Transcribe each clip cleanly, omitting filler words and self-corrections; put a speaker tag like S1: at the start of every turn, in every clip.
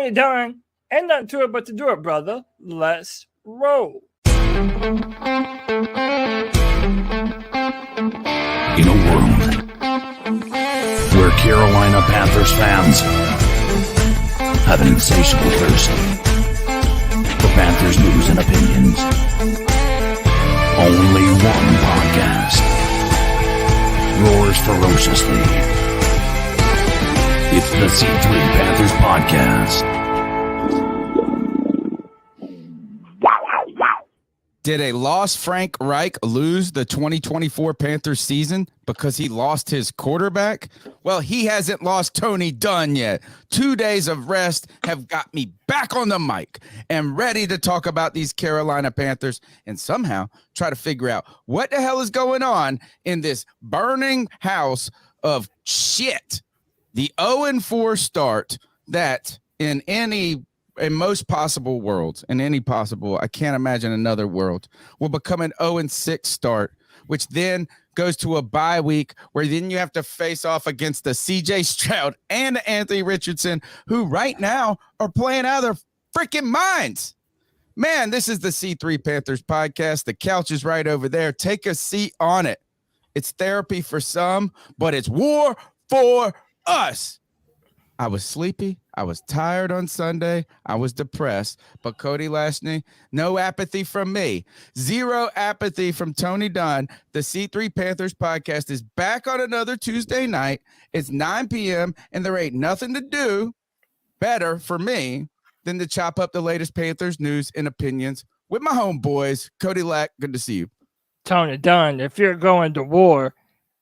S1: Tony Dunn. Ain't nothing to it but to do it, brother. Let's roll.
S2: In a world where Carolina Panthers fans have an insatiable thirst for Panthers news and opinions, only one podcast roars ferociously. It's the C3 Panthers Podcast.
S3: Did a lost Frank Reich lose the 2024 Panthers season because he lost his quarterback? Well, he hasn't lost Tony Dunn yet. 2 days of rest have got me back on the mic and ready to talk about these Carolina Panthers and somehow try to figure out what the hell is going on in this burning house of shit. The 0-4 start that in most possible worlds, I can't imagine another world, will become an 0-6 start, which then goes to a bye week where then you have to face off against the CJ Stroud and Anthony Richardson, who right now are playing out of their freaking minds. Man, this is the C3 Panthers Podcast. The couch is right over there. Take a seat on it. It's therapy for some, but it's war for us. I was sleepy. I was tired on Sunday. I was depressed. But Cody Lashney, no apathy from me. Zero apathy from Tony Dunn. The C3 Panthers Podcast is back on another Tuesday night. It's 9 p.m. and there ain't nothing to do better for me than to chop up the latest Panthers news and opinions with my homeboys. Cody Lack, good to see you.
S1: Tony Dunn, if you're going to war,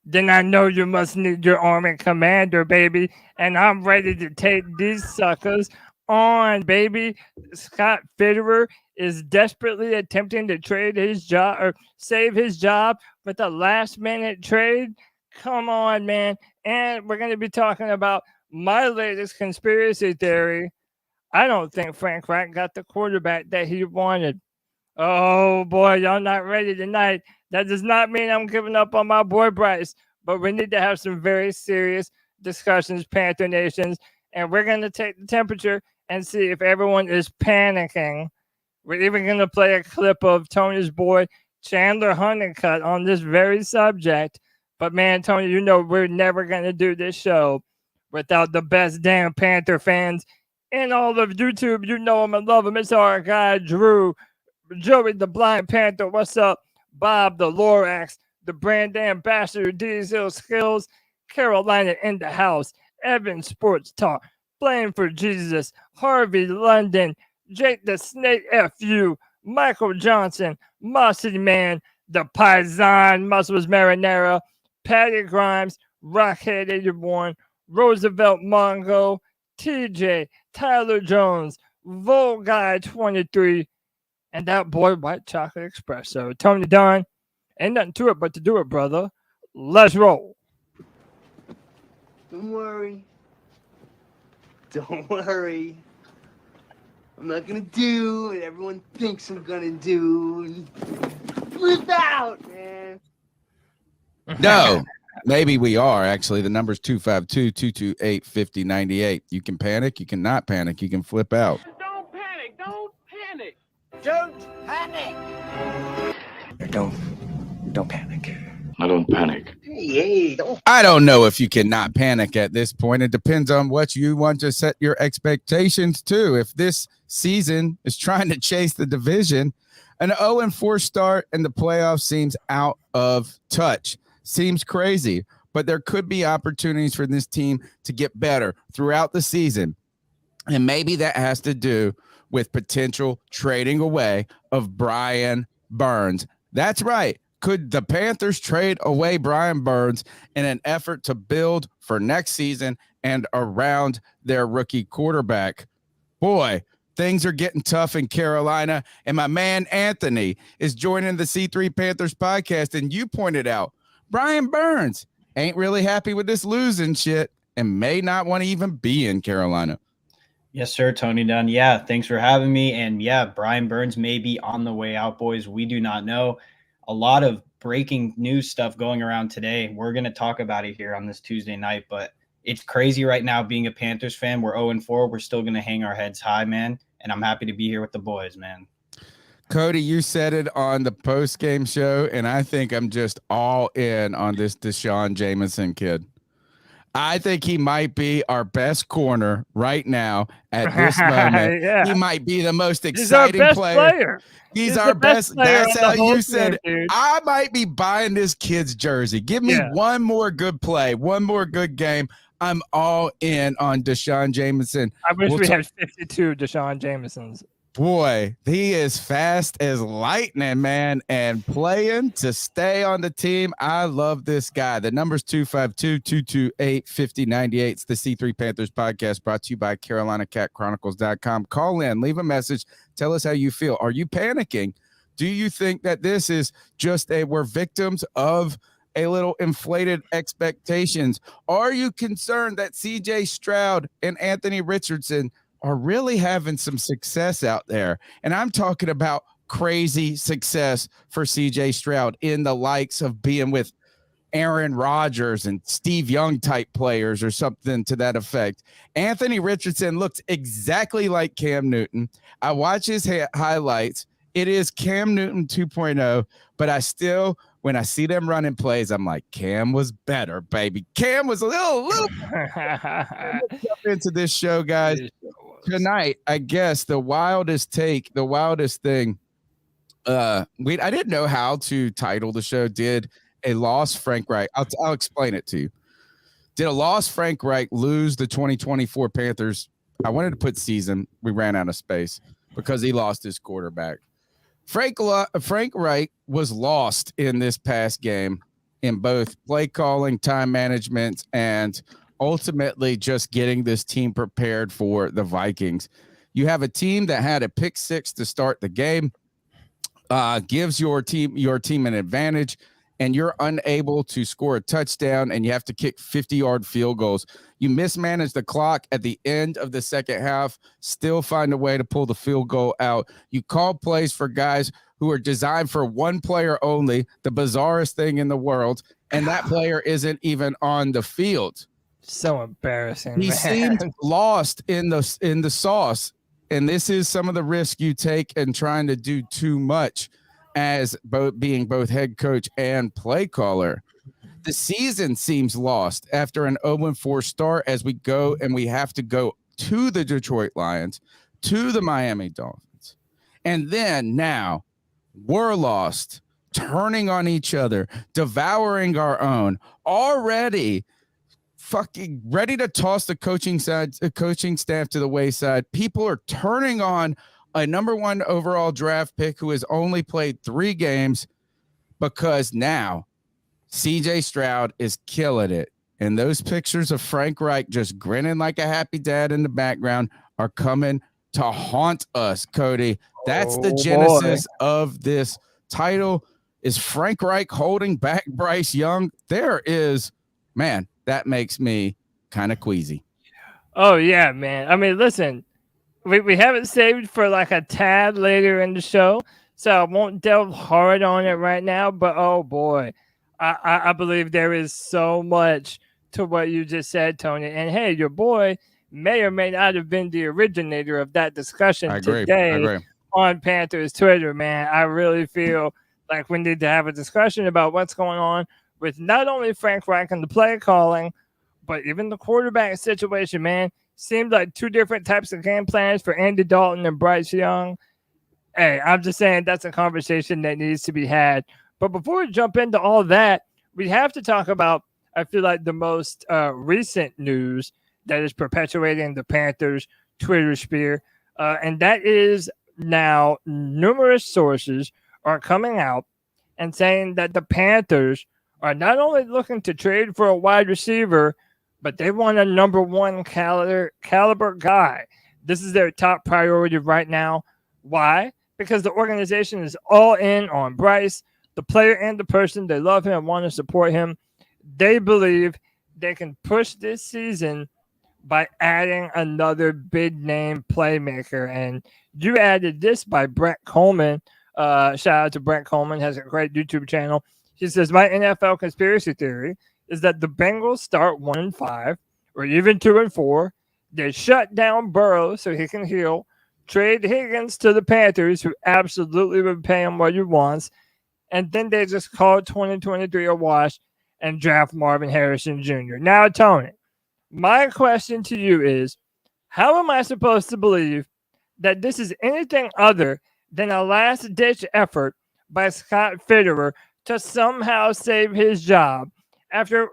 S1: then I know you must need your army commander, baby. And I'm ready to take these suckers on, baby. Scott Fitterer is desperately attempting to trade his job or save his job with a last-minute trade. Come on, man. And we're going to be talking about my latest conspiracy theory. I don't think Frank Reich got the quarterback that he wanted. Oh, boy, y'all not ready tonight. That does not mean I'm giving up on my boy Bryce, but we need to have some very serious discussions, Panther Nations, and we're going to take the temperature and see if everyone is panicking. We're even going to play a clip of Tony's boy Chandler Honeycutt on this very subject. But, man, Tony, you know we're never going to do this show without the best damn Panther fans in all of YouTube. You know them and love them. It's our guy, Drew, Joey the Blind Panther. What's up? Bob the Lorax, the brand ambassador, Diesel Skills, Carolina in the house, Evan Sports Talk, Blame for Jesus, Harvey London, Jake the Snake FU, Michael Johnson, Mossy Man, the Paisan, Muscles Marinara, Patty Grimes, Rockhead 81, Roosevelt Mongo, TJ, Tyler Jones, Vol Guy 23, and that boy White Chocolate Espresso. Tony Dunn, ain't nothing to it but to do it, brother. Let's roll.
S4: Don't worry. Don't worry. I'm not gonna do what everyone thinks I'm gonna do. Flip out, man.
S3: No, maybe we are. Actually, the number's 252-228-5098. You can panic. You can not panic. You can flip out.
S5: Don't panic. Don't panic.
S4: Don't panic.
S6: Don't panic.
S5: I don't panic.
S4: Hey, don't.
S3: I don't know if you cannot panic at this point. It depends on what you want to set your expectations to. If this season is trying to chase the division, an 0-4 start in the playoffs seems out of touch. Seems crazy, but there could be opportunities for this team to get better throughout the season. And maybe that has to do with potential trading away of Brian Burns. That's right. Could the Panthers trade away Brian Burns in an effort to build for next season and around their rookie quarterback? Boy, things are getting tough in Carolina, and my man Anthony is joining the C3 Panthers Podcast, and you pointed out Brian Burns ain't really happy with this losing shit and may not want to even be in Carolina.
S6: Yes, sir, Tony Dunn. Yeah, thanks for having me. And yeah, Brian Burns may be on the way out, boys. We do not know. A lot of breaking news stuff going around today. We're going to talk about it here on this Tuesday night, but it's crazy right now being a Panthers fan. We're 0-4. We're still going to hang our heads high, man. And I'm happy to be here with the boys, man.
S3: Cody, you said it on the post-game show, and I think I'm just all in on this Deshaun Jameson kid. I think he might be our best corner right now at this moment.
S1: Yeah.
S3: He might be the most
S1: He's our
S3: exciting
S1: best
S3: player. He's our
S1: the best
S3: best.
S1: player
S3: That's
S1: on the
S3: how
S1: whole
S3: you said
S1: team,
S3: it.
S1: dude.
S3: I might be buying this kid's jersey. Give me one more good play, one more good game. I'm all in on Deshaun Jameson.
S1: I wish we had 52 Deshaun Jamesons.
S3: Boy, he is fast as lightning, man, and playing to stay on the team. I love this guy. The number's 252-228-5098. It's the C3 Panthers podcast brought to you by CarolinaCatChronicles.com. Call in, leave a message. Tell us how you feel. Are you panicking? Do you think that this is just we're victims of a little inflated expectations? Are you concerned that CJ Stroud and Anthony Richardson are really having some success out there? And I'm talking about crazy success for CJ Stroud in the likes of being with Aaron Rodgers and Steve Young type players or something to that effect. Anthony Richardson looks exactly like Cam Newton. I watch his highlights. It is Cam Newton 2.0, but I still, when I see them running plays, I'm like, Cam was better, baby. Cam was a little Let's jump into this show, guys. Tonight, I guess the wildest thing, I didn't know how to title the show. Did a lost Frank Reich? I'll explain it to you. Did a lost Frank Reich lose the 2024 Panthers? I wanted to put season. We ran out of space because he lost his quarterback. Frank Reich was lost in this past game in both play calling, time management, and ultimately just getting this team prepared for the Vikings. You have a team that had a pick six to start the game, gives your team an advantage, and you're unable to score a touchdown, and you have to kick 50-yard field goals. You mismanage the clock at the end of the second half, still find a way to pull the field goal out. You call plays for guys who are designed for one player only, the bizarrest thing in the world, and that player isn't even on the field.
S1: So embarrassing.
S3: He seemed lost in the sauce, and this is some of the risk you take in trying to do too much as being both head coach and play caller. The season seems lost after an 0-4 start as we go and we have to go to the Detroit Lions, to the Miami Dolphins, and then now we're lost, turning on each other, devouring our own, already fucking ready to toss the coaching staff to the wayside. People are turning on a number one overall draft pick who has only played 3 games because now CJ Stroud is killing it. And those pictures of Frank Reich just grinning like a happy dad in the background are coming to haunt us, Cody. That's the genesis of this title. Is Frank Reich holding back Bryce Young? That makes me kind of queasy.
S1: Oh, yeah, man. I mean, listen, we have it saved for like a tad later in the show, so I won't delve hard on it right now. But, oh, boy, I believe there is so much to what you just said, Tony. And, hey, your boy may or may not have been the originator of that discussion today on Panthers Twitter, man. I really feel like we need to have a discussion about what's going on with not only Frank Reich and the play calling, but even the quarterback situation, man. Seemed like 2 different types of game plans for Andy Dalton and Bryce Young. Hey, I'm just saying that's a conversation that needs to be had. But before we jump into all that, we have to talk about, I feel like, the most recent news that is perpetuating the Panthers Twitter sphere. And that is now numerous sources are coming out and saying that the Panthers are not only looking to trade for a wide receiver, but they want a number 1 caliber guy. This is their top priority right now. Why? Because the organization is all in on Bryce, the player and the person. They love him, want to support him. They believe they can push this season by adding another big name playmaker. And you added this by Brent Coleman. Shout out to Brent Coleman, has a great YouTube channel. He says, my NFL conspiracy theory is that the Bengals start 1-5, or even 2-4. They shut down Burrow so he can heal. Trade Higgins to the Panthers, who absolutely would pay him what he wants. And then they just call 2023 a wash and draft Marvin Harrison Jr. Now, Tony, my question to you is, how am I supposed to believe that this is anything other than a last-ditch effort by Scott Fitterer to somehow save his job after,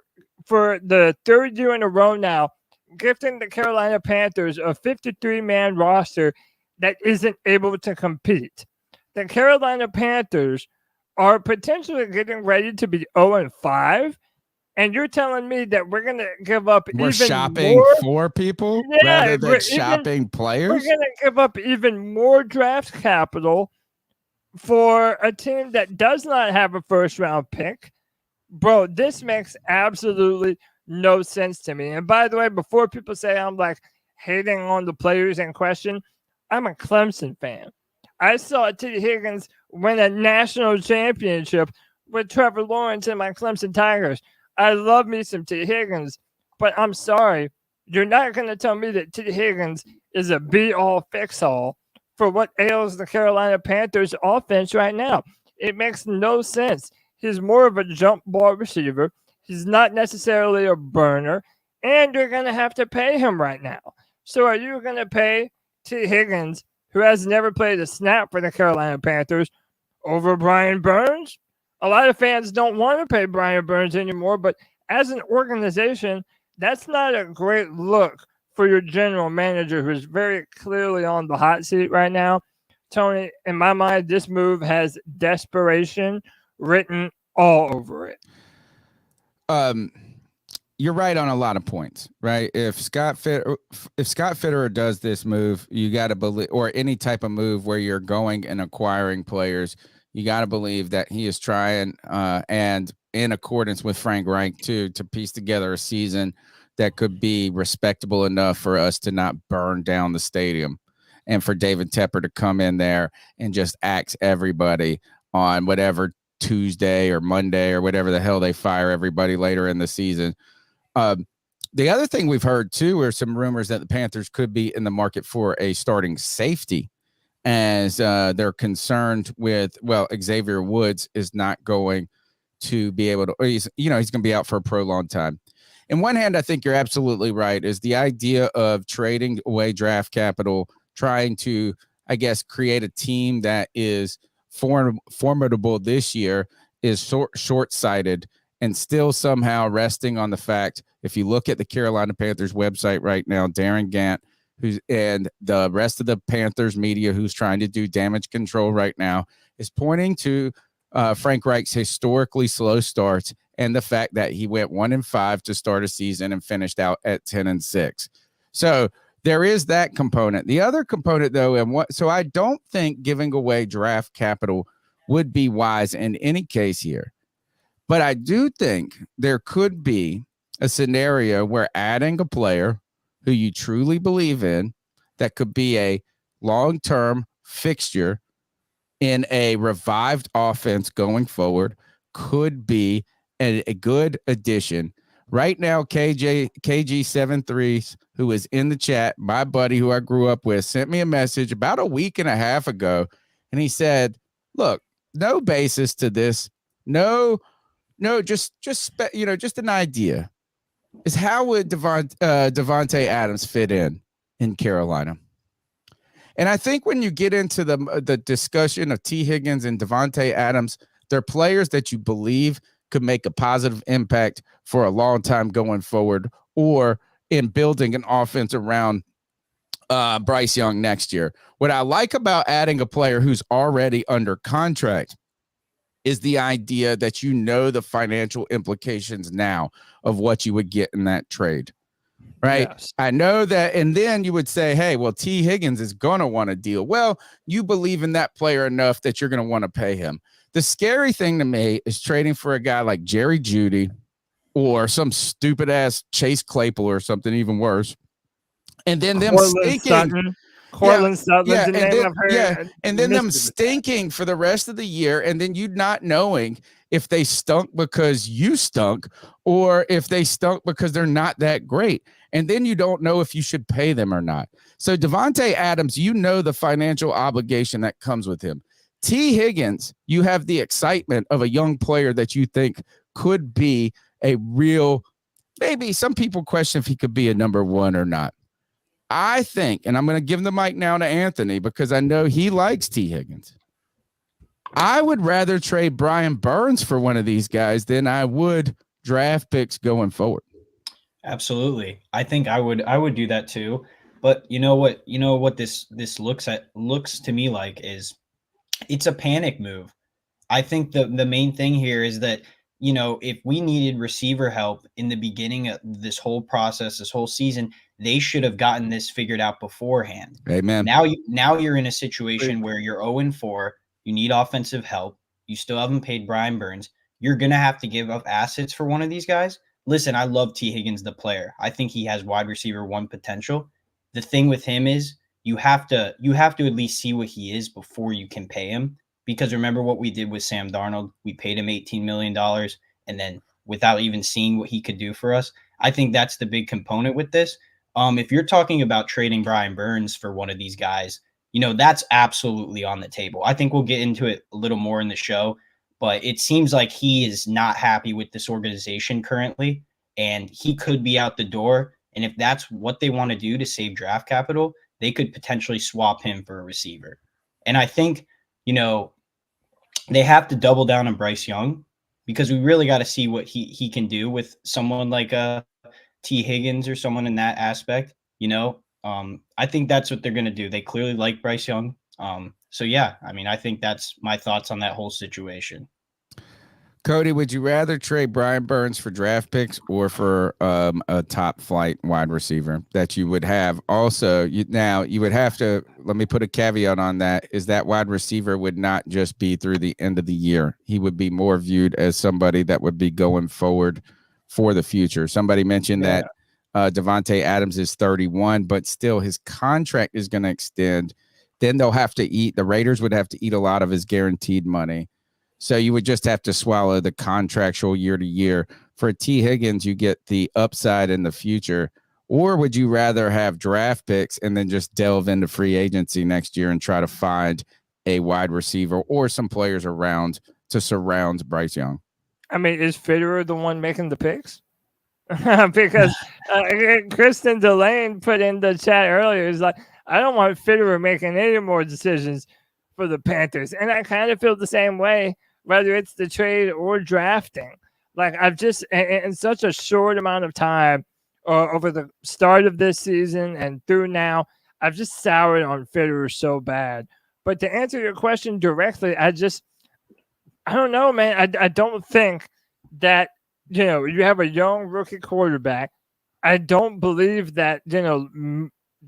S1: for the third year in a row now, gifting the Carolina Panthers a 53-man roster that isn't able to compete? The Carolina Panthers are potentially getting ready to be 0-5, and you're telling me that we're going to give up
S3: We're
S1: even
S3: shopping
S1: more
S3: for people
S1: Yeah,
S3: rather than shopping
S1: we're
S3: players.
S1: going to give up even more draft capital for a team that does not have a first-round pick. Bro, this makes absolutely no sense to me. And by the way, before people say I'm like hating on the players in question, I'm a Clemson fan. I saw T. Higgins win a national championship with Trevor Lawrence and my Clemson Tigers. I love me some T. Higgins, but I'm sorry. You're not going to tell me that T. Higgins is a be-all, fix-all for what ails the Carolina Panthers offense right now. It makes no sense. He's more of a jump ball receiver. He's not necessarily a burner, and you're going to have to pay him right now. So are you going to pay T. Higgins, who has never played a snap for the Carolina Panthers, over Brian Burns? A lot of fans don't want to pay Brian Burns anymore, but as an organization, that's not a great look for your general manager, who's very clearly on the hot seat right now. Tony, in my mind, this move has desperation written all over it.
S3: You're right on a lot of points, right? If Scott Fitterer does this move, you got to believe, or any type of move where you're going and acquiring players, you got to believe that he is trying, and in accordance with Frank Reich, to piece together a season that could be respectable enough for us to not burn down the stadium, and for David Tepper to come in there and just axe everybody on whatever Tuesday or Monday or whatever the hell they fire everybody later in the season. The other thing we've heard too are some rumors that the Panthers could be in the market for a starting safety, as they're concerned with, well, Xavier Woods is not going to be able to, he's going to be out for a prolonged time. In one hand, I think you're absolutely right, is the idea of trading away draft capital, trying to, I guess, create a team that is formidable this year is short-sighted, and still somehow resting on the fact, if you look at the Carolina Panthers website right now, Darren Gant, and the rest of the Panthers media who's trying to do damage control right now, is pointing to Frank Reich's historically slow starts and the fact that he went 1-5 to start a season and finished out at 10-6. So there is that component. The other component, though, so I don't think giving away draft capital would be wise in any case here. But I do think there could be a scenario where adding a player who you truly believe in, that could be a long-term fixture in a revived offense going forward, could be a good addition. Right now, KG73, who is in the chat, my buddy who I grew up with, sent me a message about a week and a half ago, and he said, look, no basis to this. No, just an idea. Is how would Devontae Adams fit in Carolina? And I think when you get into the discussion of T. Higgins and Devontae Adams, they're players that you believe could make a positive impact for a long time going forward, or in building an offense around Bryce Young next year. What I like about adding a player who's already under contract is the idea that you know the financial implications now of what you would get in that trade, right?
S1: Yes.
S3: I know that, and then you would say, hey, well, T. Higgins is going to want a deal. Well, you believe in that player enough that you're going to want to pay him. The scary thing to me is trading for a guy like Jerry Jeudy or some stupid-ass Chase Claypool or something even worse, and then them stinking. And then them stinking for the rest of the year, and then you not knowing if they stunk because you stunk or if they stunk because they're not that great. and then you don't know if you should pay them or not. So Devontae Adams, you know the financial obligation that comes with him. T. Higgins, you have the excitement of a young player that you think could be a real, maybe some people question if he could be a number one or not. I think, and I'm going to give the mic now to Anthony because I know he likes T. Higgins. I would rather trade Brian Burns for one of these guys than I would draft picks going forward.
S6: Absolutely. I think I would do that too. But you know what this looks to me like is it's a panic move. I think the main thing here is that, if we needed receiver help in the beginning of this whole process, this whole season, they should have gotten this figured out beforehand.
S3: Amen.
S6: Now you're in a situation where you're 0-4. You need offensive help. You still haven't paid Brian Burns. You're going to have to give up assets for one of these guys. Listen, I love T. Higgins, the player. I think he has wide receiver 1 potential. The thing with him is you have to at least see what he is before you can pay him. Because remember what we did with Sam Darnold? We paid him $18 million, and then without even seeing what he could do for us, I think that's the big component with this. If you're talking about trading Brian Burns for one of these guys, that's absolutely on the table. I think we'll get into it a little more in the show, but it seems like he is not happy with this organization currently, and he could be out the door. And if that's what they want to do to save draft capital, they could potentially swap him for a receiver. And I think, they have to double down on Bryce Young because we really got to see what he can do with someone like T. Higgins or someone in that aspect. I think that's what they're going to do. They clearly like Bryce Young. So yeah, I think that's my thoughts on that whole situation.
S3: Cody, would you rather trade Brian Burns for draft picks or for a top flight wide receiver that you would have? Also, you would have to, let me put a caveat on that, is that wide receiver would not just be through the end of the year. He would be more viewed as somebody that would be going forward for the future. Somebody mentioned that Devontae Adams is 31, but still his contract is going to extend. Then the Raiders would have to eat a lot of his guaranteed money. So you would just have to swallow the contractual year to year. For T. Higgins, you get the upside in the future. Or would you rather have draft picks and then just delve into free agency next year and try to find a wide receiver or some players around to surround Bryce Young?
S1: Is Fitterer the one making the picks? Because Kristen Delane put in the chat earlier, is like, I don't want Fitterer making any more decisions for the Panthers. And I kind of feel the same way, whether it's the trade or drafting. Like, I've just, in such a short amount of time, over the start of this season and through now, I've just soured on Fitterer so bad. But to answer your question directly, I don't know, man. I don't think that, you have a young rookie quarterback. I don't believe that,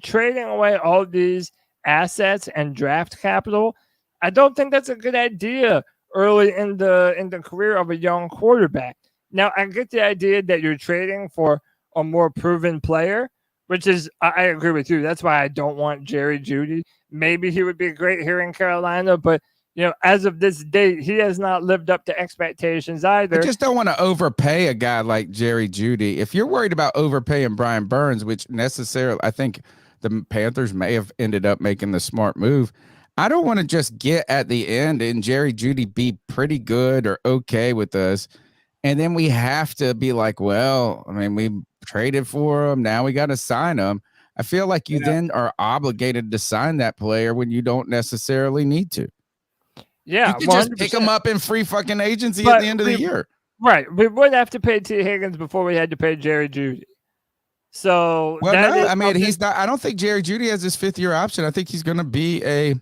S1: trading away all these assets and draft capital, I don't think that's a good idea early in the career of a young quarterback. Now, I get the idea that you're trading for a more proven player, which is, I agree with you. That's why I don't want Jerry Jeudy. Maybe he would be great here in Carolina, but as of this date, he has not lived up to expectations either.
S3: I just don't want to overpay a guy like Jerry Jeudy. If you're worried about overpaying Brian Burns, which necessarily, I think the Panthers may have ended up making the smart move, I don't want to just get at the end and Jerry Jeudy be pretty good or okay with us. And then we have to be like, well, we traded for him. Now we got to sign him. I feel like you then are obligated to sign that player when you don't necessarily need to.
S1: Yeah,
S3: you could just pick him up in free fucking agency at the end of the year.
S1: Right. We would have to pay T. Higgins before we had to pay Jerry Jeudy. So,
S3: he's not. I don't think Jerry Jeudy has his 5th year option. I think he's going to be a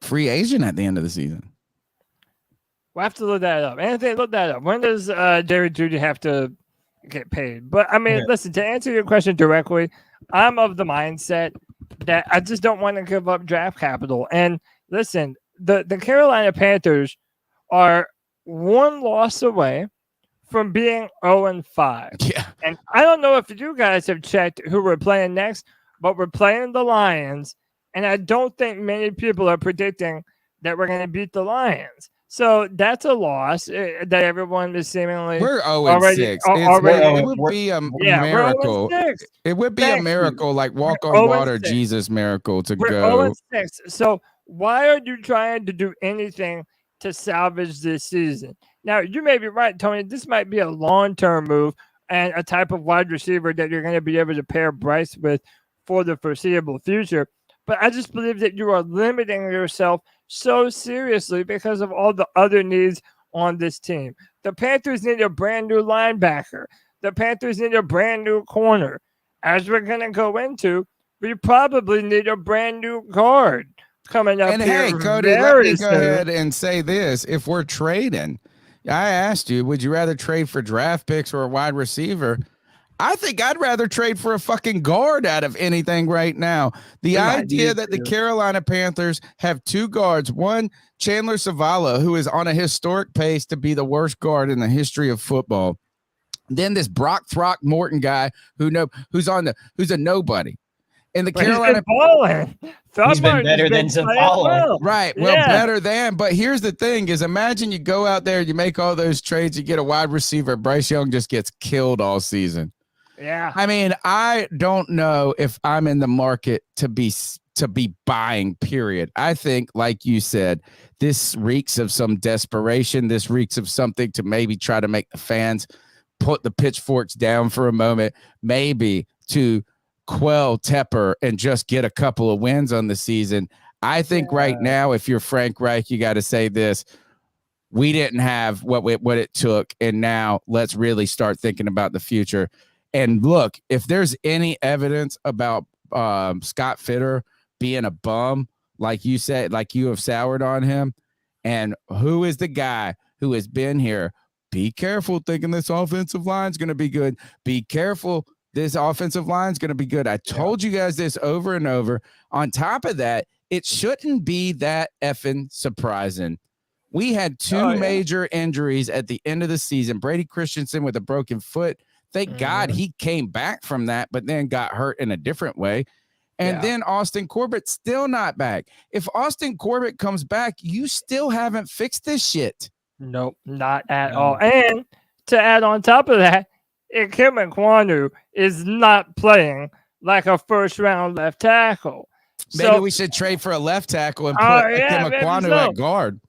S3: free agent at the end of the season.
S1: We'll have to look that up. Anthony, look that up. When does Jerry Jeudy have to get paid? But listen, to answer your question directly, I'm of the mindset that I just don't want to give up draft capital. And listen, the Carolina Panthers are one loss away from being 0-5.
S3: Yeah.
S1: And I don't know if you guys have checked who we're playing next, but we're playing the Lions. And I don't think many people are predicting that we're going to beat the Lions. So that's a loss that everyone is seemingly
S3: We're 0
S1: already
S3: 6.
S1: already.
S3: It would be a
S1: Yeah, we're 0
S3: miracle.
S1: 6.
S3: It would be a
S1: Thank you.
S3: miracle, like walk
S1: We're
S3: on
S1: 0
S3: water,
S1: 6.
S3: Jesus miracle to
S1: We're
S3: go.
S1: 0-6. So why are you trying to do anything to salvage this season? Now, you may be right, Tony. This might be a long-term move and a type of wide receiver that you're going to be able to pair Bryce with for the foreseeable future. But I just believe that you are limiting yourself so seriously because of all the other needs on this team. The Panthers need a brand new linebacker. The Panthers need a brand new corner. As we're going to go into, we probably need a brand new guard coming up
S3: And
S1: here
S3: hey, Cody, let
S1: very
S3: me go
S1: soon.
S3: ahead and say this. If we're trading, I asked you, would you rather trade for draft picks or a wide receiver? I think I'd rather trade for a fucking guard out of anything right now. The idea that the Carolina Panthers have two guards, one, Chandler Zavala, who is on a historic pace to be the worst guard in the history of football. Then this Brock Throckmorton guy who's a nobody. And the Carolina
S6: He's been better than Zavala.
S1: Well.
S3: Right. Well, better than. But here's the thing is imagine you go out there, you make all those trades, you get a wide receiver. Bryce Young just gets killed all season.
S1: Yeah.
S3: I mean, I don't know if I'm in the market to be buying, period. I think, like you said, this reeks of some desperation. This reeks of something to maybe try to make the fans put the pitchforks down for a moment, maybe to quell Tepper and just get a couple of wins on the season. I think right now, if you're Frank Reich, you got to say this. We didn't have what it took, and now let's really start thinking about the future. And look, if there's any evidence about Scott Fitter being a bum, like you said, like you have soured on him, and who is the guy who has been here? Be careful thinking this offensive line is going to be good. Be careful. This offensive line is going to be good. I told you guys this over and over. On top of that, it shouldn't be that effing surprising. We had two major injuries at the end of the season. Brady Christensen with a broken foot. Thank God he came back from that, but then got hurt in a different way. And then Austin Corbett still not back. If Austin Corbett comes back, you still haven't fixed this shit.
S1: Nope, not at all. And to add on top of that, Ikem Ekwonu is not playing like a first-round left tackle.
S3: Maybe we should trade for a left tackle and put Ikem Ekwonu at guard.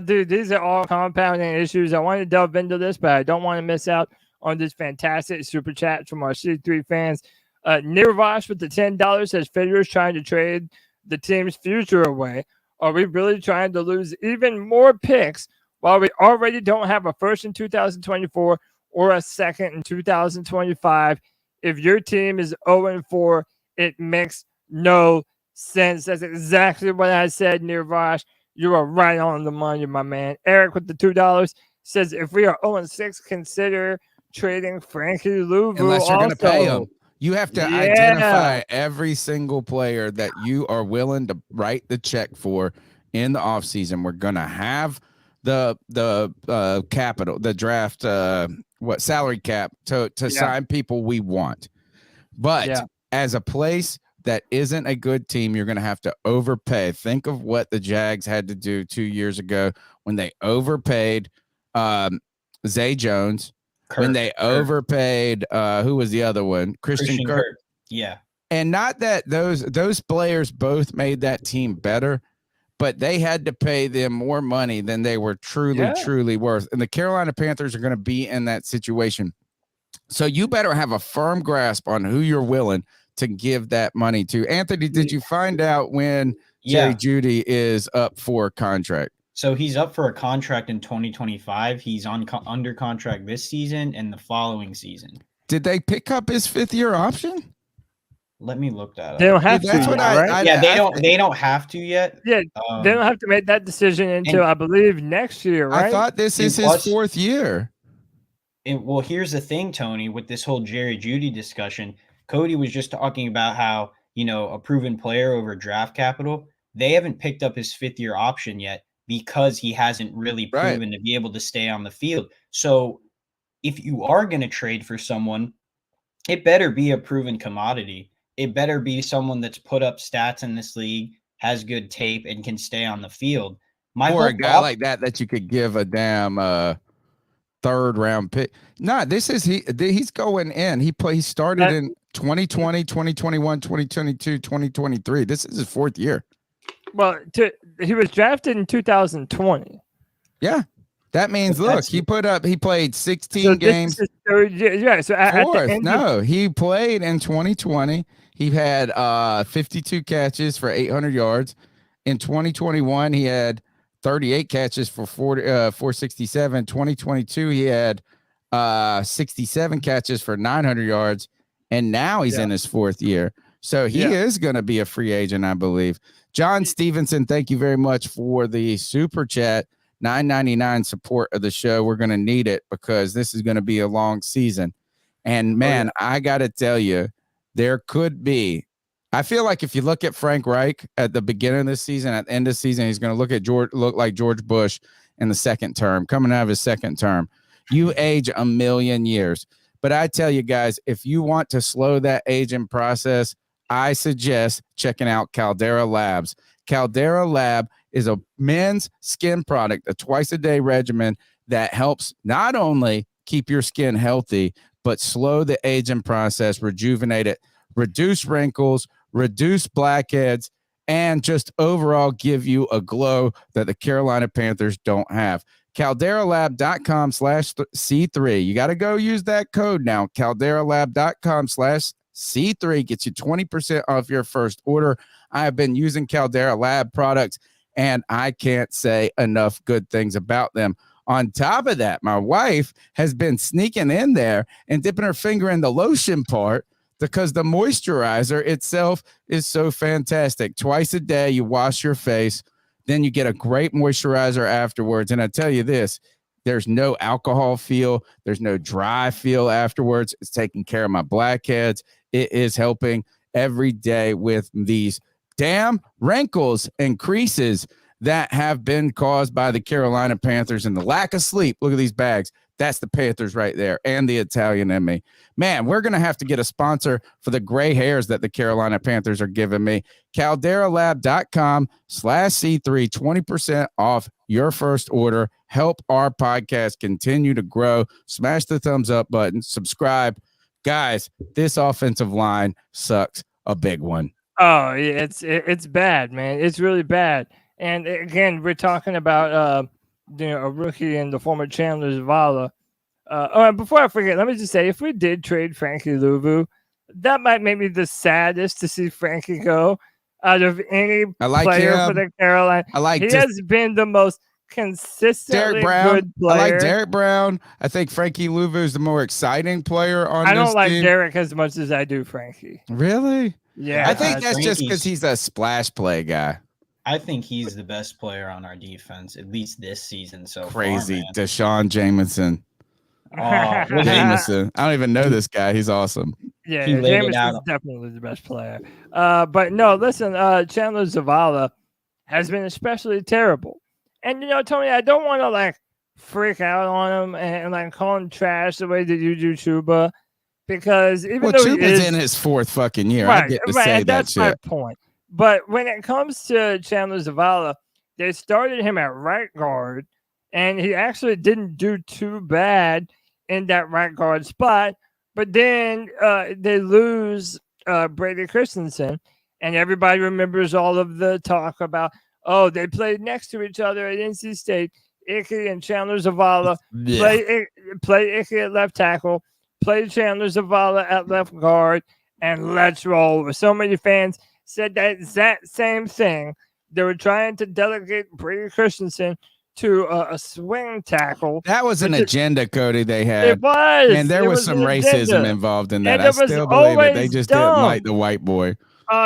S1: Dude, these are all compounding issues. I want to delve into this, but I don't want to miss out on this fantastic super chat from our C3 fans. Nirvash with the $10 says Fitter's trying to trade the team's future away. Are we really trying to lose even more picks while we already don't have a first in 2024 or a second in 2025? If your team is 0-4, it makes no sense. That's exactly what I said, Nirvash. You are right on the money, my man. Eric with the $2 says, if we are 0-6, consider trading Frankie Louvu.
S3: Unless you're going to pay him. You have to identify every single player that you are willing to write the check for in the offseason. We're going to have the capital, the draft, salary cap to sign people we want. But as a place that isn't a good team, you're going to have to overpay. Think of what the Jags had to do 2 years ago when they overpaid Zay Jones, when they overpaid, who was the other one? Christian Kirk.
S6: Yeah.
S3: And not that those players both made that team better, but they had to pay them more money than they were truly worth. And the Carolina Panthers are going to be in that situation. So you better have a firm grasp on who you're willing to give that money to. Anthony, did you find out when Jerry Jeudy is up for contract?
S6: So he's up for a contract in 2025. He's under contract this season and the following season.
S3: Did they pick up his 5th-year option?
S6: Let me look that up.
S1: They don't have to, right?
S6: They don't have to yet.
S1: Yeah, they don't have to make that decision until I believe next year, right?
S3: I thought this is his 4th year.
S6: Well, here's the thing, Tony, with this whole Jerry Jeudy discussion. Cody was just talking about how, a proven player over draft capital. They haven't picked up his 5th-year option yet because he hasn't really proven to be able to stay on the field. So if you are going to trade for someone, it better be a proven commodity. It better be someone that's put up stats in this league, has good tape, and can stay on the field. My
S3: or
S6: whole
S3: a guy
S6: thought-
S3: like that you could give a damn third round pick. No, this is he's going in. He started in 2020, 2021, 2022, 2023. This is his fourth year.
S1: Well, he was drafted in 2020.
S3: Yeah. That means,
S6: But
S3: look,
S6: that's-
S3: he played 16
S1: So this
S3: games.
S1: is his third year. Yeah. So at the
S3: Fourth.
S1: end
S3: No, he played in 2020. He had 52 catches for 800 yards. In 2021, he had 38 catches for 467. 2022, he had 67 catches for 900 yards. And now he's in his fourth year. So he is going to be a free agent, I believe. John Stevenson, thank you very much for the super chat. $9.99 support of the show. We're going to need it because this is going to be a long season. And man, I got to tell you, there could be. I feel like if you look at Frank Reich at the beginning of this season, at the end of the season, he's going to look like George Bush in the second term, coming out of his second term. You age a million years. But I tell you guys, if you want to slow that aging process, I suggest checking out Caldera Labs. Caldera Lab is a men's skin product, a twice-a-day regimen that helps not only keep your skin healthy, but slow the aging process, rejuvenate it, reduce wrinkles, reduce blackheads, and just overall give you a glow that the Carolina Panthers don't have. CalderaLab.com/C3. You got to go use that code now. CalderaLab.com/C3 gets you 20% off your first order. I have been using Caldera Lab products, and I can't say enough good things about them. On top of that, my wife has been sneaking in there and dipping her finger in the lotion part because the moisturizer itself is so fantastic. Twice a day, you wash your face, then you get a great moisturizer afterwards. And I tell you this, there's no alcohol feel. There's no dry feel afterwards. It's taking care of my blackheads. It is helping every day with these damn wrinkles and creases that have been caused by the Carolina Panthers and the lack of sleep. Look at these bags. That's the Panthers right there and the Italian in me. Man, we're going to have to get a sponsor for the gray hairs that the Carolina Panthers are giving me. CalderaLab.com/C3, 20% off your first order. Help our podcast continue to grow. Smash the thumbs up button. Subscribe. Guys, this offensive line sucks a big one.
S1: Oh, yeah, it's bad, man. It's really bad. And again, we're talking about a rookie and the former Chandler Zavala. And before I forget, let me just say, if we did trade Frankie Louvu, that might make me the saddest to see Frankie go out of any player for the Carolina. He has been the most consistently good player.
S3: I like Derek Brown. I think Frankie Louvu is the more exciting player on this team.
S1: I don't like Derek as much as I do Frankie.
S3: Really?
S1: Yeah.
S3: I think that's just because he's a splash play guy.
S6: I think he's the best player on our defense, at least this season. So
S3: crazy,
S6: far,
S3: Deshaun Jameson. Jameson. I don't even know this guy. He's awesome.
S1: Yeah, Jameson is definitely the best player. But no, listen, Chandler Zavala has been especially terrible. And Tony, I don't want to like freak out on him and like call him trash the way that you do Chuba, because even though
S3: Chuba's in his fourth fucking year, I get to say that
S1: that's
S3: shit.
S1: my point. But when it comes to Chandler Zavala, they started him at right guard, and he actually didn't do too bad in that right guard spot. But then they lose Brady Christensen, and everybody remembers all of the talk about, oh, they played next to each other at NC State. Icky and Chandler Zavala play Icky at left tackle, play Chandler Zavala at left guard, and let's roll. So many fans said that exact same thing. They were trying to delegate Brady Christensen to a swing tackle.
S3: That was an agenda, Cody, they had.
S1: It was.
S3: And there was some racism involved in that.
S1: I
S3: still believe it. They just didn't like the white boy.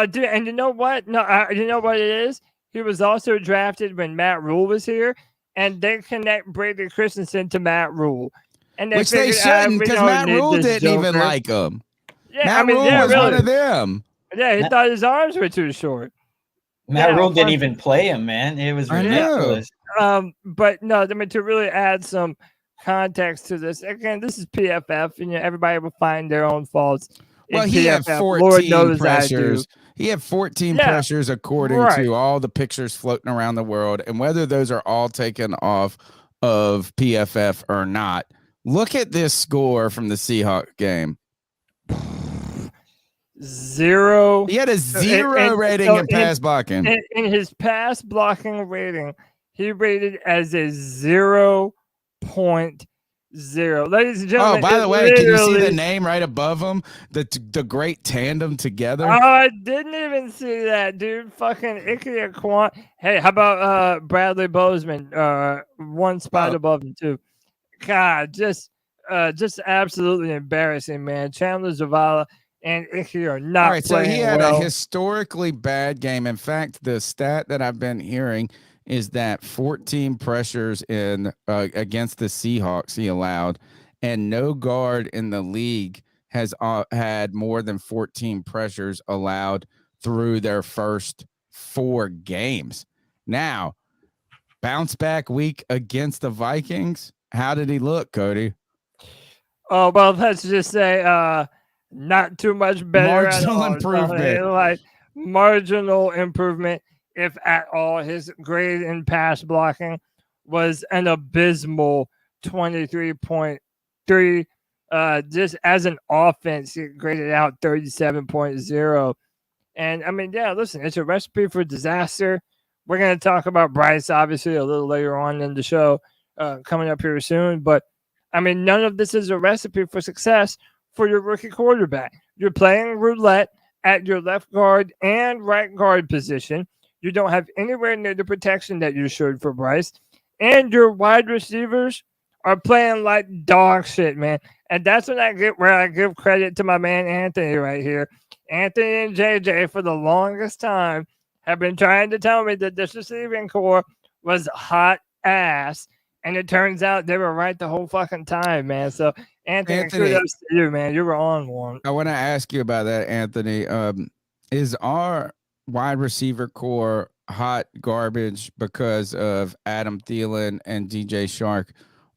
S1: Dude, and you know what? No, you know what it is? He was also drafted when Matt Rule was here, and they connect Brady Christensen to Matt Rule. And
S3: which they shouldn't, because Matt Rule didn't even like him.
S1: Yeah,
S3: Matt Rule was one of them.
S1: Yeah, he thought his arms were too short.
S6: Matt Rule didn't even play him, man. It was ridiculous.
S1: But no, I mean, to really add some context to this, again, this is PFF, and everybody will find their own faults.
S3: Well,
S1: in
S3: he had
S1: PFF.
S3: 14
S1: Lord knows
S3: pressures. He had 14
S1: Yeah,
S3: pressures according
S1: right.
S3: to all the pictures floating around the world. And whether those are all taken off of PFF or not, look at this score from the Seahawks game.
S1: 0.
S3: He had a 0 rating in pass blocking.
S1: In his pass blocking rating, he rated as a 0.0. Ladies and gentlemen,
S3: Oh, by the way, can you see the name right above him? The great tandem together.
S1: Oh, I didn't even see that, dude. Fucking Ikea Quant. Hey, how about Bradley Bozeman? One spot above him too. God, just absolutely embarrassing, man. Chandler Zavala and Ikea are not
S3: All right, so
S1: playing
S3: he had
S1: well.
S3: a historically bad game. In fact, the stat that I've been hearing is that 14 pressures in against the Seahawks he allowed, and no guard in the league has had more than 14 pressures allowed through their first 4 games. Now, bounce back week against the Vikings. How did he look, Cody?
S1: Oh, well, let's just say not too much better at
S3: Marginal
S1: all.
S3: improvement.
S1: Like marginal improvement, if at all. His grade in pass blocking was an abysmal 23.3. Just as an offense, it graded out 37.0. And I mean, yeah, listen, it's a recipe for disaster. We're going to talk about Bryce, obviously, a little later on in the show, coming up here soon. But I mean, none of this is a recipe for success for your rookie quarterback. You're playing roulette at your left guard and right guard position. You don't have anywhere near the protection that you should for Bryce. And your wide receivers are playing like dog shit, man. And that's when I get where I give credit to my man Anthony right here. Anthony and JJ, for the longest time, have been trying to tell me that this receiving core was hot ass. And it turns out they were right the whole fucking time, man. So, Anthony, kudos to you, man. You were on one.
S3: I want to ask you about that, Anthony. Is our wide receiver core hot garbage because of Adam Thielen and DJ Shark,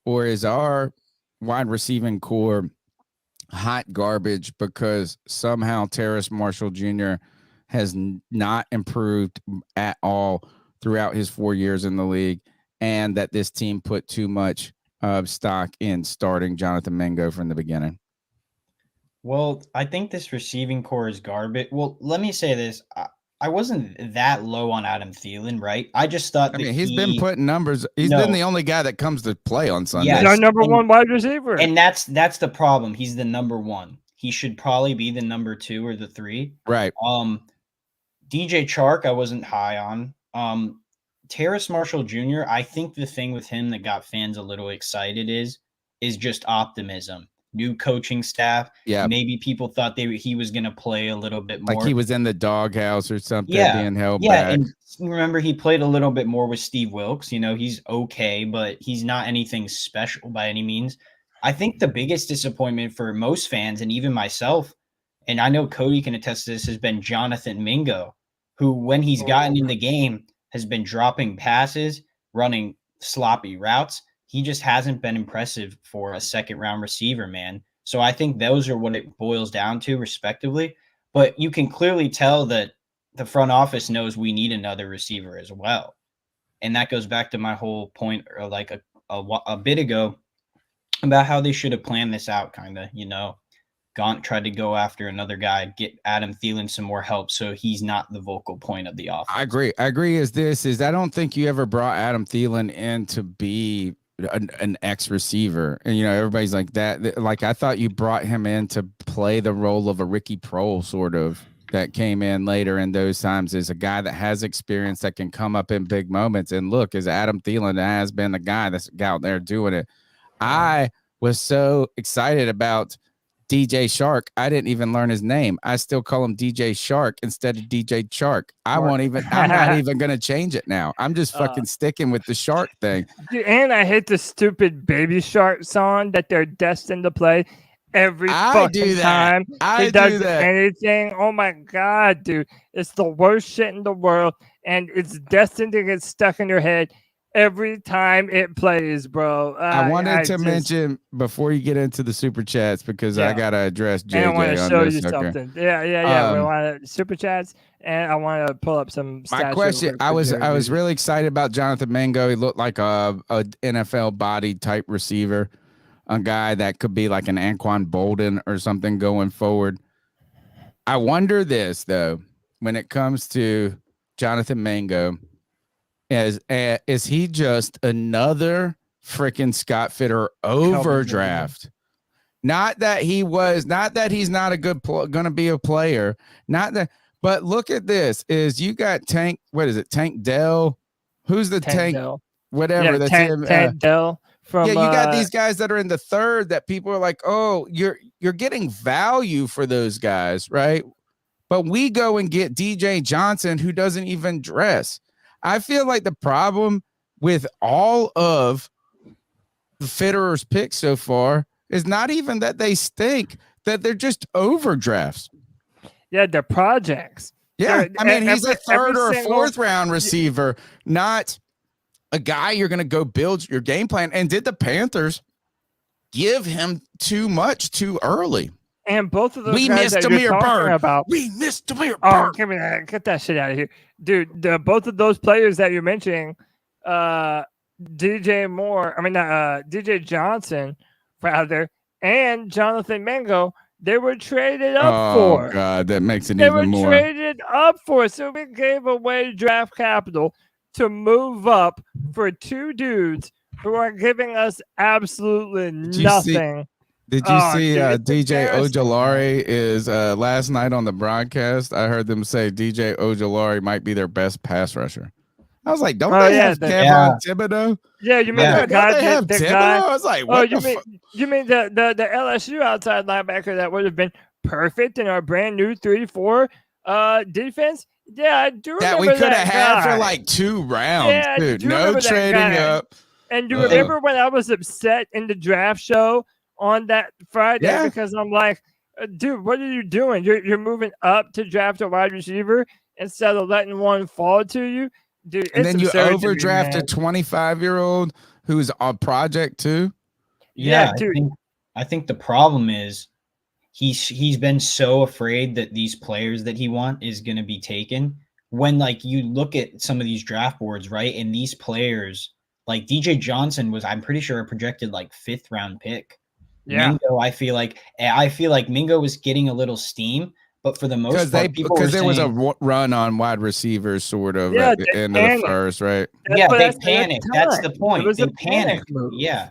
S3: or is our wide receiving core hot garbage because somehow Terrace Marshall Jr. has not improved at all throughout his 4 years in the league, and that this team put too much stock in starting Jonathan Mingo from the beginning?
S6: Well, I think this receiving core is garbage. Well, let me say this. I wasn't that low on Adam Thielen, right? I just thought
S3: he's been putting numbers. He's been the only guy that comes to play on Sunday.
S1: He's our number one wide receiver.
S6: And that's the problem. He's the number one. He should probably be the number 2 or the 3.
S3: Right.
S6: DJ Chark, I wasn't high on. Terrace Marshall Jr., I think the thing with him that got fans a little excited is just optimism. New coaching staff.
S3: Yeah.
S6: Maybe people thought he was going to play a little bit more.
S3: Like he was in the doghouse or something, being held back.
S6: Yeah, and remember, he played a little bit more with Steve Wilkes. You know, he's okay, but he's not anything special by any means. I think the biggest disappointment for most fans, and even myself, and I know Cody can attest to this, has been Jonathan Mingo, who, when he's gotten in the game, has been dropping passes, running sloppy routes. He just hasn't been impressive for a second-round receiver, man. So I think those are what it boils down to, respectively. But you can clearly tell that the front office knows we need another receiver as well. And that goes back to my whole point, or like a bit ago, about how they should have planned this out, kind of, you know. Gaunt tried to go after another guy, get Adam Thielen some more help, so he's not the vocal point of the offense.
S3: I agree. I don't think you ever brought Adam Thielen in to be an ex receiver, and you know everybody's like that. Like I thought you brought him in to play the role of a Ricky Prohl, sort of, that came in later in those times, as a guy that has experience that can come up in big moments. And look, as Adam Thielen has been the guy that's out there doing it. I was so excited about DJ Shark. I didn't even learn his name. I still call him DJ Shark instead of DJ Chark. I'm not even going to change it now. I'm just fucking sticking with the Shark thing.
S1: Dude, and I hate the stupid Baby Shark song that they're destined to play every fucking time he does anything. Oh my God, dude. It's the worst shit in the world, and it's destined to get stuck in your head every time it plays, bro.
S3: I wanted to
S1: just,
S3: mention before you get into the super chats because I
S1: Yeah.
S3: gotta address
S1: and I want
S3: JJ
S1: to
S3: on
S1: show
S3: this
S1: you
S3: sucker.
S1: something. Yeah. We
S3: Um,
S1: want to super chats, and I want to pull up some.
S3: My
S1: stats
S3: question:
S1: real quick
S3: I
S1: for
S3: was
S1: Jerry.
S3: really excited about Jonathan Mango. He looked like a NFL body type receiver, a guy that could be like an Anquan Bolden or something going forward. I wonder this though, when it comes to Jonathan Mango, is he just another freaking Scott Fitter overdraft? Not that he's not a good going to be a player. Not that, but look at this: is you got Tank? What is it? Tank Dell? Who's the Tank?
S1: Dell.
S3: Whatever. That's him.
S1: Tank Dell from.
S3: Yeah, you got these guys that are in the third that people are like, oh, you're getting value for those guys, right? But we go and get DJ Johnson, who doesn't even dress. I feel like the problem with all of the Fitterer's picks so far is not even that they stink, that they're just overdrafts.
S1: Yeah, the projects.
S3: Yeah, I mean, he's a third or a
S1: single-
S3: fourth round receiver, not a guy you're going to go build your game plan. And did the Panthers give him too much too early?
S1: And both of those
S3: We
S1: guys
S3: missed
S1: that you're
S3: Amir
S1: talking
S3: Byrd.
S1: about.
S3: We missed Amir
S1: Oh,
S3: Byrd.
S1: give me that. Get that shit out of here. Dude, both of those players that you're mentioning, DJ Johnson, rather, and Jonathan Mango, they were traded up for.
S3: Oh, God, that makes it
S1: They
S3: even
S1: were
S3: more.
S1: traded up for. So we gave away draft capital to move up for two dudes who are giving us absolutely nothing.
S3: Did you see
S1: dude, it's
S3: DJ
S1: embarrassing,
S3: Ojulari is last night on the broadcast? I heard them say DJ Ojulari might be their best pass rusher. I was like, don't they have Kevon Thibodeau?
S1: Yeah, you mean
S3: Yeah,
S1: the guy?
S3: don't they have
S1: The
S3: Thibodeau?
S1: guy.
S3: I was like,
S1: Oh,
S3: what
S1: you
S3: the
S1: mean
S3: fuck?
S1: you mean the LSU outside linebacker that would have been perfect in our brand new 3-4 defense? Yeah, I do
S3: That we
S1: remember
S3: could have had
S1: guy.
S3: for like 2 rounds,
S1: Yeah, I
S3: dude.
S1: do
S3: No
S1: remember that
S3: trading
S1: guy.
S3: up.
S1: And you remember when I was upset in the draft show on that Friday
S3: Yeah.
S1: because I'm like, dude, what are you doing? You're moving up to draft a wide receiver instead of letting one fall to you, dude.
S3: And
S1: it's
S3: then you
S1: absurd to me,
S3: overdraft a
S1: man.
S3: 25-year-old who's on project too.
S6: Yeah,
S1: dude.
S6: I think the problem is he's been so afraid that these players that he want is going to be taken. When like you look at some of these draft boards, right, and these players like DJ Johnson was, I'm pretty sure, a projected like 5th round pick.
S1: Yeah.
S6: Mingo, I feel like Mingo was getting a little steam, but for the most part,
S3: Because there was a run on wide receivers sort of
S1: Yeah,
S3: at the end of the first, right?
S6: Yeah,
S1: but
S6: they
S1: that's
S6: panicked.
S1: time.
S6: That's the point.
S1: It was
S6: They
S1: a panic
S6: panicked.
S1: move.
S6: Yeah.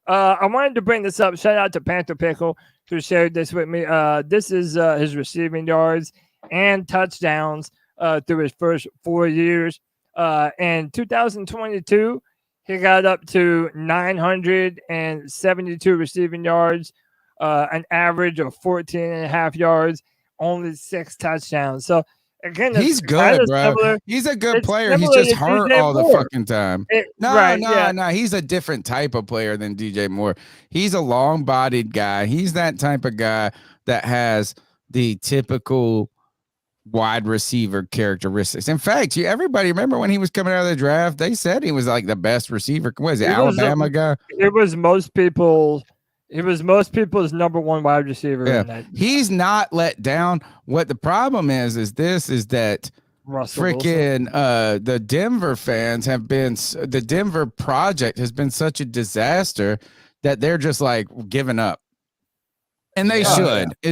S1: I wanted to bring this up. Shout out to Panther Pickle who shared this with me. This is his receiving yards and touchdowns through his first 4 years. In 2022, he got up to 972 receiving yards, an average of 14.5 yards, only 6 touchdowns. So again,
S3: He's good, bro. He's a good player. He's just hurt all the fucking time. No. He's a different type of player than DJ Moore. He's a long-bodied guy. He's that type of guy that has the typical wide receiver characteristics. In fact, everybody remember when he was coming out of the draft, they said he was like the best receiver. What is it, Alabama guy?
S1: It was most people's number one wide receiver.
S3: Yeah. He's not let down. What the problem is that freaking the Denver fans have been, the Denver project has been such a disaster that they're just like giving up. And they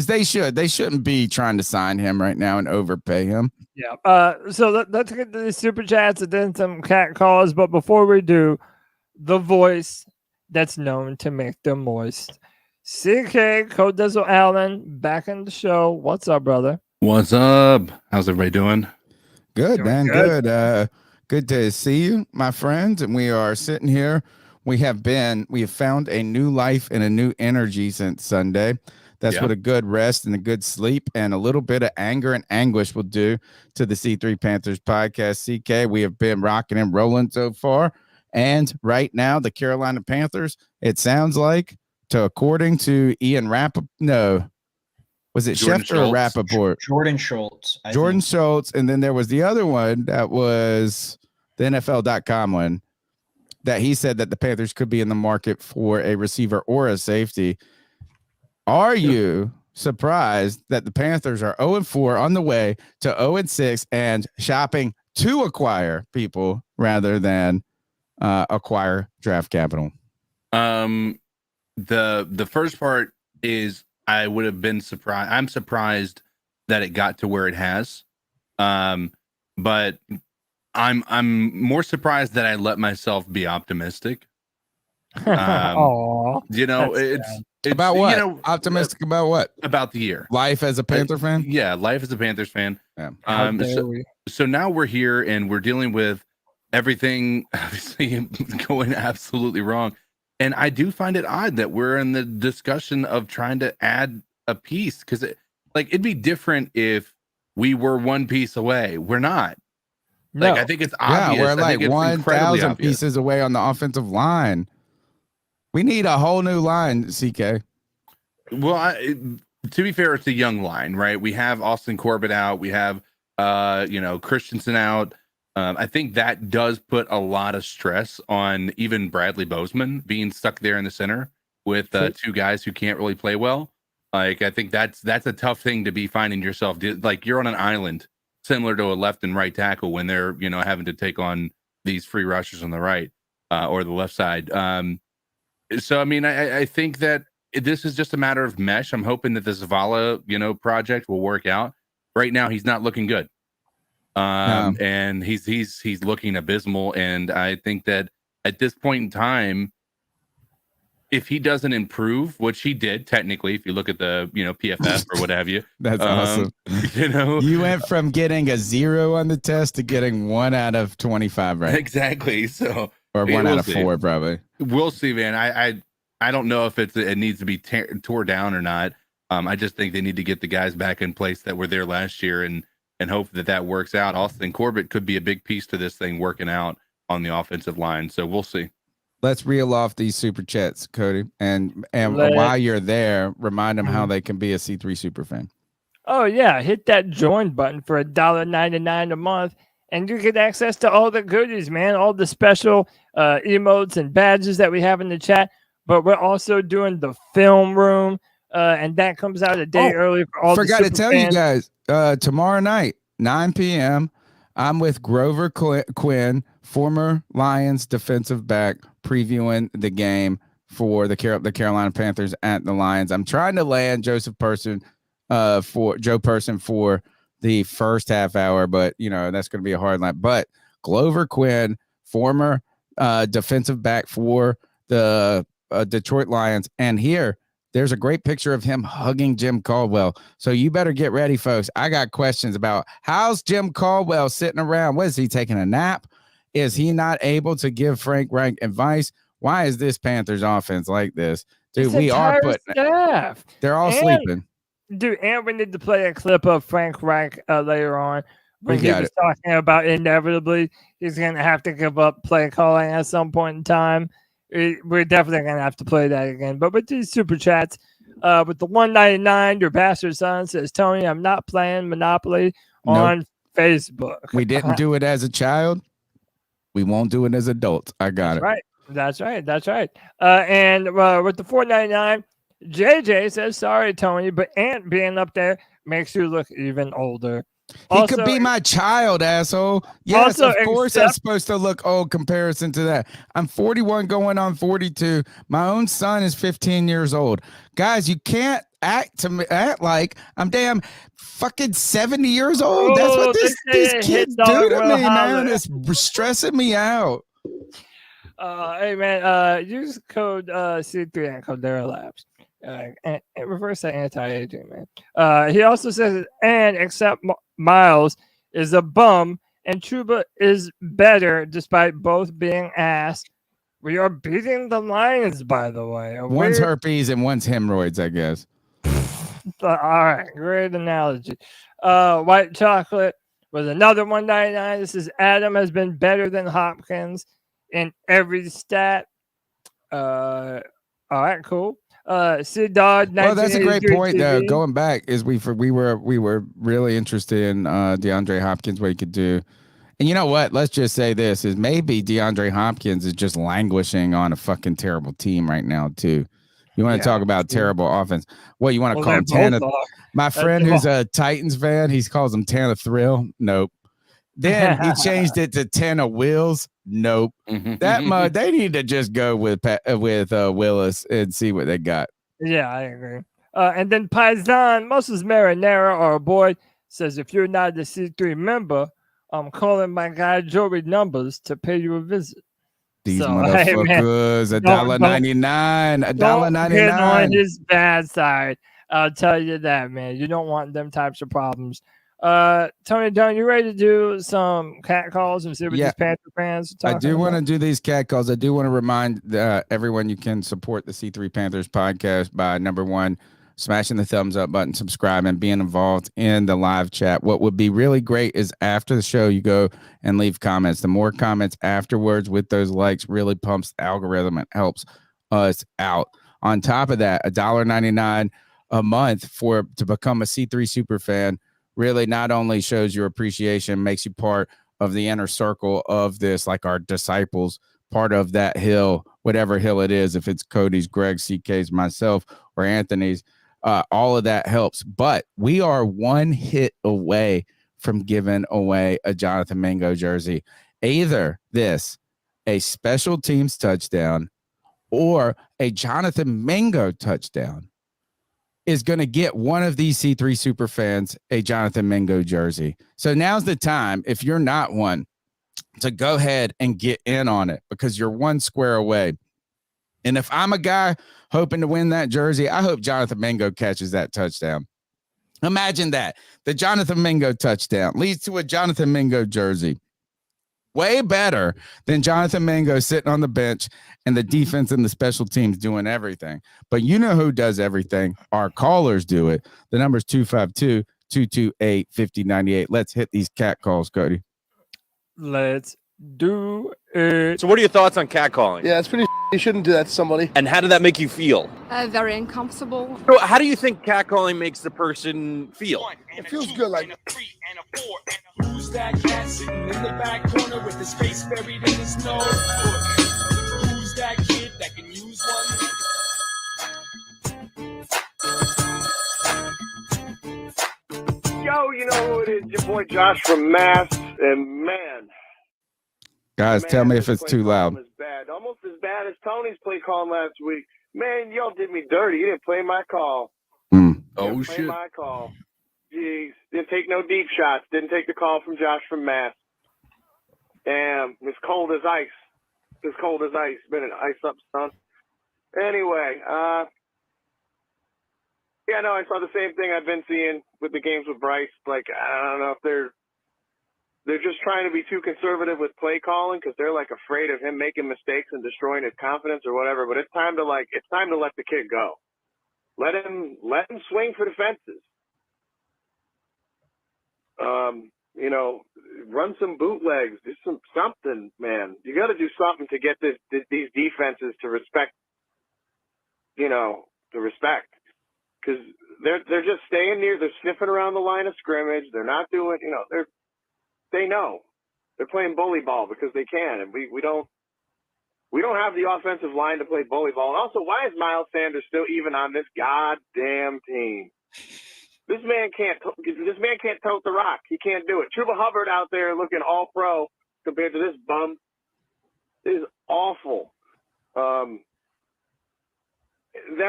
S3: they shouldn't be trying to sign him right now and overpay him.
S1: Yeah. So let's get to the super chats and then some cat calls. But before we do, the voice that's known to make them moist, CK Codizzle Allen, back in the show. What's up, brother?
S7: What's up? How's everybody doing?
S3: Good, man. Good. Good to see you, my friends. And we are sitting here. We have found a new life and a new energy since Sunday. That's what a good rest and a good sleep and a little bit of anger and anguish will do to the C3 Panthers podcast. CK, we have been rocking and rolling so far. And right now, the Carolina Panthers, it sounds like, according to Ian was it Schefter or Rappaport?
S6: Jordan Schultz.
S3: Schultz. And then there was the other one that was the NFL.com one, that he said that the Panthers could be in the market for a receiver or a safety. Are you surprised that the Panthers are 0-4 on the way to 0-6 and shopping to acquire people rather than acquire draft capital?
S7: The first part is I would have been surprised. I'm surprised that it got to where it has. But I'm more surprised that I let myself be optimistic.
S1: Aw,
S7: It's
S3: About what?
S7: You
S3: Optimistic about what?
S7: about the year.
S3: Life as a Panther fan?
S7: Yeah, life as a Panthers fan.
S3: Yeah.
S1: how dare we?
S7: So now we're here and we're dealing with everything obviously going absolutely wrong. And I do find it odd that we're in the discussion of trying to add a piece, because it'd be different if we were one piece away. We're not.
S1: No.
S7: I think it's obvious.
S3: Yeah, we're
S7: I
S3: like
S7: think it's incredibly
S3: 1,000
S7: obvious.
S3: pieces away on the offensive line. We need a whole new line, CK.
S7: Well, to be fair, it's a young line, right? We have Austin Corbett out. We have, Christensen out. I think that does put a lot of stress on even Bradley Bozeman being stuck there in the center with two guys who can't really play well. I think that's a tough thing to be finding yourself. Like, you're on an island, similar to a left and right tackle when they're having to take on these free rushers on the right or the left side. So I mean, I think that this is just a matter of mesh. I'm hoping that the Zavala project will work out. Right now, he's not looking good. And he's looking abysmal. And I think that at this point in time, if he doesn't improve, which he did technically, if you look at the PFF or what have you,
S3: That's awesome. You went from getting a 0 on the test to getting 1 out of 25, right?
S7: Exactly. So
S3: Or 1 out of 4, probably.
S7: We'll see, man. I don't know if it needs to be tore down or not. I just think they need to get the guys back in place that were there last year and hope that works out. Austin Corbett could be a big piece to this thing working out on the offensive line. So we'll see.
S3: Let's reel off these super chats, Cody. And while you're there, remind them how they can be a C3 super fan.
S1: Oh, yeah. Hit that join button for $1.99 a month, and you get access to all the goodies, man. All the special emotes and badges that we have in the chat. But we're also doing the film room, and that comes out a day early for all
S3: Forgot
S1: the
S3: to tell you guys, tomorrow night, 9 p.m., I'm with Grover Quinn, former Lions defensive back, previewing the game for the Carolina Panthers at the Lions. I'm trying to land Joe Person for the first half hour, but that's going to be a hard line. But Grover Quinn, former defensive back for the Detroit Lions, and there's a great picture of him hugging Jim Caldwell. So you better get ready, folks. I got questions about how's Jim Caldwell sitting around. What is he, taking a nap? Is he not able to give Frank Reich advice? Why is this Panthers offense like this? Dude, we are putting
S1: staff.
S3: They're all sleeping.
S1: Dude, and we need to play a clip of Frank Reich later on when he was talking about inevitably he's going to have to give up play calling at some point in time. We're definitely going to have to play that again. But with these super chats, with the $1.99, your bastard son says, Tony, I'm not playing Monopoly on Facebook.
S3: We didn't do it as a child. We won't do it as adults. I got it.
S1: Right. That's right. And with the $4.99, JJ says, sorry, Tony, but Ant being up there makes you look even older.
S3: He could be my child, asshole. Yes, of course I'm supposed to look old comparison to that. I'm 41 going on 42. My own son is 15 years old. Guys, you can't act like I'm damn fucking 70 years old. That's what these kids do to me, man. It's stressing me out.
S1: Hey, man, use code C3 and Codera Labs. And reverse that anti-aging, man. He also says, and except Miles is a bum and Chuba is better despite both being ass. We are beating the Lions, by the way.
S3: One's herpes and one's hemorrhoids, I guess.
S1: All right, great analogy. White chocolate was another $1.99. This is Adam has been better than Hopkins in every stat. All right, cool. Sid Dodd.
S3: Well, that's a great point. Going back, is we were really interested in DeAndre Hopkins, what he could do, And you know what? Let's just say this is maybe DeAndre Hopkins is just languishing on a fucking terrible team right now, too. You want to talk about terrible offense? What you want to call him? Tana? My friend who's a Titans fan, he calls him Tana Thrill. Nope. Then he changed it to Tana Wills. Nope. That they need to just go with Willis and see what they got.
S1: Yeah, I agree. And then Paisan Moses Marinara, our boy, says if you're not the C3 member, I'm calling my guy Joey Numbers to pay you a visit.
S3: These motherfuckers, $1.99, $1.99.
S1: Get on his bad side. I'll tell you that, man. You don't want them types of problems. Tony Dunn, you ready to do some cat calls and see what these Panther fans are talking
S3: I do want to do these cat calls. I do want to remind everyone you can support the C3 Panthers podcast by, number one, smashing the thumbs up button, subscribing, being involved in the live chat. What would be really great is after the show, you go and leave comments. The more comments afterwards with those likes really pumps the algorithm and helps us out. On top of that, $1.99 a month to become a C3 super fan really not only shows your appreciation, makes you part of the inner circle of this, like our disciples, part of that hill, whatever hill it is, if it's Cody's, Greg's, CK's, myself, or Anthony's. All of that helps, but we are one hit away from giving away a Jonathan Mingo jersey. Either a special teams touchdown or a Jonathan Mingo touchdown is going to get one of these C3 super fans a Jonathan Mingo jersey. So now's the time, if you're not one, to go ahead and get in on it because you're one square away. And if I'm a guy hoping to win that jersey, I hope Jonathan Mingo catches that touchdown. Imagine that. The Jonathan Mingo touchdown leads to a Jonathan Mingo jersey. Way better than Jonathan Mingo sitting on the bench and the defense and the special teams doing everything. But you know who does everything? Our callers do it. The number's 252-228-5098. Let's hit these cat calls, Cody.
S1: Let's do it.
S8: So what are your thoughts on catcalling?
S9: Yeah, it's pretty. You shouldn't do that to somebody.
S8: And how did that make you feel?
S10: Very uncomfortable.
S8: So how do you think catcalling makes the person feel?
S9: It feels good, like.
S11: Who's that cat sitting in the back corner with his face buried in his nose? Who's that kid that can use one?
S12: Yo, you know who it is? Your boy Josh from Mass, and man.
S3: Guys, tell me if it's too loud.
S12: Bad. Almost as bad as Tony's play call last week. Man, y'all did me dirty. You didn't play my call.
S7: Oh, shit.
S12: My call. Jeez. Didn't take no deep shots. Didn't take the call from Josh from Mass. Damn. It's cold as ice. It's cold as ice. Been an ice up, son. Anyway, yeah, no, I saw the same thing I've been seeing with the games with Bryce. Like, I don't know if they're just trying to be too conservative with play calling because they're like afraid of him making mistakes and destroying his confidence or whatever. But it's time to let the kid go. Let him swing for the fences. You know, run some bootlegs, do something, man. You got to do something to get these defenses to respect. You know, to respect because they're just staying near. They're sniffing around the line of scrimmage. They're not doing. You know, They know they're playing bully ball because they can, and we don't have the offensive line to play bully ball. And also, why is Miles Sanders still even on this goddamn team? This man can't tote the rock. He can't do it. Chuba Hubbard out there looking all pro compared to this bum. It is awful. That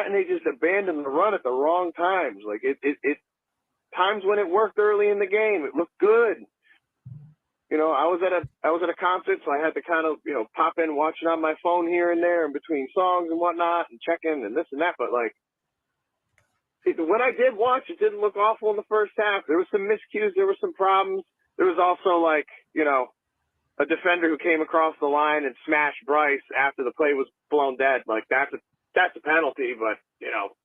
S12: and they just abandoned the run at the wrong times. Like it times when it worked early in the game, it looked good. You know, I was at a concert, so I had to kind of, you know, pop in watching on my phone here and there in between songs and whatnot and checking and this and that. But like, when I did watch, it didn't look awful in the first half. There was some miscues, there were some problems. There was also like, you know, a defender who came across the line and smashed Bryce after the play was blown dead. Like that's a penalty, but you know,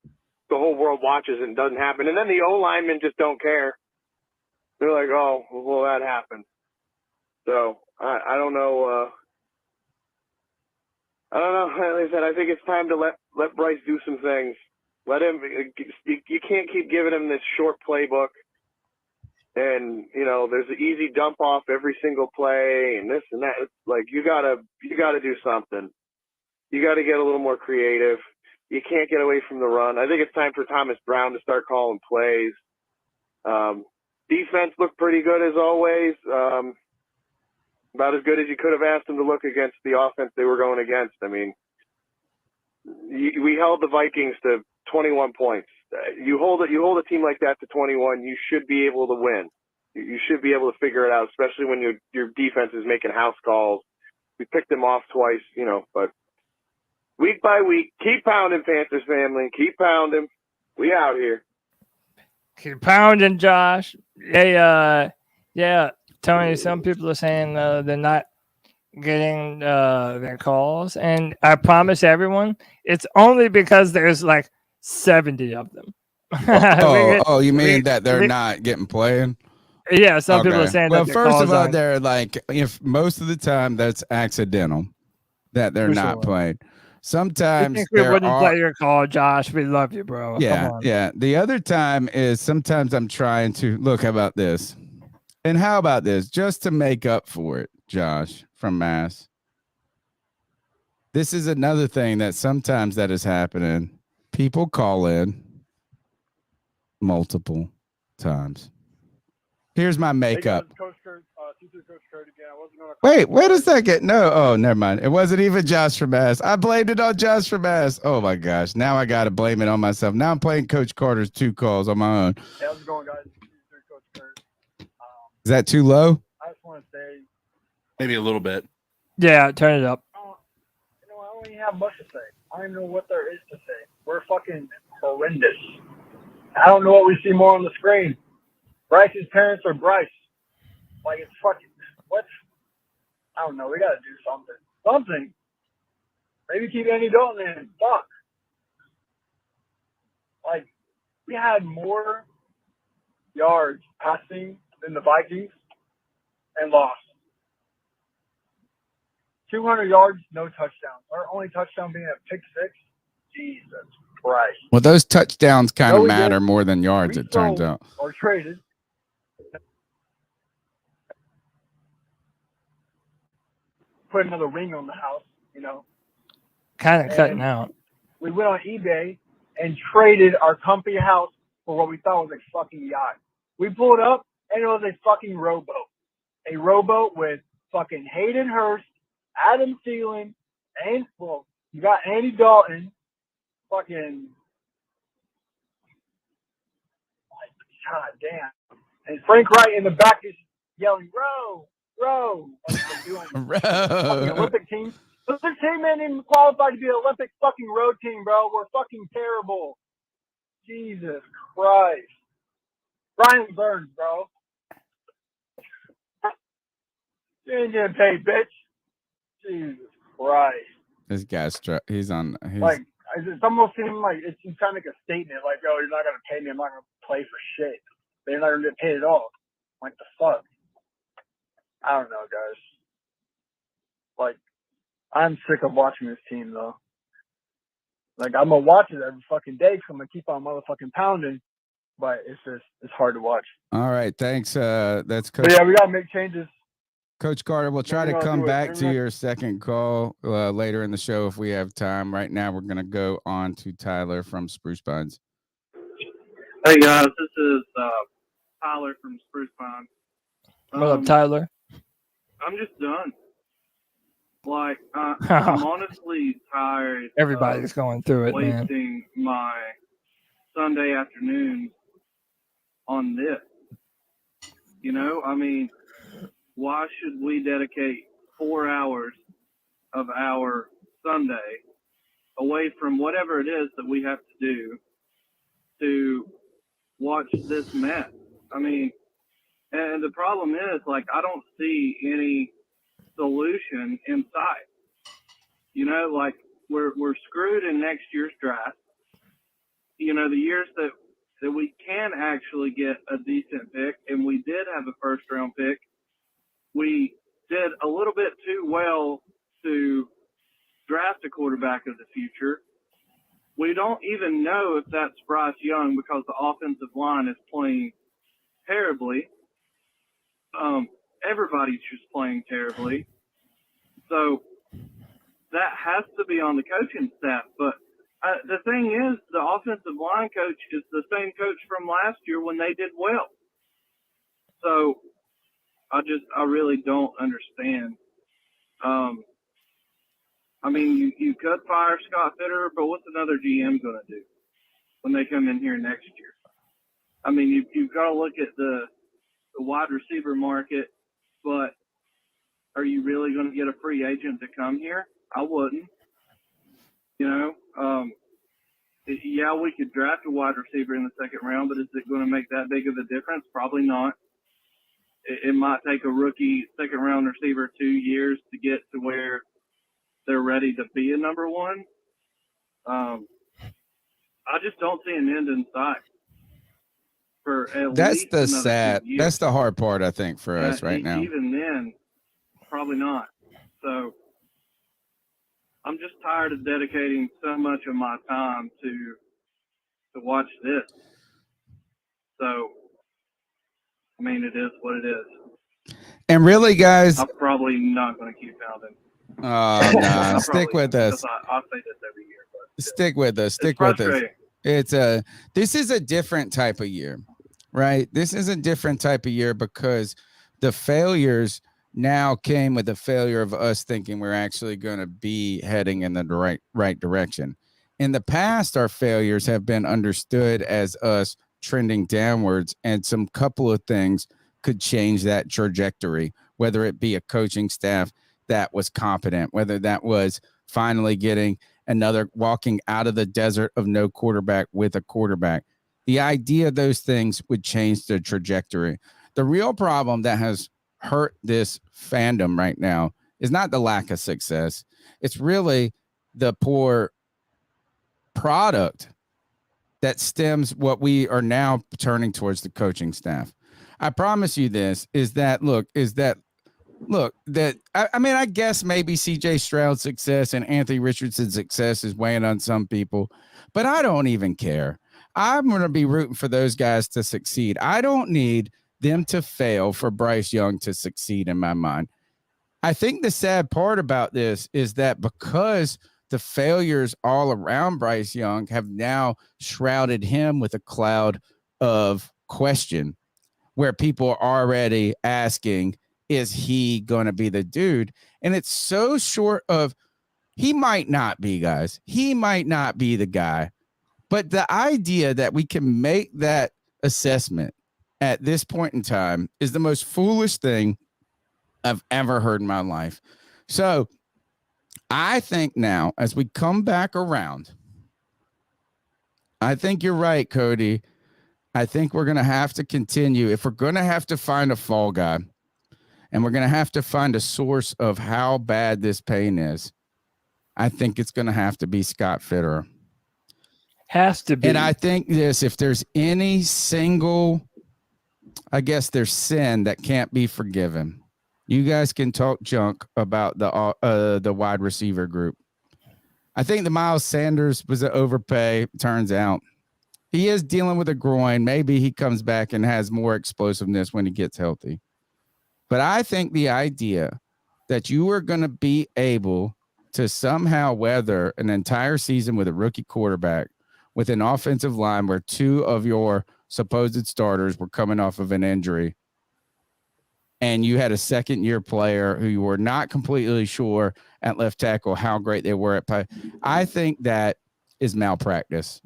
S12: the whole world watches and it doesn't happen. And then the O linemen just don't care. They're like, oh, well, that happened. So I don't know. I don't know. Like I said, I think it's time to let Bryce do some things. Let him. You can't keep giving him this short playbook. and there's an easy dump off every single play and this and that. It's like you gotta do something. You got to get a little more creative. You can't get away from the run. I think it's time for Thomas Brown to start calling plays. Defense looked pretty good as always. About as good as you could have asked them to look against the offense they were going against. I mean, we held the Vikings to 21 points. You hold a team like that to 21, you should be able to win. You should be able to figure it out, especially when your defense is making house calls. We picked them off twice, but week by week, keep pounding, Panthers family. Keep pounding. We out here.
S1: Keep pounding, Josh. Hey, yeah, Tony, some people are saying they're not getting their calls. And I promise everyone, it's only because there's like 70 of them.
S3: You mean that they're not getting playing?
S1: Yeah, some people are saying that.
S3: Well, first of all, they're like, if most of the time that's accidental that they're not playing. Sometimes
S1: we wouldn't play your call, Josh. We love you, bro.
S3: Yeah,
S1: Come on.
S3: yeah. The other time is sometimes I'm trying to look. How about this? And how about this? Just to make up for it, Josh from Mass. This is another thing that sometimes that is happening. People call in multiple times. Here's my makeup. Wait a second. No. Oh, never mind. It wasn't even Josh from Mass. I blamed it on Josh from Mass. Oh, my gosh. Now I got to blame it on myself. Now I'm playing Coach Carter's 2 calls on my own.
S13: Hey, how's it going, guys? Coach Kurt.
S3: Is that too low?
S13: I just want to say.
S7: Maybe a little bit.
S1: Yeah, turn it up.
S13: I don't even have much to say. I don't even know what there is to say. We're fucking horrendous. I don't know what we see more on the screen. Bryce's parents are Bryce. Like, it's fucking, what? I don't know. We got to do something. Something. Maybe keep Andy Dalton in. Fuck. Like, we had more yards passing than the Vikings and lost. 200 yards, no touchdowns. Our only touchdown being a pick six. Jesus Christ.
S3: Well, those touchdowns kind of matter more than yards, it turns out.
S13: Or traded. Put another ring on the house,
S1: Kind of cutting out.
S13: We went on eBay and traded our comfy house for what we thought was a fucking yacht. We pulled up and it was a fucking rowboat. A rowboat with fucking Hayden Hurst, Adam Thielen, and, you got Andy Dalton, fucking, god damn. And Frank Reich in the back is yelling, row, row. Like they're doing fucking Olympic team. This team ain't even qualified to be an Olympic fucking road team, bro. We're fucking terrible. Jesus Christ. Brian Burns, bro. You ain't getting paid, bitch. Jesus Christ.
S3: This guy's he's on.
S13: Like, it's almost seems like it's trying to make a statement like, oh, you're not going to pay me. I'm not going to play for shit. They're not going to get paid at all. Like, the fuck? I don't know, guys. Like, I'm sick of watching this team, though. Like, I'm going to watch it every fucking day because I'm going to keep on motherfucking pounding. But it's hard to watch.
S3: All right. Thanks. That's Coach.
S13: But yeah, we got to make changes.
S3: Coach Carter, we'll try to come back to your second call later in the show if we have time. Right now, we're going to go on to Tyler from Spruce Pines.
S14: Hey, guys. This is Tyler from Spruce Pines.
S1: What up, Tyler?
S14: I'm just done. Like, I'm honestly tired.
S1: Everybody's going through it, man.
S14: Wasting my Sunday afternoon on this. I mean, why should we dedicate 4 hours of our Sunday away from whatever it is that we have to do to watch this mess? I mean, and the problem is, like, I don't see any solution in sight. Like, we're screwed in next year's draft. The years that we can actually get a decent pick, and we did have a first-round pick, we did a little bit too well to draft a quarterback of the future. We don't even know if that's Bryce Young because the offensive line is playing terribly. Everybody's just playing terribly. So that has to be on the coaching staff. But the thing is, the offensive line coach is the same coach from last year when they did well. So I really don't understand. I mean, you could fire Scott Fitterer, but what's another GM going to do when they come in here next year? I mean, you've got to look at the wide receiver market, but are you really going to get a free agent to come here? I wouldn't. You know, yeah, we could draft a wide receiver in the second round, but is it going to make that big of a difference? Probably not. It might take a rookie second-round receiver 2 years to get to where they're ready to be a number one. I just don't see an end in sight.
S3: That's the sad. That's the hard part, I think, for us right now.
S14: Even then, probably not. So I'm just tired of dedicating so much of my time to watch this. So, I mean, it is what it is.
S3: And really, guys,
S14: I'm probably not going to keep pounding.
S3: Oh, no, stick with us.
S14: I say this every year. But
S3: stick with us. Stick with us. This is a different type of year, right? This is a different type of year because the failures now came with the failure of us thinking we're actually going to be heading in the right direction. In the past, our failures have been understood as us trending downwards, and some couple of things could change that trajectory, whether it be a coaching staff that was competent, whether that was finally getting another walking out of the desert of no quarterback with a quarterback. The idea of those things would change the trajectory. The real problem that has hurt this fandom right now is not the lack of success. It's really the poor product that stems what we are now turning towards the coaching staff. I promise you this I mean, I guess maybe CJ Stroud's success and Anthony Richardson's success is weighing on some people, but I don't even care. I'm going to be rooting for those guys to succeed. I don't need them to fail for Bryce Young to succeed in my mind. I think the sad part about this is that because the failures all around Bryce Young have now shrouded him with a cloud of question where people are already asking, is he going to be the dude? And it's so short of, he might not be, guys. He might not be the guy. But the idea that we can make that assessment at this point in time is the most foolish thing I've ever heard in my life. So I think now, as we come back around, I think you're right, Cody. I think we're going to have to continue. If we're going to have to find a fall guy, and we're going to have to find a source of how bad this pain is, I think it's going to have to be Scott Fitterer.
S1: Has to be.
S3: And I think if there's any single, I guess there's sin that can't be forgiven. You guys can talk junk about the wide receiver group. I think the Miles Sanders was an overpay, turns out. He is dealing with a groin. Maybe he comes back and has more explosiveness when he gets healthy. But I think the idea that you are going to be able to somehow weather an entire season with a rookie quarterback with an offensive line where two of your supposed starters were coming off of an injury, and you had a second-year player who you were not completely sure at left tackle how great they were at play, I think that is malpractice.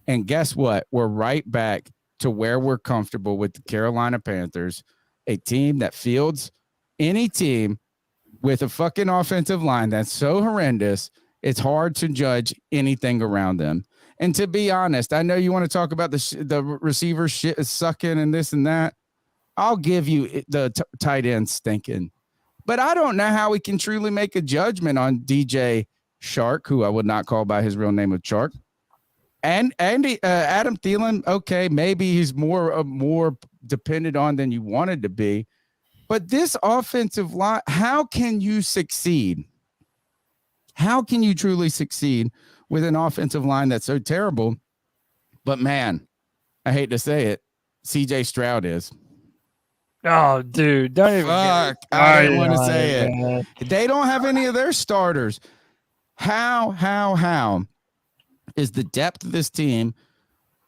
S3: And guess what? We're right back to where we're comfortable with the Carolina Panthers, a team that fields any team with a fucking offensive line that's so horrendous, it's hard to judge anything around them. And to be honest, I know you want to talk about the receiver shit is sucking and this and that. I'll give you the tight end stinking. But I don't know how we can truly make a judgment on DJ Shark, who I would not call by his real name of Shark. And Adam Thielen, okay, maybe he's more dependent on than you wanted to be. But this offensive line, how can you succeed? How can you truly succeed with an offensive line that's so terrible? But man, I hate to say it, CJ Stroud is.
S1: Oh, dude, don't even
S3: Fuck,
S1: get me
S3: I didn't
S1: started
S3: want to
S1: on
S3: say
S1: it,
S3: it.
S1: man.
S3: They don't have any of their starters. How is the depth of this team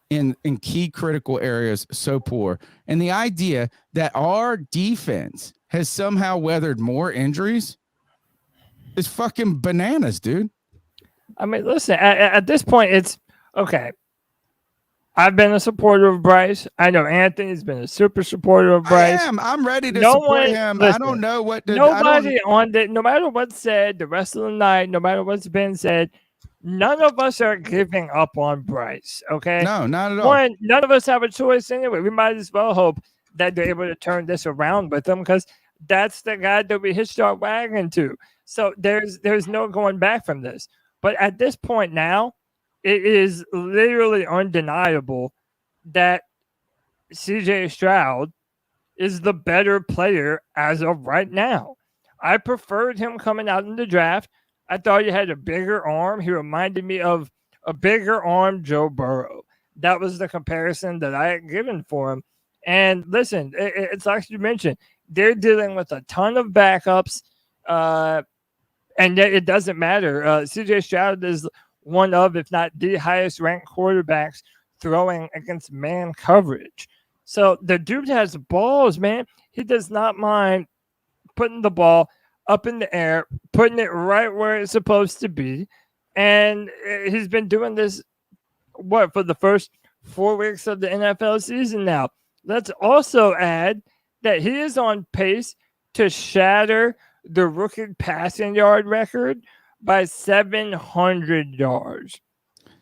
S3: in key critical areas so poor? And the idea that our defense has somehow weathered more injuries is fucking bananas, dude.
S1: I mean, listen, at this point, it's okay. I've been a supporter of Bryce. I know Anthony's been a super supporter of Bryce.
S3: I'm ready to
S1: No
S3: support
S1: one,
S3: him. I
S1: listen,
S3: don't know what to
S1: nobody on the, no matter what's said the rest of the night, no matter what's been said, none of us are giving up on Bryce. Okay.
S3: No, not at all.
S1: One, none of us have a choice anyway. We might as well hope that they're able to turn this around with him because that's the guy that we hitched our wagon to. So there's no going back from this. But at this point now, it is literally undeniable that CJ Stroud is the better player as of right now. I preferred him coming out in the draft. I thought he had a bigger arm. He reminded me of a bigger arm Joe Burrow. That was the comparison that I had given for him. And listen, it's like you mentioned, they're dealing with a ton of backups, and yet it doesn't matter. CJ Stroud is one of, if not the highest ranked quarterbacks throwing against man coverage. So the dude has balls, man. He does not mind putting the ball up in the air, putting it right where it's supposed to be. And he's been doing this, for the first 4 weeks of the NFL season now. Let's also add that he is on pace to shatter the rookie passing yard record by 700 yards.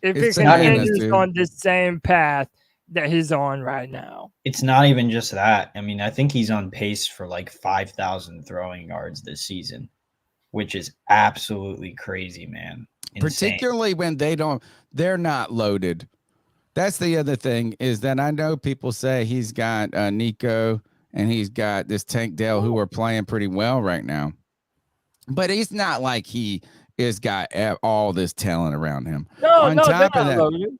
S1: If he continues on this same path that he's on right now.
S6: It's not even just that. I mean, I think he's on pace for like 5,000 throwing yards this season, which is absolutely crazy, man. Insane.
S3: Particularly when they're not loaded. That's the other thing is that I know people say he's got Nico and he's got this Tank Dell who are playing pretty well right now. But he's not like he is got all this talent around him. On top of that,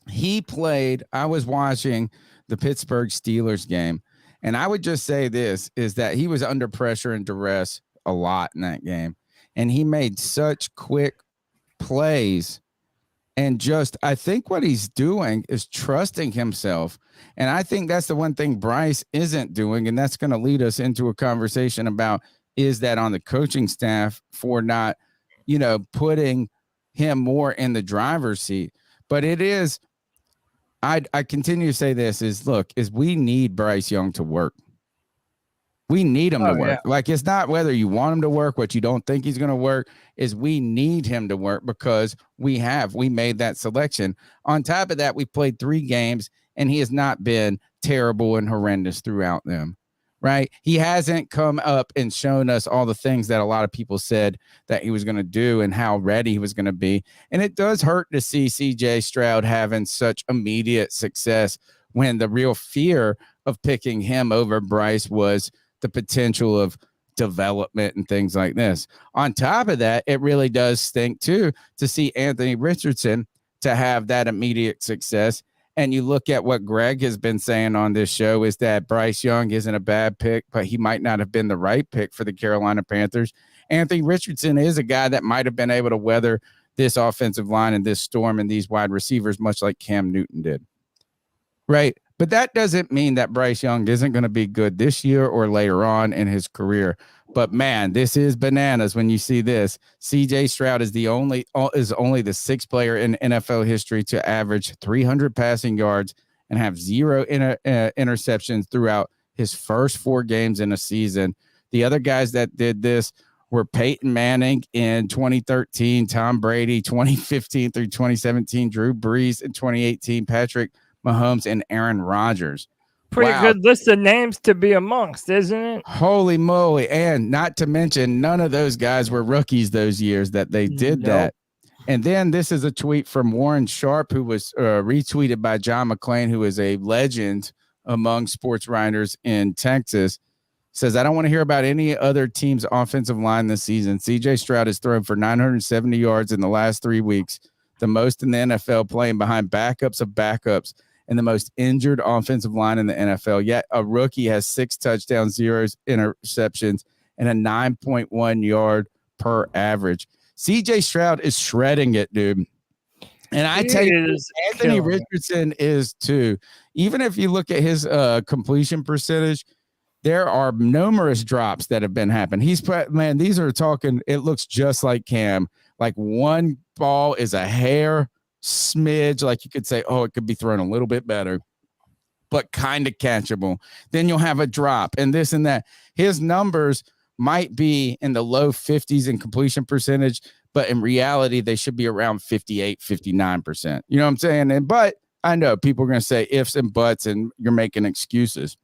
S3: he played. I was watching the Pittsburgh Steelers game, and I would just say this is that he was under pressure and duress a lot in that game, and he made such quick plays. And just, I think what he's doing is trusting himself. And I think that's the one thing Bryce isn't doing. And that's going to lead us into a conversation about, is that on the coaching staff for not, putting him more in the driver's seat. But it is, I continue to say this is we need Bryce Young to work. We need him to work. Yeah. Like, it's not whether you want him to work, what you don't think he's going to work, is we need him to work because we made that selection. On top of that, we played 3 games and he has not been terrible and horrendous throughout them, right? He hasn't come up and shown us all the things that a lot of people said that he was going to do and how ready he was going to be. And it does hurt to see CJ Stroud having such immediate success when the real fear of picking him over Bryce was the potential of development and things like this. On top of that, it really does stink too to see Anthony Richardson to have that immediate success. And you look at what Greg has been saying on this show is that Bryce Young isn't a bad pick, but he might not have been the right pick for the Carolina Panthers. Anthony Richardson is a guy that might have been able to weather this offensive line and this storm and these wide receivers, much like Cam Newton did. Right. But that doesn't mean that Bryce Young isn't going to be good this year or later on in his career. But man, this is bananas when you see this. CJ Stroud is only the 6th player in NFL history to average 300 passing yards and have 0 interceptions throughout his first 4 games in a season. The other guys that did this were Peyton Manning in 2013, Tom Brady 2015 through 2017, Drew Brees in 2018, Patrick Mahomes and Aaron Rodgers.
S1: Pretty good list of names to be amongst, isn't it?
S3: Holy moly. And not to mention, none of those guys were rookies those years that they did that. And then this is a tweet from Warren Sharp, who was retweeted by John McClain, who is a legend among sports writers in Texas. Says, I don't want to hear about any other team's offensive line this season. CJ Stroud has thrown for 970 yards in the last 3 weeks, the most in the NFL, playing behind backups of backups. and the most injured offensive line in the NFL. Yet a rookie has 6 touchdowns, 0 interceptions, and a 9.1 yard per average. CJ Stroud is shredding it, dude. And I tell you, Anthony Richardson is too. Even if you look at his completion percentage, there are numerous drops that have been happening. These are talking, it looks just like Cam. Like one ball is a hair smidge, like you could say, oh, it could be thrown a little bit better, but kind of catchable. Then you'll have a drop and this and that. His numbers might be in the low 50s in completion percentage, but in reality, they should be around 58, 59%. You know what I'm saying? But I know people are going to say ifs and buts and you're making excuses.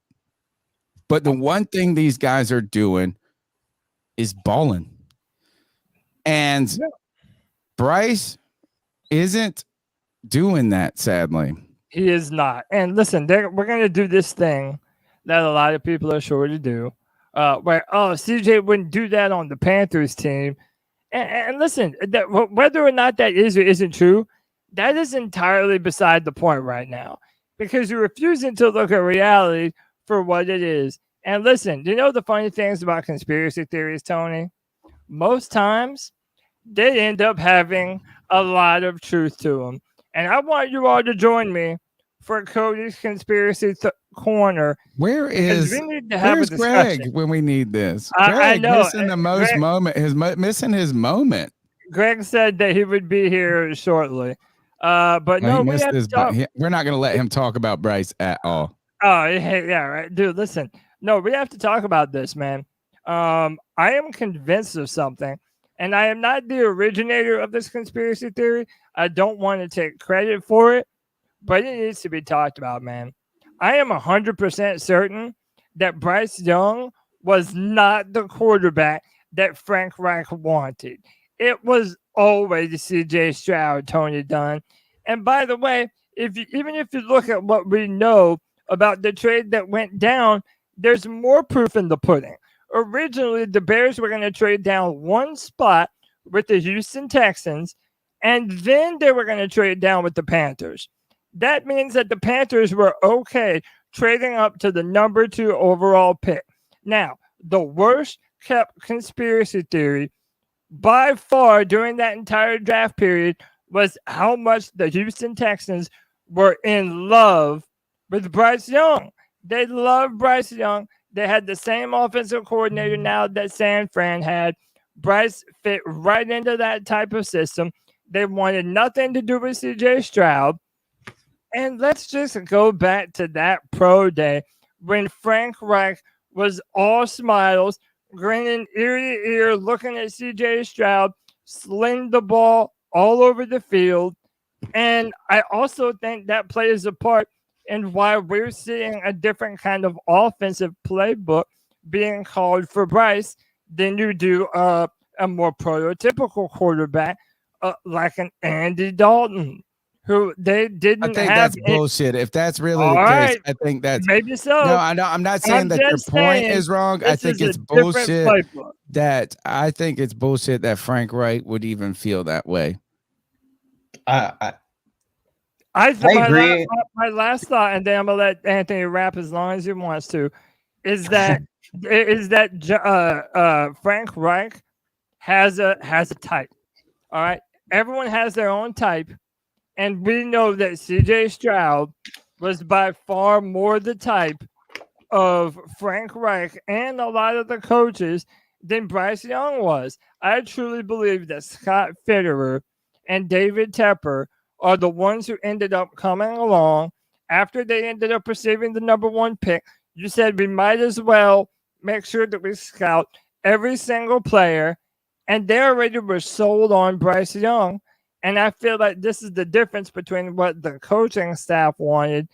S3: But the one thing these guys are doing is balling. And Bryce isn't doing that, sadly.
S1: He is not. And listen, we're going to do this thing that a lot of people are sure to do. Where, CJ wouldn't do that on the Panthers team. And listen, whether or not that is or isn't true, that is entirely beside the point right now. Because you're refusing to look at reality for what it is. And listen, you know the funny things about conspiracy theories, Tony? Most times, they end up having a lot of truth to them. And I want you all to join me for Cody's conspiracy corner.
S3: Where's Greg when we need this? Greg
S1: I know.
S3: Missing the most moment. Missing his moment.
S1: Greg said that he would be here shortly. But no,
S3: we're not going to let him talk about Bryce at all.
S1: Oh, yeah, right. Dude, listen. No, we have to talk about this, man. I am convinced of something, and I am not the originator of this conspiracy theory. I don't want to take credit for it, but it needs to be talked about, man. I am 100% certain that Bryce Young was not the quarterback that Frank Reich wanted. It was always CJ Stroud, Tony Dunn. And by the way, even if you look at what we know about the trade that went down, there's more proof in the pudding. Originally, the Bears were going to trade down one spot with the Houston Texans, and then they were going to trade down with the Panthers. That means that the Panthers were okay trading up to the number 2 overall pick. Now, the worst kept conspiracy theory by far during that entire draft period was how much the Houston Texans were in love with Bryce Young. They loved Bryce Young. They had the same offensive coordinator now that San Fran had. Bryce fit right into that type of system. They wanted nothing to do with CJ Stroud. And let's just go back to that pro day when Frank Reich was all smiles, grinning ear to ear, looking at CJ Stroud, sling the ball all over the field. And I also think that plays a part in why we're seeing a different kind of offensive playbook being called for Bryce than you do a more prototypical quarterback like an Andy Dalton, who they didn't
S3: I think
S1: have.
S3: That's bullshit. If that's really the case, I think that's
S1: maybe so.
S3: No, I'm not saying that your point is wrong. I think it's bullshit I think it's bullshit that Frank Reich would even feel that way.
S1: I agree. My last thought, and then I'm gonna let Anthony rap as long as he wants to, is that Frank Reich has a type. All right, everyone has their own type, and we know that CJ Stroud was by far more the type of Frank Reich and a lot of the coaches than Bryce Young was. I truly believe that Scott Fitterer and David Tepper are the ones who ended up coming along after they ended up receiving the number 1 pick. You said we might as well make sure that we scout every single player, and they already were sold on Bryce Young. And I feel like this is the difference between what the coaching staff wanted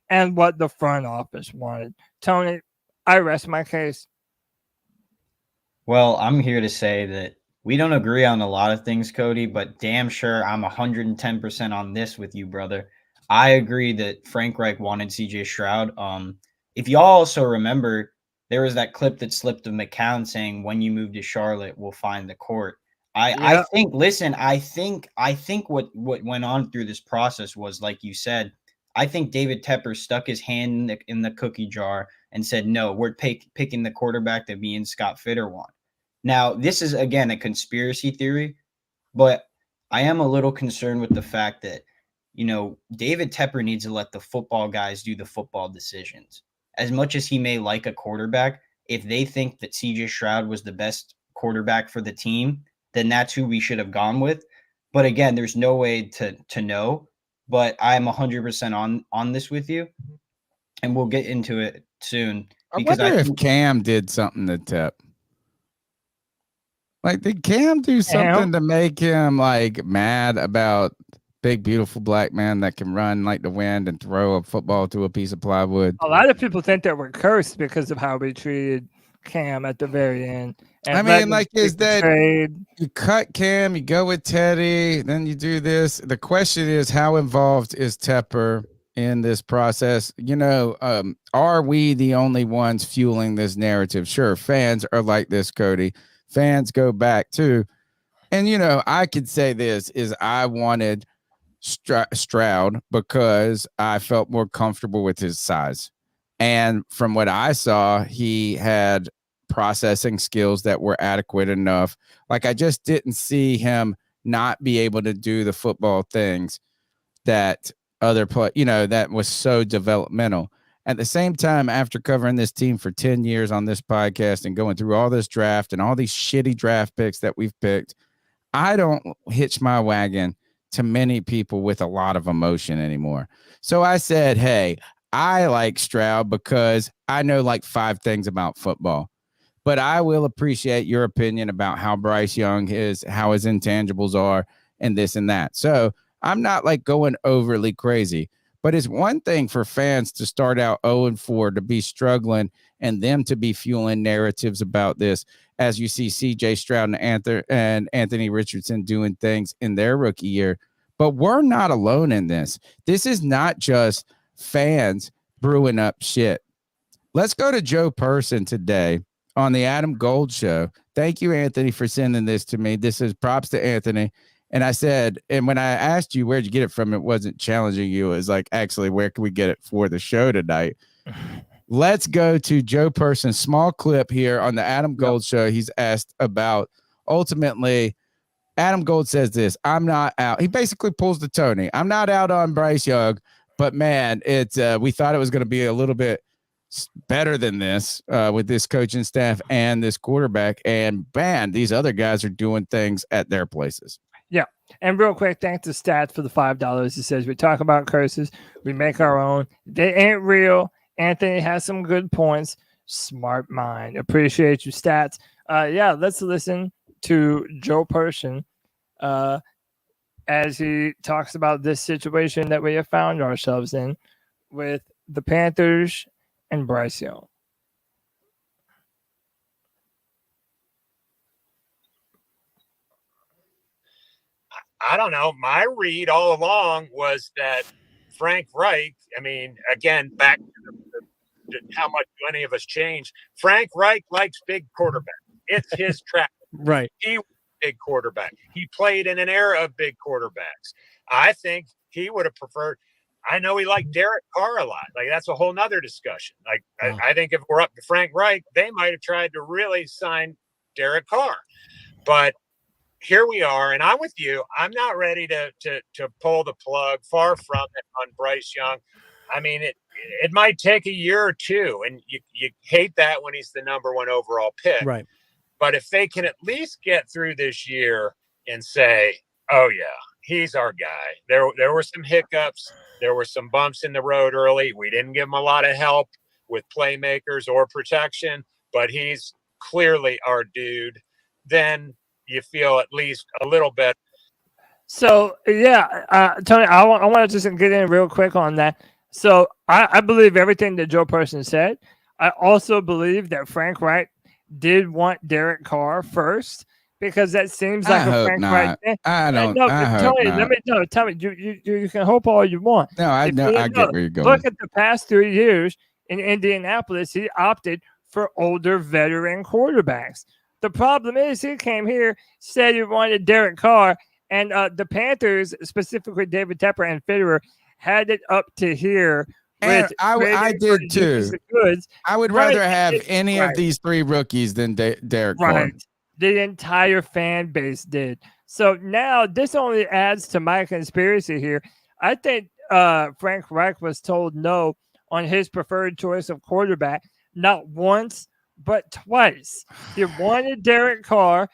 S1: and what the front office wanted. Tony, I rest my case.
S6: Well, I'm here to say that we don't agree on a lot of things, Cody, but damn sure I'm 110% on this with you, brother. I agree that Frank Reich wanted CJ Stroud. If y'all also remember, there was that clip that slipped of McCown saying, when you move to Charlotte, we'll find the court. I think what went on through this process was, like you said, I think David Tepper stuck his hand in the cookie jar and said, no, we're picking the quarterback that me and Scott Fitter want. Now, this is, again, a conspiracy theory, but I am a little concerned with the fact that, David Tepper needs to let the football guys do the football decisions. As much as he may like a quarterback, if they think that CJ Stroud was the best quarterback for the team, then that's who we should have gone with. But again, there's no way to know. But I'm 100% on this with you, and we'll get into it soon.
S3: Because I wonder if Cam did something to Tep. Like, did Cam do something to make him like mad about big, beautiful black man that can run like the wind and throw a football to a piece of plywood?
S1: A lot of people think that we're cursed because of how we treated Cam at the very end. And
S3: I mean, like, is that you cut Cam, you go with Teddy, then you do this. The question is, how involved is Tepper in this process? Are we the only ones fueling this narrative? Sure, fans are like this, Cody. Fans go back too. And, I could say this is I wanted Stroud because I felt more comfortable with his size. And from what I saw, he had processing skills that were adequate enough. Like, I just didn't see him not be able to do the football things that other that was so developmental. At the same time, after covering this team for 10 years on this podcast and going through all this draft and all these shitty draft picks that we've picked, I don't hitch my wagon to many people with a lot of emotion anymore. So I said, hey, I like Stroud because I know like 5 things about football. But I will appreciate your opinion about how Bryce Young is, how his intangibles are, and this and that. So I'm not like going overly crazy, but it's one thing for fans to start out 0-4, to be struggling, and them to be fueling narratives about this, as you see CJ Stroud and Anthony Richardson doing things in their rookie year. But we're not alone in this. This is not just fans brewing up shit. Let's go to Joe Person today on the Adam Gold Show. Thank you, Anthony, for sending this to me. This is props to Anthony. And I said, and when I asked you where'd you get it from, it wasn't challenging you. It was like, actually, where can we get it for the show tonight? Let's go to Joe Person's small clip here on the Adam Gold Show. He's asked about, ultimately, Adam Gold says this: I'm not out. He basically pulls the Tony. I'm not out on Bryce Young, but man, we thought it was going to be a little bit better than this with this coaching staff and this quarterback. And man, these other guys are doing things at their places.
S1: Yeah. And real quick, thanks to Stats for the $5. He says, we talk about curses. We make our own. They ain't real. Anthony has some good points. Smart mind. Appreciate you, Stats. Let's listen to Joe Person as he talks about this situation that we have found ourselves in with the Panthers and Bryce Young.
S15: I don't know. My read all along was that Frank Reich, I mean, again, back to how much do any of us change? Frank Reich likes big quarterbacks. It's his track.
S16: Right.
S15: He was a big quarterback. He played in an era of big quarterbacks. I think he would have preferred. I know he liked Derek Carr a lot. Like, that's a whole nother discussion. Like, I think if we're up to Frank Reich, they might have tried to really sign Derek Carr. But here we are, and I'm with you. I'm not ready to pull the plug. Far from it on Bryce Young. I mean, it might take a year or two, and you hate that when he's the number 1 overall pick.
S16: Right.
S15: But if they can at least get through this year and say, oh, yeah, he's our guy. There were some hiccups. There were some bumps in the road early. We didn't give him a lot of help with playmakers or protection, but he's clearly our dude. Then you feel at least a little bit.
S1: So, Tony, I want to just get in real quick on that. So I believe everything that Joe Person said. I also believe that Frank Reich did want Derek Carr first, because that seems like a Frank Reich thing.
S3: I don't know.
S1: Tony, let me know. Tell me, you can hope all you want.
S3: No, I know. I get where you're going.
S1: Look at the past 3 years in Indianapolis. He opted for older veteran quarterbacks. The problem is he came here, said he wanted Derek Carr, and the Panthers, specifically David Tepper and Fitterer, had it up to here.
S3: And
S1: With
S3: I
S1: trading for
S3: did too.
S1: useless goods.
S3: I would
S1: Right,
S3: rather have any
S1: right.
S3: of these three rookies than Derek Carr.
S1: Right. The entire fan base did. So now this only adds to my conspiracy here. I think Frank Reich was told no on his preferred choice of quarterback, not once, but twice. He wanted Derek Carr.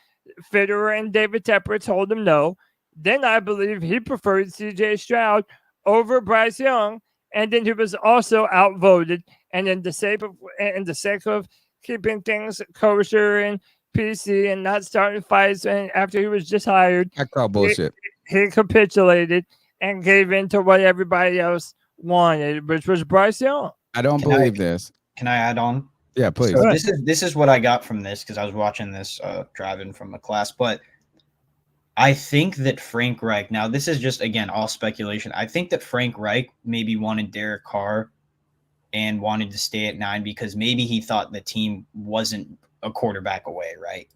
S1: Fitterer and David Tepper told him no. Then I believe he preferred CJ Stroud over Bryce Young. And then he was also outvoted. And in the sake of keeping things kosher and PC and not starting fights, and after he was just hired,
S3: I call bullshit.
S1: He capitulated and gave in to what everybody else wanted, which was Bryce Young.
S3: I don't believe this.
S6: Can I add on?
S3: Yeah, please.
S6: So this is what I got from this because I was watching this driving from a class, but I think that Frank Reich, now this is just, again, all speculation. I think that Frank Reich maybe wanted Derek Carr and wanted to stay at 9 because maybe he thought the team wasn't a quarterback away, right?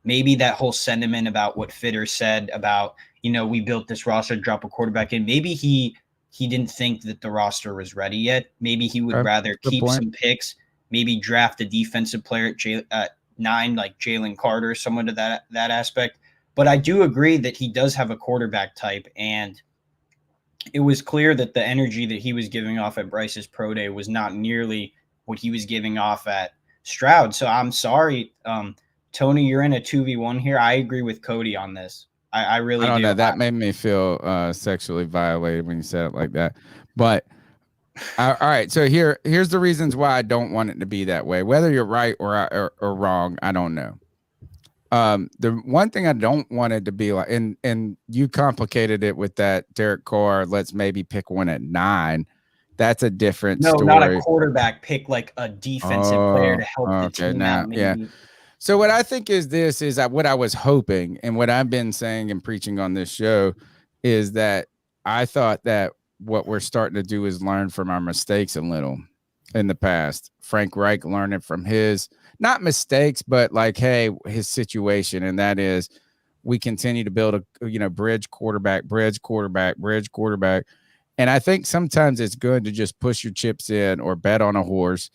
S6: Maybe that whole sentiment about what Fitter said about, we built this roster to drop a quarterback in. Maybe he didn't think that the roster was ready yet. Maybe he would rather keep some picks, maybe draft a defensive player at 9, like Jalen Carter, someone to that aspect. But I do agree that he does have a quarterback type, and it was clear that the energy that he was giving off at Bryce's pro day was not nearly what he was giving off at Stroud. So I'm sorry, Tony, you're in a 2v1 here. I agree with Cody on this. I really
S3: don't
S6: do.
S3: know. That made me feel sexually violated when you said it like that. But all right, so here's the reasons why I don't want it to be that way. Whether you're right or wrong, I don't know. The one thing I don't want it to be like, and you complicated it with that Derek Carr, let's maybe pick one at 9. That's a different story.
S6: No, not a quarterback, pick like a defensive player to help the team out. Maybe.
S3: Yeah. So what I think is what I was hoping, and what I've been saying and preaching on this show is that I thought that what we're starting to do is learn from our mistakes a little in the past. Frank Reich learning from his, not mistakes, but like, hey, his situation. And that is we continue to build a, bridge quarterback. And I think sometimes it's good to just push your chips in or bet on a horse.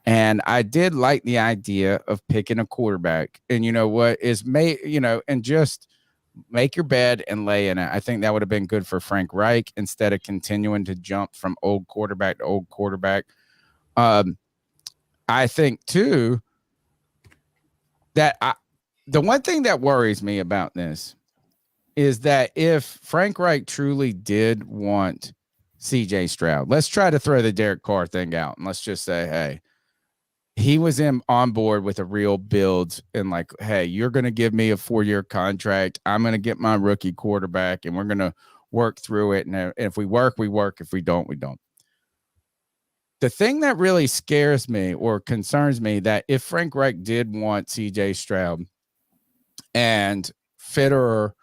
S3: And I did like the idea of picking a quarterback. And you know what is and just make your bed and lay in it. I think that would have been good for Frank Reich instead of continuing to jump from old quarterback to old quarterback. I think too that the one thing that worries me about this is that if Frank Reich truly did want CJ Stroud, let's try to throw the Derek Carr thing out and let's just say, hey, he was on board with a real build and like, hey, you're going to give me a 4-year contract. I'm going to get my rookie quarterback and we're going to work through it. And if we work, we work. If we don't, we don't. The thing that really scares me or concerns me that if Frank Reich did want CJ Stroud and Fitterer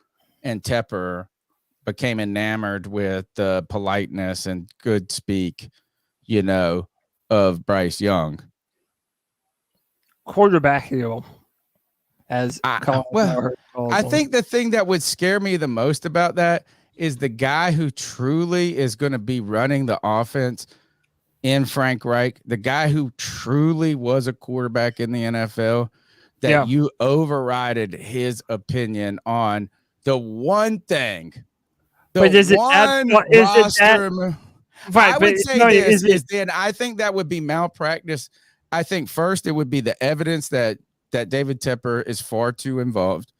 S3: and Tepper became enamored with the politeness and good speak, of Bryce Young.
S1: Quarterback heel, as
S3: I think the thing that would scare me the most about that is the guy who truly is going to be running the offense in Frank Reich, the guy who truly was a quarterback in the NFL, that you overrided his opinion on the one thing.
S1: But is it that? Right,
S3: I would say this is then I think that would be malpractice. I think first it would be the evidence that David Tepper is far too involved.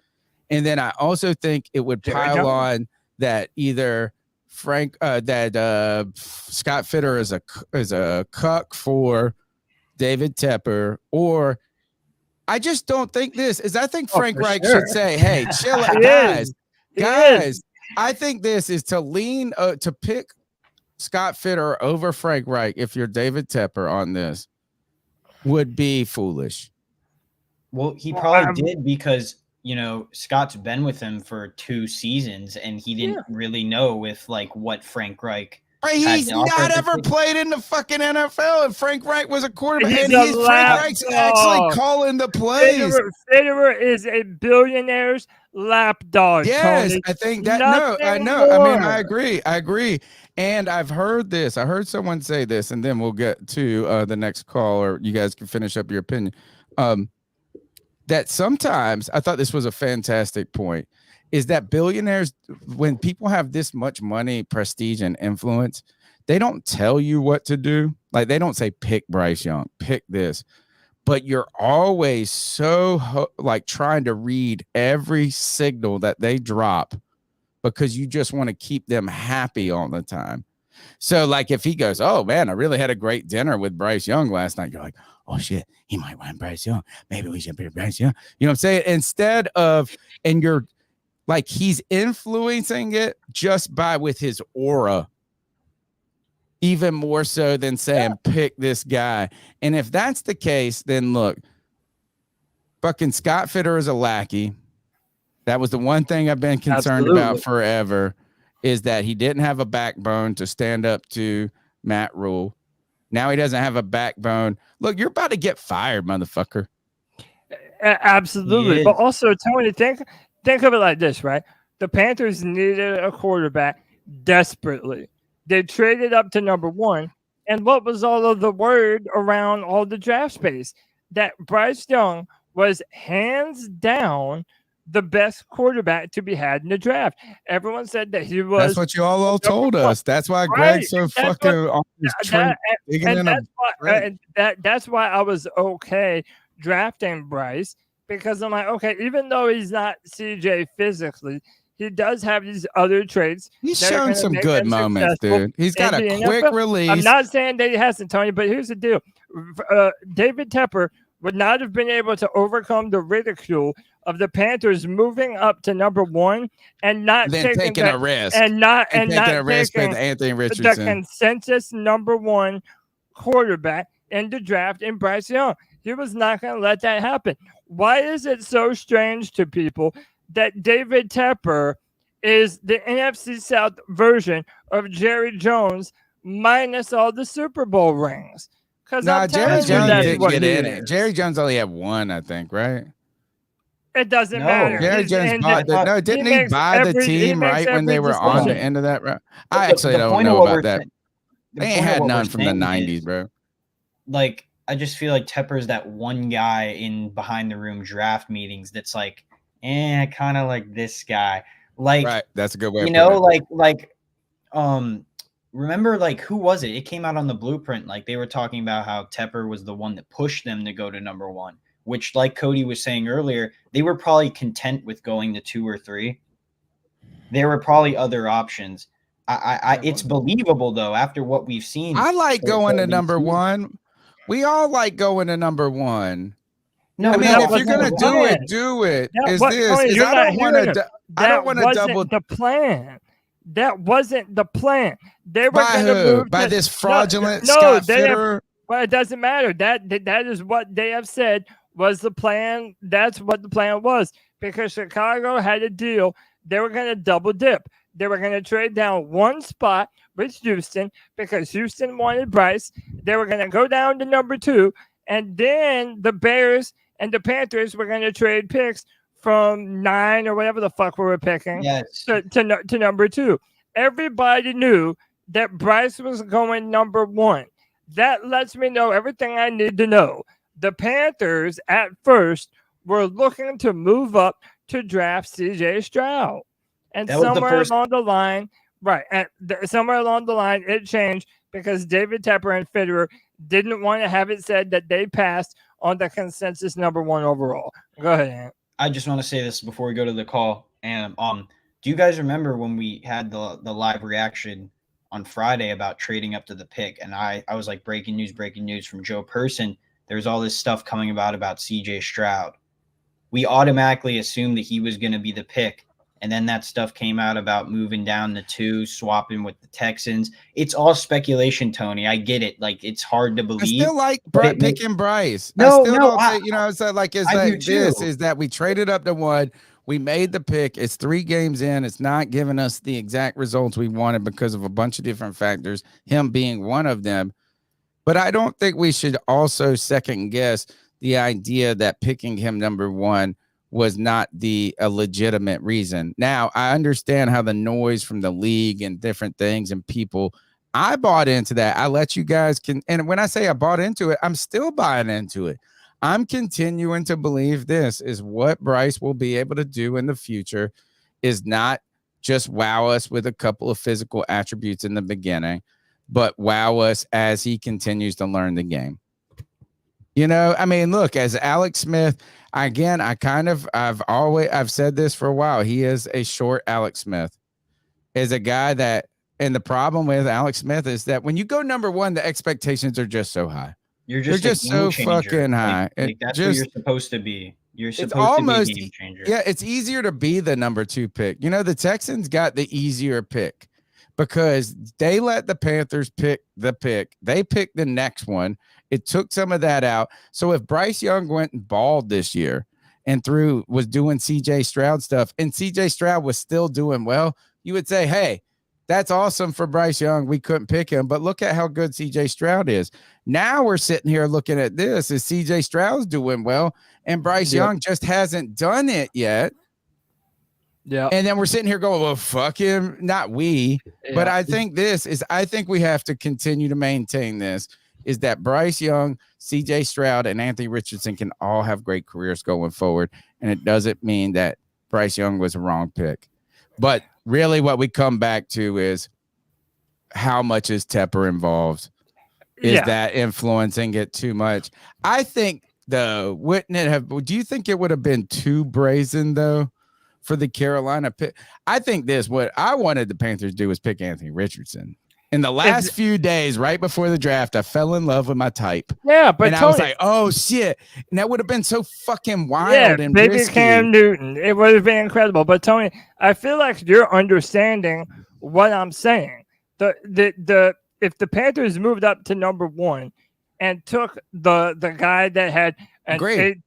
S3: And then I also think it would pile on that either Scott Fitter is a cuck for David Tepper, or I just don't think I think Frank Reich should say, hey, chill out, guys. I think this is to lean to pick Scott Fitter over Frank Reich if you're David Tepper on this would be foolish.
S6: Well, he probably did because, Scott's been with him for 2 seasons and he didn't really know with what Frank Reich.
S3: He's not ever played in the fucking NFL, and Frank Reich was a quarterback. Frank Reich's actually calling the plays.
S1: Fitterer is a billionaire's lapdog.
S3: Yes,
S1: Tony.
S3: I think that.
S1: Nothing
S3: I know. I mean,
S1: more.
S3: I agree. And I've heard this. I heard someone say this, and then we'll get to the next call, or you guys can finish up your opinion. That sometimes I thought this was a fantastic point. Is that billionaires, when people have this much money, prestige, and influence, they don't tell you what to do. Like they don't say pick Bryce Young, pick this. But you're always so like trying to read every signal that they drop because you just want to keep them happy all the time. So like if he goes, oh man, I really had a great dinner with Bryce Young last night. You're like, oh shit, he might want Bryce Young. Maybe we should pick Bryce Young. You know what I'm saying? Instead of, and you're like, he's influencing it just by with his aura. Even more so than saying pick this guy. And if that's the case, then look, fucking Scott Fitter is a lackey. That was the one thing I've been concerned about forever, is that he didn't have a backbone to stand up to Matt Rule. Now he doesn't have a backbone. Look, you're about to get fired, motherfucker.
S1: Absolutely. But also, Tony, think of it like this, right? The Panthers needed a quarterback desperately. They traded up to number 1. And what was all of the word around all the draft space? That Bryce Young was hands down the best quarterback to be had in the draft. Everyone said that he was.
S3: That's what you all told us. That's why Greg's so fucking on his tree.
S1: That's why I was okay drafting Bryce, because I'm like, okay, even though he's not CJ physically, he does have these other traits.
S3: He's shown some good moments, dude. He's got a quick release.
S1: I'm not saying that he hasn't, Tony, but here's the deal. David Tepper would not have been able to overcome the ridicule of the Panthers moving up to number 1 and not taking
S3: a risk.
S1: And not
S3: taking a risk with Anthony Richardson.
S1: The consensus number 1 quarterback in the draft in Bryce Young. He was not going to let that happen. Why is it so strange to people that David Tepper is the NFC South version of Jerry Jones minus all the Super Bowl rings? Because
S3: Jerry Jones didn't get in it. Jerry Jones only had 1, I think, right?
S1: It doesn't matter.
S3: Jerry Jones didn't he buy the team right when they were on the end of that round? I actually don't know about that. They ain't had none from the 90s, bro.
S6: Like, I just feel like Tepper's that one guy in behind the room draft meetings that's like, I kind of like this guy. Like,
S3: right. That's a good way.
S6: Remember, like, who was it? It came out on the blueprint. Like, they were talking about how Tepper was the one that pushed them to go to number 1, which, like Cody was saying earlier, they were probably content with going to 2 or 3. There were probably other options. It's believable though after what we've seen.
S3: I like going to number 1. We all like going to number 1.
S6: No,
S3: I mean, if you're gonna do it. I don't want to double
S1: the plan. That wasn't the plan. They were
S3: going to move by this fraudulent Scott Fitter.
S1: Well, it doesn't matter. That is what they have said was the plan. That's what the plan was, because Chicago had a deal. They were going to double dip. They were going to trade down 1 spot with Houston because Houston wanted Bryce. They were going to go down to number 2, and then the Bears and the Panthers were going to trade picks from 9 or whatever the fuck we were picking to number 2. Everybody knew that Bryce was going number 1. That lets me know everything I need to know. The Panthers at first were looking to move up to draft CJ Stroud. And somewhere along the line, somewhere along the line, it changed because David Tepper and Fitterer didn't want to have it said that they passed on the consensus number 1 overall. Go ahead, Ant.
S6: I just want to say this before we go to the call. And do you guys remember when we had the live reaction on Friday about trading up to the pick? And I was like, breaking news from Joe Person. There's all this stuff coming about CJ Stroud. We automatically assumed that he was going to be the pick. And then that stuff came out about moving down the 2, swapping with the Texans. It's all speculation, Tony. I get it. Like, it's hard to believe.
S3: I still like picking Bryce. Is that we traded up to 1. We made the pick. It's 3 games in. It's not giving us the exact results we wanted because of a bunch of different factors, him being one of them. But I don't think we should also second guess the idea that picking him number 1 was not a legitimate reason. Now, I understand how the noise from the league and different things and people, I bought into that. I let you guys and when I say I bought into it, I'm still buying into it. I'm continuing to believe this is what Bryce will be able to do in the future, is not just wow us with a couple of physical attributes in the beginning, but wow us as he continues to learn the game. You know, I mean, look, as Alex Smith, I've said this for a while. He is a short Alex Smith, is a guy that, and the problem with Alex Smith is that when you go number one, the expectations are just so high.
S6: They're just
S3: so
S6: changer.
S3: fucking high.
S6: Like that's what you're supposed to be. You're
S3: It's
S6: supposed
S3: almost,
S6: to be a game changer.
S3: yeah, it's easier to be the number 2 pick. You know, the Texans got the easier pick because they let the Panthers pick the pick. They picked the next one. It took some of that out. So if Bryce Young went and balled this year and was doing CJ Stroud stuff, and CJ Stroud was still doing well, you would say, hey, that's awesome for Bryce Young. We couldn't pick him, but look at how good CJ Stroud is. Now we're sitting here looking at this as CJ Stroud's doing well, and Bryce Young just hasn't done it yet.
S1: Yeah.
S3: And then we're sitting here going, well, fuck him. Not we, but I think I think we have to continue to maintain this, is that Bryce Young, CJ Stroud, and Anthony Richardson can all have great careers going forward. And it doesn't mean that Bryce Young was a wrong pick. But really what we come back to is how much is Tepper involved? Is that influencing it too much? I think, though, do you think it would have been too brazen, though, for the Carolina pick? I think what I wanted the Panthers to do was pick Anthony Richardson. In the last few days, right before the draft, I fell in love with my type.
S1: Yeah, but
S3: I was like, oh, shit. And that would have been so fucking wild and
S1: baby
S3: risky.
S1: Cam Newton. It would have been incredible. But, Tony, I feel like you're understanding what I'm saying. If the Panthers moved up to number 1 and took the guy that had an 18%.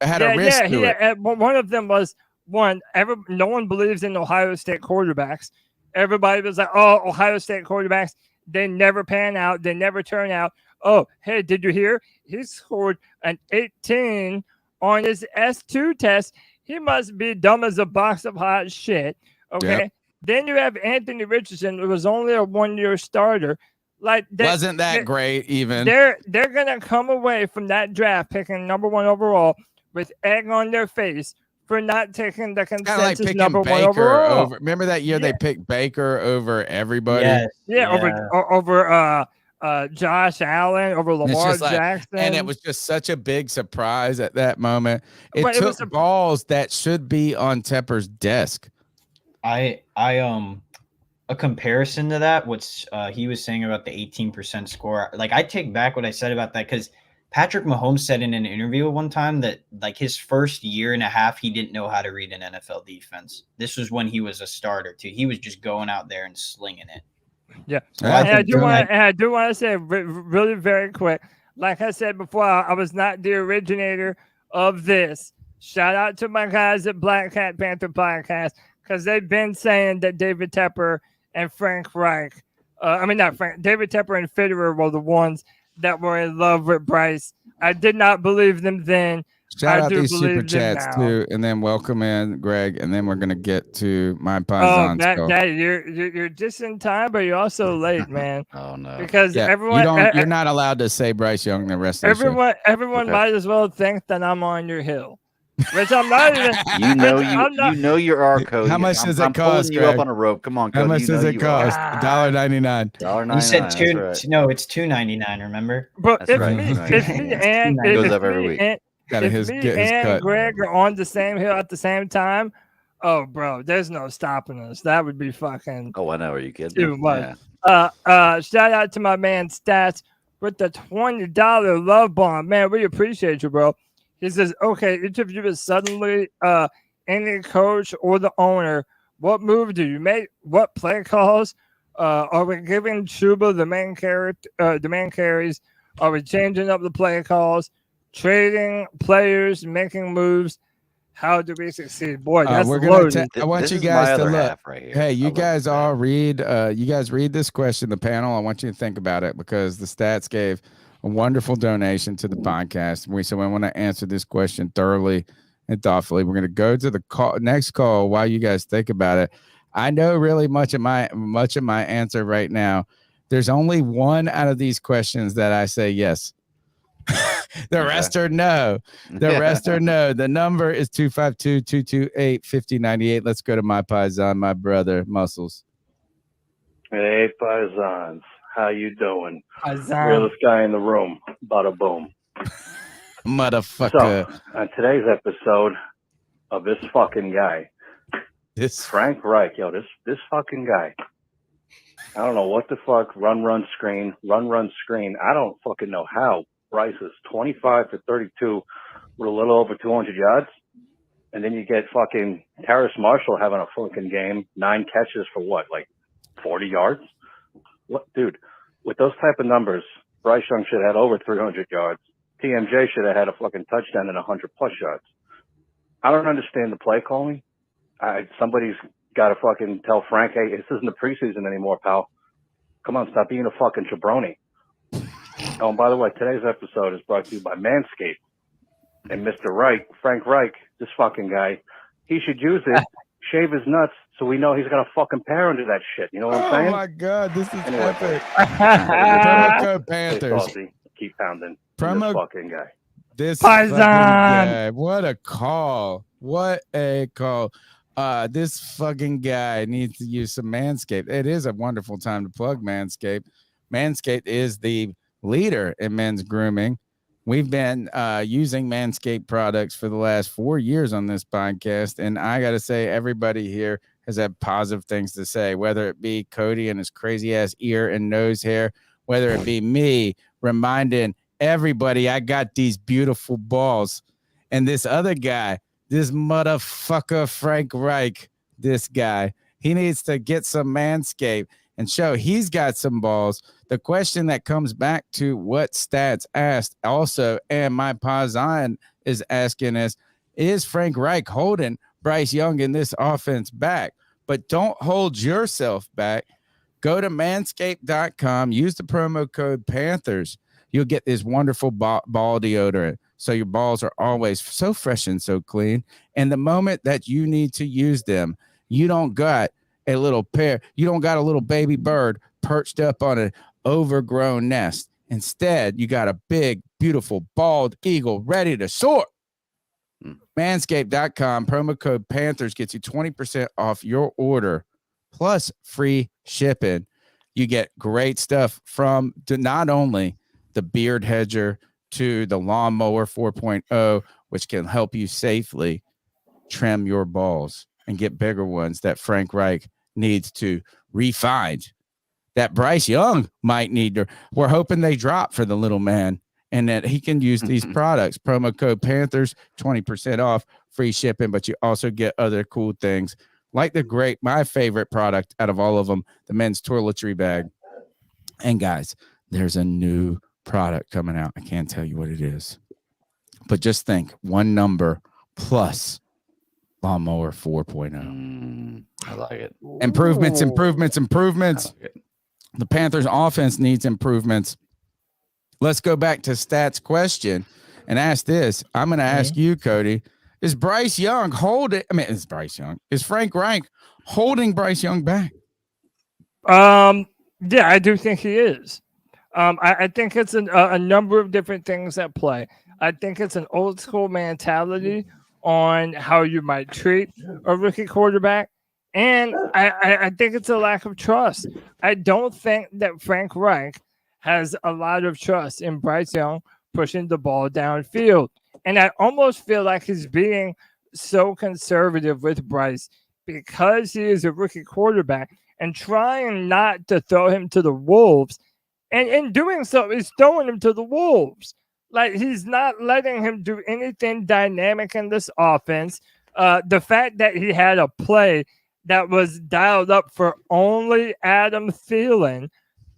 S3: Had a risk.
S1: One of them was no one believes in Ohio State quarterbacks. Everybody was like, oh, Ohio State quarterbacks, they never pan out. They never turn out. Oh, hey, did you hear? He scored an 18 on his S2 test. He must be dumb as a box of hot shit. Okay. Yep. Then you have Anthony Richardson, who was only a 1-year starter.
S3: Wasn't that great even?
S1: They're going to come away from that draft picking number 1 overall with egg on their face for not taking the consensus
S3: like
S1: number
S3: Baker
S1: 1 overall.
S3: Remember that year they picked Baker over everybody?
S1: Over Josh Allen, over Lamar Jackson.
S3: And it was just such a big surprise at that moment. It took balls that should be on Tepper's desk.
S6: A comparison to that, what he was saying about the 18% score, like I take back what I said about that, because Patrick Mahomes said in an interview one time that like his first year and a half, he didn't know how to read an NFL defense. This was when he was a starter too. He was just going out there and slinging it.
S1: Yeah. I do want to say really very quick, like I said before, I was not the originator of this. Shout out to my guys at Black Cat Panther Podcast, because they've been saying that David Tepper and Frank Reich, David Tepper and Fitterer were the ones that were in love with Bryce. I did not believe them then.
S3: Shout out these super chats too, and then welcome in Greg, and then we're gonna get to my Pazans.
S1: You're just in time, but you're also late, man.
S16: Oh no!
S1: Because everyone,
S3: you're not allowed to say Bryce Young the rest of the
S1: show. Everyone might as well think that I'm on your hill. Which I'm not even.
S16: You know you are, Cody.
S3: How much does it cost?
S16: I'm pulling you up on a rope. Come on, Cody.
S3: How much does it cost? $1.99.
S16: $1.99.
S6: You said two. Right. No, it's $2.99. Remember?
S1: But if me and
S16: goes up every week.
S1: If me and Greg are on the same hill at the same time, oh, bro, there's no stopping us. That would be fucking.
S16: Oh, I know. Are you kidding?
S1: Too much. Yeah. Shout out to my man Stats with the $20 love bomb. Man, we appreciate you, bro. He says, okay, each of you is suddenly any coach or the owner. What move do you make? What play calls? Are we giving Chuba the main carries? Are we changing up the play calls? Trading players, making moves? How do we succeed? Boy, that's loaded.
S3: I want you guys to look. Right here. Hey, you guys all read. You guys read this question, the panel. I want you to think about it, because the Stats gave a wonderful donation to the podcast. So we want to answer this question thoroughly and thoughtfully. We're going to go to the next call while you guys think about it. I know really much of my answer right now. There's only one out of these questions that I say yes. The rest are no. The rest are no. The number is 252-228-5098. Let's go to my paisan, my brother, Muscles.
S17: Hey, paisans. How you doing?
S1: Paisan.
S17: Realest guy in the room. Bada boom.
S3: Motherfucker.
S17: So, on today's episode of this fucking guy, Frank Reich, this fucking guy. I don't know what the fuck, run, screen. I don't fucking know how Bryce is 25 for 32 with a little over 200 yards. And then you get fucking Terrace Marshall having a fucking game, 9 catches for what, like 40 yards? What, dude, with those type of numbers, Bryce Young should have had over 300 yards. TMJ should have had a fucking touchdown and 100 plus yards. I don't understand the play calling. Somebody's got to fucking tell Frank, hey, this isn't the preseason anymore, pal. Come on, stop being a fucking jabroni. Oh, and by the way, today's episode is brought to you by Manscaped. And Mr. Reich, Frank Reich, this fucking guy, he should use it, shave his nuts, so we know he's got a fucking pair under that shit. You know what I'm saying?
S3: Oh, my God. This is epic.
S17: Promo
S3: code Panthers.
S17: Keep pounding.
S3: Promo
S17: This fucking guy.
S3: This fucking guy. What a call. What a call. This fucking guy needs to use some Manscaped. It is a wonderful time to plug Manscaped. Manscaped is the leader in men's grooming. We've been using Manscaped products for the last 4 years on this podcast, and I got to say, everybody here has had positive things to say, whether it be Cody and his crazy-ass ear and nose hair, whether it be me reminding everybody I got these beautiful balls, and this other guy, this motherfucker Frank Reich, this guy, he needs to get some Manscaped and show he's got some balls. The question that comes back to what Stats asked also, and my paisan is asking is Frank Reich holding Bryce Young in this offense back? But don't hold yourself back. Go to manscaped.com, use the promo code Panthers. You'll get this wonderful ball deodorant. So your balls are always so fresh and so clean. And the moment that you need to use them, you don't got a little pair. You don't got a little baby bird perched up on an overgrown nest. Instead, you got a big, beautiful, bald eagle ready to soar. Manscaped.com, promo code Panthers gets you 20% off your order, plus free shipping. You get great stuff from not only the beard hedger to the lawnmower 4.0, which can help you safely trim your balls and get bigger ones that Frank Reich needs to refine, that Bryce Young might need to. We're hoping they drop for the little man and that he can use these products. Promo code Panthers, 20% off, free shipping, but you also get other cool things like my favorite product out of all of them, the men's toiletry bag. And guys, there's a new product coming out. I can't tell you what it is, but just think, one number plus lawnmower 4.0.
S16: I like it.
S3: Improvements. Like the Panthers offense needs improvements. Let's go back to Stats question and ask this. I'm going to ask you, Cody, is Bryce Young is Frank Reich holding Bryce Young back?
S1: Yeah, I do think he is. I think it's a number of different things at play. I think it's an old school mentality on how you might treat a rookie quarterback. And I think it's a lack of trust. I don't think that Frank Reich has a lot of trust in Bryce Young pushing the ball downfield. And I almost feel like he's being so conservative with Bryce because he is a rookie quarterback and trying not to throw him to the wolves. And in doing so, he's throwing him to the wolves. Like, he's not letting him do anything dynamic in this offense. The fact that he had a play that was dialed up for only Adam Thielen.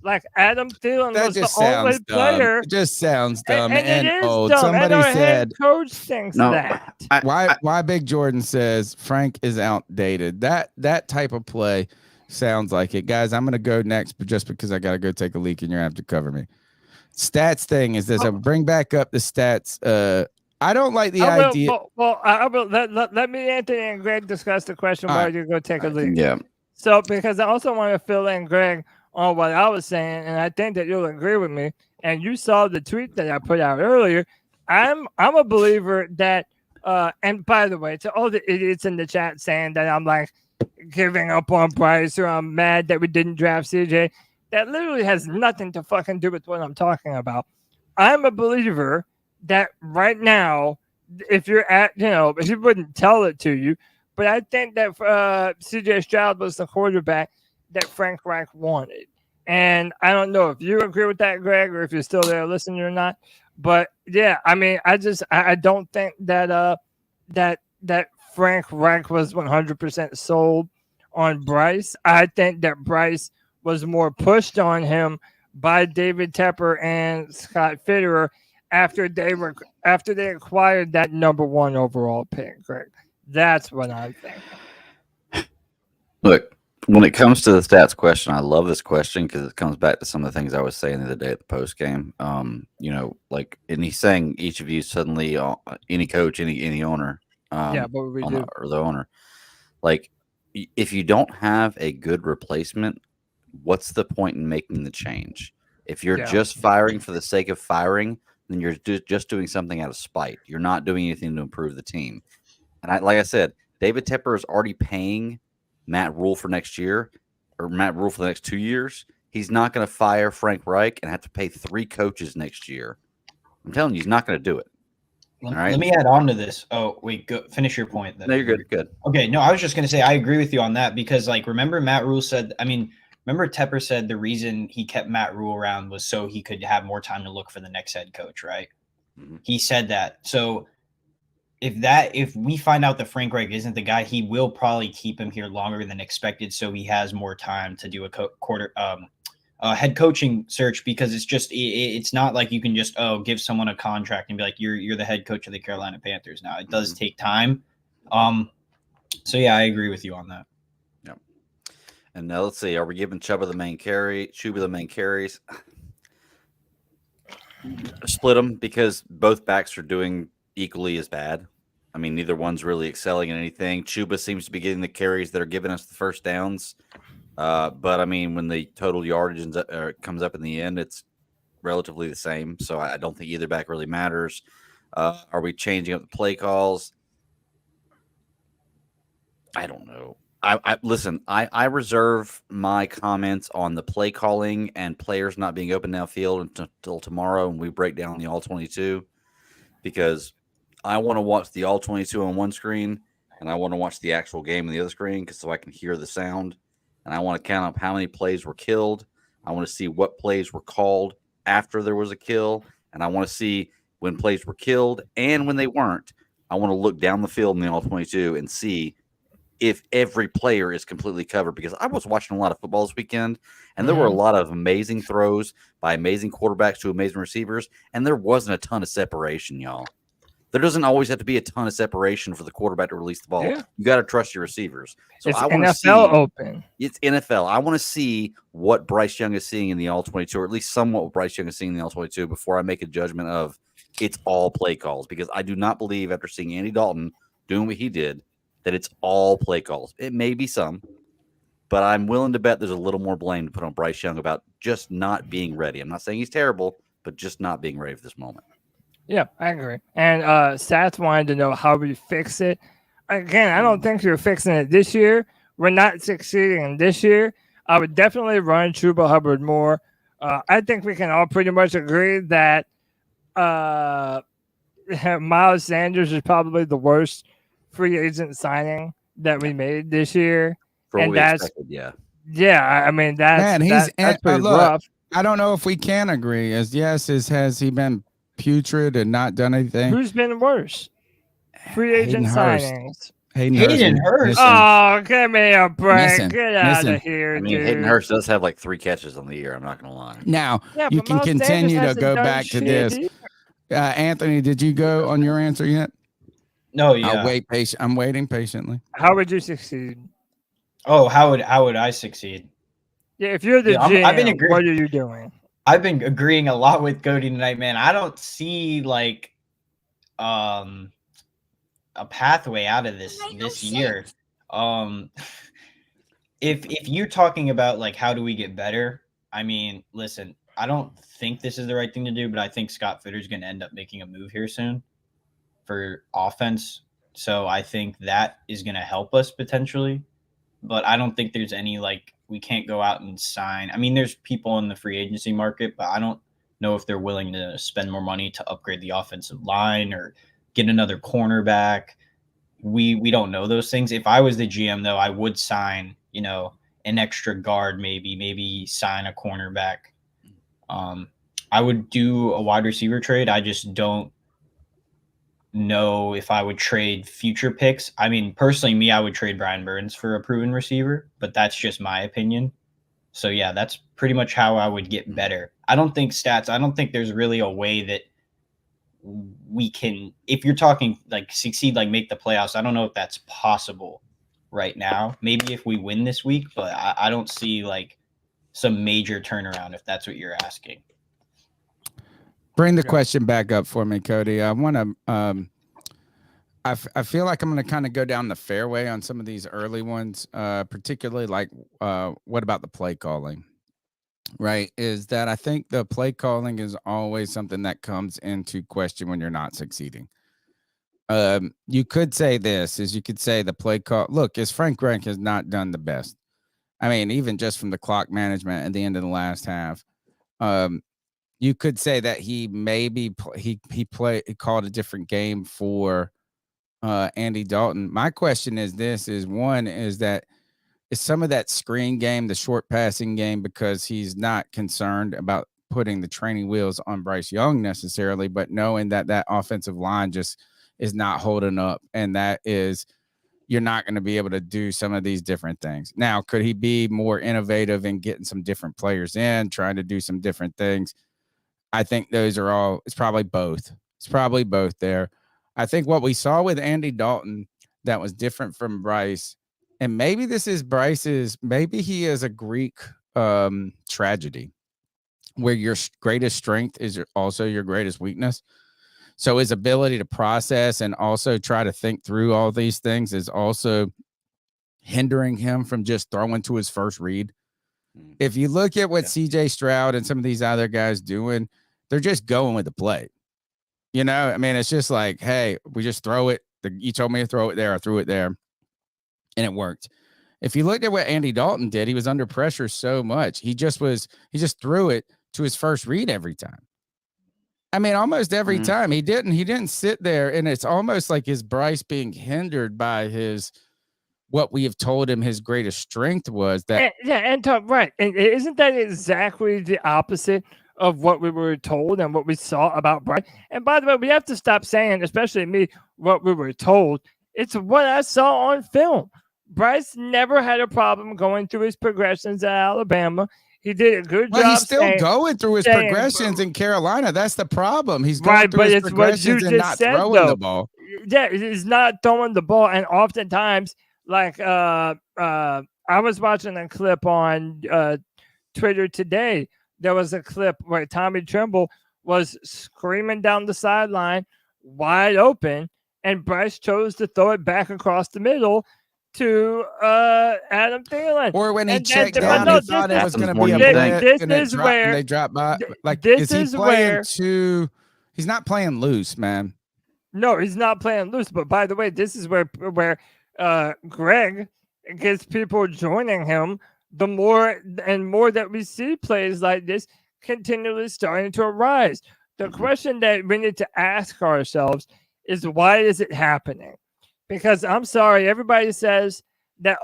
S1: Like, Adam Thielen was the only player.
S3: It just sounds dumb
S1: and it is
S3: old.
S1: dumb.
S3: Somebody
S1: and our
S3: said,
S1: head coach thinks that.
S3: why Big Jordan says Frank is outdated. That type of play sounds like it. Guys, I'm going to go next, but just because I got to go take a leak and you're going to have to cover me. Stats thing is this. I bring back up the stats I don't like the
S1: I will,
S3: idea.
S1: I will let me, Anthony and Greg discuss the question while you go take a leak.
S16: Yeah.
S1: So, because I also want to fill in Greg on what I was saying, and I think that you'll agree with me. And you saw the tweet that I put out earlier. I'm a believer that, and by the way, to all the idiots in the chat saying that I'm like giving up on Bryce or I'm mad that we didn't draft CJ, that literally has nothing to fucking do with what I'm talking about. I'm a believer that right now, if you're at, if you wouldn't tell it to you, but I think that CJ Stroud was the quarterback that Frank Reich wanted. And I don't know if you agree with that, Greg, or if you're still there listening or not. But yeah, I mean, I don't think that that Frank Reich was 100% sold on Bryce. I think that Bryce was more pushed on him by David Tepper and Scott Fitterer after they acquired that number 1 overall pick, Greg. That's what I'm thinking.
S16: Look, when it comes to the stats question, I love this question because it comes back to some of the things I was saying the other day at the post game. And he's saying each of you suddenly, any coach, any owner,
S1: but we do.
S16: or the owner, like if you don't have a good replacement, what's the point in making the change? If you're just firing for the sake of firing, then you're just doing something out of spite. You're not doing anything to improve the team. And like I said, David Tepper is already paying Matt Rule for next year, or Matt Rule for the next 2 years. He's not going to fire Frank Reich and have to pay 3 coaches next year. I'm telling you, he's not going to do it.
S6: Let me add on to this. Oh, wait, go finish your point. Then.
S16: No, you're good. Good.
S6: Okay, no, I was just going to say I agree with you on that because, remember Matt Rule said, remember Tepper said the reason he kept Matt Rule around was so he could have more time to look for the next head coach, right? Mm-hmm. He said that. So if we find out that Frank Reich isn't the guy, he will probably keep him here longer than expected, so he has more time to do a head coaching search because it's not like you can just give someone a contract and be like you're the head coach of the Carolina Panthers now. It does take time. So yeah, I agree with you on that.
S16: Yeah. And now let's see, are we giving Chuba the main carries? Split them because both backs are doing equally as bad. I mean, neither one's really excelling in anything. Chuba seems to be getting the carries that are giving us the first downs. But I mean, when the total yardage comes up in the end, it's relatively the same. So I don't think either back really matters. Are we changing up the play calls? I don't know. I reserve my comments on the play calling and players not being open downfield until tomorrow when we break down the all 22, because I want to watch the all 22 on one screen and I want to watch the actual game on the other screen so I can hear the sound. And I want to count up how many plays were killed. I want to see what plays were called after there was a kill. And I want to see when plays were killed and when they weren't. I want to look down the field in the all 22 and see if every player is completely covered, because I was watching a lot of football this weekend and there were a lot of amazing throws by amazing quarterbacks to amazing receivers. And there wasn't a ton of separation, y'all. There doesn't always have to be a ton of separation for the quarterback to release the ball. Yeah. You got to trust your receivers. So
S1: it's
S16: I want to see
S1: open.
S16: It's NFL. I want to see what Bryce Young is seeing in the all 22, or at least somewhat what Bryce Young is seeing in the all 22 before I make a judgment of it's all play calls, because I do not believe after seeing Andy Dalton doing what he did that it's all play calls. It may be some, but I'm willing to bet there's a little more blame to put on Bryce Young about just not being ready. I'm not saying he's terrible, but just not being ready for this moment.
S1: Yeah, I agree. And Sats wanted to know how we fix it. Again, I don't think you're fixing it this year. We're not succeeding this year. I would definitely run Chuba Hubbard more. I think we can all pretty much agree that Miles Sanders is probably the worst free agent signing that we made this year.
S16: And that's expected,
S1: yeah. I mean, that's pretty rough.
S3: I don't know if we can agree. Has he been putrid and not done anything?
S1: Who's been worse? Free agent signings.
S6: Hayden Hurst.
S1: Oh, give me a break. Get out of here,
S16: I mean,
S1: dude.
S16: Hayden Hurst does have like 3 catches on the year. I'm not going to lie.
S3: Now, you can continue to go back to this. Anthony, did you go on your answer yet?
S6: No, yeah.
S3: I'll wait I'm waiting patiently.
S1: How would you succeed?
S6: Oh, how would I succeed?
S1: Yeah, if you're the GM, what are you doing?
S6: I've been agreeing a lot with Cody tonight, man. I don't see like a pathway out of this year. If you're talking about like how do we get better, I mean, listen, I don't think this is the right thing to do, but I think Scott Fitter's going to end up making a move here soon for offense. So I think that is going to help us potentially, but I don't think there's any like we can't go out and sign. I mean, there's people in the free agency market, but I don't know if they're willing to spend more money to upgrade the offensive line or get another cornerback. We don't know those things. If I was the GM though, I would sign, you know, an extra guard, maybe sign a cornerback. I would do a wide receiver trade. I just don't know if I would trade future picks. I mean, personally, I would trade Brian Burns for a proven receiver, but that's just my opinion. So yeah, that's pretty much how I would get better. I don't think there's really a way that we can, if you're talking like succeed, like make the playoffs, I don't know if that's possible right now. Maybe if we win this week, but I don't see like some major turnaround if that's what you're asking.
S3: Bring the question back up for me, Cody. I want to I feel like I'm going to kind of go down the fairway on some of these early ones, particularly like what about the play calling? Right, is that I think the play calling is always something that comes into question when you're not succeeding. You could say this is you could say the play call. Look, as Frank Reich has not done the best. I mean, even just from the clock management at the end of the last half, you could say that he maybe he called a different game for Andy Dalton. My question is this: is that is some of that screen game, the short passing game, because he's not concerned about putting the training wheels on Bryce Young necessarily, but knowing that that offensive line just is not holding up, and that is you're not going to be able to do some of these different things. Now, could he be more innovative in getting some different players in, trying to do some different things? I think those are all, it's probably both. It's probably both there. I think what we saw with Andy Dalton that was different from Bryce, and maybe this is Bryce's, maybe he is a Greek tragedy where your greatest strength is also your greatest weakness. So his ability to process and also try to think through all these things is also hindering him from just throwing to his first read. If you look at what CJ Stroud and some of these other guys doing, they're just going with the play. You know, I mean, it's just like, hey, we just throw it. You told me to throw it there. I threw it there. And it worked. If you looked at what Andy Dalton did, he was under pressure so much. He just threw it to his first read every time. I mean, almost every time. He didn't sit there, and it's almost like his Bryce being hindered by what we have told him his greatest strength was that.
S1: Right. And isn't that exactly the opposite of what we were told and what we saw about Bryce? And by the way, we have to stop saying, especially me, what we were told. It's what I saw on film. Bryce never had a problem going through his progressions at Alabama. He did a good job.
S3: He's still going through his progressions in Carolina. That's the problem. He's going through his progressions and not throwing the ball.
S1: Yeah, he's not throwing the ball. And oftentimes, like I was watching a clip on Twitter today. There was a clip where Tommy Tremble was screaming down the sideline, wide open, and Bryce chose to throw it back across the middle to Adam Thielen.
S3: Or when he checked down, he thought it was going to be a blitz, and they dropped by. Like, is he playing he's not playing loose, man.
S1: No, he's not playing loose. But by the way, this is where Greg gets people joining him. The more and more that we see plays like this continually starting to arise. The question that we need to ask ourselves is, why is it happening? Because I'm sorry, everybody says that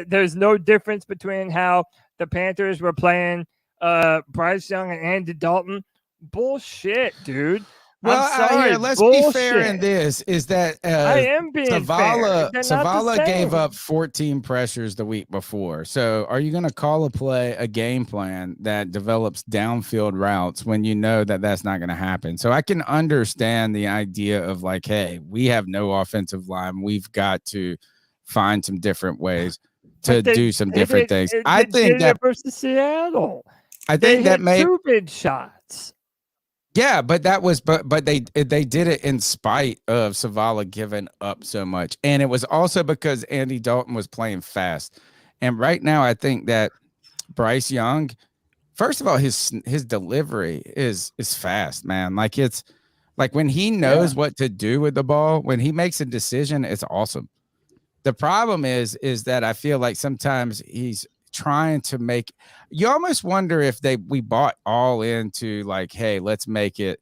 S1: there's no difference between how the Panthers were playing Bryce Young and Andy Dalton. Bullshit, dude.
S3: Well,
S1: I'm sorry,
S3: let's be fair in this, is that
S1: I am being
S3: Zavala gave up 14 pressures the week before. So are you going to call a game plan that develops downfield routes when you know that that's not going to happen? So I can understand the idea of like, hey, we have no offensive line. We've got to find some different ways to do some different things. I think that
S1: versus Seattle,
S3: I think that may
S1: 2 big shots.
S3: Yeah, but they did it in spite of Zavala giving up so much, and it was also because Andy Dalton was playing fast. And right now, I think that Bryce Young, first of all, his delivery is fast, man. Like it's like when he knows what to do with the ball, when he makes a decision, it's awesome. The problem is that I feel like sometimes he's trying to make, you almost wonder if we bought all into like, hey, let's make it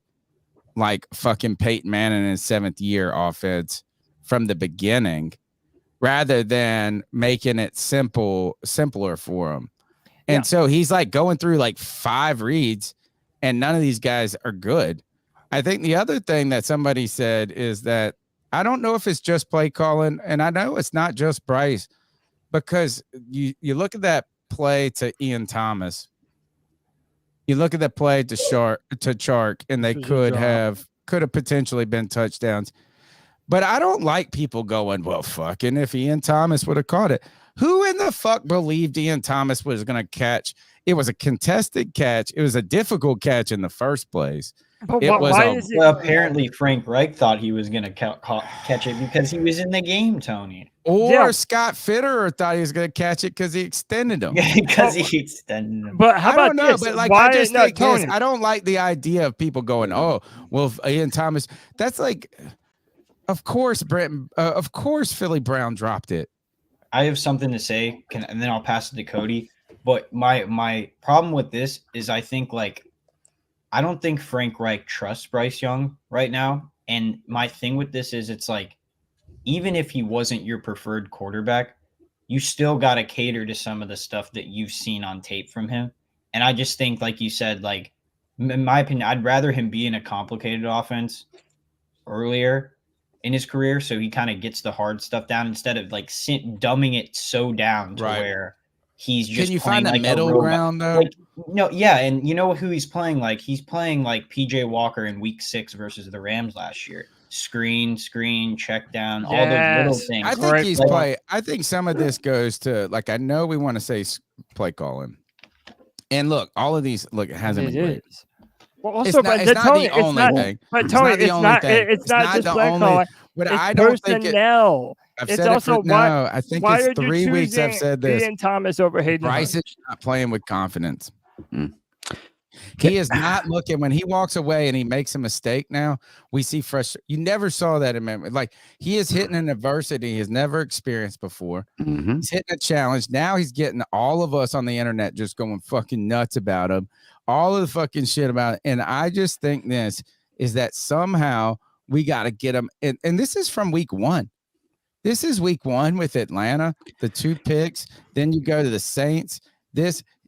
S3: like fucking Peyton Manning in his 7th year offense from the beginning, rather than making it simpler for him. And so he's like going through like 5 reads, and none of these guys are good. I think the other thing that somebody said is that I don't know if it's just play calling, and I know it's not just Bryce, because you look at that play to Ian Thomas, you look at that play to Chark, and they could have potentially been touchdowns. But I don't like people going, well, fucking if Ian Thomas would have caught it. Who in the fuck believed Ian Thomas was going to catch? It was a contested catch. It was a difficult catch in the first place.
S6: But apparently Frank Reich thought he was going to catch it because he was in the game, Tony.
S3: Or Scott Fitterer thought he was going to catch it because he extended him.
S6: Because he extended him.
S1: But how about this?
S3: But like, I just think this. I don't like the idea of people going, oh, well, Ian Thomas. That's like, of course, of course, Philly Brown dropped it.
S6: I have something to say, and then I'll pass it to Cody. But my problem with this is I think like, I don't think Frank Reich trusts Bryce Young right now. And my thing with this is it's like, even if he wasn't your preferred quarterback, you still got to cater to some of the stuff that you've seen on tape from him. And I just think, like you said, like, in my opinion, I'd rather him be in a complicated offense earlier in his career, so he kind of gets the hard stuff down instead of like dumbing it so down to where he's just.
S3: Can you find a middle ground though?
S6: Like, no, yeah, and you know who he's playing like? He's playing like PJ Walker in Week 6 versus the Rams last year. Screen, check down, all those little things.
S3: I think he's play. I think some of this goes to like, I know we want to say play calling, and look, all of these it hasn't been great.
S1: Well, also, it's not the only thing. But Tony, it's not just play calling.
S3: But I don't think
S1: personnel.
S3: It's also why. I think it's 3 weeks I've said this.
S1: Ian Thomas over Hayden
S3: Bryce is not playing with confidence. He is not looking when he walks away and he makes a mistake. Now we see frustration. You never saw that in memory. Like he is hitting an adversity he has never experienced before. He's hitting a challenge. Now he's getting all of us on the internet just going fucking nuts about him. All of the fucking shit about it. And I just think this is that somehow we got to get him. And this is from week 1. This is week 1 with Atlanta, the 2 picks. Then you go to the Saints.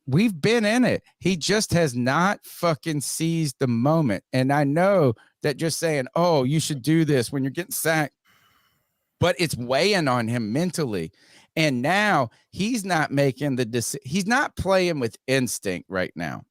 S3: We've been in it. He just has not fucking seized the moment. And I know that just saying, oh, you should do this when you're getting sacked, but it's weighing on him mentally. And now he's not making the decision. He's not playing with instinct right now.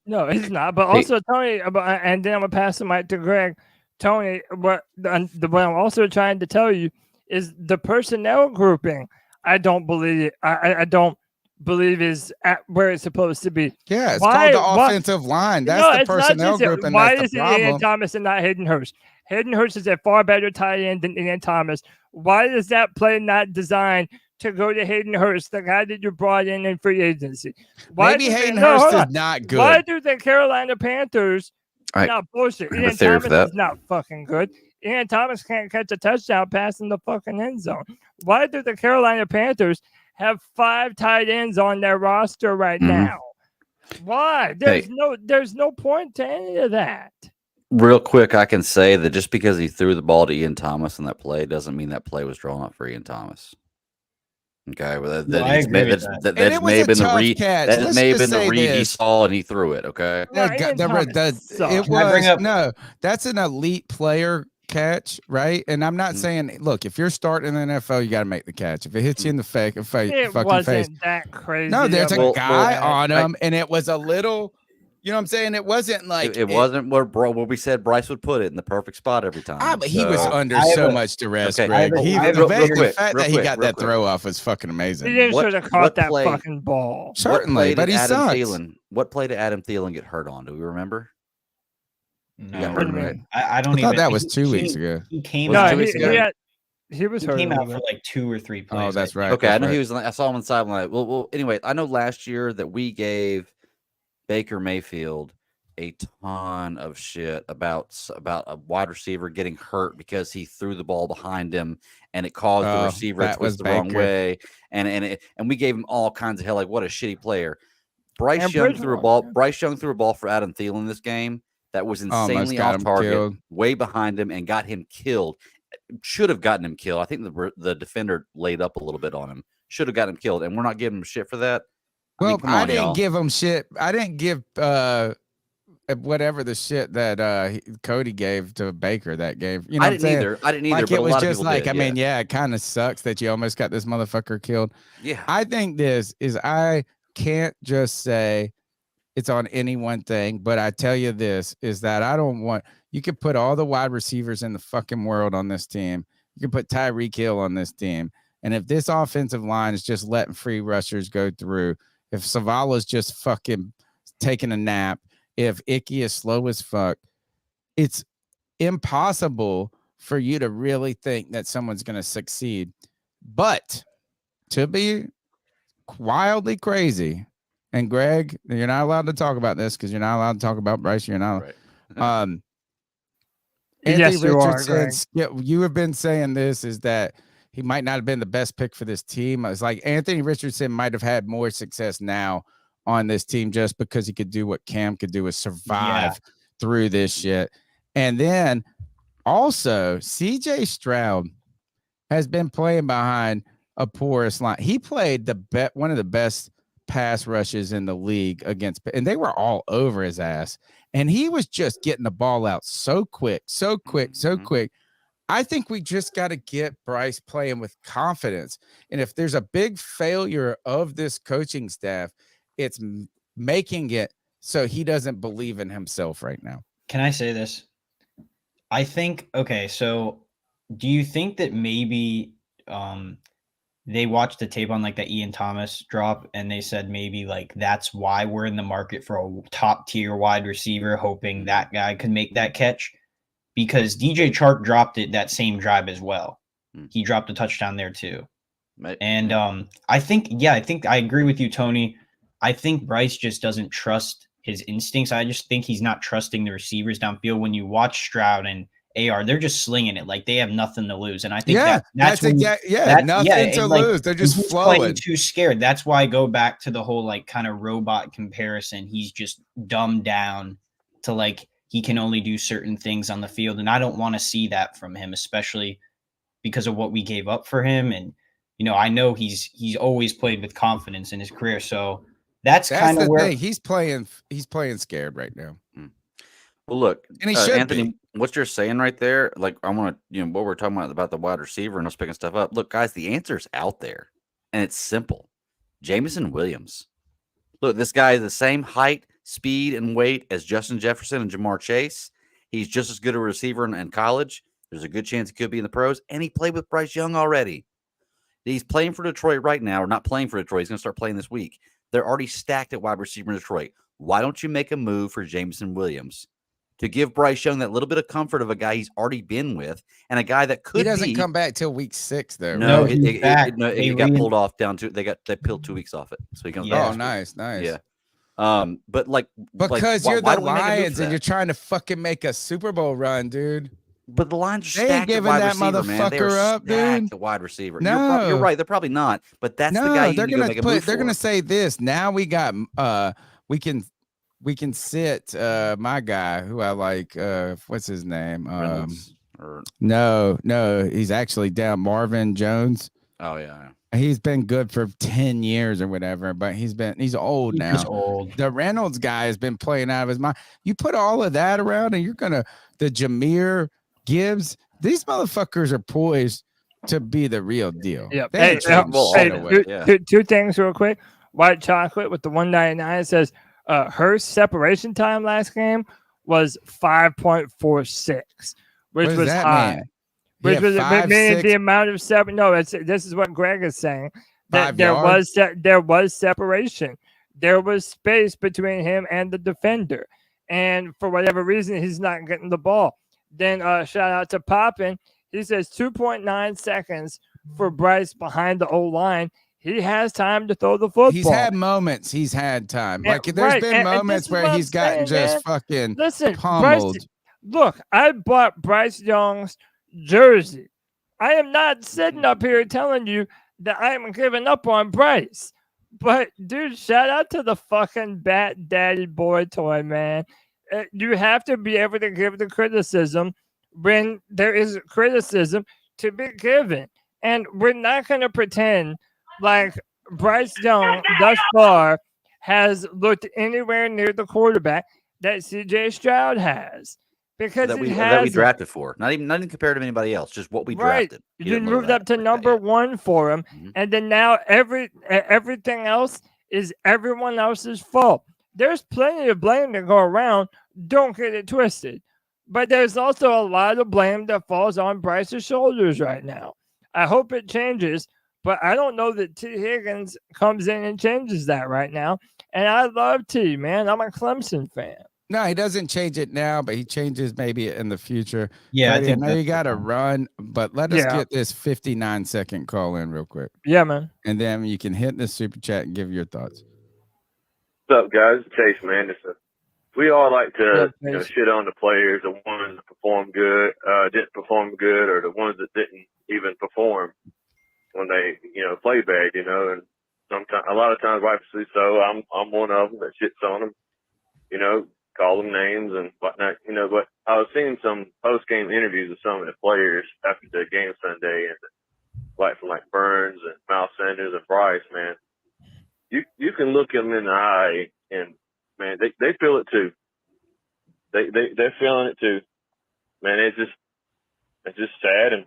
S1: No, he's not. But also, Tony, and then I'm going to pass the mic to Greg. Tony, what I'm also trying to tell you is the personnel grouping. I don't believe it. I don't believe is at where it's supposed to be.
S3: Yeah, it's called the offensive line. That's the personnel group. And
S1: why
S3: that's
S1: is
S3: the
S1: it
S3: problem.
S1: Ian Thomas and not Hayden Hurst? Hayden Hurst is a far better tight end than Ian Thomas. Why is that play not designed to go to Hayden Hurst, the guy that you brought in free agency?
S3: Maybe Hayden Hurst is not good.
S1: Why do the Carolina Panthers not bullshit?
S16: I have a
S1: Ian
S16: theory for
S1: Thomas
S16: that.
S1: is not fucking good. Ian Thomas can't catch a touchdown pass in the fucking end zone. Why do the Carolina Panthers have 5 tight ends on their roster right now? Why? There's no point to any of that.
S16: Real quick, I can say that just because he threw the ball to Ian Thomas in that play doesn't mean that play was drawn up for Ian Thomas. Okay, well, that may have been the read. That may have been the read he saw and he threw it. Okay,
S3: that's an elite player catch, right? And I'm not saying, look, if you're starting in the NFL, you got to make the catch. If it hits you in the fucking face,
S1: that crazy.
S3: No, there's a guy on him, and it was a little. You know what I'm saying? It wasn't like
S16: it wasn't where we said Bryce would put it in the perfect spot every time.
S3: But he was under so much duress, Greg. The fact that he got that throw off was fucking amazing.
S1: He should have caught that fucking ball.
S3: Certainly, but he sucks.
S16: What play did Adam Thielen get hurt on? Do we remember?
S6: No,
S16: got
S1: What
S16: hurt,
S1: do you
S16: right?
S1: mean?
S6: I don't
S3: I
S6: even.
S3: thought that was 2 weeks ago.
S6: He came
S16: Was it
S6: out.
S16: 2
S1: No,
S16: weeks ago?
S1: he was
S6: He
S1: hurt.
S6: came
S1: a
S6: out
S1: little
S6: for
S1: bit.
S6: like 2 or 3 plays.
S3: Oh, that's right.
S16: Okay, I
S3: that's
S16: know
S3: right.
S16: he was. I saw him on the sideline. Well. Anyway, I know last year that we gave Baker Mayfield a ton of shit about a wide receiver getting hurt because he threw the ball behind him and it caused the
S3: Oh,
S16: receiver to
S3: that was
S16: twist the wrong
S3: Baker.
S16: way, and we gave him all kinds of hell. Like, what a shitty player. Bryce
S1: And
S16: Young threw a
S1: Bridgewater,
S16: ball.
S1: yeah.
S16: Bryce Young threw a ball for Adam Thielen this game that was
S3: Almost
S16: insanely
S3: got
S16: off
S3: him
S16: target,
S3: killed.
S16: way behind him, and got him killed. Should have gotten him killed. I think the defender laid up a little bit on him. Should have gotten him killed, and we're not giving him shit for that.
S3: Well,
S16: come on,
S3: didn't
S16: y'all.
S3: give him shit. I didn't give whatever the shit that Cody gave to Baker that game. You know,
S16: I
S3: what I'm
S16: didn't
S3: saying?
S16: either. I didn't either.
S3: Like
S16: But
S3: it
S16: a
S3: was
S16: lot of
S3: just
S16: people
S3: like,
S16: did,
S3: I mean, yeah, it kind of sucks that you almost got this motherfucker killed.
S16: Yeah.
S3: I think this is I can't just say it's on any one thing, but I tell you this is that I don't want you could put all the wide receivers in the fucking world on this team. You can put Tyreek Hill on this team. And if this offensive line is just letting free rushers go through, if Zavala's just fucking taking a nap, if Icky is slow as fuck, it's impossible for you to really think that someone's going to succeed. But to be wildly crazy, and Greg, you're not allowed to talk about this because you're not allowed to talk about Bryce. You're not.
S16: Right.
S1: Yes,
S3: Anthony
S1: you are,
S3: Richardson, you have been saying this is that he might not have been the best pick for this team. It's like Anthony Richardson might have had more success now on this team just because he could do what Cam could do is survive through this shit. And then also CJ Stroud has been playing behind a porous line. He played one of the best pass rushes in the league against, and they were all over his ass. And he was just getting the ball out so quick. I think we just got to get Bryce playing with confidence. And if there's a big failure of this coaching staff, it's making it so he doesn't believe in himself right now.
S6: Can I say this? I think, okay, so do you think that maybe they watched the tape on like the Ian Thomas drop and they said maybe like that's why we're in the market for a top tier wide receiver, hoping that guy could make that catch? Because DJ Chark dropped it that same drive as well. He dropped a touchdown there too.
S16: Right.
S6: And I think I agree with you, Tony. I think Bryce just doesn't trust his instincts. I just think he's not trusting the receivers downfield. When you watch Stroud and AR, they're just slinging it like they have nothing to lose. And I think that's
S3: nothing to lose. They're just flowing.
S6: Playing too scared. That's why I go back to the whole like kind of robot comparison. He's just dumbed down to like he can only do certain things on the field. And I don't want to see that from him, especially because of what we gave up for him. And, you know, I know he's always played with confidence in his career. So that's kind of where
S3: thing. He's playing scared right now.
S16: Well, look,
S3: and he should
S16: Anthony,
S3: be.
S16: What you're saying right there, like I want to, what we're talking about the wide receiver and us picking stuff up. Look, guys, the answer's out there, and it's simple. Jameson Williams. Look, this guy is the same height, speed, and weight as Justin Jefferson and Jamar Chase. He's just as good a receiver in college. There's a good chance he could be in the pros, and he played with Bryce Young already. He's playing for Detroit right now, or not playing for Detroit. He's going to start playing this week. They're already stacked at wide receiver in Detroit. Why don't you make a move for Jameson Williams to give Bryce Young that little bit of comfort of a guy he's already been with and a guy that could
S3: He doesn't come back till week 6, though.
S16: No,
S3: right?
S16: it got pulled off down to they peeled 2 weeks off it. So he comes back.
S3: Oh, nice.
S16: Yeah. But like
S3: because
S16: you're
S3: the Lions and you're trying to fucking make a Super Bowl run, dude.
S16: But the Lions are
S3: they ain't giving that motherfucker up, dude.
S16: The wide receiver.
S3: No,
S16: you're right. They're probably not. But that's the guy
S3: they're gonna put. They're gonna say this. Now we got. We can sit my guy who I like. What's his name? No. He's actually down. Marvin Jones.
S16: Oh yeah.
S3: He's been good for 10 years or whatever, but he's old now.
S6: He's old.
S3: The Reynolds guy has been playing out of his mind. You put all of that around, and you're gonna the Jameer Gibbs. These motherfuckers are poised to be the real deal.
S1: Yep.
S3: Hey,
S1: two things real quick. White chocolate with the 199 says her separation time last game was 5.46, which was high.
S3: Mean?
S1: Which was meaning the amount of this is what Greg is saying. That there was separation. There was space between him and the defender. and for whatever reason, he's not getting the ball. Then shout out to Poppin. He says 2.9 seconds for Bryce behind the O-line. He has time to throw the football.
S3: He's had moments. He's had time.
S1: And-
S3: Like there's
S1: right,
S3: been
S1: and
S3: moments
S1: this is
S3: where
S1: what
S3: he's
S1: I'm
S3: gotten
S1: saying,
S3: just
S1: man.
S3: fucking
S1: Listen,
S3: pummeled.
S1: Look, I bought Bryce Young's jersey. I am not sitting up here telling you that I am giving up on Bryce. But, dude, shout out to the fucking Bat Daddy boy toy, man. You have to be able to give the criticism when there is criticism to be given. And we're not going to pretend like Bryce Young thus far has looked anywhere near the quarterback that CJ Stroud has. Because
S16: that we
S1: hasn't.
S16: drafted for. Not even compared to anybody else, just what we
S1: Right.
S16: drafted.
S1: You moved up to number one for him, and then now everything else is everyone else's fault. There's plenty of blame to go around. Don't get it twisted. But there's also a lot of blame that falls on Bryce's shoulders right now. I hope it changes, but I don't know that T. Higgins comes in and changes that right now. And I love T, man. I'm a Clemson fan.
S3: No, he doesn't change it now, but he changes maybe in the future.
S6: Yeah,
S3: Cody, I know
S6: that's
S3: you got to run, but let us
S1: Yeah.
S3: get this 59-second call in real quick.
S1: Yeah, man.
S3: And then you can hit the super chat and give your thoughts.
S12: What's up, guys? Chase, man. We all like to
S1: Yeah, Chase.
S12: shit on the players, the ones that perform good, didn't perform good, or the ones that didn't even perform when they, play bad, and sometimes, a lot of times, rightfully so. I'm one of them that shits on them, call them names and whatnot, but I was seeing some post-game interviews of some of the players after the game Sunday, and from Burns and Miles Sanders and Bryce, man. You can look them in the eye, and man, they feel it too. They're feeling it too, man. It's just sad and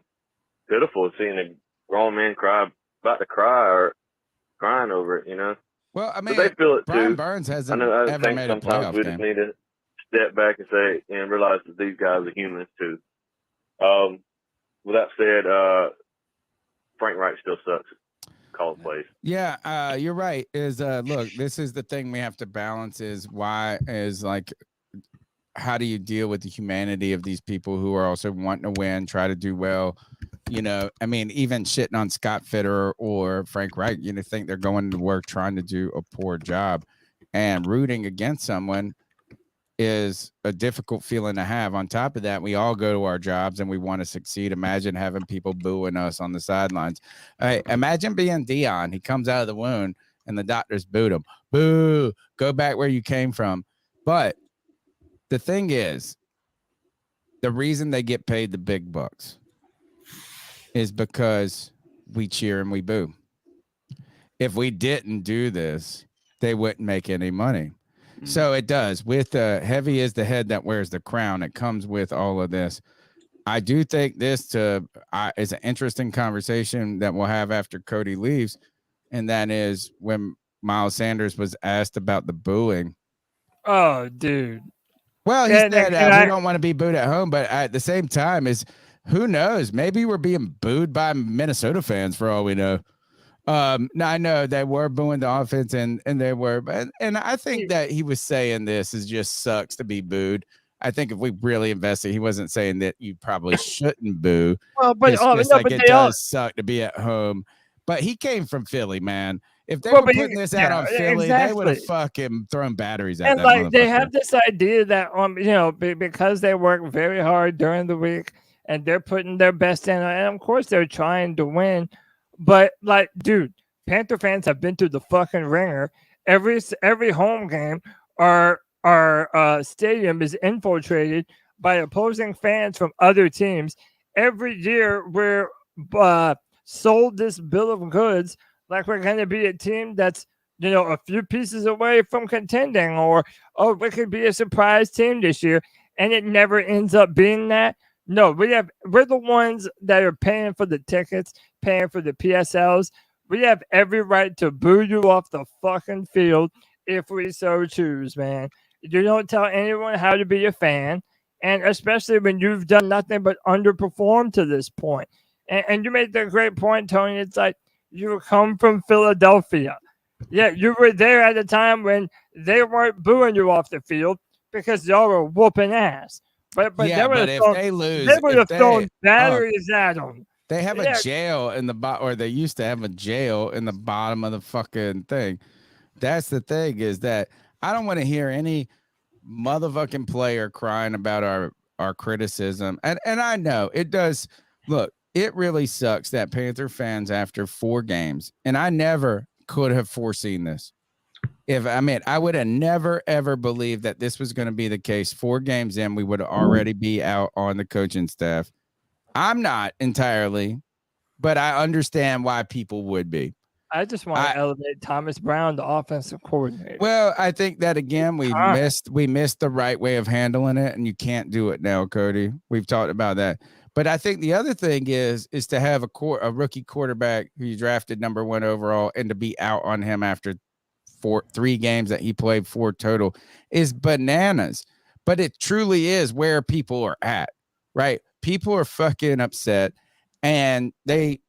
S12: pitiful seeing a grown man about to cry or crying over it,
S3: Well, I mean,
S12: but they feel it
S3: Brian
S12: too.
S3: Burns
S12: I
S3: hasn't
S12: know. I
S3: ever
S12: think
S3: made a
S12: sometimes
S3: playoff
S12: we just
S3: game.
S12: need to step back and say and realize that these guys are humans too. With that said, Frank Reich still sucks. Call plays.
S3: Yeah, you're right. Look, this is the thing we have to balance how do you deal with the humanity of these people who are also wanting to win, try to do well? I mean, even shitting on Scott Fitterer or Frank Reich, think they're going to work trying to do a poor job, and rooting against someone is a difficult feeling to have. On top of that, we all go to our jobs and we want to succeed. Imagine having people booing us on the sidelines. Hey, imagine being Dion. He comes out of the wound and the doctors booed him. Boo, go back where you came from. But the thing is, the reason they get paid the big bucks is because we cheer and we boo. If we didn't do this, they wouldn't make any money. So it does. With heavy is the head that wears the crown. It comes with all of this. I do think this is an interesting conversation that we'll have after Cody leaves, and that is when Miles Sanders was asked about the booing.
S1: Oh, dude.
S3: Well, he said we don't want to be booed at home, but at the same time, who knows? Maybe we're being booed by Minnesota fans for all we know. Now I know they were booing the offense and they were, and I think that he was saying this is just sucks to be booed. I think if we really invested, he wasn't saying that you probably shouldn't boo.
S1: Well, but
S3: it does suck to be at home. But he came from Philly, man. If they were putting this out on Philly, they would have fucking thrown batteries at that.
S1: And they have this idea that because they work very hard during the week and they're putting their best in, and of course they're trying to win. But dude, Panther fans have been through the fucking ringer. Every home game, our stadium is infiltrated by opposing fans from other teams. Every year, we're sold this bill of goods like we're going to be a team that's a few pieces away from contending, or we could be a surprise team this year, and it never ends up being that. No, we're the ones that are paying for the tickets, paying for the PSLs. We have every right to boo you off the fucking field if we so choose, man. You don't tell anyone how to be a fan, and especially when you've done nothing but underperform to this point. And you made the great point, Tony. It's like you come from Philadelphia. Yeah, you were there at a time when they weren't booing you off the field. because y'all were whooping ass. But
S3: yeah, but if they lose,
S1: they would have thrown batteries at them.
S3: They have a jail in the bottom, or they used to have a jail in the bottom of the fucking thing. That's the thing, is that I don't want to hear any motherfucking player crying about our criticism. And I know it does. Look, it really sucks that Panther fans, after 4 games, and I never could have foreseen this. I would have never, ever believed that this was going to be the case. 4 games in, we would already be out on the coaching staff. I'm not entirely, but I understand why people would be.
S1: I just want to elevate Thomas Brown, the offensive coordinator.
S3: Well, I think that, again, we missed the right way of handling it, and you can't do it now, Cody. We've talked about that. But I think the other thing is to have a rookie quarterback who you drafted number 1 overall, and to be out on him after 3 games that he played 4 total is bananas. But it truly is where people are at, right? People are fucking upset, and the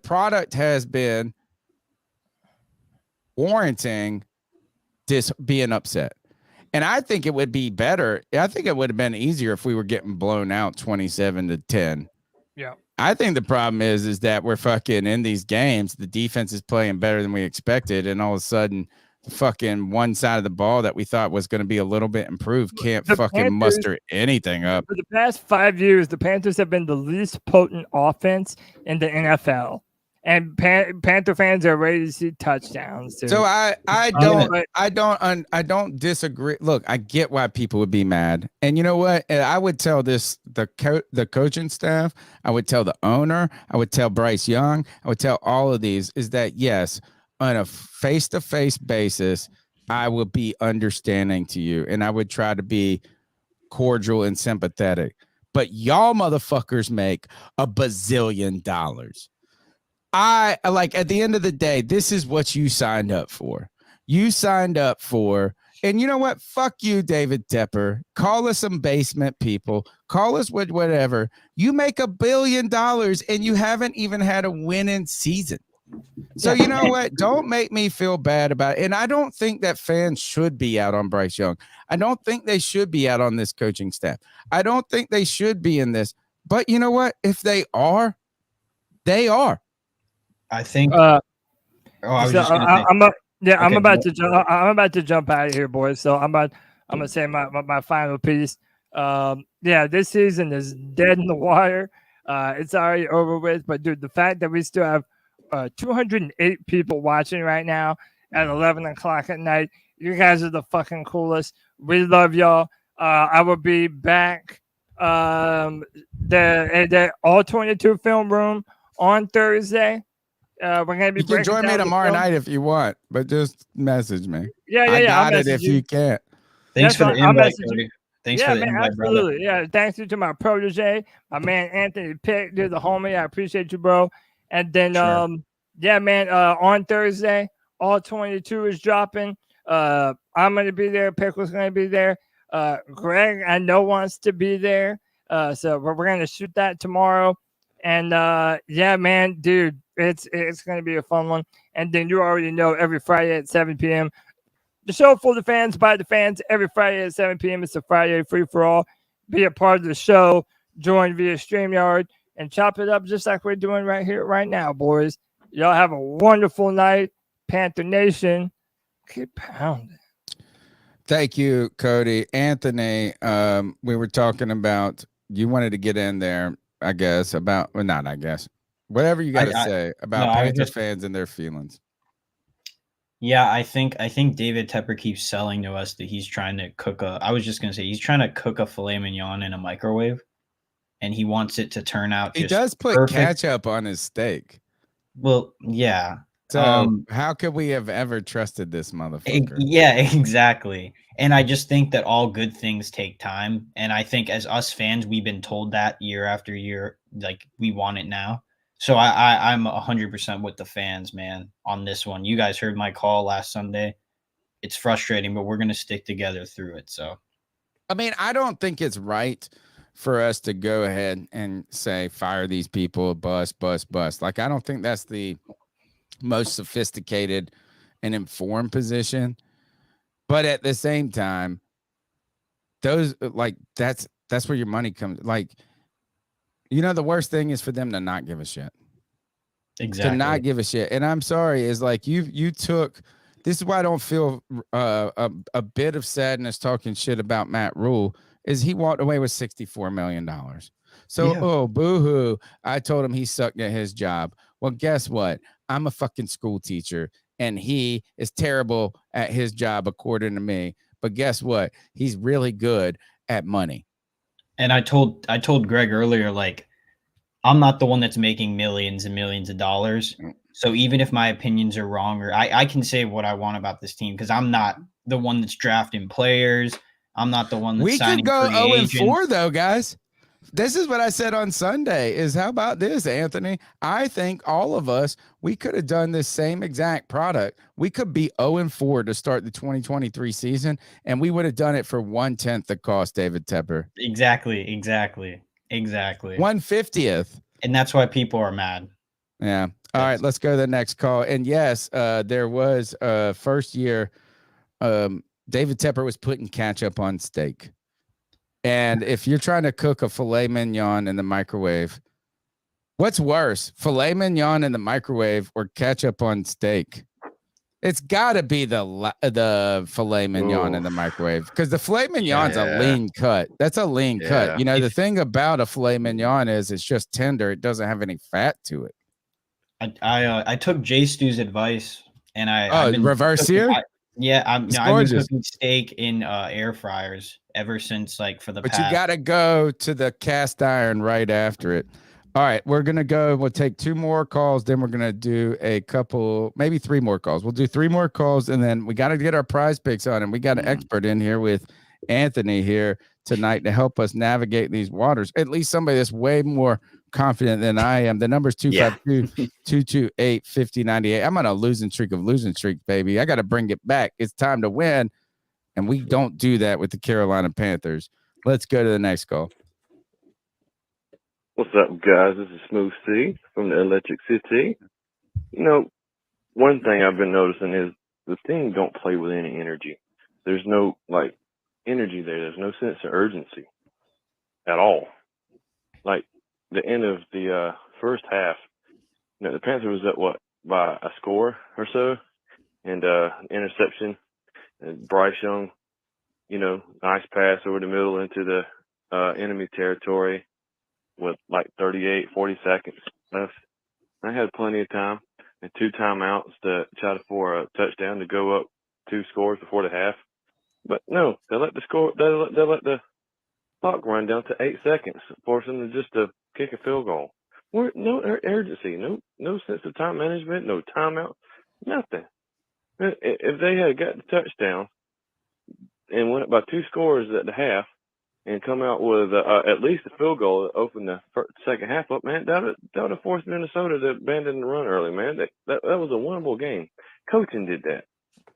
S3: product has been warranting this being upset. And I think it would be better. I think it would have been easier if we were getting blown out 27-10.
S1: Yeah.
S3: I think the problem is that we're fucking in these games. The defense is playing better than we expected. And all of a sudden, fucking one side of the ball that we thought was going to be a little bit improved can't muster anything up.
S1: For the past 5 years, the Panthers have been the least potent offense in the NFL. And Panther fans are ready to see touchdowns. Dude.
S3: So I don't disagree. Look, I get why people would be mad, and you know what? I would tell the coaching staff. I would tell the owner. I would tell Bryce Young. I would tell all of these is that yes, on a face-to-face basis, I would be understanding to you, and I would try to be cordial and sympathetic. But y'all motherfuckers make $1 bazillion. At the end of the day, this is what you signed up for. You signed up for, and you know what? Fuck you, David Tepper. Call us some basement people. Call us whatever. You make $1 billion and you haven't even had a winning season. So you know what? Don't make me feel bad about it. And I don't think that fans should be out on Bryce Young. I don't think they should be out on this coaching staff. I don't think they should be in this. But you know what? If they are, they are.
S6: I think.
S1: I'm about to jump out of here, boys. So I'm gonna say my final piece. This season is dead in the wire. It's already over with. But dude, the fact that we still have 208 people watching right now at 11 o'clock at night, you guys are the fucking coolest. We love y'all. I will be back the all 22 film room on Thursday. We're gonna be.
S3: You can join me tomorrow night if you want, but just message me.
S1: I
S3: got it if you can't.
S6: Thanks for the invite, Cody. Thanks for the invite,
S1: absolutely.
S6: brother.
S1: Yeah, thanks to my protege, my man Anthony Pick, dude, the homie. I appreciate you, bro. And then, on Thursday, all 22 is dropping. I'm gonna be there. Pick was gonna be there. Greg, I know, wants to be there. So we're gonna shoot that tomorrow. And man, dude, it's gonna be a fun one. And then you already know every Friday at 7 p.m. the show for the fans by the fans. Every Friday at 7 p.m. It's a Friday free for all. Be a part of the show. Join via StreamYard and chop it up just like we're doing right here, right now, boys. Y'all have a wonderful night. Panther Nation, keep pounding.
S3: Thank you, Cody. Anthony, we were talking about, you wanted to get in there, I guess, about, well, not I guess, whatever you got to say about Panther fans and their feelings.
S6: Yeah, I think David Tepper keeps selling to us that he's trying to cook he's trying to cook a filet mignon in a microwave, and he wants it to turn out
S3: He
S6: just
S3: does put
S6: perfect.
S3: ketchup on his steak.
S6: Well, yeah.
S3: So how could we have ever trusted this motherfucker?
S6: Yeah, exactly. And I just think that all good things take time. And I think as us fans, we've been told that year after year, like we want it now. So I'm 100% with the fans, man, on this one. You guys heard my call last Sunday. It's frustrating, but we're going to stick together through it. So,
S3: I mean, I don't think it's right for us to go ahead and say, fire these people, bust. Like, I don't think that's the most sophisticated and informed position. But at the same time, those that's where your money comes. Like, the worst thing is for them to not give a shit.
S6: Exactly.
S3: To not give a shit. And I'm sorry, is like you took. This is why I don't feel a bit of sadness talking shit about Matt Rule. Is he walked away with $64 million. So, boo-hoo. I told him he sucked at his job. Well, guess what? I'm a fucking school teacher, and he is terrible at his job, according to me. But guess what? He's really good at money.
S6: And I told Greg earlier, like, I'm not the one that's making millions and millions of dollars. So even if my opinions are wrong, or I can say what I want about this team, because I'm not the one that's drafting players. I'm not the one that's
S3: we
S6: signing
S3: could go
S6: free
S3: 0-4 though, guys. This is what I said on Sunday is how about this, Anthony? I think all of us, we could have done this same exact product. We could be 0-4 to start the 2023 season, and we would have done it for 1/10 the cost, David Tepper.
S6: Exactly.
S3: 1/50th.
S6: And that's why people are mad.
S3: Yeah. All right, let's go to the next call. And yes, there was first year, David Tepper was putting ketchup on steak. And if you're trying to cook a filet mignon in the microwave, what's worse, filet mignon in the microwave or ketchup on steak? It's got to be the filet mignon in the microwave, because the filet mignon's a lean cut. That's a lean cut. The thing about a filet mignon is it's just tender. It doesn't have any fat to it.
S6: I took Jay Stu's advice, and I've been
S3: reverse
S6: cooking,
S3: here.
S6: I've been cooking steak in air fryers ever since, for the
S3: But
S6: past.
S3: you got to go to the cast iron right after it. All right, we're going to go. We'll take 2 more calls. Then we're going to do a couple, maybe 3 more calls. We'll do 3 more calls, and then we got to get our prize picks on. And we got an expert in here with Anthony here tonight to help us navigate these waters. At least somebody that's way more confident than I am. The number's 252-228-5098. I'm on a losing streak, baby. I got to bring it back. It's time to win, and we don't do that with the Carolina Panthers. Let's go to the next call.
S12: What's up, guys? This is Smooth C from the Electric City. One thing I've been noticing is the team don't play with any energy. There's no, energy there. There's no sense of urgency at all. The end of the first half, the Panthers was up, by a score or so, and interception, and Bryce Young, nice pass over the middle into the enemy territory with 40 seconds left. I had plenty of time and 2 timeouts to try for a touchdown to go up 2 scores before the half. But no, they let the clock run down to 8 seconds, forcing them just to kick a field goal. No urgency, no sense of time management, no timeout, nothing. If they had got the touchdown and went up by 2 scores at the half and come out with at least a field goal that opened the second half up, man, that would have forced Minnesota to abandon the run early, man. That was a winnable game. Coaching did that.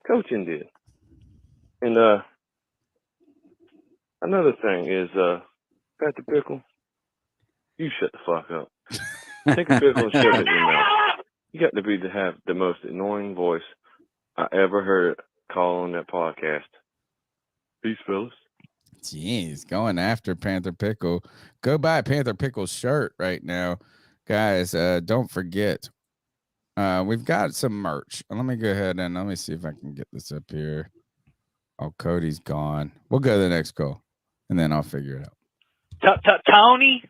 S12: Coaching did. And another thing is, Panther Pickle, you shut the fuck up. Take a pickle and shove it in your mouth. You got to have the most annoying voice I ever heard call on that podcast. Peace, fellas.
S3: Jeez, going after Panther Pickle. Go buy Panther Pickle's shirt right now. Guys, don't forget. We've got some merch. Let me go ahead and let me see if I can get this up here. Oh, Cody's gone. We'll go to the next call, and then I'll figure it out.
S18: Tony,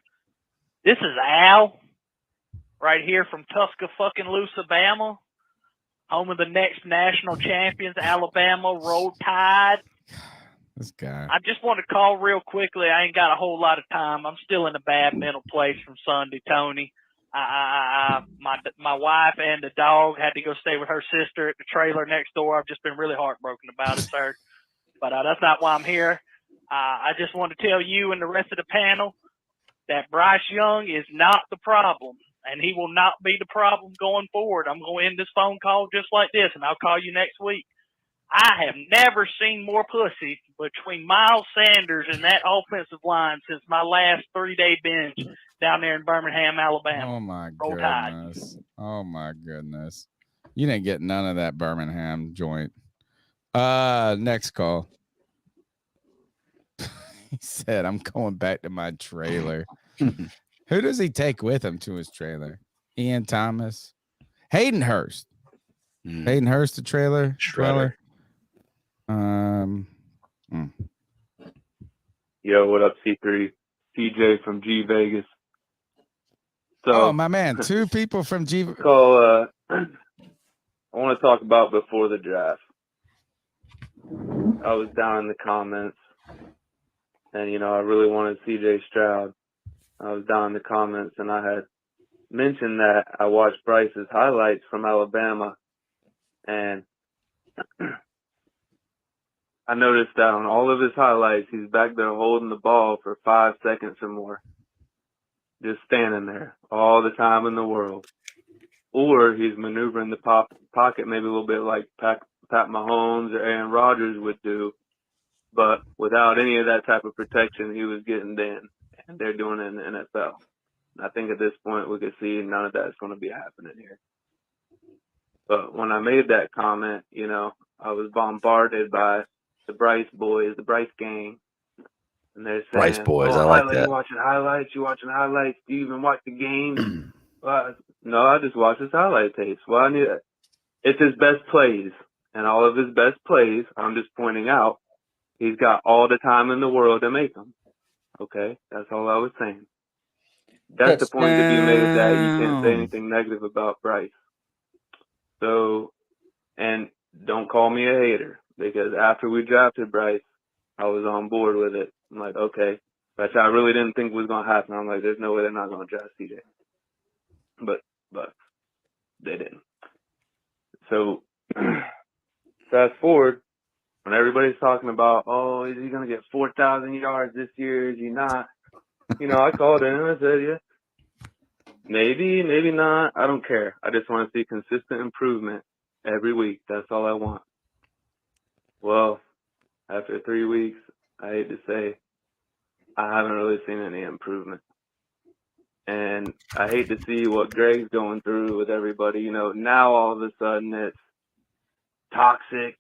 S18: this is Al, right here from Tuscaloosa, Bama, home of the next national champions, Alabama. Roll Tide.
S3: This guy.
S18: I just want to call real quickly. I ain't got a whole lot of time. I'm still in a bad mental place from Sunday, Tony. My wife and the dog had to go stay with her sister at the trailer next door. I've just been really heartbroken about it, sir. But that's not why I'm here. I just want to tell you and the rest of the panel that Bryce Young is not the problem, and he will not be the problem going forward. I'm going to end this phone call just like this, and I'll call you next week. I have never seen more pussy between Miles Sanders and that offensive line since my last 3-day binge down there in Birmingham, Alabama.
S3: Oh, my
S18: Roll
S3: goodness.
S18: Tide.
S3: Oh, my goodness. You didn't get none of that Birmingham joint. Next call. He said, I'm going back to my trailer. Who does he take with him to his trailer? Ian Thomas. Hayden Hurst. Hayden Hurst, the trailer.
S19: Shredder.
S20: Yo, what up, C3? TJ from G Vegas.
S3: So, my man, 2 people from G.
S20: So, I want to talk about before the draft. I was down in the comments, and, you know, I really wanted CJ Stroud. I was down in the comments, and I had mentioned that I watched Bryce's highlights from Alabama, and I noticed that on all of his highlights, he's back there holding the ball for 5 seconds or more. Just standing there all the time in the world. Or he's maneuvering the pocket maybe a little bit like Pat Mahomes or Aaron Rodgers would do, but without any of that type of protection, he was getting in, and they're doing it in the NFL. And I think at this point we could see none of that's going to be happening here. But when I made that comment, you know, I was bombarded by the Bryce boys, the Bryce gang. And they're saying,
S16: Bryce boys, I like that.
S20: You watching highlights? Do you even watch the game? No, I just watch his highlight tapes. Well, it's his best plays. And all of his best plays, I'm just pointing out, he's got all the time in the world to make them. Okay? That's all I was saying. That's the point to be made, that you can't say anything negative about Bryce. So, and don't call me a hater, because after we drafted Bryce, I was on board with it. I'm like, okay. But I really didn't think it was going to happen. I'm like, there's no way they're not going to draft CJ. But they didn't. So, fast forward, when everybody's talking about, oh, is he going to get 4,000 yards this year? Is he not? You know, I called in and I said, yeah, maybe, maybe not. I don't care. I just want to see consistent improvement every week. That's all I want. Well, after 3 weeks, I hate to say, I haven't really seen any improvement. And I hate to see what Greg's going through with everybody. You know, now all of a sudden it's toxic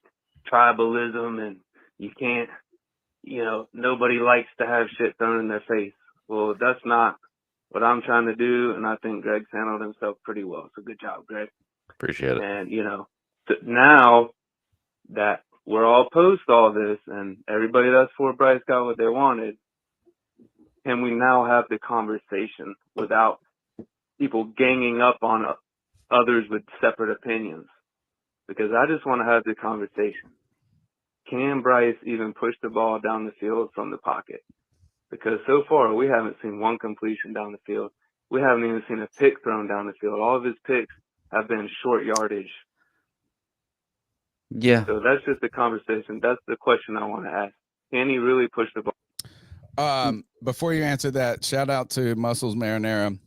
S20: tribalism, and you can't, you know, nobody likes to have shit thrown in their face. Well, that's not what I'm trying to do, and I think Greg's handled himself pretty well. So good job, Greg.
S16: Appreciate it.
S20: And, you know, now that we're all post all this, and everybody that's for Bryce got what they wanted, can we now have the conversation without people ganging up on others with separate opinions? Because I just want to have the conversation. Can Bryce even push the ball down the field from the pocket? Because so far, we haven't seen one completion down the field. We haven't even seen a pick thrown down the field. All of his picks have been short yardage.
S16: Yeah.
S20: So that's just the conversation. That's the question I want to ask. Can he really push the ball?
S3: Before you answer that, shout out to Muscles Marinara.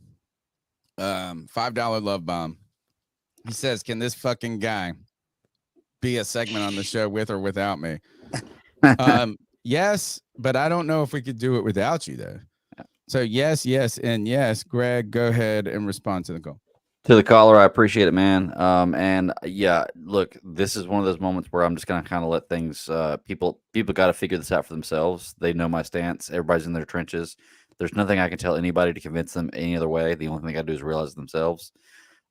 S3: $5 love bomb. He says, can this fucking guy be a segment on the show with or without me? Yes, but I don't know if we could do it without you, though. So yes, and yes. Greg, go ahead and respond to the call.
S16: To the caller, I appreciate it, man. And yeah, look, this is one of those moments where I'm just gonna kind of let things. People got to figure this out for themselves. They know my stance. Everybody's in their trenches. There's nothing I can tell anybody to convince them any other way. The only thing I do is realize themselves.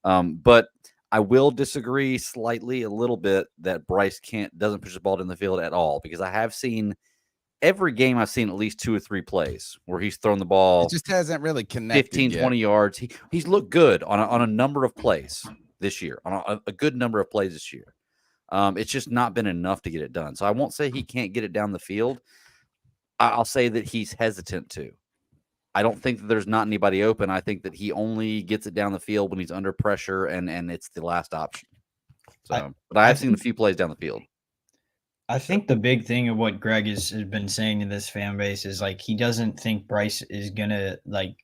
S16: But I will disagree slightly, a little bit, that Bryce doesn't push the ball in the field at all, because I have seen. Every game I've seen at least 2 or 3 plays where he's thrown the ball.
S3: It just hasn't really connected
S16: 15,
S3: yet.
S16: 20 yards. He's looked good on a number of plays this year, on a good number of plays this year. It's just not been enough to get it done. So I won't say he can't get it down the field. I'll say that he's hesitant to. I don't think that there's not anybody open. I think that he only gets it down the field when he's under pressure and it's the last option. So, but I have seen a few plays down the field.
S6: I think the big thing of what Greg has been saying to this fan base is, like, he doesn't think Bryce is gonna, like,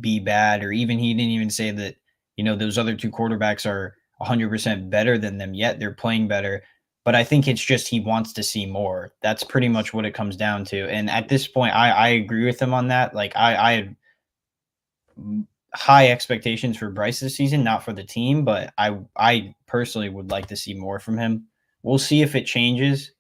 S6: be bad, or even he didn't even say that, you know, those other 2 quarterbacks are 100% better than them yet. They're playing better, but I think it's just he wants to see more. That's pretty much what it comes down to. And at this point, I agree with him on that. Like, I had high expectations for Bryce this season, not for the team, but I personally would like to see more from him. We'll see if it changes.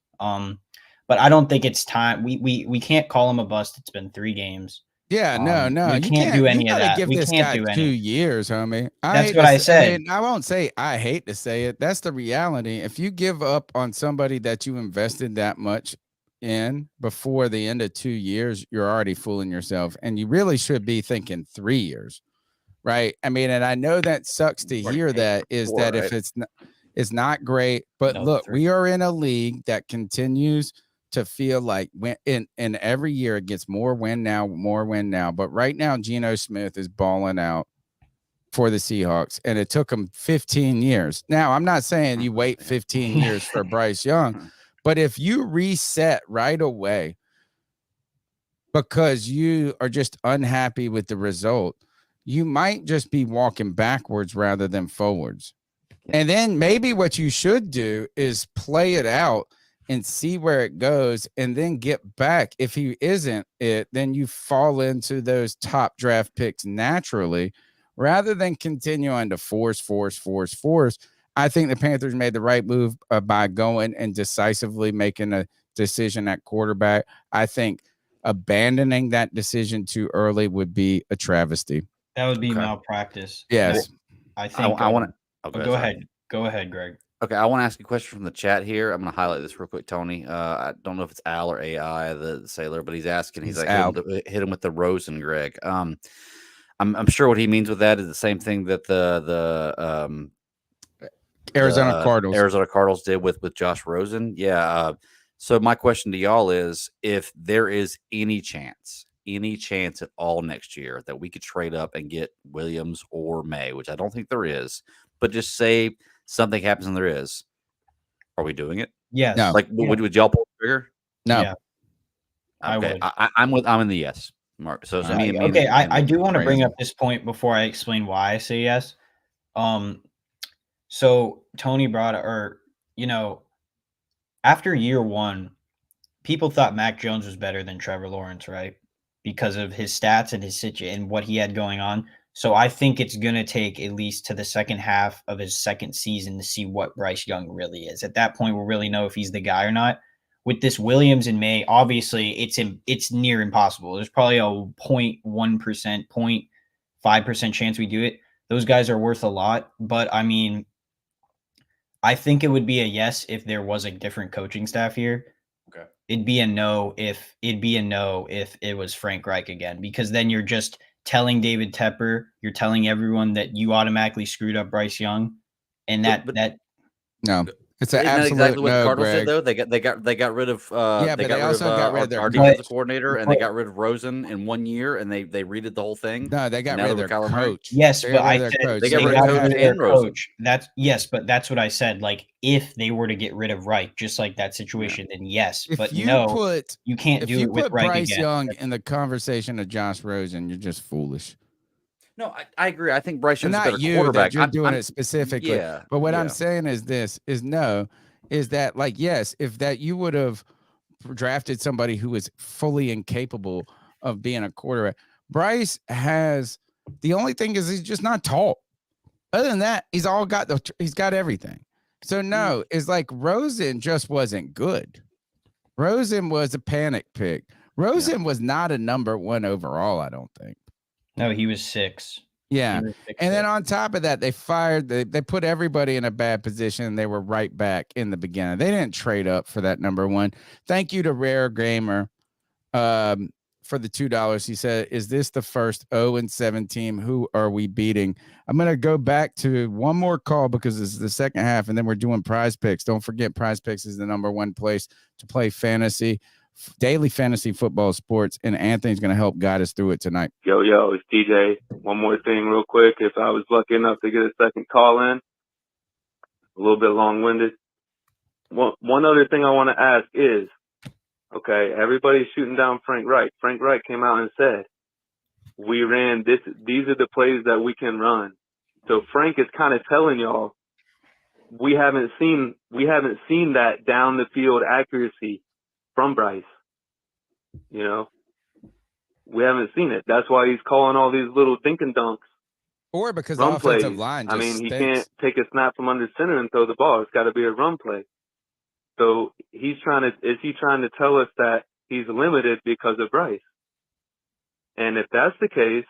S6: But I don't think it's time. We can't call him a bust. It's been 3 games.
S3: Yeah, no.
S6: We can't do any of that.
S3: Give
S6: We
S3: this
S6: can't
S3: guy
S6: do
S3: 2
S6: any.
S3: years, homie.
S6: That's what I said.
S3: I mean, I won't say I hate to say it. That's the reality. If you give up on somebody that you invested that much in before the end of 2 years, you're already fooling yourself, and you really should be thinking 3 years, right? I mean, and I know that sucks to hear that. Is that if it's not great, but look, we are in a league that continues to feel like in every year it gets more win now. But right now, Geno Smith is balling out for the Seahawks, and it took him 15 years. Now, I'm not saying you wait 15 years for Bryce Young, but if you reset right away because you are just unhappy with the result, you might just be walking backwards rather than forwards. And then maybe what you should do is play it out and see where it goes, and then get back. If he isn't it, then you fall into those top draft picks naturally, rather than continuing to force. I think the Panthers made the right move by going and decisively making a decision at quarterback. I think abandoning that decision too early would be a travesty.
S6: That would be malpractice.
S3: Yes.
S6: I think
S16: I want to
S6: go ahead. Go ahead, Greg.
S16: Okay, I want to ask you a question from the chat here. I'm going to highlight this real quick, Tony. I don't know if it's Al or AI, the sailor, but he's asking. He's like, hit him with the Rosen, Greg. I'm sure what he means with that is the same thing that the
S3: Arizona
S16: Cardinals did with Josh Rosen. Yeah. So my question to y'all is, if there is any chance at all next year that we could trade up and get Williams or May, which I don't think there is, but just say something happens and there is, are we doing it?
S6: Yes.
S3: No.
S16: Like, would y'all pull the trigger?
S3: No.
S6: Yeah.
S16: Okay. I'm in the yes, Mark. So
S6: I do want to bring up this point before I explain why I say yes. So Tony brought, after year 1, people thought Mac Jones was better than Trevor Lawrence, right? Because of his stats and his situation and what he had going on. So I think it's going to take at least to the second half of his second season to see what Bryce Young really is. At that point, we'll really know if he's the guy or not. With this Williams in May, obviously it's near impossible. There's probably a 0.1%, 0.5% chance we do it. Those guys are worth a lot. But, I mean, I think it would be a yes if there was a different coaching staff here.
S16: Okay.
S6: It'd be a no if it was Frank Reich again, because then you're just telling David Tepper, you're telling everyone that you automatically screwed up Bryce Young, and
S3: no, it's an
S16: Isn't that
S3: absolute
S16: exactly what the
S3: no,
S16: Cardinals
S3: Greg.
S16: did though? They got rid of our
S3: their
S16: defensive coordinator, and they got rid of Rosen in 1 year, and they redid the whole thing.
S3: No, they got rid of their coach.
S6: Yes, but I said
S16: they got rid of
S6: their coach. But that's what I said. Like, if they were to get rid of Reich, just like that situation, then yes. But you can't do it with Reich
S3: Bryce
S6: again.
S3: Young in the conversation of Josh Rosen, you're just foolish.
S16: No, I agree. I think Bryce Young's a
S3: Not
S16: better
S3: you,
S16: quarterback.
S3: that you're doing it specifically.
S16: Yeah,
S3: but what I'm saying is that like, yes, if that you would have drafted somebody who was fully incapable of being a quarterback. Bryce has, the only thing is he's just not tall. Other than that, he's got everything. So no, it's like Rosen just wasn't good. Rosen was a panic pick. Rosen was not a number 1 overall, I don't think.
S6: No, he was 6.
S3: Yeah. And then on top of that, they put everybody in a bad position. They were right back in the beginning. They didn't trade up for that number 1. Thank you to Rare Gamer for the $2. He said, is this the first 0-7 team? Who are we beating? I'm going to go back to one more call because this is the second half, and then we're doing Prize Picks. Don't forget, Prize Picks is the number 1 place to play daily fantasy football sports, and Anthony's going to help guide us through it tonight.
S20: Yo, it's DJ. One more thing real quick. If I was lucky enough to get a second call in, a little bit long-winded. One other thing I want to ask is, okay, everybody's shooting down Frank Reich. Frank Reich came out and said, we ran this. These are the plays that we can run. So Frank is kind of telling y'all, we haven't seen that down the field accuracy from Bryce. You know, we haven't seen it. That's why he's calling all these little dink and dunks.
S3: Or because
S20: run
S3: the offensive
S20: plays.
S3: line
S20: I
S3: just
S20: mean, he
S3: stinks.
S20: can't take a snap from under center and throw the ball. It's got to be a run play. So is he trying to tell us that he's limited because of Bryce? And if that's the case,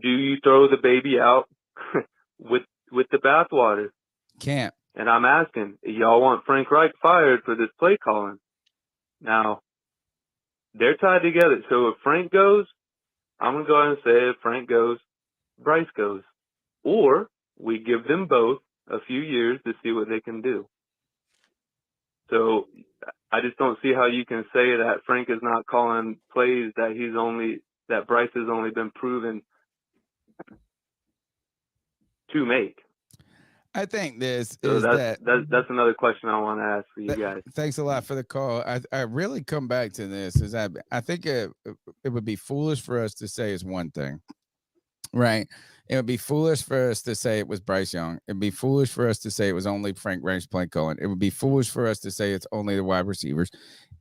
S20: do you throw the baby out with the bathwater?
S3: Can't.
S20: And I'm asking, y'all want Frank Reich fired for this play calling? Now, they're tied together. So if Frank goes, I'm going to go ahead and say if Frank goes, Bryce goes. Or we give them both a few years to see what they can do. So I just don't see how you can say that Frank is not calling plays that Bryce has only been proven to make.
S3: I think this
S20: So
S3: is
S20: that's another question I want to ask for you guys.
S3: Thanks a lot for the call. I really come back to this is I think it would be foolish for us to say it's one thing, right? It would be foolish for us to say it was Bryce Young. It'd be foolish for us to say it was only Frank Reich's play calling. It would be foolish for us to say it's only the wide receivers.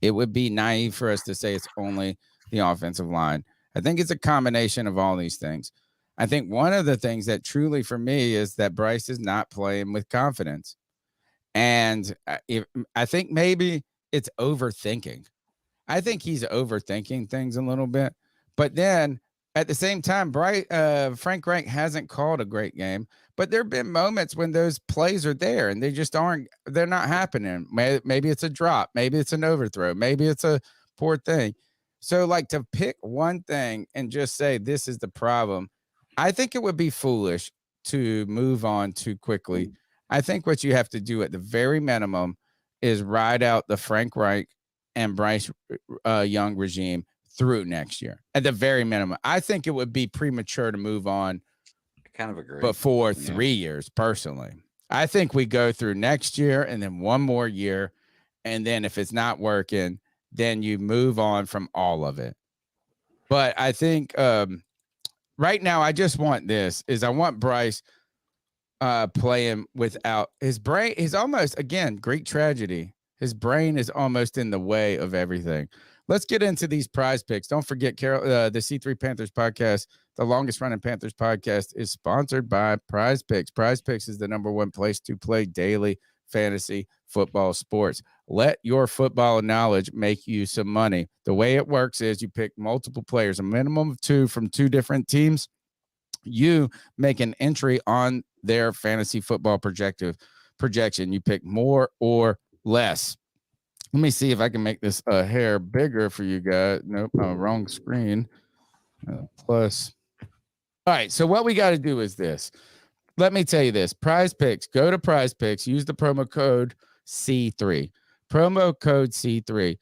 S3: It would be naive for us to say it's only the offensive line. I think it's a combination of all these things. I think one of the things that truly for me is that Bryce is not playing with confidence. And I think maybe it's overthinking. I think he's overthinking things a little bit. But then at the same time, Frank Reich hasn't called a great game. But there have been moments when those plays are there and they just they're not happening. Maybe it's a drop. Maybe it's an overthrow. Maybe it's a poor thing. So like to pick one thing and just say this is the problem, I think it would be foolish to move on too quickly. I think what you have to do at the very minimum is ride out the Frank Reich and Bryce Young regime through next year. At the very minimum, I think it would be premature to move on.
S16: I kind of agree.
S3: Before 3 years, personally. I think we go through next year and then one more year. And then if it's not working, then you move on from all of it. But I think right now, I just want I want Bryce playing without his brain. He's almost, again, Greek tragedy. His brain is almost in the way of everything. Let's get into these prize picks. Don't forget, Carol, the C3 Panthers podcast, the longest running Panthers podcast, is sponsored by Prize Picks. Prize Picks is the #1 place to play daily fantasy football sports. Let your football knowledge make you some money. The way it works is you pick multiple players, a minimum of 2 from 2 different teams. You make an entry on their fantasy football projection. You pick more or less. Let me see if I can make this a hair bigger for you guys. Nope, wrong screen. Plus. All right, so what we got to do is this. Let me tell you this. Prize Picks. Go to Prize Picks. Use the promo code C3. Promo code C3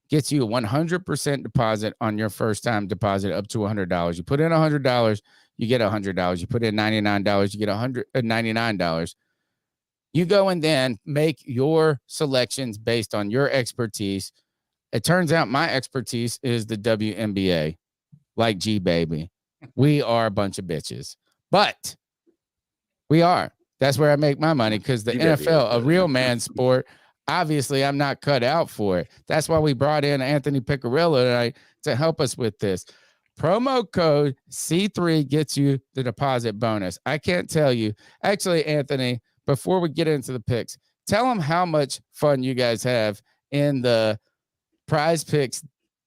S3: gets you a 100% deposit on your first-time deposit up to $100. You put in $100, you get $100. You put in $99, you get $199. You go and then make your selections based on your expertise. It turns out my expertise is the WNBA, like G Baby. We are a bunch of bitches, but we are. That's where I make my money because the NFL, a real man sport, obviously I'm not cut out for it. That's why we brought in Anthony Piccirillo tonight to help us with this. Promo code C3 gets you the deposit bonus. I can't tell you. Actually, Anthony, before we get into the picks, tell them how much fun you guys have in the Prize Picks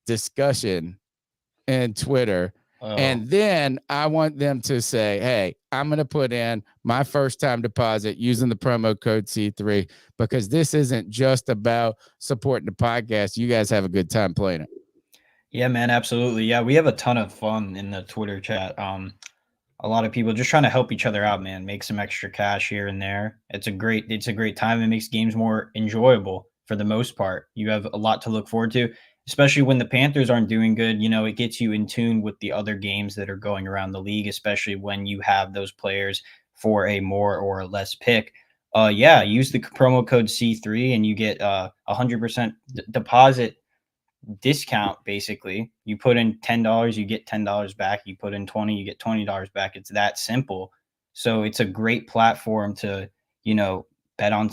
S3: discussion and Twitter. And then I want them to say, hey, I'm going to put in my first-time deposit using the promo code C3 because this isn't just about supporting the podcast. You guys have a good time playing it.
S6: Yeah, man, absolutely. Yeah, we have a ton of fun in the Twitter chat. A lot of people just trying to help each other out, man, make some extra cash here and there. It's a great time. It makes games more enjoyable for the most part. You have a lot to look forward to, especially when the Panthers aren't doing good. You know, it gets you in tune with the other games that are going around the league, especially when you have those players for a more or less pick. Use the promo code C3 and you get 100% deposit discount. Basically, you put in $10, you get $10 back. You put in $20, you get $20 back. It's that simple. So it's a great platform to, bet on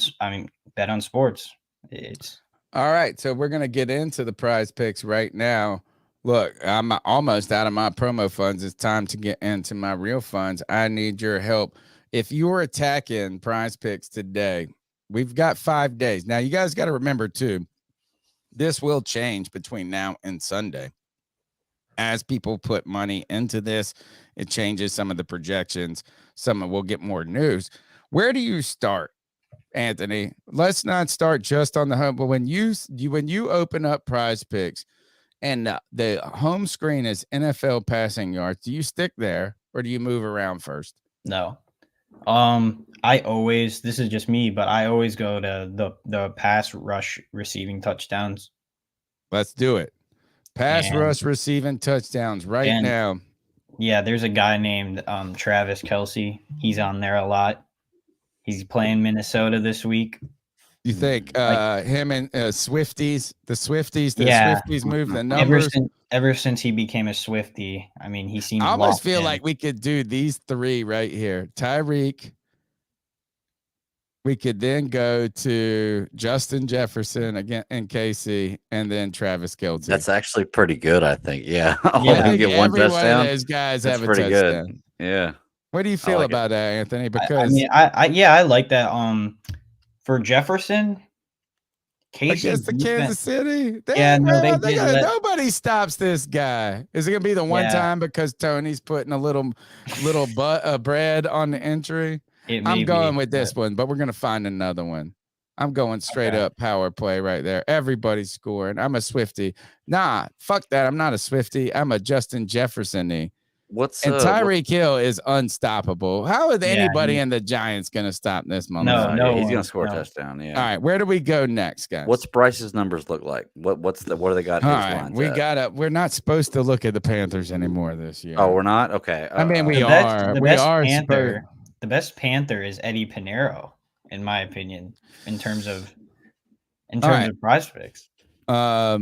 S6: sports. It's
S3: all right. So we're going to get into the Prize Picks right now. Look, I'm almost out of my promo funds. It's time to get into my real funds. I need your help. If you're attacking Prize Picks today, We've got 5 days. Now, you guys got to remember, too, this will change between now and Sunday. As people put money into this, it changes some of the projections. Some will get more news. Where do you start, Anthony? Let's not start just on the home, but when you open up Prize Picks and the home screen is NFL passing yards, do you stick there or do you move around first?
S6: No. This is just me, but I always go to the pass rush receiving touchdowns.
S3: Let's do it. Pass rush receiving touchdowns now.
S6: Yeah, there's a guy named Travis Kelce. He's on there a lot. He's playing Minnesota this week.
S3: You think him and Swifties, the Swifties move the numbers?
S6: Ever since he became a Swiftie, I mean, he seems.
S3: I almost feel like we could do these three right here. Tyreek. We could then go to Justin Jefferson again in KC, and then Travis Kelce.
S16: That's actually pretty good, I think. Yeah,
S3: get one touchdown. One of those guys have a touchdown.
S16: Good. Yeah.
S3: What do you feel about that, Anthony? Because
S6: I like that. For Jefferson,
S3: against the Kansas City.
S6: Nobody
S3: stops this guy. Is it gonna be the one time because Tony's putting a little bread on the entry? I'm going with this one, but we're going to find another one. I'm going straight up power play right there. Everybody's scoring. I'm a Swiftie. Nah, fuck that. I'm not a Swiftie. I'm a Justin Jefferson-y. And Tyreek Hill is unstoppable. How is anybody in the Giants going to stop this moment?
S16: No, he's going to score a touchdown. Yeah.
S3: All right, where do we go next, guys?
S16: What's Bryce's numbers look like? What do they got?
S3: All right, we're not supposed to look at the Panthers anymore this year.
S16: Oh, we're not? Okay.
S3: I mean, we are.
S6: The best Panther is Eddie Pinheiro, in my opinion, in terms of Prize Picks.
S16: I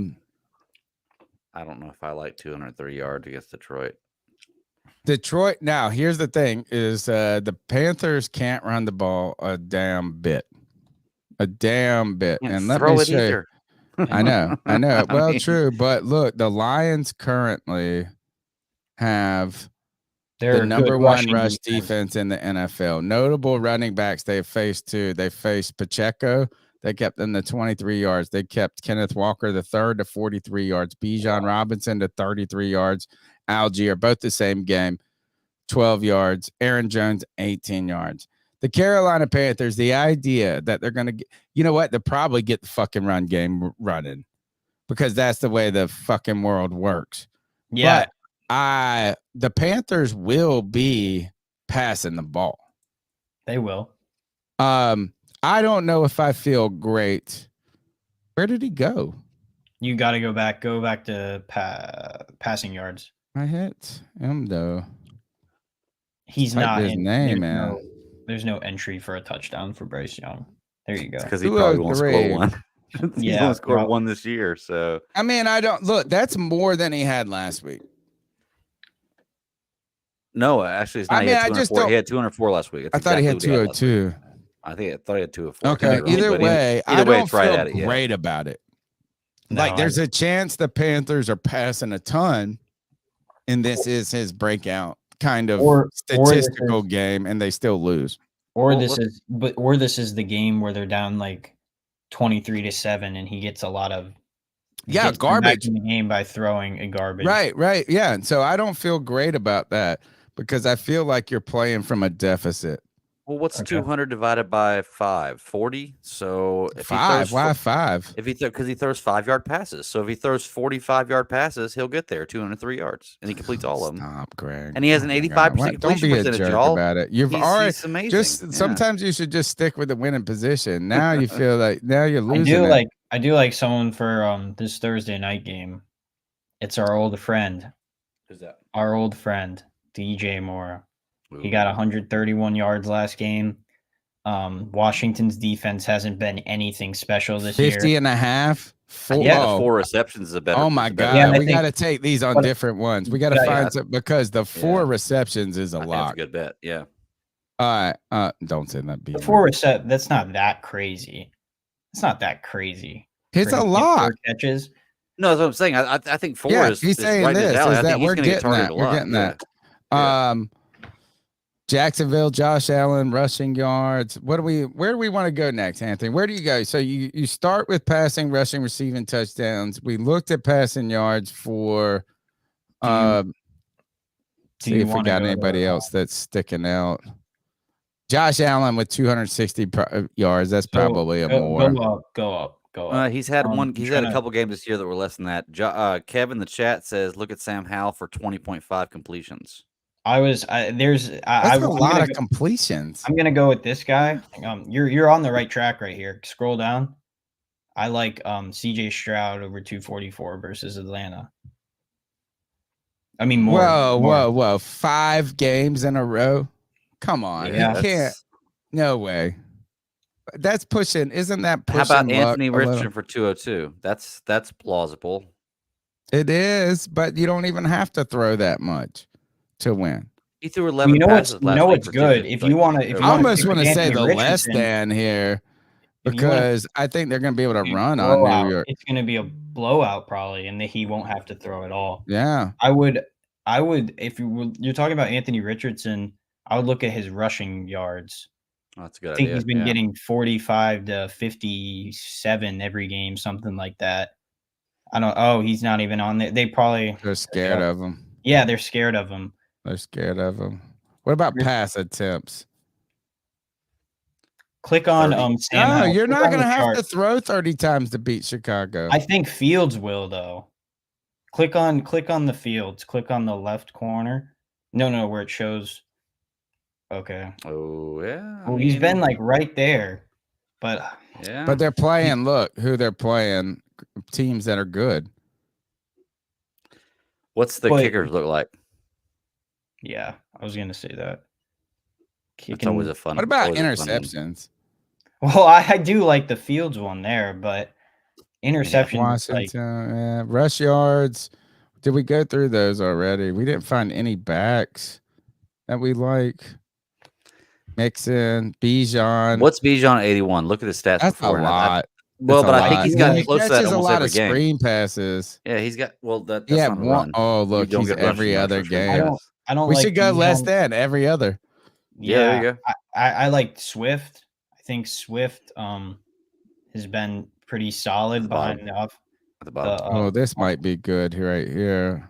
S16: don't know if I like 203 yards against Detroit.
S3: Now, here's the thing: is the Panthers can't run the ball a damn bit. And let me show you. I know. Well, true, but look, the Lions currently have the number one rush defense in the NFL. Notable running backs they've faced too. They faced Pacheco. They kept them to 23 yards. They kept Kenneth Walker the third to 43 yards. Bijan Robinson to 33 yards. Algier, both the same game, 12 yards. Aaron Jones, 18 yards. The Carolina Panthers, the idea that they're going to get, you know what? They'll probably get the fucking run game running because that's the way the fucking world works.
S6: Yeah.
S3: But the Panthers will be passing the ball.
S6: They will.
S3: I don't know if I feel great. Where did he go?
S6: You got to go back to passing yards.
S3: I hit him though.
S6: He's not
S3: his name, man.
S6: There's no entry for a touchdown for Bryce Young. There you go.
S16: Because he probably won't score one. He's only scored one this year. So
S3: I mean, that's more than he had last week.
S16: No, actually, it's not. He had 204 last week.
S3: I thought he had 202.
S16: I thought he had 204.
S3: Okay, either way, I don't feel great about it. No, there's a chance the Panthers are passing a ton, and this is his breakout kind of statistical game, and they still lose.
S6: This is the game where they're down like 23-7, and he gets a lot of
S3: garbage
S6: in the game by throwing a garbage.
S3: Right, yeah. And so I don't feel great about that because I feel like you're playing from a deficit.
S16: Well, what's 200 divided by 5? 40. So if
S3: why 5?
S16: Because he throws 5-yard passes. So if he throws 45-yard passes, he'll get there 203 yards, and he completes all of them.
S3: Stop, Greg.
S16: And he has an 85% completion
S3: Don't be a jerk about it. He's
S16: amazing.
S3: Sometimes you should just stick with the winning position. Now you feel like you're losing.
S6: I do like someone for this Thursday night game. It's our old friend.
S16: Who's that?
S6: Our old friend, DJ Moore. He got 131 yards last game. Washington's defense hasn't been anything special this
S3: 50 and a half.
S16: 4 receptions is a better.
S3: Oh my God. We got to take these on different ones. We got to find some because the 4 receptions is a lot.
S16: That's a good bet. Yeah.
S3: All right. Don't say that.
S6: That's not that crazy. It's not that crazy.
S3: It's a lot.
S6: Catches.
S16: No, that's what I'm saying. I think 4 is.
S3: He's saying this. Is that we're getting that. We're getting that. Jacksonville, Josh Allen, rushing yards. Where do we want to go next, Anthony? Where do you go? So you start with passing, rushing, receiving touchdowns. We looked at passing yards for see if we got anybody else that's sticking out. Josh Allen with 260 yards. That's probably a more.
S6: Go up.
S16: He's had had a couple games this year that were less than that. Kevin in the chat says, look at Sam Howell for 20.5 completions.
S3: That's a lot of completions.
S6: I'm gonna go with this guy. You're on the right track right here. Scroll down. I like CJ Stroud over 244 versus Atlanta. I mean, more.
S3: Whoa. 5 games in a row. Come on.
S6: Yeah,
S3: you can't. No way. That's pushing. Isn't that pushing?
S16: How about Anthony Richardson for 202? That's plausible.
S3: It is, but you don't even have to throw that much to win.
S16: He threw 11 passes last week.
S6: You know what's good? If you want to,
S3: I almost want to say the less than here because I think they're going to be able to run on New York.
S6: It's going to be a blowout probably, and he won't have to throw at all.
S3: Yeah,
S6: I would if you're talking about Anthony Richardson, I would look at his rushing yards.
S16: Oh, that's a good
S6: I think
S16: idea.
S6: he's been getting 45 to 57 every game, something like that. I don't. Oh, he's not even on there. They're
S3: scared of him.
S6: Yeah, they're scared of him.
S3: They're scared of him. What about pass attempts?
S6: Click on Sam.
S3: No, you're not going to have to throw 30 times to beat Chicago.
S6: I think Fields will though. Click on the Fields. Click on the left corner. No, where it shows. Okay.
S16: Oh yeah.
S6: Well, he's been like right there, but
S16: yeah.
S3: But they're playing. Look who they're playing. Teams that are good.
S16: What's the kickers look like?
S6: Yeah, I was gonna say that.
S16: It's always a fun.
S3: What about interceptions?
S6: Well, I do like the Fields one there, but interceptions.
S3: Washington, rush yards. Did we go through those already? We didn't find any backs that we like. Mixon, Bijan.
S16: What's Bijan 81? Look at the stats.
S3: That's
S16: before
S3: a lot.
S16: I think he's gotten close to that almost
S3: a lot
S16: every
S3: of
S16: game.
S3: screen passes.
S16: Yeah, he's got. Well, that's not a run.
S3: Oh, look, he's every other game.
S6: I don't.
S3: We
S6: like
S3: should go
S6: Bijan.
S3: less than every other.
S16: Yeah, there you go.
S6: I like Swift. I think Swift has been pretty solid behind
S16: at the bottom.
S3: This might be good right here.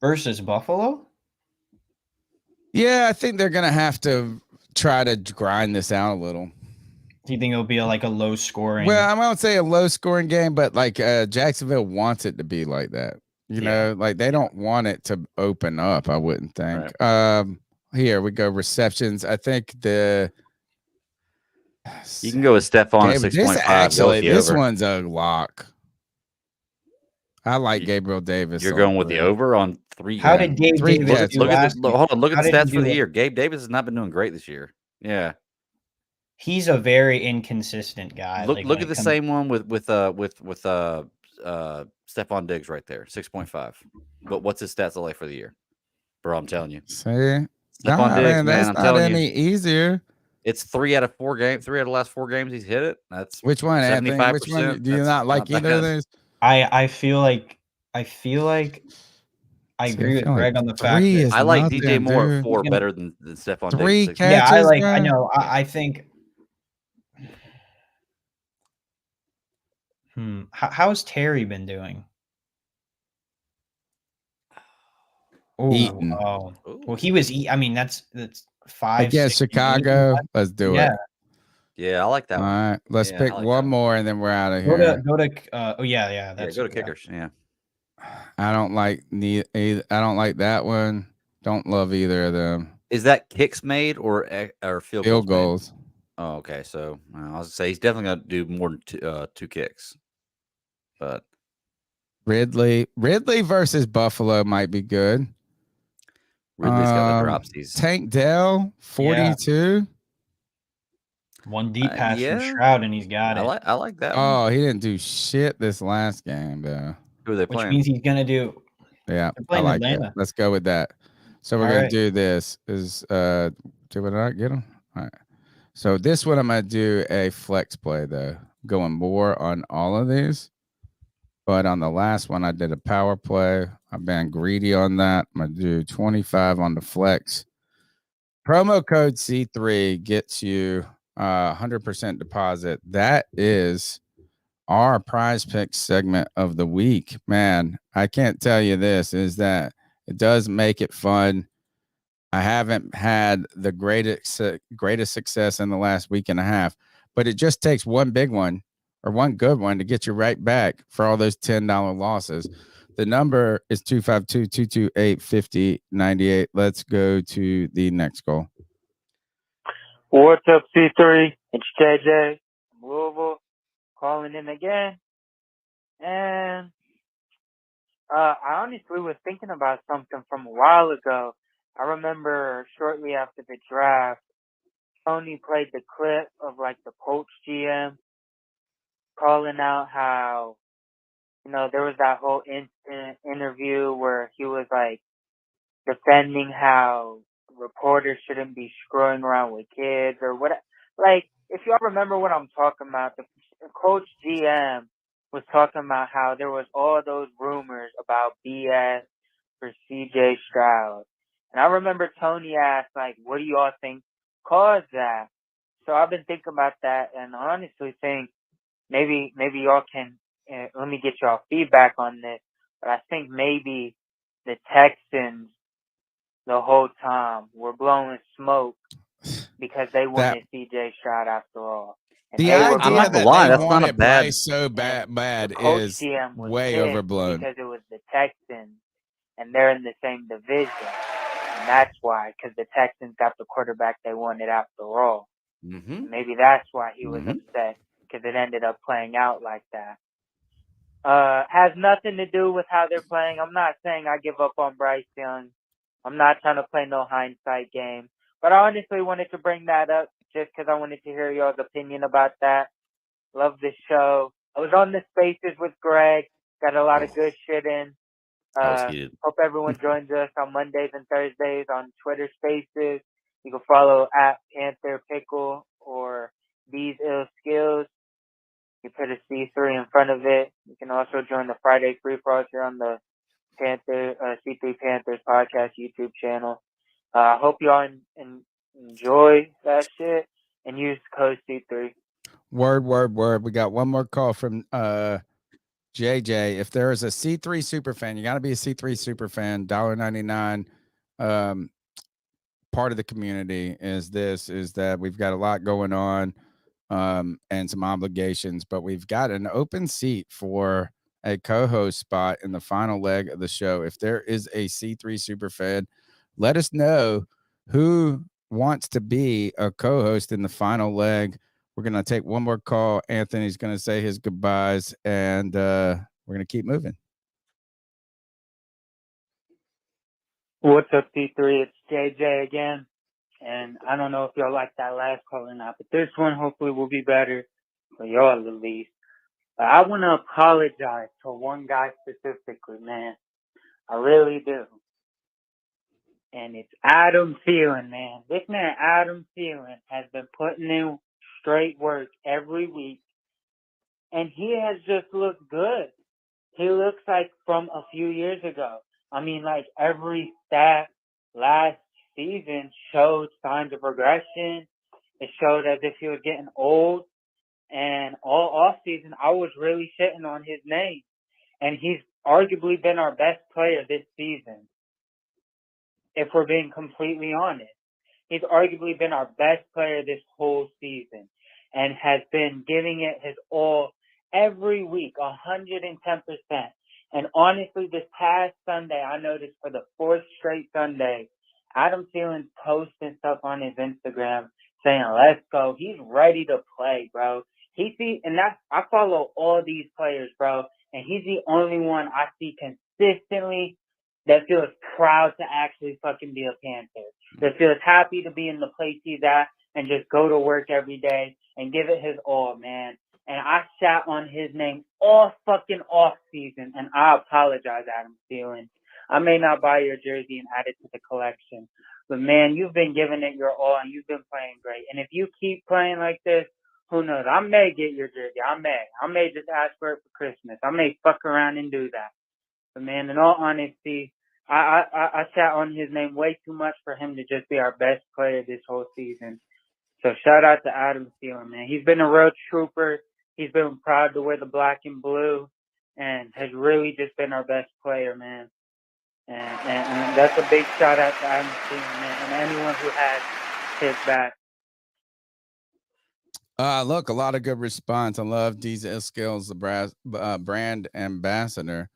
S6: Versus Buffalo?
S3: Yeah, I think they're gonna have to try to grind this out a little.
S6: Do you think it'll be a low scoring?
S3: Well, I won't say a low scoring game, but Jacksonville wants it to be like that. You know, they don't want it to open up, I wouldn't think. Right. Here we go. Receptions. I think you
S16: can go with Stephon 6.5.
S3: Actually, this one's a lock. I like Gabriel Davis.
S16: You're going with the over on 3.
S6: How did Gabe Davis
S16: look at the stats for the year. Gabe Davis has not been doing great this year. Yeah.
S6: He's a very inconsistent guy.
S16: Look at the same one with Stephon Diggs right there, 6.5. But what's his stats like for the year? Bro, I'm telling you.
S3: See? Stephon Diggs, man, I'm telling you. Easier.
S16: It's 3 out of 4 games. 3 out of the last 4 games he's hit it. That's
S3: which one, Anthony? Which one do you not like either of those?
S6: I feel like I agree with Greg on the fact that
S16: I like DJ Moore at 4 better than Stephon Diggs.
S3: 3 catches.
S6: Yeah, I know. I think. How's Terry been doing? Oh, well, he was. I mean, that's 5.
S3: Yeah, Chicago. Let's do it.
S16: Yeah, I like that.
S3: All
S16: one.
S3: right, let's pick one more, and then we're out of here.
S6: Go to. That's
S16: go to kickers. Yeah.
S3: I don't like I don't like that one. Don't love either of them.
S16: Is that kicks made or field
S3: goals?
S16: Oh, okay. So I was gonna say he's definitely gonna do more than 2 kicks. But
S3: Ridley versus Buffalo might be good.
S16: Ridley's got the drops.
S3: Tank Dell 42.
S6: One deep pass from Stroud, and he's got it.
S16: I like that.
S3: Oh, he didn't do shit this last game, though.
S16: Who are they playing?
S6: Which means he's gonna do.
S3: Yeah, I like that. Let's go with that. So we're gonna do this. Did we not get him? All right. So this one I'm gonna do a flex play though, going more on all of these. But on the last one, I did a power play. I've been greedy on that. I'm gonna do 25 on the flex. Promo code C3 gets you 100% deposit. That is our prize pick segment of the week. Man, I can't tell you this, is that it does make it fun. I haven't had the greatest success in the last week and a half, but it just takes one big one or one good one to get you right back for all those $10 losses. The number is 252-228-5098. Let's go to the next call.
S19: What's up, C3? It's JJ from Louisville calling in again. And I honestly was thinking about something from a while ago. I remember shortly after the draft, Tony played the clip of like the Colts GM calling out how, there was that whole interview where he was like defending how reporters shouldn't be screwing around with kids or what. Like, if y'all remember what I'm talking about, the Coach GM was talking about how there was all those rumors about BS for CJ Stroud. And I remember Tony asked, like, what do y'all think caused that? So I've been thinking about that and honestly think maybe y'all can, let me get y'all feedback on this, but I think maybe the Texans the whole time were blowing smoke because they wanted CJ Stroud after all. And
S3: The
S19: I'm
S3: idea that they wanted Bryce so bad is
S19: GM was
S3: way
S19: pissed
S3: overblown.
S19: because it was the Texans and they're in the same division. And that's why, because the Texans got the quarterback they wanted after all.
S16: Mm-hmm.
S19: Maybe that's why he was upset, because it ended up playing out like that. Has nothing to do with how they're playing. I'm not saying I give up on Bryce Young. I'm not trying to play no hindsight game. But I honestly wanted to bring that up just because I wanted to hear y'all's opinion about that. Love the show. I was on the Spaces with Greg. Got a lot of good shit in. Hope everyone joins us on Mondays and Thursdays on Twitter Spaces. You can follow at Panther Pickle or These Ill Skills. You put a C3 in front of it. You can also join the Friday Free For All here on the C3 Panthers Podcast YouTube channel. Hope y'all enjoy that shit and use code C3.
S3: Word. We got one more call from JJ. If there is a C3 super fan, you got to be a C3 super fan. $1.99. Part of the community is that we've got a lot going on and some obligations, but we've got an open seat for a co-host spot in the final leg of the show. If there is a C3 super fan, let us know who wants to be a co-host in the final leg. We're going to take one more call. Anthony's going to say his goodbyes, and we're going to keep moving.
S19: What's up, C3? It's JJ again. And I don't know if y'all like that last call or not, but this one hopefully will be better for y'all at least. But I want to apologize to one guy specifically, man. I really do. And it's Adam Thielen, man. This man, Adam Thielen, has been putting in straight work every week. And he has just looked good. He looks like from a few years ago. I mean, like every stat last season showed signs of regression. It showed as if he was getting old. And all off season, I was really shitting on his name. And he's arguably been our best player this season, if we're being completely honest. He's arguably been our best player this whole season and has been giving it his all every week, 110%. And honestly, this past Sunday, I noticed for the fourth straight Sunday, Adam Thielen's posting stuff on his Instagram saying, let's go. He's ready to play, bro. I follow all these players, bro, and he's the only one I see consistently that feels proud to actually fucking be a Panther, that feels happy to be in the place he's at and just go to work every day and give it his all, man. And I sat on his name all fucking off season, and I apologize, Adam Thielen. I may not buy your jersey and add it to the collection, but man, you've been giving it your all and you've been playing great. And if you keep playing like this, who knows? I may get your jersey. I may just ask for it for Christmas. I may fuck around and do that. But man, in all honesty, I sat on his name way too much for him to just be our best player this whole season. So shout out to Adam Thielen, man. He's been a real trooper. He's been proud to wear the black and blue, and has really just been our best player, man. And that's a big shout out to Adam Thielen, man, and anyone who has his back.
S3: Look, a lot of good response. I love Diesel Skills, the brand ambassador,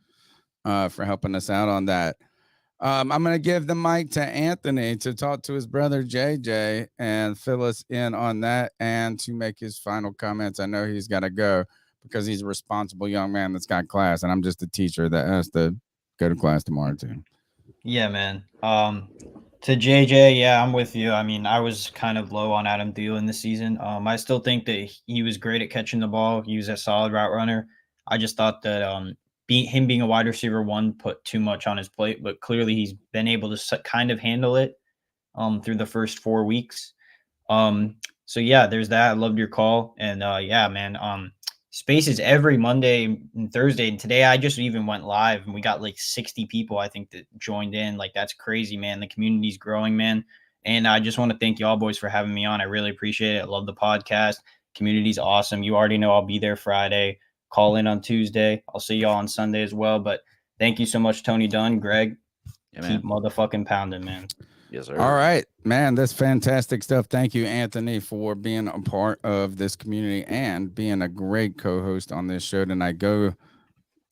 S3: for helping us out on that. I'm going to give the mic to Anthony to talk to his brother JJ and fill us in on that and to make his final comments. I know he's got to go because he's a responsible young man that's got class, and I'm just a teacher that has to go to class tomorrow too.
S6: Yeah, man. To JJ, yeah, I'm with you. I mean, I was kind of low on Adam Thielen this season. I still think that he was great at catching the ball. He was a solid route runner. I just thought that him being a wide receiver one put too much on his plate, but clearly he's been able to kind of handle it through the first 4 weeks. So yeah, there's that. I loved your call. And yeah, man, Spaces every Monday and Thursday. And today I just even went live and we got like 60 people, I think, that joined in. Like, that's crazy, man. The community's growing, man. And I just want to thank y'all boys for having me on. I really appreciate it. I love the podcast. Community's awesome. You already know I'll be there Friday. Call in on Tuesday. I'll see y'all on Sunday as well. But thank you so much, Tony Dunn, Greg. Yeah, keep motherfucking pounding, man.
S16: Yes, sir.
S3: All right, man. That's fantastic stuff. Thank you, Anthony, for being a part of this community and being a great co-host on this show tonight. Go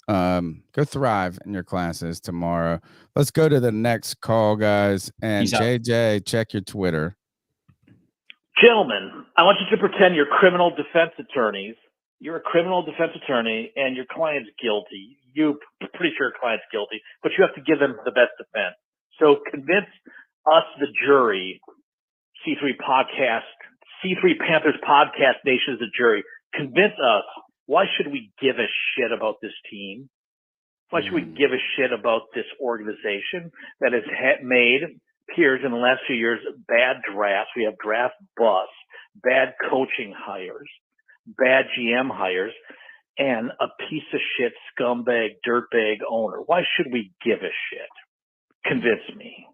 S3: thrive in your classes tomorrow. Let's go to the next call, guys. And JJ, check your Twitter.
S21: Gentlemen, I want you to pretend you're criminal defense attorneys. You're a criminal defense attorney and your client's guilty. You're pretty sure your client's guilty, but you have to give them the best defense. So convince us, the jury, C3 Panthers Podcast Nation is the jury. Convince us, why should we give a shit about this team? Why should we give a shit about this organization that has made peers in the last few years bad drafts? We have draft busts, bad coaching hires, bad GM hires, and a piece of shit scumbag dirtbag owner. Why should we give a shit? Convince me.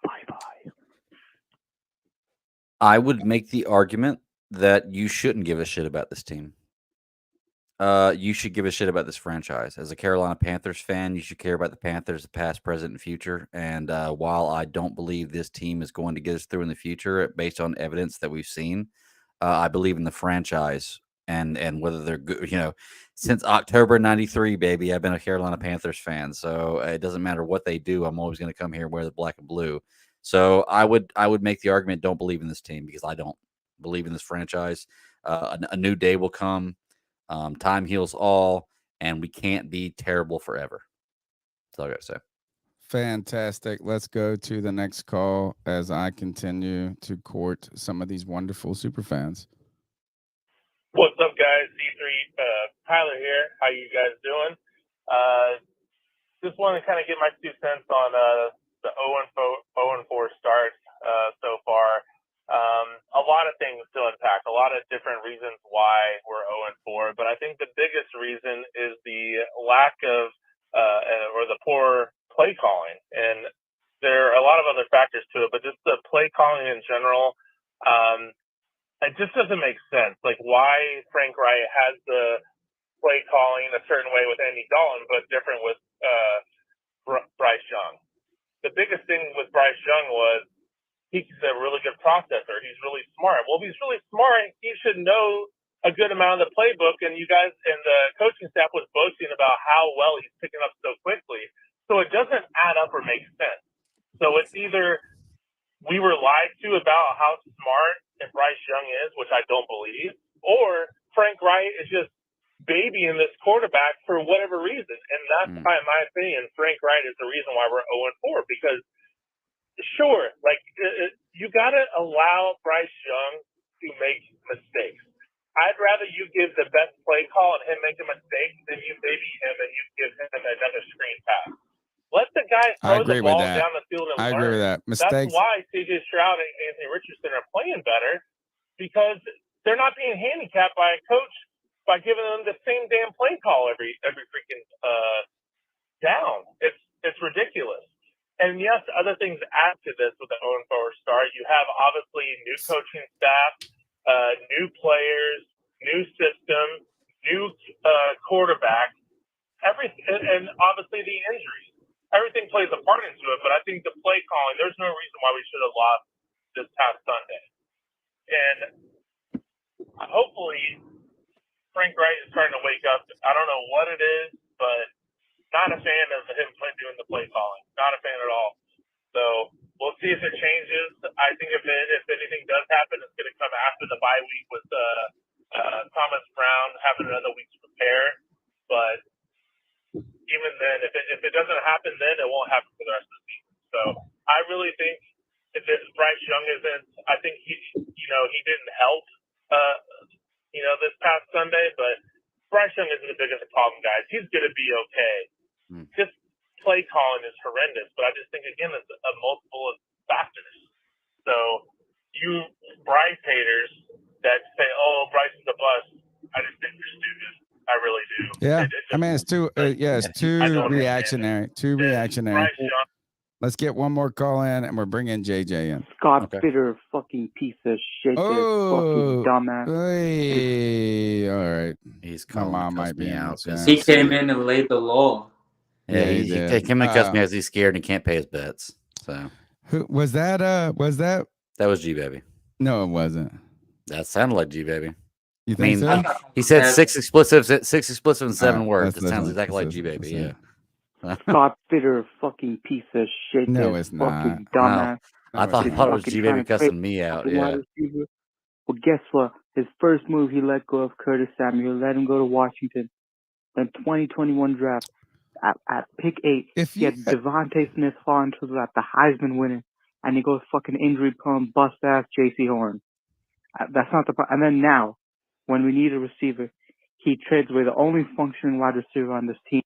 S21: Bye-bye.
S16: I would make the argument that you shouldn't give a shit about this team. You should give a shit about this franchise. As a Carolina Panthers fan, you should care about the Panthers, the past, present, and future. And while I don't believe this team is going to get us through in the future based on evidence that we've seen, I believe in the franchise and whether they're good. You know, since October '93, baby, I've been a Carolina Panthers fan. So it doesn't matter what they do. I'm always going to come here and wear the black and blue. So I would make the argument, don't believe in this team, because I don't believe in this franchise. A new day will come. Time heals all, and we can't be terrible forever. That's all I got to say.
S3: Fantastic. Let's go to the next call as I continue to court some of these wonderful super fans.
S22: What's up, guys? C3 Tyler here. How you guys doing? Just want to kind of get my 2 cents on the 0-4 start so far. A lot of things to unpack, a lot of different reasons why we're 0-4, but I think the biggest reason is the lack of or the poor play calling. And there are a lot of other factors to it, but just the play calling in general, it just doesn't make sense. Like, why Frank Reich has the play calling a certain way with Andy Dalton, but different with Bryce Young. The biggest thing with Bryce Young was he's a really good processor. He's really smart. Well, if he's really smart, he should know a good amount of the playbook. And you guys and the coaching staff was boasting about how well he's picking up so quickly. So it doesn't add up or make sense. So it's either we were lied to about how smart Bryce Young is, which I don't believe, or Frank Reich is just babying this quarterback for whatever reason. And that's why, in my opinion, Frank Reich is the reason why we're 0-4, because sure, like, you got to allow Bryce Young to make mistakes. I'd rather you give the best play call and him make a mistake than you baby him and you give him another screen pass. Let the guy throw the ball down the field and learn.
S3: I agree with that. Mistakes.
S22: That's why C.J. Stroud and Anthony Richardson are playing better, because they're not being handicapped by a coach by giving them the same damn play call every freaking down. It's ridiculous. And yes, other things add to this with the 0-4 start. You have obviously new coaching staff, new players, new system, new quarterback, everything, and obviously the injuries. Everything plays a part into it, but I think the play calling, there's no reason why we should have lost this past Sunday. And hopefully Frank Reich is starting to wake up. I don't know what it is, but not a fan of him doing the play calling. Not a fan at all. So we'll see if it changes. I think if anything does happen, it's going to come after the bye week with Thomas Brown having another week to prepare. But even then, if it doesn't happen, then it won't happen for the rest of the season. So I really think if Bryce Young isn't, I think he didn't help, this past Sunday. But Bryce Young isn't the biggest problem, guys. He's going to be okay. Just play calling is horrendous, but I just think again it's a multiple of factors. So you Bryce haters that say, "Oh, Bryce is a bust," I just think you're stupid. I really do.
S3: Yeah, I mean it's too reactionary. Too reactionary. Let's get one more call in, and we're bringing JJ in.
S19: Scott Fitter, fucking piece of shit. Fucking dumbass.
S3: Hey, all right.
S16: He's
S3: my mom might be out.
S2: He came in and laid the law.
S16: Yeah, he came in and cussed me because he's scared and he can't pay his bets. So
S3: who was that? That
S16: was G Baby.
S3: No, it wasn't.
S16: That sounded like G Baby.
S3: You think so?
S16: He said 6 explosives and 7 words. It sounds exactly like G Baby. Yeah.
S19: Scott Fitter, fucking piece of shit.
S3: No, it's not.
S19: Fucking dumbass.
S16: No, I thought it was G Baby cussing me out. Yeah.
S19: Well, guess what? His first move, he let go of Curtis Samuel, let him go to Washington. Then 2021 draft at pick 8, he had Devontae Smith falling to the Heisman winner, and he goes fucking injury prone, bust ass J.C. Horn. That's not the problem. And then now, when we need a receiver, he trades away the only functioning wide receiver on this team,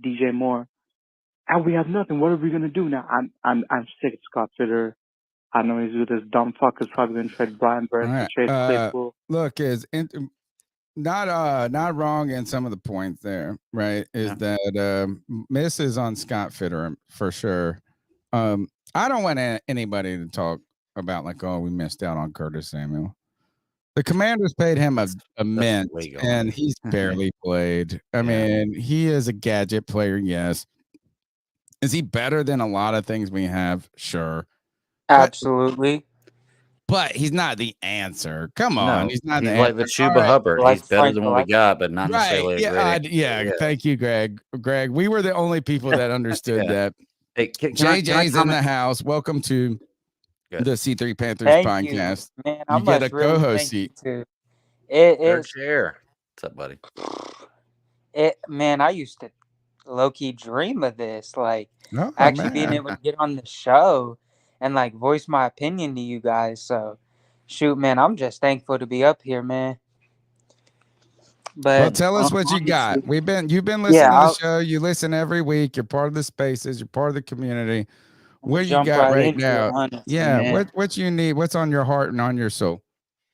S19: DJ Moore, and we have nothing. What are we gonna do now? I'm sick of Scott Fitter. I know he's with this dumb fuckers probably gonna trade Brian Burns and trade Claypool.
S3: Look, is not wrong in some of the points there, right? Is that misses on Scott Fitter for sure. I don't want anybody to talk about like, oh, we missed out on Curtis Samuel. The Commanders paid him a mint, and he's barely played. I mean, he is a gadget player, yes. Is he better than a lot of things we have? Sure.
S2: Absolutely.
S3: But he's not the answer. Come on. He's not the
S16: like the Chuba Hubbard. He's better than what we got, but not necessarily
S3: yeah. Thank you, Greg. Greg, we were the only people that understood that.
S16: Hey,
S3: JJ's in the house. Welcome to the C3 Panthers podcast.
S2: Man,
S3: you get a co-host seat.
S2: It's
S16: chair. What's up, buddy?
S2: Man, I used to low-key dream of this, like being able to get on the show and like voice my opinion to you guys. So shoot, man, I'm just thankful to be up here, man. But
S3: well, tell us what you got. You've been listening to the show. You listen every week. You're part of the spaces. You're part of the community. What you got right now?
S2: Honestly, man.
S3: What you need? What's on your heart and on your soul?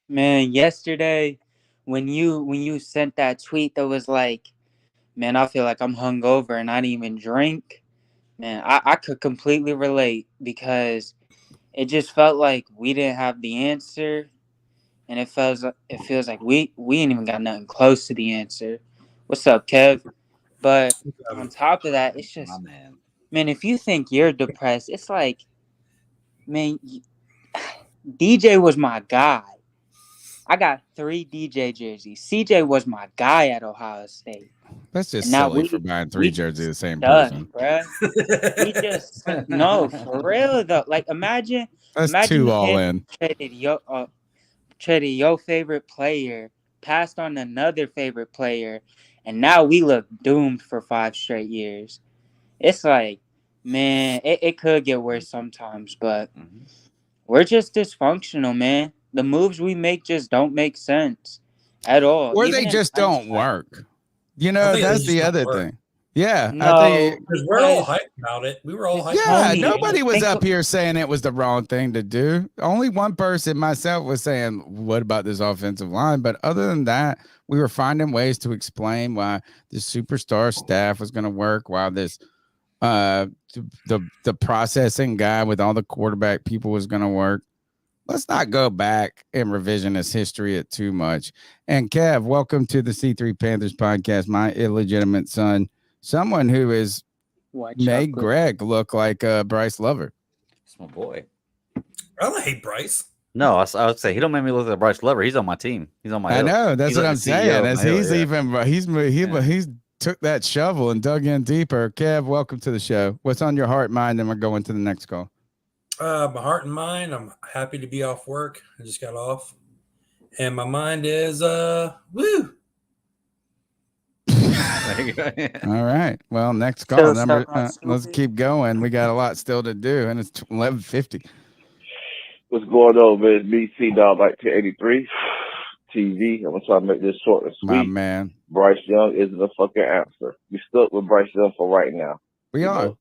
S2: Man, yesterday when you sent that tweet that was like, man, I feel like I'm hungover and I didn't even drink. Man, I could completely relate because it just felt like we didn't have the answer, and it feels like we ain't even got nothing close to the answer. What's up, Kev? But on top of that, it's just, man, if you think you're depressed, it's like, man, DJ was my guy. I got 3 DJ jerseys. CJ was my guy at Ohio State.
S3: That's just silly for buying 3 jerseys of the same person.
S2: We just no, for real though. Like imagine
S3: 2 all in.
S2: Traded your favorite player, passed on another favorite player, and now we look doomed for 5 straight years. It's like, man, it could get worse sometimes, but we're just dysfunctional, man. The moves we make just don't make sense at all.
S3: Or they just don't work. You know, that's the other thing. Yeah.
S5: Because we're all hyped about it. We were all hyped about it.
S3: Yeah, nobody was up here saying it was the wrong thing to do. Only one person, myself, was saying, what about this offensive line? But other than that, we were finding ways to explain why this superstar staff was going to work, why this the processing guy with all the quarterback people was going to work. Let's not go back and revisionist history it too much. And Kev, welcome to the C3 Panthers podcast. My illegitimate son, someone who is made Greg look like Bryce Lover.
S16: That's my boy.
S5: I don't hate Bryce.
S16: No, I would say he don't make me look like Bryce Lover. He's on my team. He's on my.
S3: I know. That's
S16: he's
S3: what
S16: like
S3: I'm
S16: the
S3: saying.
S16: CEO of
S3: As
S16: my
S3: he's
S16: hill, yeah.
S3: he's took that shovel and dug in deeper. Kev, welcome to the show. What's on your heart, mind? And we're going to the next call.
S5: My heart and mind, I'm happy to be off work. I just got off. And my mind is, woo.
S3: All right. Well, next call. Let's keep going. We got a lot still to do, and it's 11:50.
S4: What's going on, man? Me, C-Dog, 1983. TV. I'm going to try to make this short and sweet.
S3: My man.
S4: Bryce Young isn't a fucking answer. We stuck with Bryce Young for right now.
S3: We are. Know?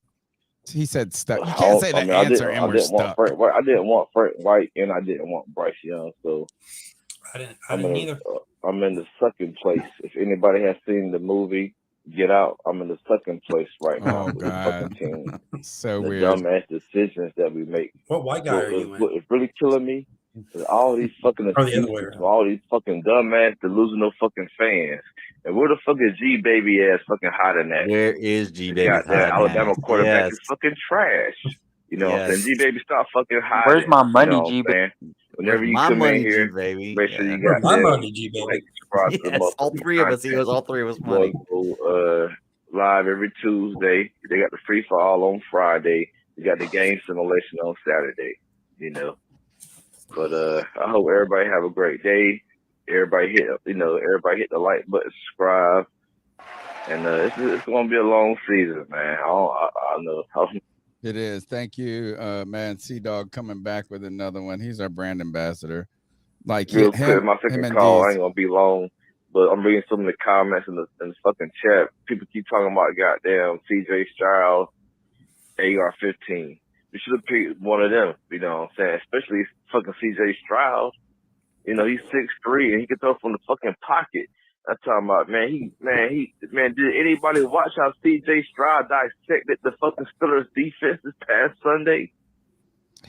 S3: He said stuck. You can't say the answer and we're stuck.
S4: I didn't want Frank Reich and I didn't want Bryce Young. So
S5: I didn't either.
S4: I'm in the second place. If anybody has seen the movie Get Out, I'm in the second place right now.
S3: Oh, God. So
S4: the
S3: weird.
S4: Dumbass decisions that we make.
S5: What white guy are you in?
S4: What is really killing me is all these fucking all these fucking dumbass delusional fucking fans. And where the fuck is G baby ass fucking hiding at?
S16: Where is G baby?
S4: That Alabama quarterback is fucking trash. You know what I'm saying? G baby, stop fucking hiding.
S2: Where's my money,
S4: you know
S2: G baby?
S4: Whenever you come in here,
S16: baby?
S4: Make sure you got
S5: my money, G baby.
S16: Yes, all three of us. He owes all three of us money.
S4: Live every Tuesday. They got the free for all on Friday. You got the game simulation on Saturday. You know. But I hope everybody have a great day. Everybody hit the like button, subscribe, and it's gonna be a long season, man. I know.
S3: It is. Thank you, man. C-Dog coming back with another one. He's our brand ambassador. Like
S4: real quick, my second call. I ain't gonna be long, but I'm reading some of the comments in the fucking chat. People keep talking about goddamn CJ Stroud, AR-15. We should have picked one of them. You know what I'm saying? Especially fucking CJ Stroud. You know, he's 6'3" and he can throw from the fucking pocket. I'm talking about, man, did anybody watch how CJ Stroud dissected the fucking Steelers defense this past Sunday?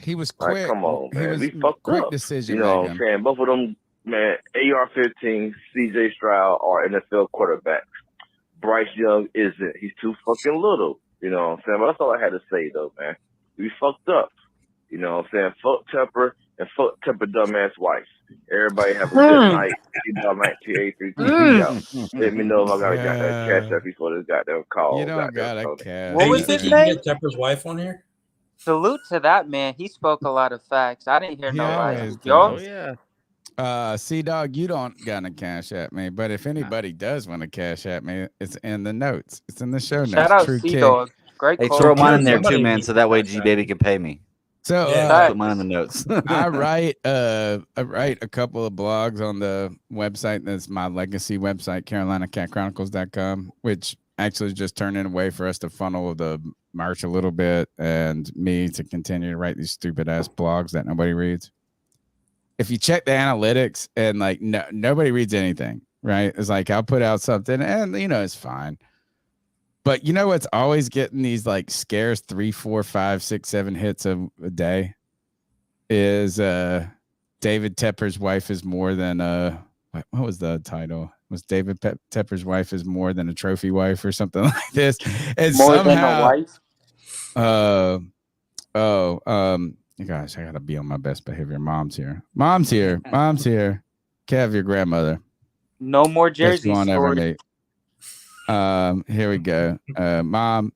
S3: He was quick.
S4: Like, come on, man. We fucked
S3: quick
S4: up.
S3: Decision.
S4: You know what I'm saying? Both of them, man, AR-15, CJ Stroud are NFL quarterbacks. Bryce Young isn't. He's too fucking little. You know what I'm saying? But that's all I had to say, though, man. We fucked up. You know what I'm saying? Fuck Temper and fuck Temper dumbass wife. Everybody have a good night. Let me know if I got that cash up before this goddamn call.
S3: You don't got a cash.
S2: What was his
S5: You
S2: name?
S5: can get Temper's wife on here?
S2: Salute to that man. He spoke a lot of facts. I didn't hear no lies.
S3: Oh, yeah. C-Dog, you don't got to cash at me, but if anybody does want to cash at me, it's in the notes. It's in the show notes.
S2: Shout out C-Dog. Great
S16: Hey,
S2: call.
S16: throw mine in there too, man, so that way G baby can pay me.
S3: So
S16: put mine in the notes.
S3: I write a couple of blogs on the website. That's my legacy website, CarolinaCatChronicles.com, which actually is just turning a way for us to funnel the merch a little bit and me to continue to write these stupid ass blogs that nobody reads. If you check the analytics and like nobody reads anything, right? It's like I'll put out something and it's fine. But you know what's always getting these like scarce 3, 4, 5, 6, 7 hits a day is David Tepper's wife is more than what was the title? Was David Tepper's wife is more than a trophy wife or something like this? And
S2: more
S3: somehow,
S2: than a wife.
S3: Gosh, I gotta be on my best behavior. Mom's here. Kev, your grandmother.
S2: No more Jersey story.
S3: Here we go. Mom,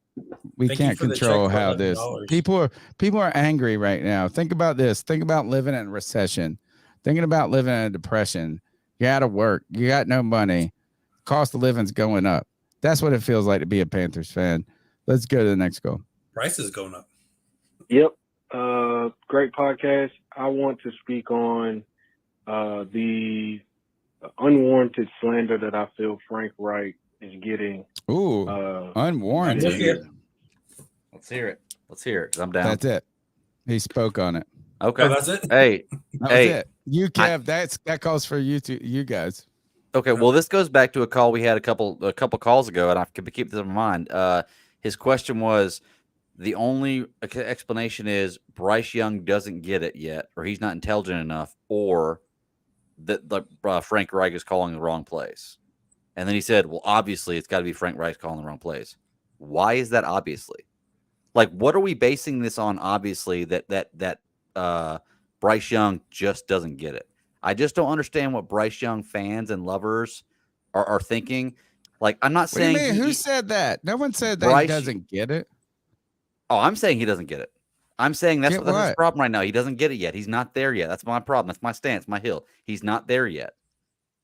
S3: we can't control how this people are angry right now. Think about this. Think about living in a recession. Thinking about living in a depression. You got to work. You got no money. Cost of living's going up. That's what it feels like to be a Panthers fan. Let's go to the next goal.
S5: Price is going up.
S10: Yep. Great podcast. I want to speak on the unwarranted slander that I feel Frank Reich is getting.
S3: Ooh, unwarranted.
S16: Let's hear it. 'Cause I'm down.
S3: That's it. He spoke on it.
S16: Okay.
S5: Oh, that's it?
S16: Hey.
S3: That was it. You, Kev, that calls for you guys.
S16: Okay, well, this goes back to a call we had a couple calls ago, and I keep this in mind. His question was, the only explanation is Bryce Young doesn't get it yet, or he's not intelligent enough, or that Frank Reich is calling the wrong plays. And then he said, well, obviously it's got to be Frank Reich calling the wrong plays. Why is that obviously? Like, what are we basing this on? Obviously, that Bryce Young just doesn't get it. I just don't understand what Bryce Young fans and lovers are thinking. Like, I'm not saying.
S3: What do you mean? Who said that? No one said that
S16: Bryce,
S3: he doesn't get it.
S16: Oh, I'm saying he doesn't get it. I'm saying that's his problem right now. He doesn't get it yet. He's not there yet. That's my problem. That's my stance, my hill. He's not there yet.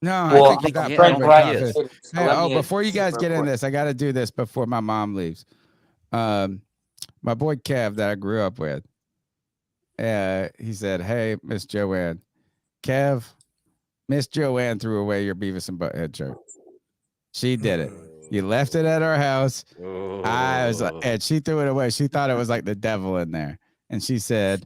S3: No,
S16: Well,
S3: I think he's not
S16: Frank Reich.
S3: Hey, before you guys get in this, I got to do this before my mom leaves. My boy Kev that I grew up with, he said, "Hey, Miss Joanne, Kev, Miss Joanne threw away your Beavis and Butthead shirt. She did it. You left it at our house. I was like, and she threw it away. She thought it was like the devil in there, and she said."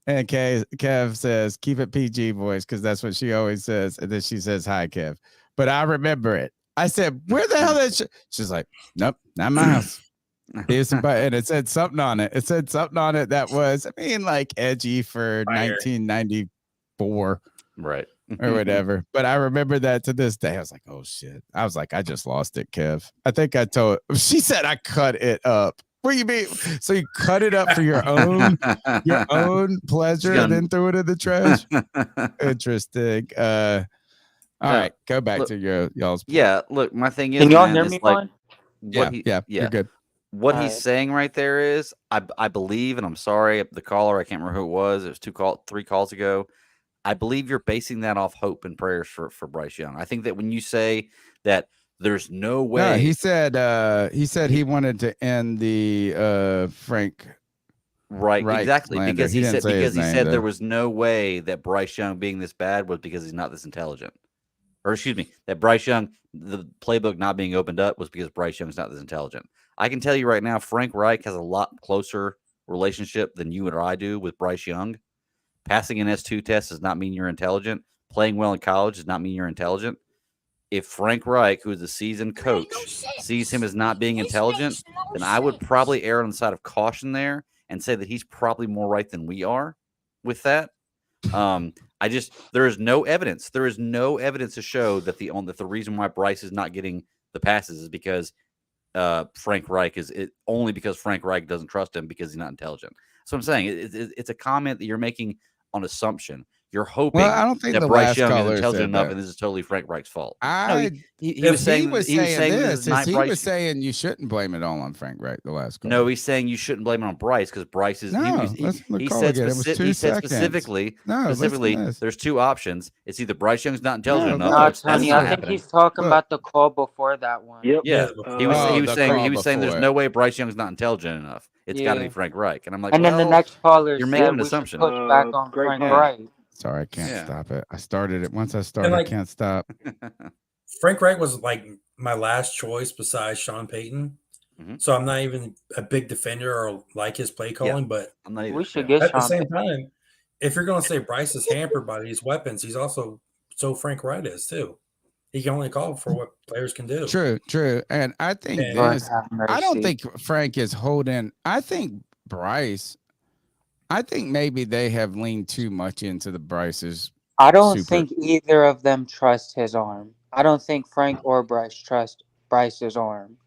S3: And Kev says, keep it PG, boys, because that's what she always says. And then she says, hi, Kev. But I remember it. I said, where the hell is she's like, nope, not my house. And it said something on it. It said something on it that was, like edgy for 1994.
S16: Right.
S3: Or whatever. But I remember that to this day. I was like, oh, shit. I was like, I just lost it, Kev. I think I told, she said I cut it up. What do you mean? So you cut it up for your own pleasure and then threw it in the trash? Interesting. All right, go back to y'all's.
S16: Yeah, look, my thing is,
S3: can y'all
S16: hear
S3: me
S16: fine?
S3: Yeah, you're good.
S16: What he's saying right there is, I believe, and I'm sorry, the caller, I can't remember who it was. It was 3 calls ago. I believe you're basing that off hope and prayers for Bryce Young. I think that when you say that. There's no way.
S3: No, he said he wanted to end the Frank.
S16: Right, exactly.
S3: Slander.
S16: Because he said there was no way that Bryce Young being this bad was because he's not this intelligent. Or excuse me, that Bryce Young, the playbook not being opened up was because Bryce Young's not this intelligent. I can tell you right now, Frank Reich has a lot closer relationship than you or I do with Bryce Young. Passing an S2 test does not mean you're intelligent. Playing well in college does not mean you're intelligent. If Frank Reich, who is a seasoned coach, sees him as not being intelligent, then I would probably err on the side of caution there and say that he's probably more right than we are with that. There is no evidence. There is no evidence to show that the reason why Bryce is not getting the passes is because Frank Reich only because Frank Reich doesn't trust him because he's not intelligent. So I'm saying it's a comment that you're making on assumption. You're hoping
S3: I don't think
S16: that
S3: the
S16: Bryce Young
S3: caller
S16: is intelligent
S3: said
S16: enough,
S3: that.
S16: and this is totally Frank Reich's fault.
S3: He was saying you shouldn't blame it all on Frank Reich. The last caller.
S16: No, he's saying you shouldn't blame it on Bryce because Bryce is. He said specifically. There's 2 options. It's either Bryce Young's not intelligent enough.
S2: No, Tony, I think he's talking about the call before that one.
S16: Yep. Yeah, he was saying there's no way Bryce Young's not intelligent enough. It's got to be Frank Reich, and I'm like,
S2: and then the next caller,
S16: you're making an assumption.
S2: Push back on Frank Reich.
S3: Sorry, I can't stop it. I started it. Once I started, I can't stop.
S5: Frank Reich was like my last choice besides Sean Payton. Mm-hmm. So I'm not even a big defender or like his play calling, but
S16: I'm not either.
S2: We should get
S5: at
S2: Sean
S5: the same
S2: Payton.
S5: time, if you're going to say Bryce is hampered by these weapons, he's also Frank Reich is too. He can only call for what players can do.
S3: True. And I think I don't think Frank is holding. I think Bryce. I think maybe they have leaned too much into the Bryce's.
S2: I don't think either of them trust his arm. I don't think Frank or Bryce trust Bryce's arm.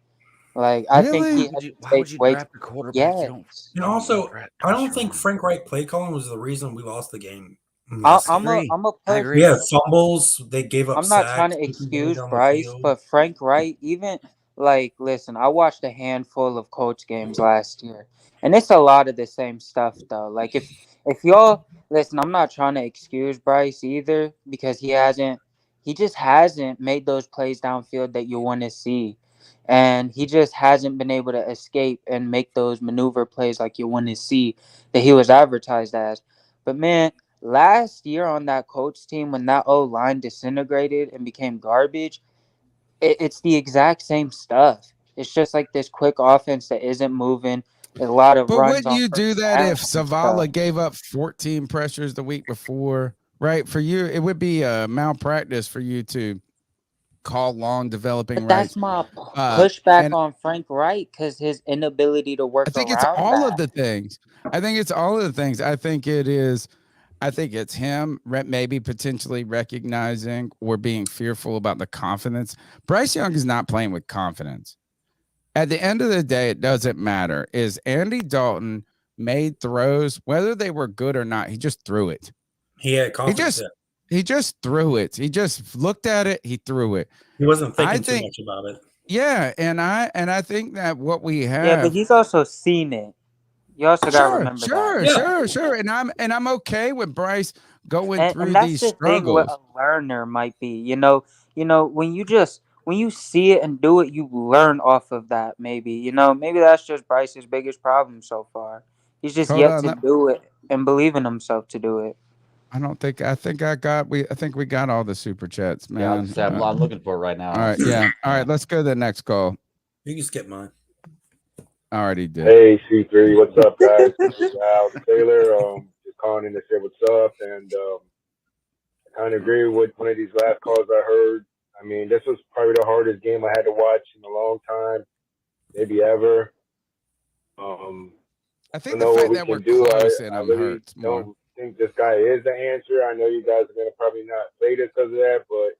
S2: Like I think he
S16: would you draft a quarterback?
S2: Yes.
S5: And also, I don't think Frank Reich play calling was the reason we lost the game.
S2: I'm a person.
S5: We had fumbles. They gave up.
S2: I'm not trying to excuse Bryce, but Frank Reich, even listen, I watched a handful of Colts games last year, and it's a lot of the same stuff though. Like if y'all listen, I'm not trying to excuse Bryce either because he just hasn't made those plays downfield that you want to see, and he just hasn't been able to escape and make those maneuver plays like you want to see that he was advertised as. But man. Last year on that Colts team, when that O-line disintegrated and became garbage, it's the exact same stuff. It's just like this quick offense that isn't moving. A lot of runs.
S3: But wouldn't you do that if Zavala gave up 14 pressures the week before? Right? For you, it would be a malpractice for you to call long developing
S2: But
S3: rights.
S2: that's my pushback
S3: And
S2: on Frank Reich because his inability to work
S3: I think it's
S2: around
S3: all of
S2: that.
S3: the things. I think it's all of the things. I think it is. I think it's him maybe potentially recognizing or being fearful about the confidence. Bryce Young is not playing with confidence. At the end of the day, it doesn't matter. Is Andy Dalton made throws, whether they were good or not, he just threw it.
S5: He had confidence.
S3: He just threw it. He just looked at it. He threw it.
S5: He wasn't thinking too much about it.
S3: Yeah, and I think that what we have.
S2: Yeah, but he's also seen it. You also got to remember that.
S3: Sure. And I'm okay with Bryce going through
S2: and that's
S3: these
S2: the
S3: struggles.
S2: thing what a learner might be. You know, when you see it and do it, you learn off of that. Maybe maybe that's just Bryce's biggest problem so far. He's just yet to do it and believe in himself to do it.
S3: I think we got all the super chats, man.
S16: Yeah, I'm looking for it right now.
S3: All right, yeah. All right, let's go to the next call.
S5: You can skip mine.
S3: I already did.
S8: Hey, C3, what's up, guys? This is Al Taylor. Just calling in to say what's up, and I kind of agree with one of these last calls I heard. I mean, this was probably the hardest game I had to watch in a long time, maybe ever.
S3: I think the fact that we're close and I'm
S8: really
S3: hurts more.
S8: don't think this guy is the answer. I know you guys are gonna probably not say this because of that, but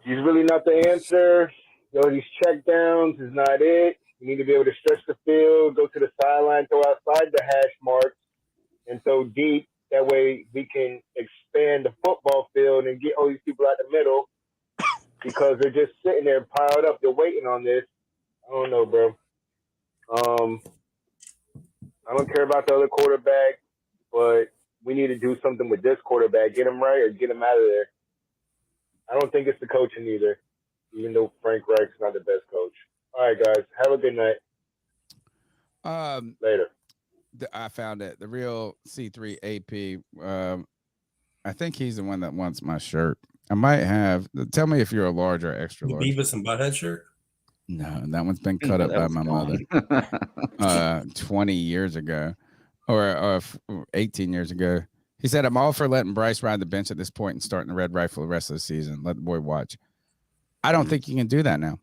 S8: he's really not the answer. These check downs is not it. You need to be able to stretch the field, go to the sideline, throw outside the hash marks, and throw deep. That way we can expand the football field and get all these people out the middle because they're just sitting there piled up. They're waiting on this. I don't know, bro. I don't care about the other quarterback, but we need to do something with this quarterback. Get him right or get him out of there. I don't think it's the coaching either, even though Frank Reich's not the best coach. All right, guys. Have a good night. Later.
S3: I found it. The real C3 AP. I think he's the one that wants my shirt. I might have. Tell me if you're a large or extra large.
S5: Beavis and Butthead shirt?
S3: No, that one's been cut up by my mother 20 years ago or 18 years ago. He said, I'm all for letting Bryce ride the bench at this point and starting the red rifle the rest of the season. Let the boy watch. I don't think you can do that now.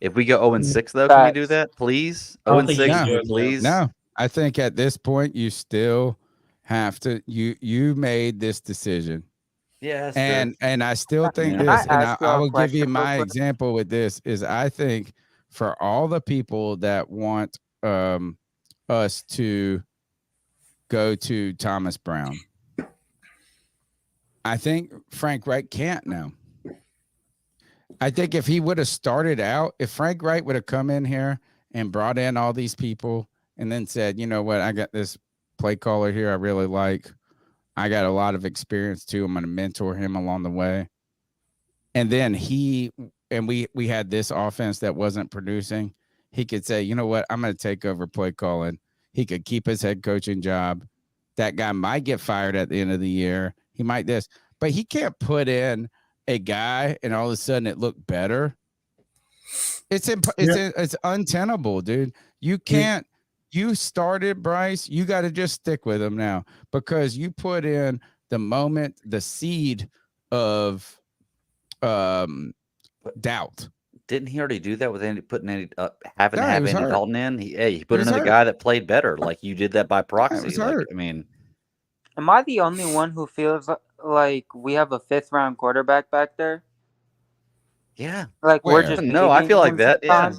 S16: If we go 0-6, though, can we do that, please? 0-6, please.
S3: No, I think at this point you still have to. You made this decision.
S16: Yeah,
S3: and I still think
S2: Can
S3: this,
S2: I
S3: and
S2: ask
S3: I
S2: y'all a
S3: will give you
S2: question real
S3: my
S2: quick?
S3: example with this is I think for all the people that want us to go to Thomas Brown, I think Frank Reich can't now. I think if he would have started out, if Frank Reich would have come in here and brought in all these people and then said, you know what, I got this play caller here I really like. I got a lot of experience too. I'm going to mentor him along the way. And then we had this offense that wasn't producing. He could say, you know what, I'm going to take over play calling. He could keep his head coaching job. That guy might get fired at the end of the year. He might but he can't put in a guy and all of a sudden it looked better. It's untenable, dude. You can't. You started Bryce. You got to just stick with him now because you put in the seed of doubt.
S16: Didn't he already do that with Andy having
S3: Andy
S16: Dalton in? He put in the guy that played better. Like you did that by proxy. I mean,
S2: am I the only one who feels like we have a 5th-round quarterback back there?
S16: Yeah.
S2: Like we're just
S16: I feel like that. Yeah.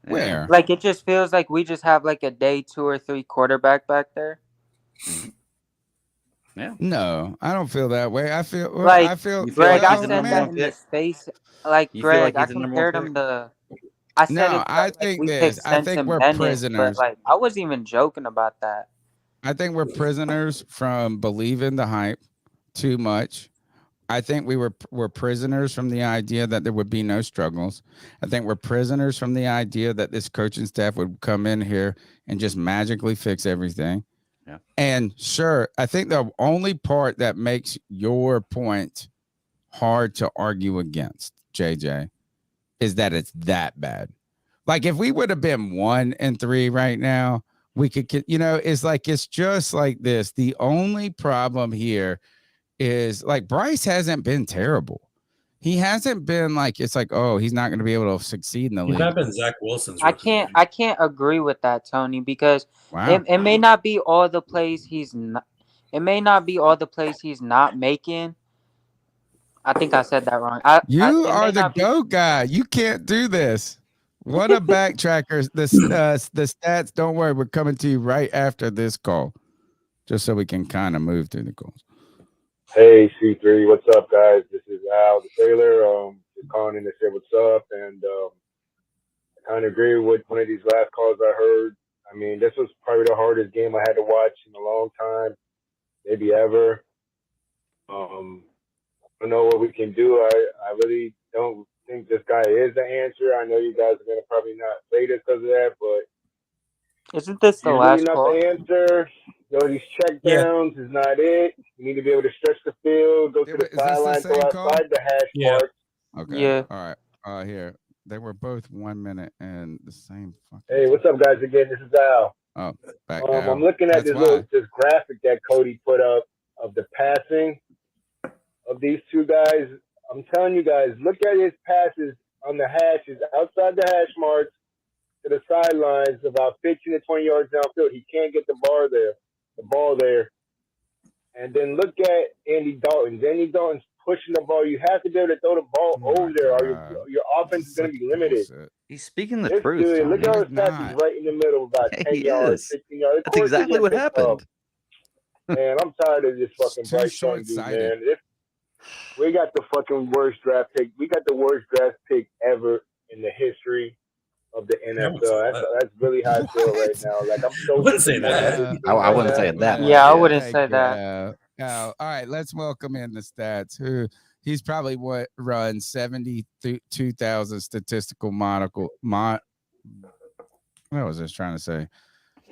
S3: Where?
S2: Like it just feels like we just have like a day 2 or 3 quarterback back there.
S16: Yeah.
S3: No, I don't feel that way. I feel
S2: like
S3: I feel
S2: Greg. I said that in his face. Like
S16: You
S2: Greg,
S16: feel like
S2: I
S16: he's the number
S2: compared
S16: one
S2: him to. I said
S3: No,
S2: it
S3: I
S2: like
S3: think
S2: we
S3: this.
S2: picked
S3: I think
S2: Stenson
S3: we're
S2: Bennett,
S3: prisoners.
S2: But like I wasn't even joking about that.
S3: I think we're prisoners from believing the hype too much. I think we're prisoners from the idea that there would be no struggles. I think we're prisoners from the idea that this coaching staff would come in here and just magically fix everything.
S16: Yeah.
S3: And sure, I think the only part that makes your point hard to argue against, JJ, is that it's that bad. Like if we would have been 1-3 right now, we could, it's just like this. The only problem here is like Bryce hasn't been terrible. He hasn't been like it's like, oh, he's not going to be able to succeed in the
S5: He's
S3: league.
S5: not been Zach Wilson's.
S2: I can't agree with that, Tony, because
S3: Wow.
S2: it may not be all the plays he's not. It may not be all the plays he's not making. I think I said that wrong.
S3: You are the GOAT guy. You can't do this. What a backtracker. The stats, don't worry, we're coming to you right after this call, just so we can kind of move through the calls.
S8: Hey, C3, what's up, guys? This is Al, the sailor. Just calling in to say what's up, and I kind of agree with one of these last calls I heard. I mean, this was probably the hardest game I had to watch in a long time, maybe ever. I don't know what we can do. I really don't think this guy is the answer. I know you guys are going to probably not say this because of that, but
S2: isn't this the
S8: he's
S2: last
S8: really not
S2: call?
S8: the answer. These check downs is not it. You need to be able to stretch the field, go to the sideline, go outside the hash marks.
S3: Okay.
S2: Yeah.
S3: All right. Here. They were both 1 minute and the same fucking.
S8: Hey, what's up, guys? Again, this is Al.
S3: Oh, back
S8: I'm looking at this graphic that Cody put up of the passing of these two guys. I'm telling you guys, look at his passes on the hashes, outside the hash marks to the sidelines, about 15 to 20 yards downfield. He can't get the ball there. And then look at Andy Dalton. Andy Dalton's pushing the ball. You have to be able to throw the ball over there, or your offense is going to be limited.
S16: He's speaking the
S8: This
S16: truth.
S8: dude, look
S16: Tony.
S8: at his passes right in the middle, about 10
S16: He
S8: yards,
S16: is.
S8: 15 yards. Of
S16: That's
S8: course,
S16: exactly
S8: they
S16: what
S8: get picked up.
S16: happened.
S8: Man, I'm tired of this fucking
S3: too
S8: Bryce Young dude,
S3: short-sighted.
S8: man. We got the fucking worst draft pick. We got the worst draft pick ever in the history of the NFL. That's really how I feel right now. Like, I'm so
S5: I wouldn't say
S8: disappointed.
S5: that.
S16: I wouldn't say it that much.
S2: Yeah, I wouldn't say that.
S3: All right, let's welcome in the stats. He's probably run 72,000 statistical what was I trying to say?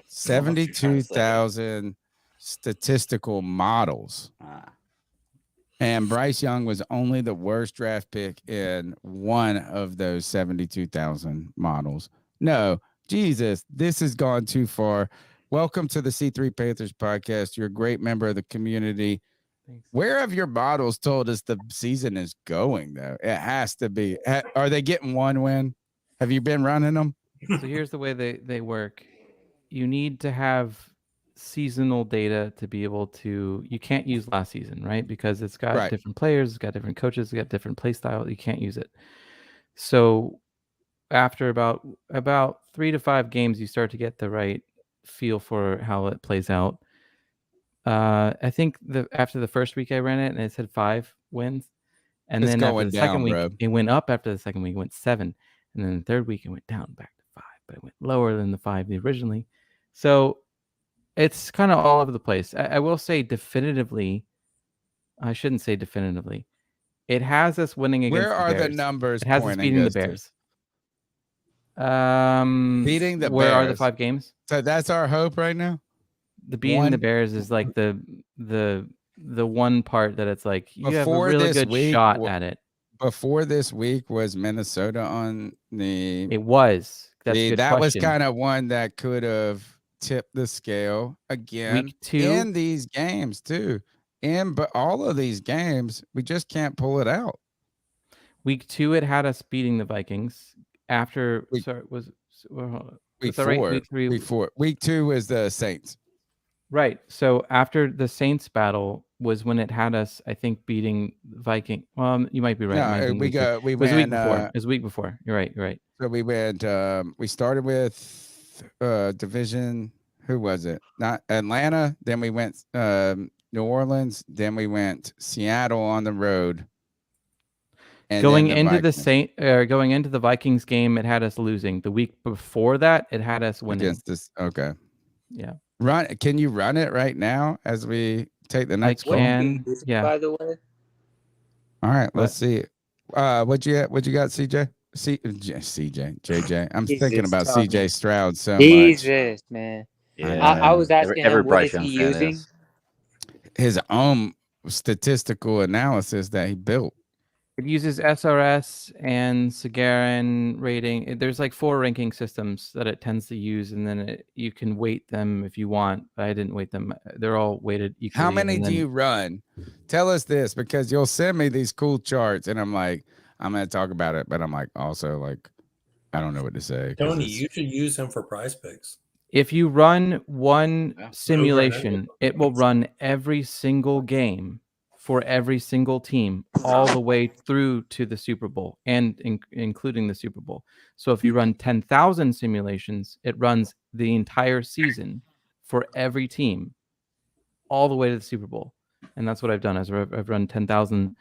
S3: 72,000 statistical models. And Bryce Young was only the worst draft pick in one of those 72,000 models. No, Jesus, this has gone too far. Welcome to the C3 Panthers podcast. You're a great member of the community. Thanks. Where have your models told us the season is going, though? It has to be. Are they getting one win? Have you been running them?
S9: So here's the way they work. You need to have seasonal data to be able to. You can't use last season, right? Because it's got different players, it's got different coaches, it's got different play style. You can't use it. So after about 3 to 5 games, you start to get the right feel for how it plays out. I think after the first week I ran it and it said 5 wins, and then after the second week it went up. After the second week it went 7, and then the third week it went down back to 5, but it went lower than the 5 originally. So it's kind of all over the place. I will say definitively, I shouldn't say definitively, it has us winning against.
S3: Where are
S9: the Bears.
S3: the numbers?
S9: It has us beating the Bears.
S3: Beating the
S9: where
S3: Bears.
S9: are the 5 games?
S3: So that's our hope right now.
S9: The beating the Bears is like the one part that it's like you have a really good shot at it.
S3: Before this week, was Minnesota on the?
S9: It was. That's a good
S3: that was
S9: question.
S3: kind of one that could have tipped the scale again.
S9: Week 2
S3: in these games too. But all of these games, we just can't pull it out.
S9: Week 2, it had us beating the Vikings. After
S3: week
S9: 4.
S3: Week 4. Week 2 was the Saints.
S9: Right. So after the Saints battle was when it had us, I think, beating Viking. Well, you might be right.
S3: No,
S9: it was a week before. It was a week before. You're right.
S3: So we went. We started with division. Who was it? Not Atlanta. Then we went New Orleans. Then we went Seattle on the road. And
S9: going into the Vikings game, it had us losing. The week before that, it had us winning.
S3: Against this. Okay.
S9: Yeah.
S3: Can you run it right now as we take the next call?
S9: Yeah.
S2: By the way.
S3: All right, let's see. What you got, CJ? JJ. I'm thinking about CJ Stroud so much.
S2: Jesus, man.
S16: Yeah.
S2: I was asking him, what is he
S16: Young fan
S2: using?
S3: His own statistical analysis that he built.
S9: It uses SRS and Sagarin rating. There's like 4 ranking systems that it tends to use, and then you can weight them if you want. But I didn't weight them. They're all weighted equally.
S3: How many do you run? Tell us this, because you'll send me these cool charts, and I'm like, I'm going to talk about it, but I'm like, also like, I don't know what to say.
S5: Tony, you should use him for prize picks.
S9: If you run one simulation, it will run every single game for every single team all the way through to the Super Bowl and including the Super Bowl. So if you run 10,000 simulations, it runs the entire season for every team all the way to the Super Bowl. And that's what I've done. I've run 10,000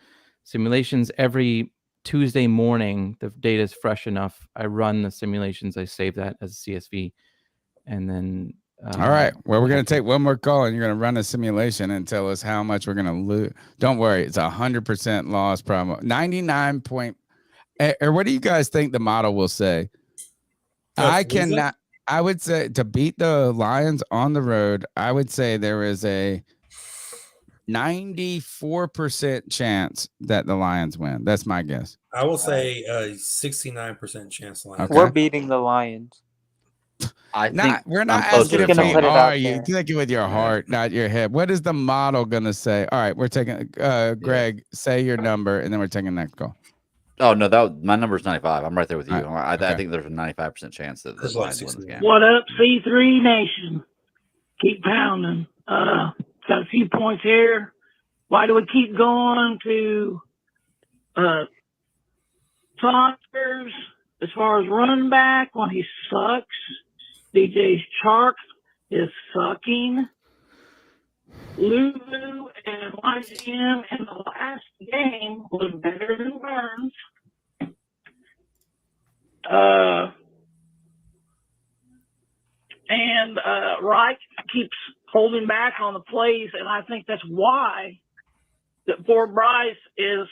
S9: simulations every Tuesday morning. The data is fresh enough. I run the simulations. I save that as a CSV. And then
S3: all right. Well, we're going to take one more call, and you're going to run a simulation and tell us how much we're going to lose. Don't worry. It's 100% loss problem. 99 point. Or what do you guys think the model will say? I cannot. I would say to beat the Lions on the road, I would say there is a 94% chance that the Lions win. That's my guess.
S5: I will say a 69% chance Lions.
S2: We're beating the Lions.
S3: We're not asking if we are. You think it with your heart, not your head. What is the model gonna say? All right, we're taking Greg. Say your number, and then we're taking the next call.
S16: Oh no, my number is 95. I'm right there with you. I think there's a 95% chance that the Lions win this game.
S7: What up, C3 Nation? Keep pounding. Got a few points here. Why do we keep going to Saunders as far as running back when he sucks? DJ Chark is sucking. Lulu and YGM in the last game was better than Burns. And Reich keeps holding back on the plays, and I think that's why that poor Bryce is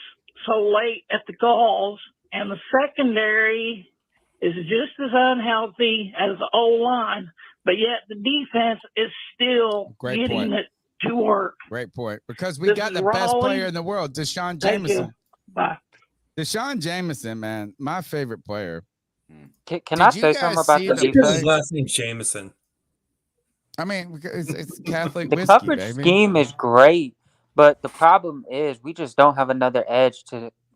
S7: so late at the calls, and the secondary is just as unhealthy as the O-line, but yet the defense is still getting it to work.
S3: Great point. Because we got the best player in the world, Deshaun Jameson.
S7: Bye.
S3: Deshaun Jameson, man, my favorite player.
S2: Can I say something about the defense?
S5: His last name's Jameson.
S3: I mean, it's Catholic
S2: The
S3: whiskey,
S2: coverage
S3: baby.
S2: scheme is great, but the problem is we just don't have another edge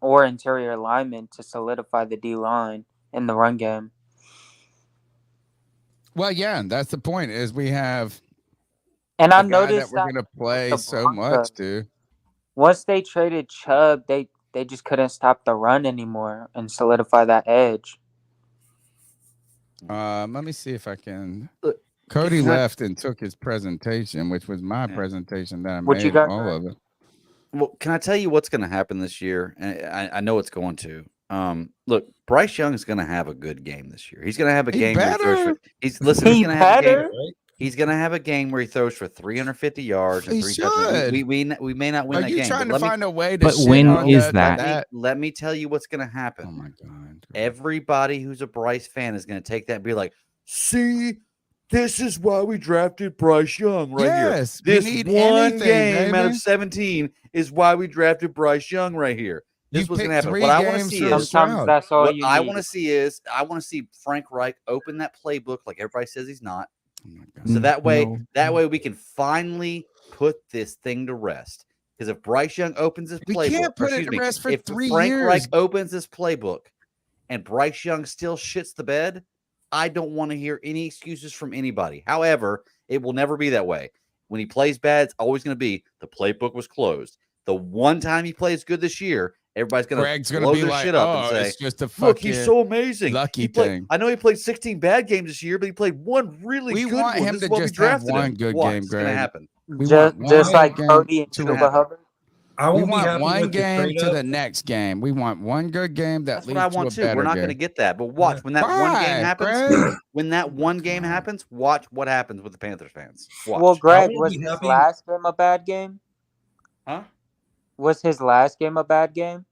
S2: or interior lineman to solidify the D-line in the run game.
S3: Well, yeah, that's the point. Is we have,
S2: and I
S3: guy
S2: noticed
S3: that we're going to play so much, dude.
S2: Once they traded Chubb, they just couldn't stop the run anymore and solidify that edge.
S3: Let me see if I can. Cody left and took his presentation, which was my presentation that I made all of it.
S16: Well, can I tell you what's going to happen this year? And I know it's going to. Look, Bryce Young is going to have a good game this year. He's going to have a game where he throws for, he's going to have a game. He's going to have a game where he throws for 350 yards and 3 touchdowns. We may not win that game.
S3: Are you trying to find a way to?
S9: But when is that?
S16: Let me tell you what's going to happen.
S3: Oh my God!
S16: Everybody who's a Bryce fan is going to take that and be like, "See, this is why we drafted Bryce Young right here. This one game out of 17 is why we drafted Bryce Young right here." This was going to happen. What I want to see is I want to see Frank Reich open that playbook like everybody says he's not. So that way we can finally put this thing to rest. Because if Bryce Young opens his playbook,
S3: we can't put it to rest for 3
S16: Frank
S3: years.
S16: Reich opens this playbook and Bryce Young still shits the bed, I don't want to hear any excuses from anybody. However, it will never be that way. When he plays bad, it's always going to be the playbook was closed. The one time he plays good this year, everybody's going to blow their shit up and say,
S3: it's just a
S16: look, he's so amazing.
S3: Lucky thing.
S16: I know he played 16 bad games this year, but he played one really good one.
S3: We want him to just have one good game, Greg.
S16: It's going to happen.
S2: Just like Cody and Chuba Hubbard.
S3: We want one game to the next game. We want one good game that leads to a better game.
S16: That's what I want too. We're not going to get that, but watch when that one game happens. When that one game happens, watch what happens with the Panthers fans. Watch.
S2: Well, Greg, was his last game a bad game?
S16: Huh?
S2: Was his last game a bad game?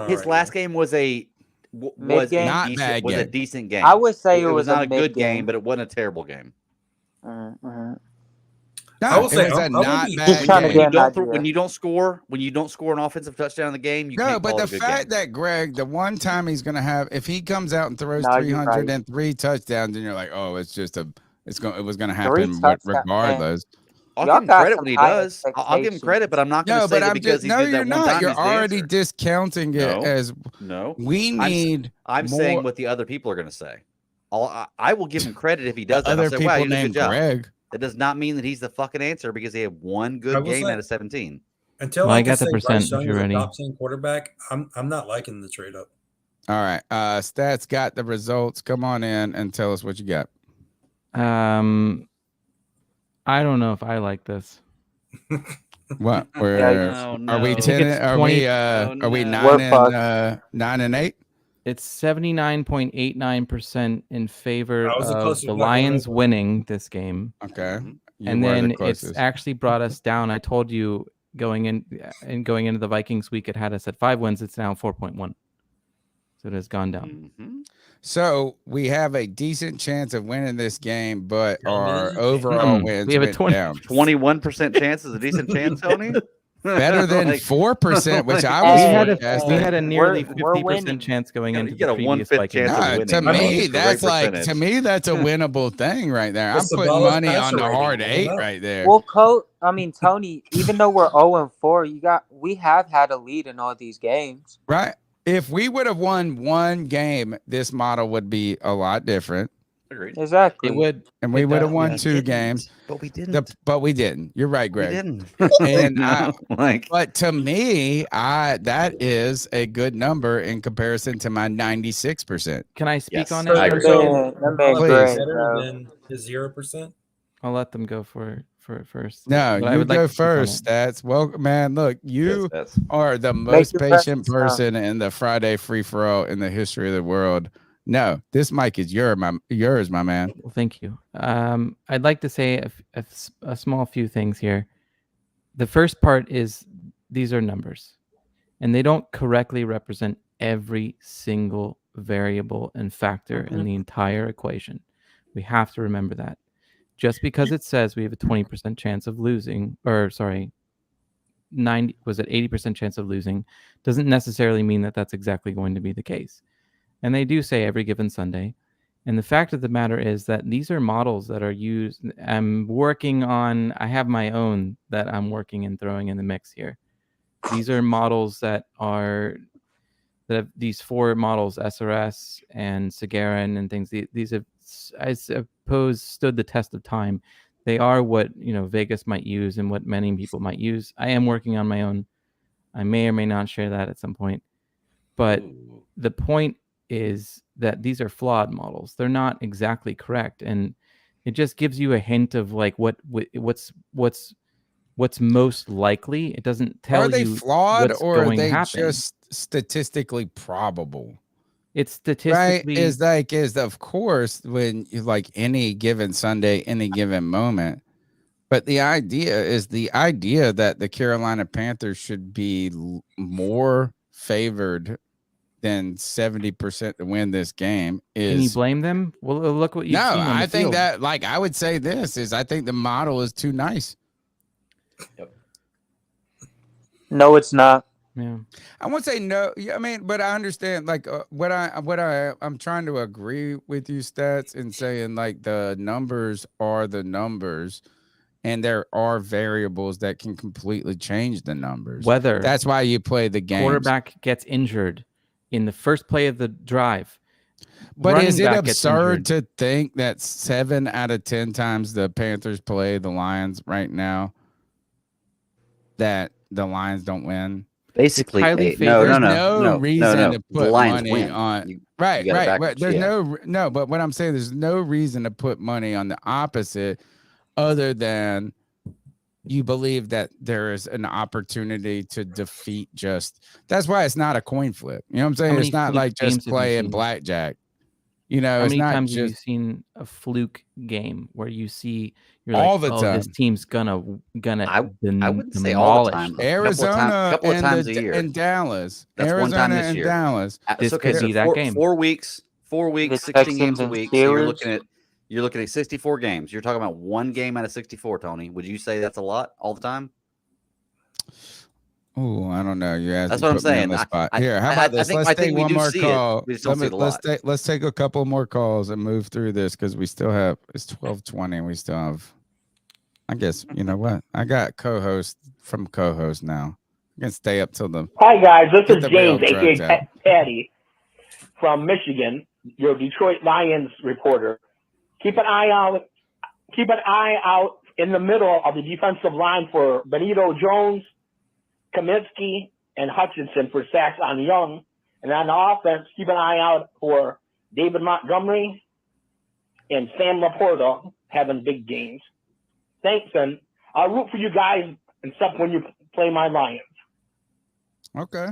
S16: His last game was a decent game.
S2: I would say it was
S16: not
S2: a
S16: a good game, but it wasn't a terrible game.
S5: I will say,
S3: it was a
S5: I'm gonna
S3: not
S5: be-
S3: bad
S16: When you
S3: game.
S16: don't score an offensive touchdown in the game, you
S3: No,
S16: can't
S3: but
S16: call
S3: the
S16: it a good
S3: fact
S16: game.
S3: that Greg, the one time he's gonna have, if he comes out and throws
S19: No, you're right.
S3: 303 touchdowns, and you're like, oh, it was gonna
S19: 3
S3: happen
S19: touchdowns,
S3: regardless.
S16: I'll
S19: Y'all
S16: give him
S19: got
S16: credit
S19: some
S16: when he
S19: high
S16: does. I'll give him credit, but I'm not going to
S3: No,
S16: say
S3: but
S16: that
S3: I'm
S16: because
S3: just
S16: he
S3: no,
S16: did
S3: you're
S16: that one
S3: not.
S16: time.
S3: You're
S16: he's the
S3: already
S16: answer.
S3: discounting it
S16: No,
S3: as
S16: no.
S3: we need.
S16: I'm saying what the other people are going to say. I will give him credit if he does that.
S3: Other
S16: I'll say, wow,
S3: people
S16: you did a good
S3: named
S16: job.
S3: Greg.
S16: That does not mean that he's the fucking answer because he had one
S5: I
S16: good
S5: will
S16: game
S5: say-
S16: out of 17.
S5: Until
S9: Well,
S5: I
S9: I
S5: can
S9: got the
S5: say Bryce
S9: percent if
S5: Young
S9: you're
S5: is a
S9: ready.
S5: top 10 quarterback, I'm not liking the trade up.
S3: All right, Stats got the results. Come on in and tell us what you got.
S9: I don't know if I like this.
S3: What?
S19: Oh,
S3: Are we
S19: no.
S3: 10? Are we 9
S19: We're
S3: and 9 and 8?
S9: It's 79.89% in favor
S5: That was the
S9: of
S5: closest
S9: the
S5: one I
S9: Lions
S5: went.
S9: winning this game.
S3: Okay. You
S9: And
S3: were the
S9: then it's
S3: closest.
S9: actually brought us down. I told you going into the Vikings week, it had us at 5 wins. It's now 4.1. So it has gone down.
S3: So we have a decent chance of winning this game, but our
S9: Mm-mm.
S3: overall wins
S9: We have a
S3: went
S9: 20
S3: down.
S16: 21% chance is a decent chance, Tony.
S3: Better than
S16: Like-
S3: 4%, which I
S9: We
S3: was
S9: had a nearly
S19: We're
S9: 50%
S19: winning.
S9: chance going into
S16: You got
S9: the
S16: a
S9: previous
S16: 1/5
S9: Vikings.
S16: chance of
S3: No,
S16: winning.
S3: to
S16: Tony.
S3: me,
S16: It's a
S3: that's
S16: great
S3: like
S16: percentage.
S3: that's a winnable thing right there.
S5: It's
S3: I'm
S5: the
S3: putting
S5: Zavala
S3: money on
S5: passer
S3: the
S5: rating,
S3: hard
S5: look it
S3: 8
S5: up.
S3: right there.
S19: Well, Tony, even though we're 0-4, we have had a lead in all these games.
S3: Right. If we would have won one game, this model would be a lot different.
S16: Agreed.
S19: Exactly.
S9: It would.
S3: And we
S9: It
S3: would have
S9: does,
S3: won
S9: yeah.
S3: 2 games.
S16: But we didn't.
S3: But we didn't. You're right, Greg.
S16: We didn't.
S3: And
S16: Like,
S3: but to me, that is a good number in comparison to my 96%.
S9: Can I speak
S16: Yes,
S9: on
S16: I
S9: it?
S16: agree.
S19: That man
S3: Please.
S19: great,
S5: Better
S19: bro.
S5: than his 0%.
S9: I'll let them go for it first.
S3: No,
S9: But I
S3: you
S9: would like
S3: go
S9: to speak on
S3: first,
S9: it.
S3: Stats. Well, man, look, you
S16: Yes.
S3: are the most
S19: your
S3: patient
S19: presence known.
S3: person in the Friday free for all in the history of the world. No, this mic is yours, my man.
S9: Well, thank you. I'd like to say a small few things here. The first part is these are numbers, and they don't correctly represent every single variable and factor in the entire equation. We have to remember that. Just because it says we have a 20% chance of losing, or sorry, 80% chance of losing, doesn't necessarily mean that that's exactly going to be the case. And they do say every given Sunday. And the fact of the matter is that these are models that are used. I have my own that I'm working and throwing in the mix here. These are models that have these 4 models, SRS and Sagarin and things. These have, I suppose, stood the test of time. They are what Vegas might use and what many people might use. I am working on my own. I may or may not share that at some point. But the point is that these are flawed models. They're not exactly correct, and it just gives you a hint of like what's most likely. It doesn't tell you.
S3: Are they flawed
S9: what's
S3: or are
S9: going to
S3: they
S9: happen.
S3: just statistically probable?
S9: It's statistically
S3: Right? Is of course when you like any given Sunday, any given moment. But the idea that the Carolina Panthers should be more favored than 70% to win this game is.
S9: Can you blame them? Well, look what you've
S3: No,
S9: seen on the
S3: I think
S9: field.
S3: that like I would say this is I think the model is too nice.
S19: No, it's not.
S9: Yeah.
S3: I won't say no. Yeah, I mean, but I understand like I'm trying to agree with you, Stats, in saying like the numbers are the numbers, and there are variables that can completely change the numbers.
S9: Whether
S3: that's why you play the game.
S9: Quarterback gets injured in the first play of the drive.
S3: But
S9: Running
S3: is it
S9: back gets
S3: absurd
S9: injured.
S3: to think that 7 out of 10 times the Panthers play the Lions right now, that the Lions don't win?
S16: Basically,
S3: There's no reason to
S16: The
S3: put
S16: Lions
S3: money
S16: win.
S3: on. Right.
S16: you got it
S3: Right.
S16: backwards,
S3: There's
S16: yeah.
S3: no. But what I'm saying, there's no reason to put money on the opposite, other than you believe that there is an opportunity to defeat. That's why it's not a coin flip. You know what I'm saying?
S9: many
S3: It's not
S9: fluke
S3: like
S9: games
S3: just
S9: have you
S3: playing
S9: seen?
S3: blackjack. You know,
S9: How
S3: it's
S9: many
S3: not
S9: times have you
S3: just
S9: seen a fluke game where you're
S3: all
S9: like,
S3: the
S9: oh, this
S3: time.
S9: team's gonna
S16: I wouldn't say all the
S9: demolish
S16: time.
S9: them.
S3: Arizona
S16: couple of times a
S3: and
S16: year.
S3: and Dallas.
S16: That's one time
S3: Arizona
S16: this
S3: and
S16: year.
S3: Dallas.
S9: This
S16: okay,
S9: could
S16: so
S9: be that game.
S16: 4 weeks,
S19: The
S16: 16 games
S19: Texans
S16: a
S19: and
S16: week. So you're
S19: Steelers.
S16: looking at You're looking at 64 games. You're talking about one game out of 64, Tony. Would you say that's a lot all the time?
S3: Oh, I don't know. You
S16: That's what I'm saying.
S3: Here, how about this? Let's take one more call.
S16: We just don't see it a lot.
S3: Let's take a couple more calls and move through this because we still have it's 12:20 and we still have. I guess you know what? I got co-host now. I can stay up till the.
S11: Hi guys, this is James, aka Patty, from Michigan, your Detroit Lions reporter. Keep an eye out in the middle of the defensive line for Benito Jones, Kaminsky, and Hutchinson for sacks on Young. And on the offense, keep an eye out for David Montgomery and Sam Laporta having big games. Thanks, and I'll root for you guys except when you play my Lions.
S3: Okay.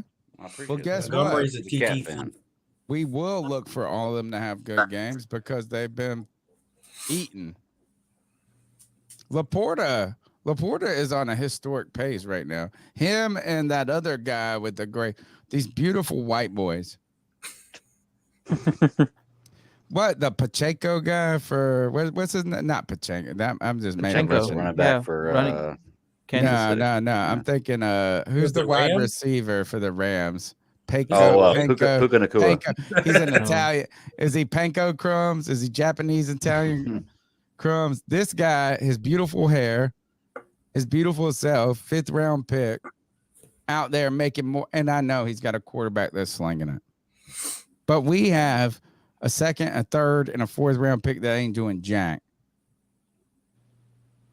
S3: Well, guess
S5: Montgomery's
S3: what?
S5: a TT fan.
S3: We will look for all of them to have good games because they've been eaten. Laporta is on a historic pace right now. Him and that other guy with these beautiful white boys. What, the Pacheco guy for what's his name? Not Pacheco. I'm just making
S16: up running back for
S3: Kansas City. No. I'm thinking who's the wide receiver for the Rams?
S16: Puka Nacua.
S3: He's an Italian. Is he Panko Crumbs? Is he Japanese Italian Crumbs? This guy, his beautiful hair, his beautiful self, 5th round pick, out there making more. And I know he's got a quarterback that's slinging it. But we have a 2nd, a 3rd, and a 4th round pick that ain't doing jack.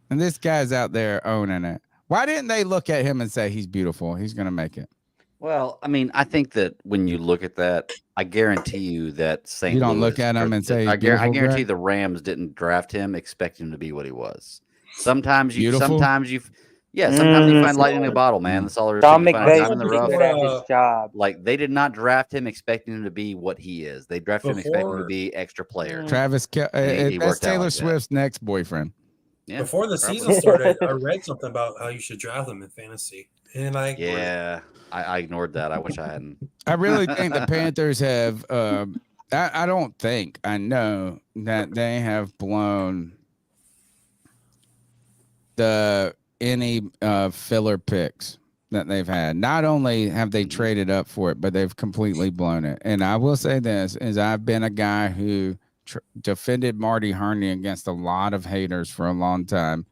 S3: And this guy's out there owning it. Why didn't they look at him and say he's beautiful? He's going to make it.
S16: Well, I mean, I think that when you look at that, I guarantee you that St.
S3: You don't
S16: Louis,
S3: look at him and say
S16: I guarantee
S3: Greg?
S16: the Rams didn't draft him expecting him to be what he was. Sometimes you find lightning in a bottle, man. That's all there is.
S19: Don
S16: You find
S19: McVay
S16: time in the rough.
S19: good at his job.
S16: Like they did not draft him expecting him to be what he is. They drafted him expecting him to be extra player.
S3: Travis, that's Taylor Swift's next boyfriend.
S16: Yeah,
S5: Before the season started, I read something about how you should draft them in fantasy, and I
S16: ignored that. I wish I hadn't.
S3: I really think the Panthers have. I don't think. I know that they have blown any filler picks that they've had. Not only have they traded up for it, but they've completely blown it. And I will say this: is I've been a guy who defended Marty Herney against a lot of haters for a long time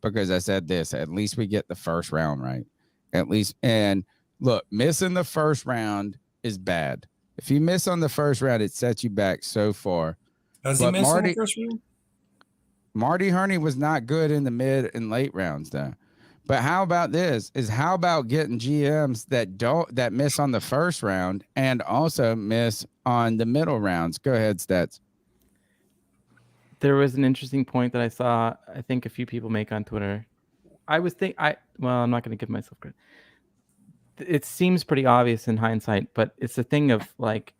S3: because I said this: at least we get the first round right. At least, and look, missing the first round is bad. If you miss on the first round, it sets you back so far.
S5: Has he missed in the first round?
S3: Marty Herney was not good in the mid and late rounds, though. But how about this? How about getting GMs that miss on the first round and also miss on the middle rounds? Go ahead, Stats.
S9: There was an interesting point that I saw, I think a few people make on Twitter. I'm not going to give myself credit. It seems pretty obvious in hindsight, but it's a thing of like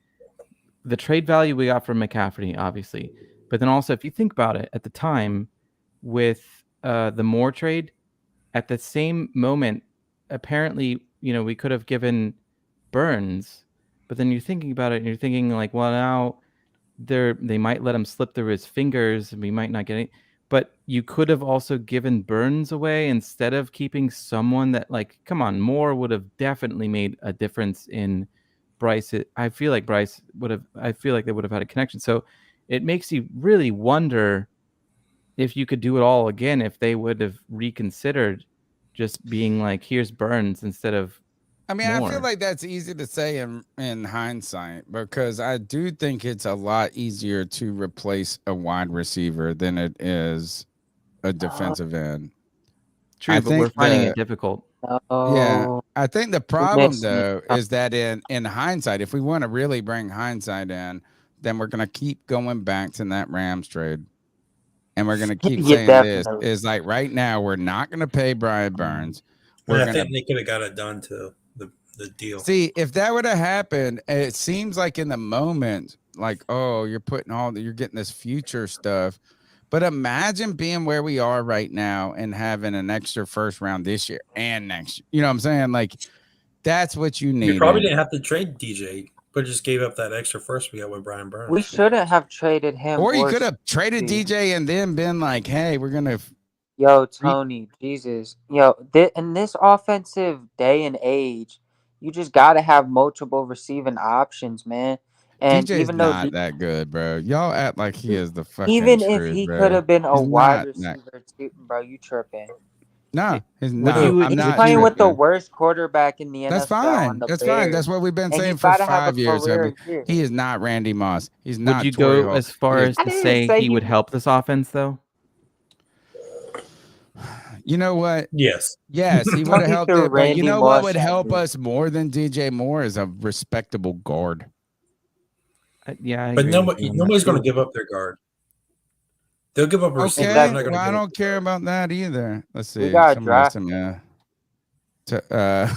S9: the trade value we got from McCaffrey, obviously. But then also, if you think about it, at the time with the Moore trade, at the same moment, apparently, we could have given Burns, but then you're thinking about it and you're thinking like, well, now they might let him slip through his fingers and we might not get any. But you could have also given Burns away instead of keeping someone that, like, come on, Moore would have definitely made a difference in Bryce. I feel like they would have had a connection. So it makes you really wonder if you could do it all again, if they would have reconsidered just being like, here's Burns instead of Moore.
S3: I feel like that's easy to say in hindsight because I do think it's a lot easier to replace a wide receiver than it is a defensive end.
S9: True, but we're finding it difficult.
S3: Yeah, I think the problem though is that in hindsight, if we want to really bring hindsight in, then we're going to keep going back to that Rams trade. And we're going to keep saying this is like right now, we're not going to pay Brian Burns.
S5: I think they could have got it done too. The deal.
S3: See, if that would have happened, it seems like in the moment, like, oh, you're getting this future stuff. But imagine being where we are right now and having an extra first round this year and next year. You know what I'm saying? Like, that's what you need.
S5: You probably didn't have to trade DJ But just gave up that extra first we got with Brian Burns.
S2: We shouldn't have traded him.
S3: Or you could have traded DJ and then been like, hey, we're going to.
S2: Yo, Tony, Jesus. Yo, in this offensive day and age, you just got to have multiple receiving options, man. And
S3: DJ's
S2: even though
S3: not that good, bro. Y'all act like he is the fucking
S2: even
S3: truth,
S2: if he
S3: bro.
S2: could have been a
S3: He's
S2: wide
S3: not
S2: receiver, too, bro, you tripping.
S3: No, he's
S2: He's
S3: not. I'm not
S2: playing with the
S3: tripping.
S2: worst quarterback in the NFL.
S3: That's fine.
S2: On the
S3: That's
S2: Bears.
S3: fine. That's what we've been
S2: And
S3: saying
S2: he's
S3: for
S2: gotta have a
S3: 5 years.
S2: career year.
S3: He is not Randy Moss. He's
S9: Would
S3: not
S9: you
S3: Torrey
S9: go
S3: Holt.
S9: as far as to say he would help this offense, though?
S3: You know what?
S5: Yes.
S3: Yes, he would
S2: Talking
S3: have helped
S2: through
S3: it. But you
S2: Randy
S3: know what
S2: Moss
S3: would
S2: at
S3: help
S2: me.
S3: us more than DJ Moore is a respectable guard.
S9: Yeah,
S5: But nobody's going to give up their guard. They'll give up a receiver.
S3: Okay,
S5: They're not gonna
S3: well, I
S5: give up
S3: don't care about that either. Let's see.
S2: We got
S3: Somebody
S2: draft.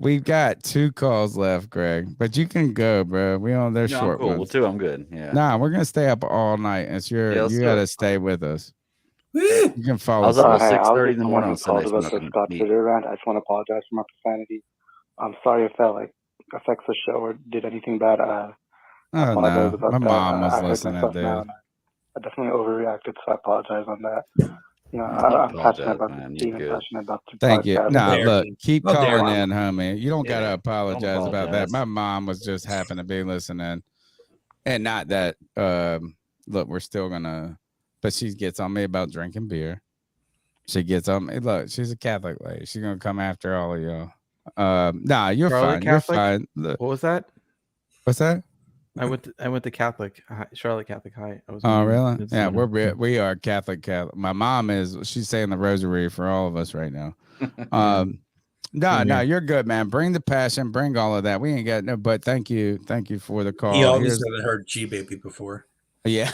S3: We've got 2 calls left, Greg, but you can go, bro. We on their
S16: No,
S3: short
S16: I'm cool. Well,
S3: ones.
S16: 2, I'm good. Yeah.
S3: Nah, we're gonna stay up all night. It's
S16: Yeah,
S3: you
S16: let's do
S3: gotta
S16: it.
S3: stay with us. You can follow.
S16: I was up
S3: us.
S16: at
S13: Hey, I was
S16: 6:30 in
S13: just
S16: the
S13: the
S16: morning
S13: one
S16: on
S13: who called
S16: Sunday
S13: about the
S16: smoking
S13: Scott
S16: meat.
S13: Twitter rant. I just want to apologize for my profanity. I'm sorry if that affects the show or did anything bad. I
S3: Oh
S13: apologize
S3: no,
S13: about
S3: my
S13: that.
S3: mom was
S13: I heard
S3: listening,
S13: myself now,
S3: dude.
S13: and I definitely overreacted, so I apologize on that. You know,
S16: Don't
S13: I'm passionate
S16: apologize,
S13: about
S16: man.
S13: the
S16: You're
S13: team and
S16: good.
S13: passionate about the
S3: Thank you.
S13: podcast.
S3: Nah,
S5: dare
S3: look,
S5: you.
S3: keep
S5: How dare
S3: calling
S5: you.
S3: in, homie. You don't gotta
S16: Yeah,
S3: apologize
S16: don't
S3: about that.
S16: apologize.
S3: My mom was just happened to be listening, and not that. Look, we're still gonna, but she gets on me about drinking beer. She gets on me. Look, she's a Catholic lady. She's gonna come after all of y'all. Nah, you're
S9: Charlotte
S3: fine.
S9: Catholic?
S3: You're fine. Look,
S9: What was that?
S3: what's that?
S9: I went to Catholic Charlotte Catholic High. I was.
S3: Oh,
S9: wondering
S3: really?
S9: if it's
S3: Yeah,
S9: similar.
S3: we are Catholic. My mom is. She's saying the rosary for all of us right now. No, you're good, man. Bring the passion. Bring all of that. We ain't got no. But thank you for the call.
S5: He obviously hasn't heard G Baby before.
S3: Yeah.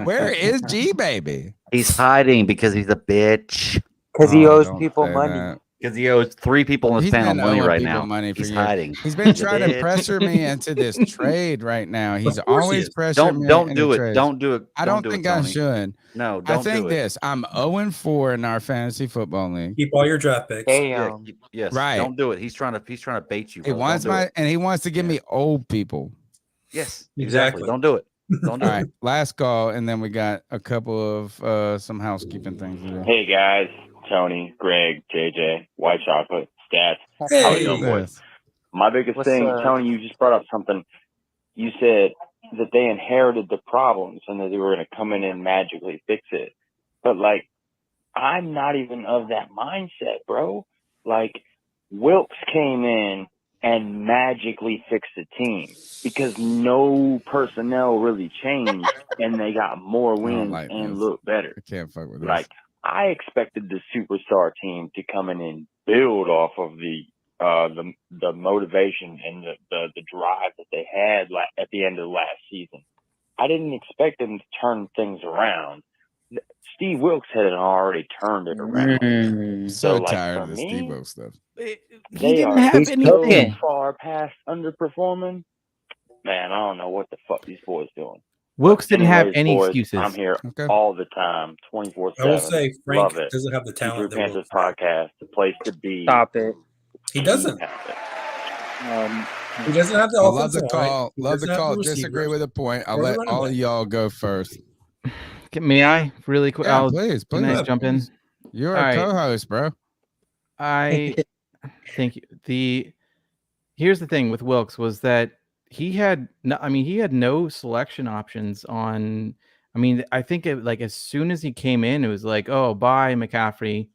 S3: Where is G Baby?
S16: He's hiding because he's a bitch.
S2: Because he owes
S3: don't
S2: people
S3: say
S2: money.
S3: that.
S16: Because he owes 3 people on his
S3: He's
S16: panel
S3: been
S16: money
S3: owing
S16: right
S3: people
S16: now.
S3: money for
S16: He's
S3: years.
S16: hiding.
S3: He's been
S16: He's a
S3: trying to
S16: bitch.
S3: pressure me into this trade right now. He's
S5: Of course he
S3: always
S5: is.
S3: pressuring me.
S16: Don't
S3: into
S16: do it.
S3: trades.
S16: Don't do it.
S3: I don't
S16: do
S3: think
S16: it,
S3: I
S16: Tony.
S3: should.
S16: No,
S3: I
S16: don't
S3: think
S16: do it.
S3: this. I'm 0-4 in our fantasy football league.
S5: Keep all your draft picks.
S2: Damn.
S16: Yes.
S3: Right.
S16: Don't do it. He's trying to bait you.
S3: He
S16: Bro.
S3: wants
S16: Don't do
S3: my
S16: it.
S3: and he wants to give me old people.
S16: Yes.
S5: Exactly.
S16: Don't do it. Don't do
S3: All
S16: it.
S3: right, last call, and then we got a couple of some housekeeping things to do.
S14: Hey guys, Tony, Greg, JJ, White Chocolate, Stats.
S5: Hey.
S14: How you doing, boys? My biggest
S2: What's
S14: thing,
S2: up?
S14: Tony, you just brought up something. You said that they inherited the problems and that they were going to come in and magically fix it. But like, I'm not even of that mindset, bro. Like, Wilkes came in and magically fixed the team because no personnel really changed and they got more wins
S3: like
S14: and
S3: this.
S14: look better.
S3: I can't fuck with this.
S14: Like, I expected the superstar team to come in and build off of the motivation and the drive that they had at the end of last season. I didn't expect them to turn things around. Steve Wilkes had already turned it around.
S3: So
S14: like,
S3: tired
S14: for
S3: of the
S14: me,
S3: Steve Wilkes stuff.
S14: they
S9: didn't
S14: are
S9: have
S14: so
S9: anything.
S14: far past underperforming. Man, I don't know what the fuck these boys doing.
S9: Wilkes didn't have
S14: Anyways,
S9: any
S14: boys,
S9: excuses.
S14: I'm here
S3: Okay.
S14: all the time, 24/7.
S5: I will say Frank
S14: Love it.
S5: doesn't have the talent that
S14: Panthers
S5: Wilkes had.
S14: Podcast, the place to be.
S2: Stop it.
S5: He doesn't.
S14: Have it.
S5: He doesn't have the
S3: I love
S5: offensive
S3: the
S5: line.
S3: call.
S5: He
S3: Love the
S5: doesn't have
S3: call.
S5: the
S3: Disagree
S5: receivers.
S3: with the point. I'll
S5: Or the
S3: let
S5: running
S3: all of
S5: back.
S3: y'all go first.
S9: May I really quick?
S3: Yeah, please.
S9: Can I jump in?
S3: You're
S9: All
S3: a
S9: right.
S3: co-host, bro.
S9: I thank you. Here's the thing with Wilkes was that he had no selection options on. I mean, I think as soon as he came in, it was like, oh, bye McCaffrey.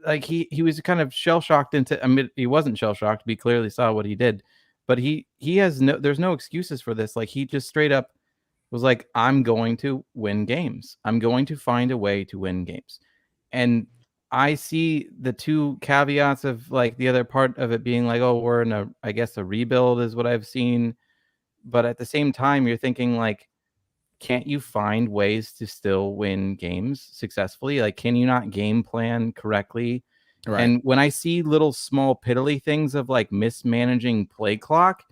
S9: Like he was kind of shell shocked into. I mean, he wasn't shell shocked. We clearly saw what he did, but he has no. There's no excuses for this. Like he just straight up was like, I'm going to win games. I'm going to find a way to win games, and I see the two caveats of like the other part of it being like, oh, we're in a rebuild is what I've seen. But at the same time, you're thinking like, can't you find ways to still win games successfully? Like, can you not game plan correctly?
S3: Right.
S9: And when I see little small piddly things of like mismanaging play clock,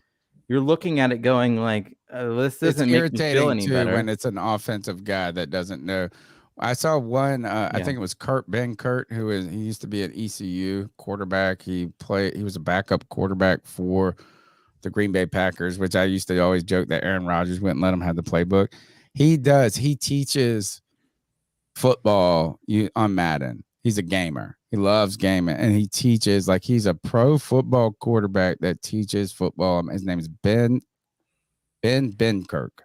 S9: you're looking at it going like, this doesn't make me feel any better.
S3: When it's an offensive guy that doesn't know. I saw one. I think it was Ben Kurt, he used to be at ECU quarterback. He was a backup quarterback for the Green Bay Packers, which I used to always joke that Aaron Rodgers wouldn't let him have the playbook. He does. He teaches football on Madden. He's a gamer. He loves gaming, and he teaches, like, he's a pro football quarterback that teaches football. His name is Ben Kirk.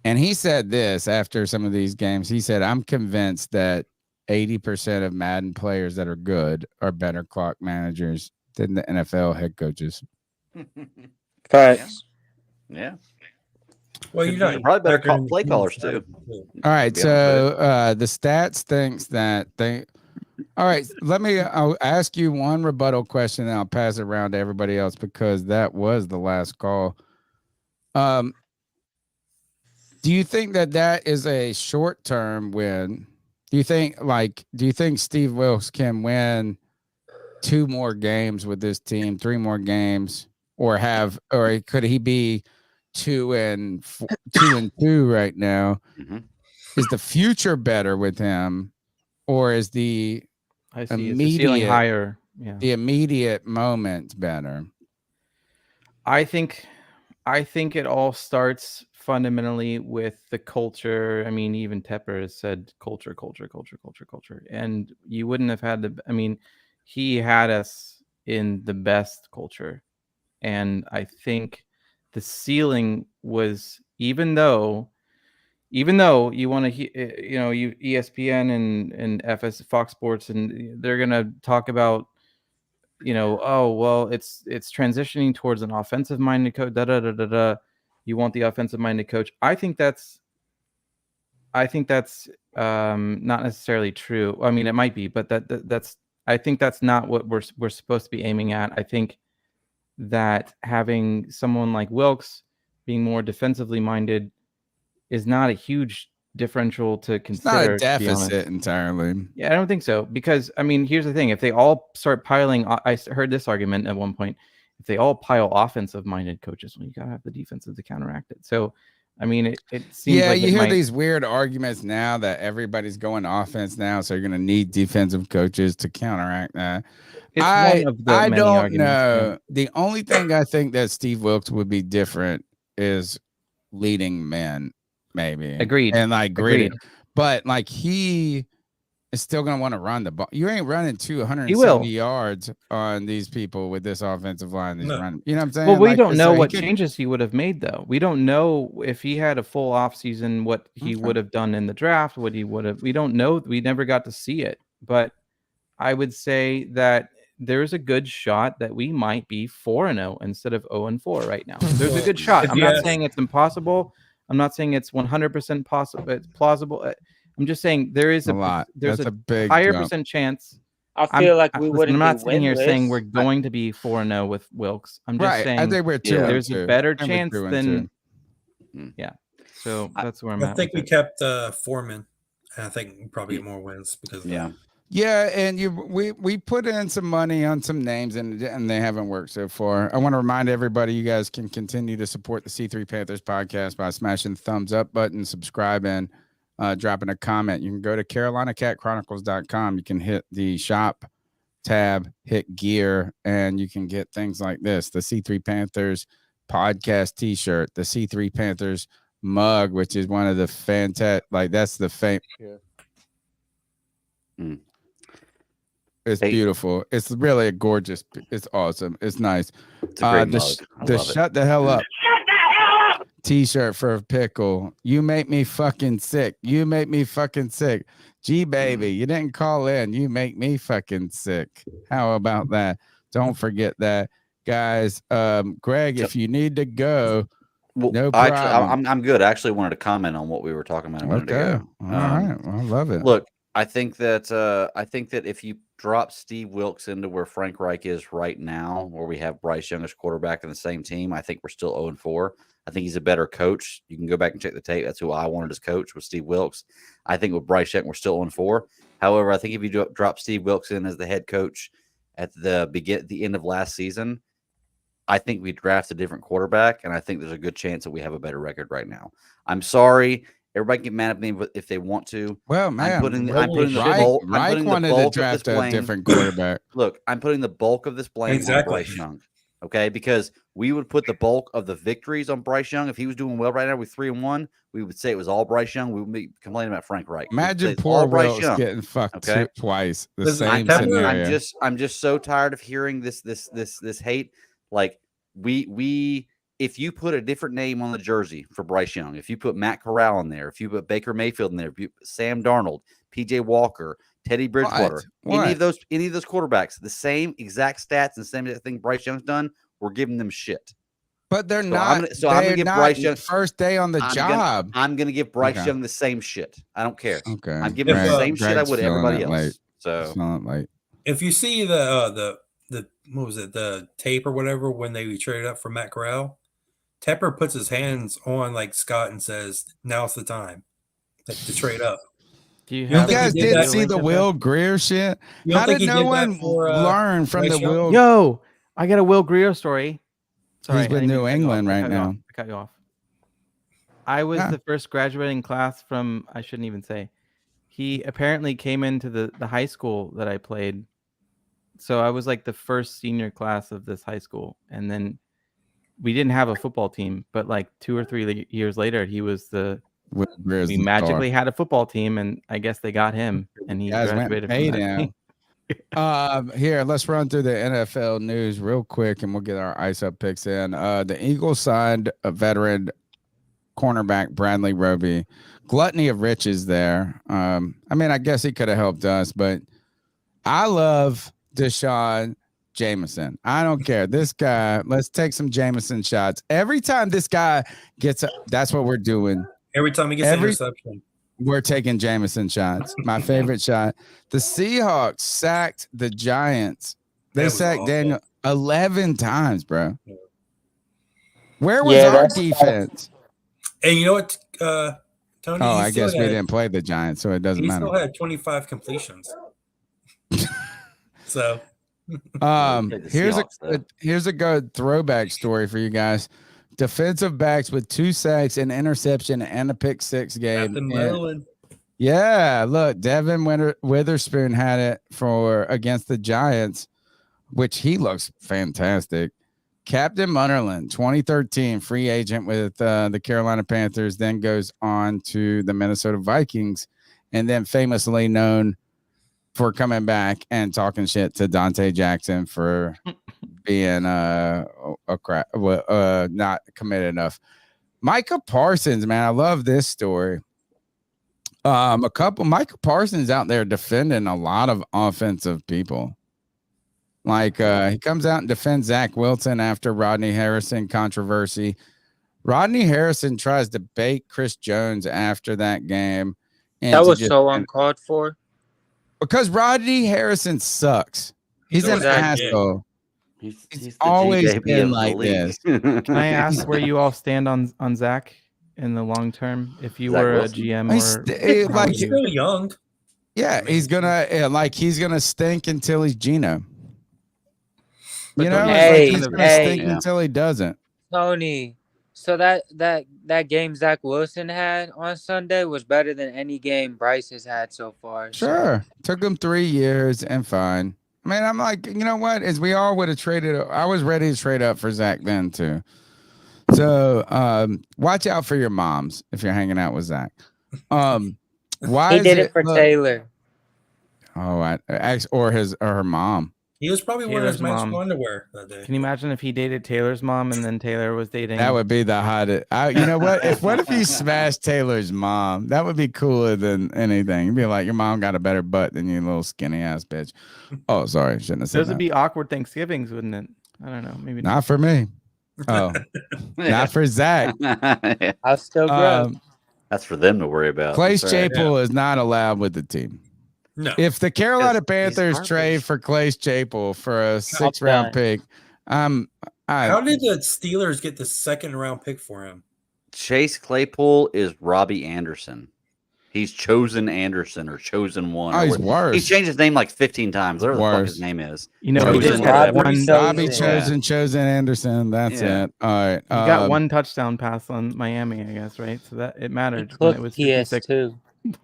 S3: And he said this after some of these games. He said, I'm convinced that 80% of Madden players that are good are better clock managers than the NFL head coaches.
S2: Facts.
S16: Yeah.
S5: Well, you're not
S16: probably better play callers too.
S3: All right, so the stats thinks that they. All right, I'll ask you one rebuttal question, and I'll pass it around to everybody else because that was the last call. Do you think that is a short-term win? Do you think Steve Wilkes can win 2 more games with this team, 3 more games, or could he be 2-2 right now?
S16: Mm-hmm.
S3: Is the future better with him, or is the
S9: ceiling higher? Yeah.
S3: The immediate moment better?
S9: I think it all starts fundamentally with the culture. I mean, even Tepper has said culture. And you wouldn't have had he had us in the best culture. And I think the ceiling was, even though you want to, ESPN and Fox Sports, and they're going to talk about, oh, well, it's transitioning towards an offensive minded coach. You want the offensive minded coach. I think that's not necessarily true. I mean, it might be, but I think that's not what we're supposed to be aiming at. I think that having someone like Wilkes being more defensively minded is not a huge differential to consider.
S3: It's not a deficit entirely.
S9: Yeah, I don't think so. Because, I mean, here's the thing. If they all start piling, I heard this argument at one point, if they all pile offensive-minded coaches, well, you got to have the defensive to counteract it. So, I mean, it seems like
S3: you hear these weird arguments now that everybody's going offense now, so you're going to need defensive coaches to counteract that.
S9: It's one of the many
S3: don't
S9: arguments,
S3: know.
S9: yeah.
S3: The only thing I think that Steve Wilkes would be different is leading men, maybe.
S9: Agreed.
S3: And gritty.
S9: Agreed.
S3: But he is still going to want to run the ball. You ain't running 270 yards on these people with this offensive line. You know what I'm saying?
S9: Well, we don't know what changes he would have made, though. We don't know if he had a full offseason, what he would have done in the draft, what he would have. We don't know. We never got to see it. But I would say that there's a good shot that we might be 4-0 instead of 0-4 right now. There's a good shot. I'm not saying it's impossible. I'm not saying it's 100% possible. It's plausible. I'm just saying there is there's a
S3: big
S9: higher
S3: jump.
S9: percent chance.
S2: I feel like we wouldn't.
S9: I'm not
S2: be
S9: sitting here
S2: winless.
S9: saying we're going to be 4-0 with Wilkes. I'm just saying
S3: I think we're 2-2.
S9: there's a better
S3: I think we're
S9: chance
S3: 2-2.
S9: than. Yeah. So that's where I'm at.
S5: I think we kept Foreman, and I think we probably get more wins because of that.
S3: Yeah, and we put in some money on some names, and they haven't worked so far. I want to remind everybody you guys can continue to support the C3 Panthers podcast by smashing the thumbs up button, subscribing, dropping a comment. You can go to CarolinaCatChronicles.com. You can hit the shop tab, hit gear, and you can get things like this: the C3 Panthers podcast T-shirt, the C3 Panthers mug, which is one of the fantastic. That's the fame. It's beautiful. It's really a gorgeous. It's awesome. It's nice.
S16: It's a great mug.
S3: The shut the hell up. T-shirt for a pickle. You make me fucking sick. You make me fucking sick. G baby, you didn't call in. You make me fucking sick. How about that? Don't forget that, guys. Greg, if you need to go, no problem.
S16: Actually, I'm good. I actually wanted to comment on what we were talking about a minute ago.
S3: All right. Well, I love it.
S16: Look, I think that if you drop Steve Wilkes into where Frank Reich is right now, where we have Bryce Young as quarterback in the same team, I think we're still 0-4. I think he's a better coach. You can go back and check the tape. That's who I wanted as coach, was Steve Wilkes. I think with Bryce Young, we're still 0-4. However, I think if you drop Steve Wilkes in as the head coach at the end of last season, I think we draft a different quarterback, and I think there's a good chance that we have a better record right now. I'm sorry. Everybody get mad at me if they want to.
S3: Well, man,
S16: I'm putting the
S3: Reich wanted to draft a different quarterback.
S16: Look, I'm putting the bulk of this blame on Bryce Young. Okay, because we would put the bulk of the victories on Bryce Young. If he was doing well right now with 3-1, we would say it was all Bryce Young. We would be complaining about Frank Reich.
S3: Imagine poor Wilkes getting fucked twice. The same scenario.
S16: I'm just so tired of hearing this hate. Like if you put a different name on the jersey for Bryce Young, if you put Matt Corral in there, if you put Baker Mayfield in there, if you put Sam Darnold, PJ Walker, Teddy Bridgewater, any of those quarterbacks, the same exact stats and the same thing Bryce Young's done, we're giving them shit.
S3: But they're not.
S16: I'm gonna give Bryce Young
S3: first day on the job.
S16: I'm gonna give Bryce Young the same shit. I don't care.
S3: Okay,
S16: I'm giving him the same shit I would everybody else. So
S5: if you see the what was it, the tape or whatever when they traded up for Matt Corral, Tepper puts his hands on like Scott and says, "Now's the time to trade up."
S3: You guys didn't see the Will Greer shit? How did no one learn from the Will?
S9: Yo, I got a Will Greer story. Sorry,
S3: he's with New England right now.
S9: I cut you off. I was the first graduating class from, I shouldn't even say. He apparently came into the high school that I played. So I was like the first senior class of this high school. And then we didn't have a football team, but like 2 or 3 years later, he was we magically had a football team, and I guess they got him, and he graduated from that team.
S3: Here, let's run through the NFL news real quick, and we'll get our ice up picks in. The Eagles signed a veteran cornerback, Bradley Roby. Gluttony of riches there. I mean, I guess he could have helped us, but I love Deshaun Jameson. I don't care. This guy, let's take some Jameson shots. Every time this guy gets that's what we're doing.
S5: Every time he gets an interception.
S3: We're taking Jameson shots. My favorite shot. The Seahawks sacked the Giants. They sacked Daniel 11 times, bro. Where was our defense?
S5: And you know what, Tony?
S3: Oh, I guess we didn't play the Giants, so it doesn't matter.
S5: He still had 25 completions. So
S3: here's a good throwback story for you guys. Defensive backs with 2 sacks, an interception, and a pick 6 game. Yeah, look, Devin Witherspoon had it against the Giants, which he looks fantastic. Captain Munnerlyn, 2013 free agent with the Carolina Panthers, then goes on to the Minnesota Vikings, and then famously known for coming back and talking shit to Dante Jackson for being not committed enough. Micah Parsons, man, I love this story. Micah Parsons out there defending a lot of offensive people. Like he comes out and defends Zach Wilson after Rodney Harrison controversy. Rodney Harrison tries to bait Chris Jones after that game. And
S2: that was so uncalled for.
S3: Because Rodney Harrison sucks. He's an asshole. He's always been like this.
S9: Can I ask where you all stand on Zach in the long term? If you were a GM
S5: he's still young.
S3: Yeah, he's gonna stink until he's Gino. You know, he's gonna stink until he doesn't.
S2: Tony, so that game Zach Wilson had on Sunday was better than any game Bryce has had so far.
S3: Sure, took him 3 years and fine. I mean, I'm like, you know what? As we all would have traded, I was ready to trade up for Zach then too. So watch out for your moms if you're hanging out with Zach. Why
S2: he did it for Taylor?
S3: Oh, or her mom.
S5: He was probably wearing his matching underwear that day.
S9: Can you imagine if he dated Taylor's mom and then Taylor was dating?
S3: That would be the hottest. You know what? What if you smashed Taylor's mom? That would be cooler than anything. You'd be like, your mom got a better butt than you, little skinny ass bitch. Oh, sorry, shouldn't have said that.
S9: Those would be awkward Thanksgivings, wouldn't it? I don't know. Maybe
S3: not for me. Oh, not for Zach.
S2: I'll still grow.
S16: That's for them to worry about.
S3: Clay Chapel is not allowed with the team.
S5: No.
S3: If the Carolina Panthers trade for Clay Chapel for a 6th-round pick,
S5: how did the Steelers get the 2nd-round pick for him?
S16: Chase Claypool is Robbie Anderson. He's Chosen Anderson or Chosen One.
S3: Oh, he's worse.
S16: He's changed his name like 15 times. Whatever the fuck his name is.
S9: You know,
S3: Robbie Chosen Anderson. That's it. All right.
S9: He got 1 touchdown pass on Miami, I guess, right? So that it mattered. When it was 56.
S2: too.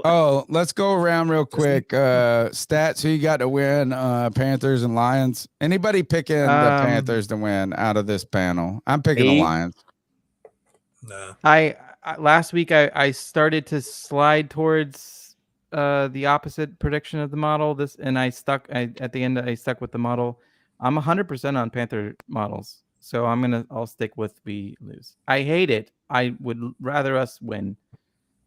S3: Oh, let's go around real quick. Stats, who you got to win? Panthers and Lions. Anybody picking the Panthers to win out of this panel? I'm picking the Lions.
S5: No.
S9: I last week I started to slide towards the opposite prediction of the model. And I at the end I stuck with the model. I'm 100% on Panther models, so I'll stick with we lose. I hate it. I would rather us win.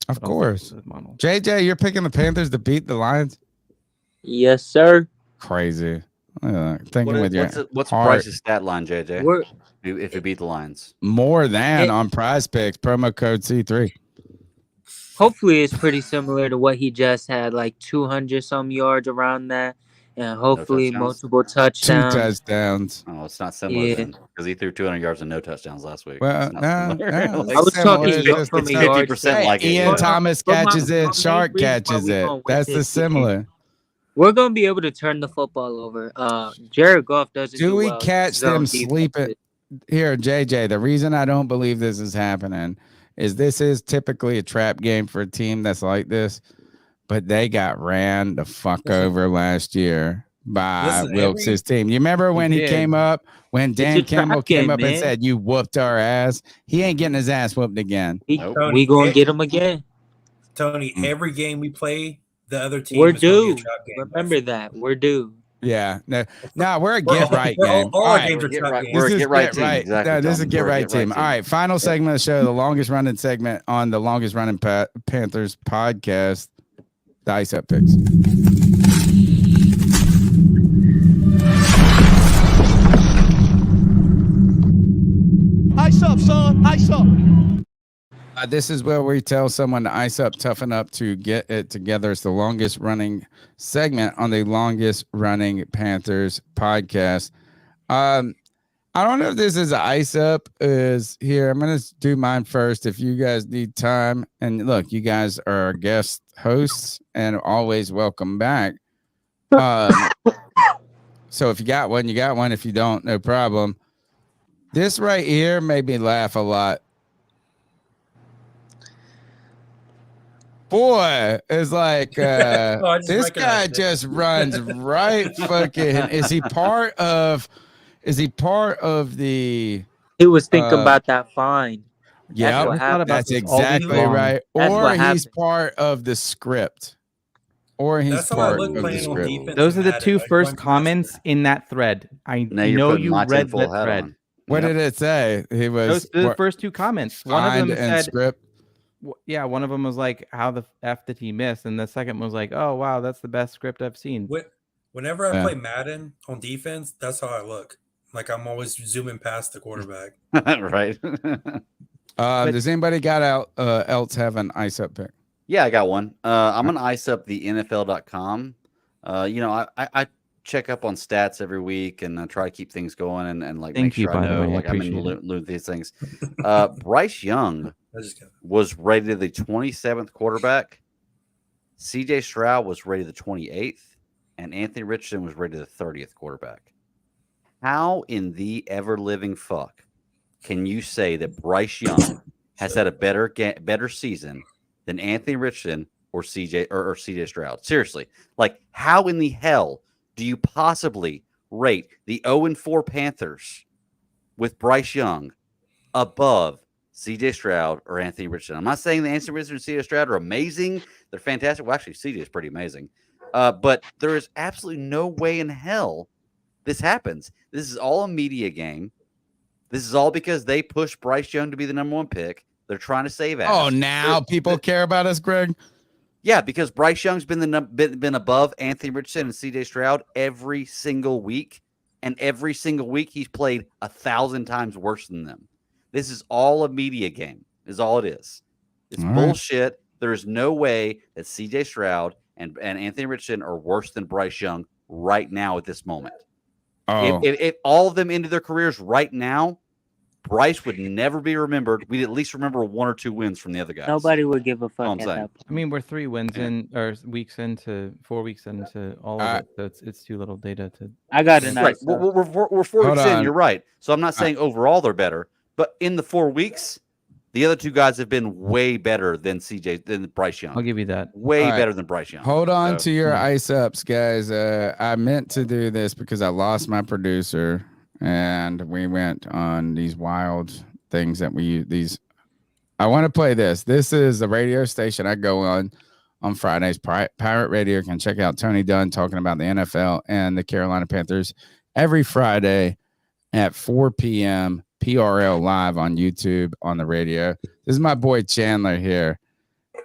S3: Of course. JJ, you're picking the Panthers to beat the Lions?
S2: Yes, sir.
S3: Crazy. Thinking with your
S16: what's
S3: heart.
S16: Bryce's stat line, JJ? If you beat the Lions,
S3: more than on Prize Picks, promo code C3.
S2: Hopefully, it's pretty similar to what he just had, like 200 some yards around that, and hopefully multiple touchdowns.
S3: 2 touchdowns.
S16: Oh, it's not similar then, because he threw 200 yards and no touchdowns last week.
S3: Well,
S16: I
S2: was talking from a yard
S16: 50% like
S3: Ian
S16: it.
S3: Thomas catches it, Shark catches it. That's the similar.
S2: We're gonna be able to turn the football over. Jared Goff doesn't do
S3: we
S2: well.
S3: catch them sleeping? Here, JJ, the reason I don't believe this is happening is this is typically a trap game for a team that's like this, but they got ran the fuck over last year by Wilkes' team. You remember when he came up, when Dan Campbell came up and said, "You whooped our ass"? He ain't getting his ass whooped again.
S2: We gonna get him again.
S5: Tony, every game we play, the other team
S2: We're
S5: is gonna be a
S2: due.
S5: trap game.
S2: Remember that. We're due.
S3: Yeah, no, we're a get right game.
S5: All our games are trap games.
S16: We're a
S3: This is
S16: get right
S3: get
S16: team.
S3: right.
S16: Exactly,
S3: No, this is a
S16: Tom.
S3: get
S16: We're a
S3: right
S16: get right
S3: team.
S16: team.
S3: All right, final segment of the show, the longest running segment on the longest running Panthers podcast, the Ice Up Picks.
S15: Ice up, son. Ice up.
S3: This is where we tell someone to ice up, toughen up to get it together. It's the longest running segment on the longest running Panthers podcast. I don't know if this is an ice up is here. I'm going to do mine first. If you guys need time, and look, you guys are our guest hosts and always welcome back. So if you got one, you got one. If you don't, no problem. This right here made me laugh a lot. Boy, it's like this guy just runs right fucking. Is he part of the?
S2: He was thinking about that fine.
S3: Yeah, that's exactly right. Or he's part of the script. Or he's part of the script.
S9: Those are the two first comments in that thread. I know you read that thread.
S3: What did it say? He was
S9: the first two comments. One of them said
S3: script.
S9: Yeah, one of them was like, "How the f did he miss?" And the second was like, "Oh wow, that's the best script I've seen."
S5: Whenever I play Madden on defense, that's how I look. Like I'm always zooming past the quarterback.
S16: Right.
S3: Does anybody got else have an ice up pick?
S16: Yeah, I got one. I'm gonna ice up the NFL.com. I check up on stats every week and I try to keep things going and like make sure I know like I'm in the loop with these things. Bryce Young was rated the 27th quarterback. CJ Stroud was rated the 28th, and Anthony Richardson was rated the 30th quarterback. How in the ever living fuck can you say that Bryce Young has had a better season than Anthony Richardson or CJ Stroud? Seriously, like how in the hell do you possibly rate the 0-4 Panthers with Bryce Young above CJ Stroud or Anthony Richardson? I'm not saying that Anthony Richardson and CJ Stroud are amazing. They're fantastic. Well, actually, CJ is pretty amazing. But there is absolutely no way in hell this happens. This is all a media game. This is all because they pushed Bryce Young to be the number one pick. They're trying to save ass.
S3: Oh, now people care about us, Greg?
S16: Yeah, because Bryce Young's been above Anthony Richardson and CJ Stroud every single week. And every single week he's played 1,000 times worse than them. This is all a media game, is all it is. It's bullshit. There is no way that CJ Stroud and Anthony Richardson are worse than Bryce Young right now at this moment. If all of them ended their careers right now, Bryce would never be remembered. We'd at least remember 1 or 2 wins from the other guys.
S2: Nobody would give a fuck.
S9: I mean, we're 3 wins in, or weeks into, 4 weeks into all of it. So it's too little data to.
S2: I got it.
S16: Right. We're 4 weeks in. You're right. So I'm not saying overall they're better, but in the 4 weeks, The other two guys have been way better than Bryce Young.
S9: I'll give you that.
S16: Way
S3: All right.
S16: better than Bryce Young.
S3: Hold on to your ice ups, guys. I meant to do this because I lost my producer, and we went on these wild things that we use. I want to play this. This is the radio station I go on Fridays. Pirate Radio. You can check out Tony Dunn talking about the NFL and the Carolina Panthers every Friday at 4 p.m. PRL live on YouTube on the radio. This is my boy Chandler here.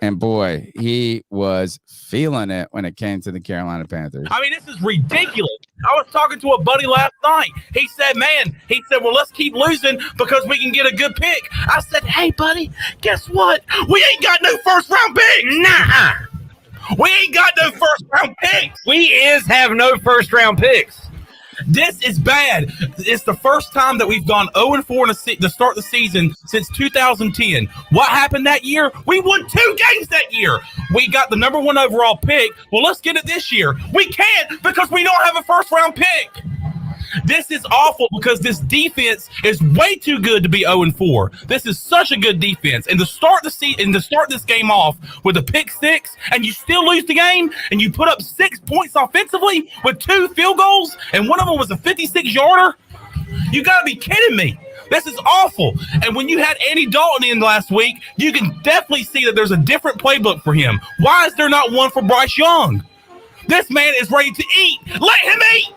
S3: And boy, he was feeling it when it came to the Carolina Panthers.
S15: I mean, this is ridiculous. I was talking to a buddy last night. He said, well, let's keep losing because we can get a good pick. I said, hey, buddy, guess what? We ain't got no first-round picks. Nah. We ain't got no first-round picks. We have no first-round picks. This is bad. It's the first time that we've gone 0-4 to start the season since 2010. What happened that year? We won 2 games that year. We got the number 1 overall pick. Well, let's get it this year. We can't because we don't have a first-round pick. This is awful because this defense is way too good to be 0-4. This is such a good defense. And to start the season, to start this game off with a pick 6, and you still lose the game, and you put up 6 points offensively with 2 field goals, and one of them was a 56-yarder. You got to be kidding me. This is awful. And when you had Andy Dalton in last week, you can definitely see that there's a different playbook for him. Why is there not one for Bryce Young? This man is ready to eat. Let him eat.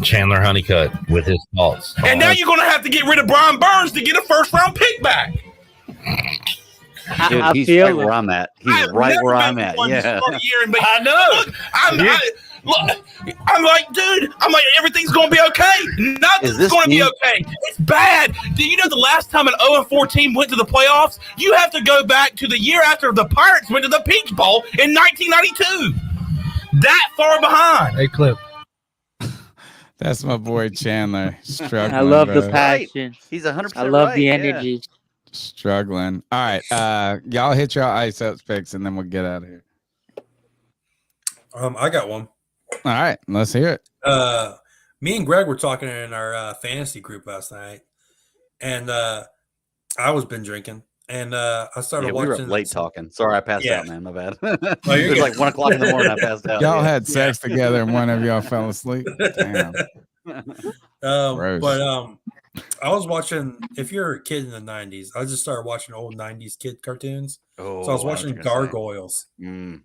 S15: Chandler Honeycutt with his thoughts. And now you're going to have to get rid of Brian Burns to get a first-round pick back.
S16: Dude, he's right where I'm at. He's right where I'm at. Yeah.
S15: I know. I'm like, dude, everything's going to be okay. Nothing's going to be okay. It's bad. Do you know the last time an 0-4 team went to the playoffs? You have to go back to the year after the Pirates went to the Peach Bowl in 1992. That far behind.
S9: Hey, Clip.
S3: That's my boy Chandler. Struggling.
S2: I love
S3: bro.
S2: the passion.
S16: He's 100%.
S2: I love the energy.
S16: Yeah.
S3: Struggling. All right. Y'all hit your ice ups picks and then we'll get out of here.
S5: I got one.
S3: All right. Let's hear it.
S5: Me and Greg were talking in our fantasy group last night, and I was been drinking. And I started watching.
S16: We were up late talking. Sorry, I passed out, man. My bad.
S5: Oh,
S16: It was like 1 o'clock in the morning. I passed out.
S3: Y'all had sex together and one of y'all fell asleep. Damn.
S5: I was watching. If you're a kid in the '90s, I just started watching old '90s kid cartoons. So I was watching Gargoyles. I don't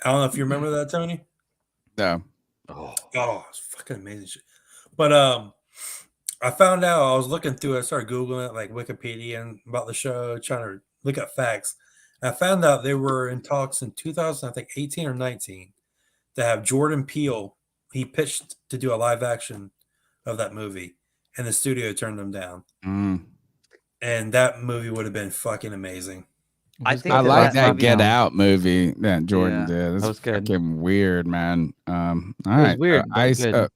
S5: know if you remember that, Tony.
S3: No.
S5: Oh, it's fucking amazing shit. But I found out, I was looking through it, I started Googling it, like Wikipedia and about the show, trying to look at facts. And I found out they were in talks in 2018 or 19 to have Jordan Peele. He pitched to do a live action of that movie, and the studio turned them down. And that movie would have been fucking amazing.
S3: I like that Get Out movie that Jordan did. That's
S9: that was good.
S3: Fucking weird, man. All right.
S9: weird, but
S3: Ice
S9: good.
S3: up.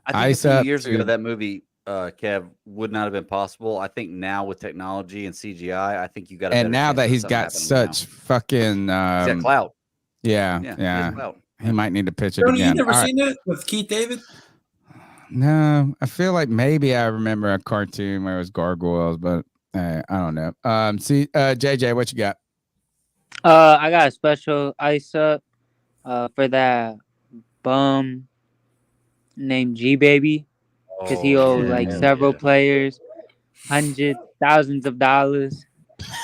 S16: I think
S3: Ice
S16: a few
S3: up
S16: years
S3: to-
S16: ago that movie, Kev, would not have been possible. I think now with technology and CGI, I think you got.
S3: And now that he's got such fucking
S16: he's got clout.
S3: Yeah,
S16: he has
S3: yeah.
S16: clout.
S3: He might need to pitch it
S5: Tony,
S3: again.
S5: you never
S3: All
S5: seen that with Keith David?
S3: No, I feel like maybe I remember a cartoon where it was gargoyles, but I don't know. JJ, what you got?
S2: I got a special ice up for that bum named G Baby because he owed like several players hundreds, thousands of dollars.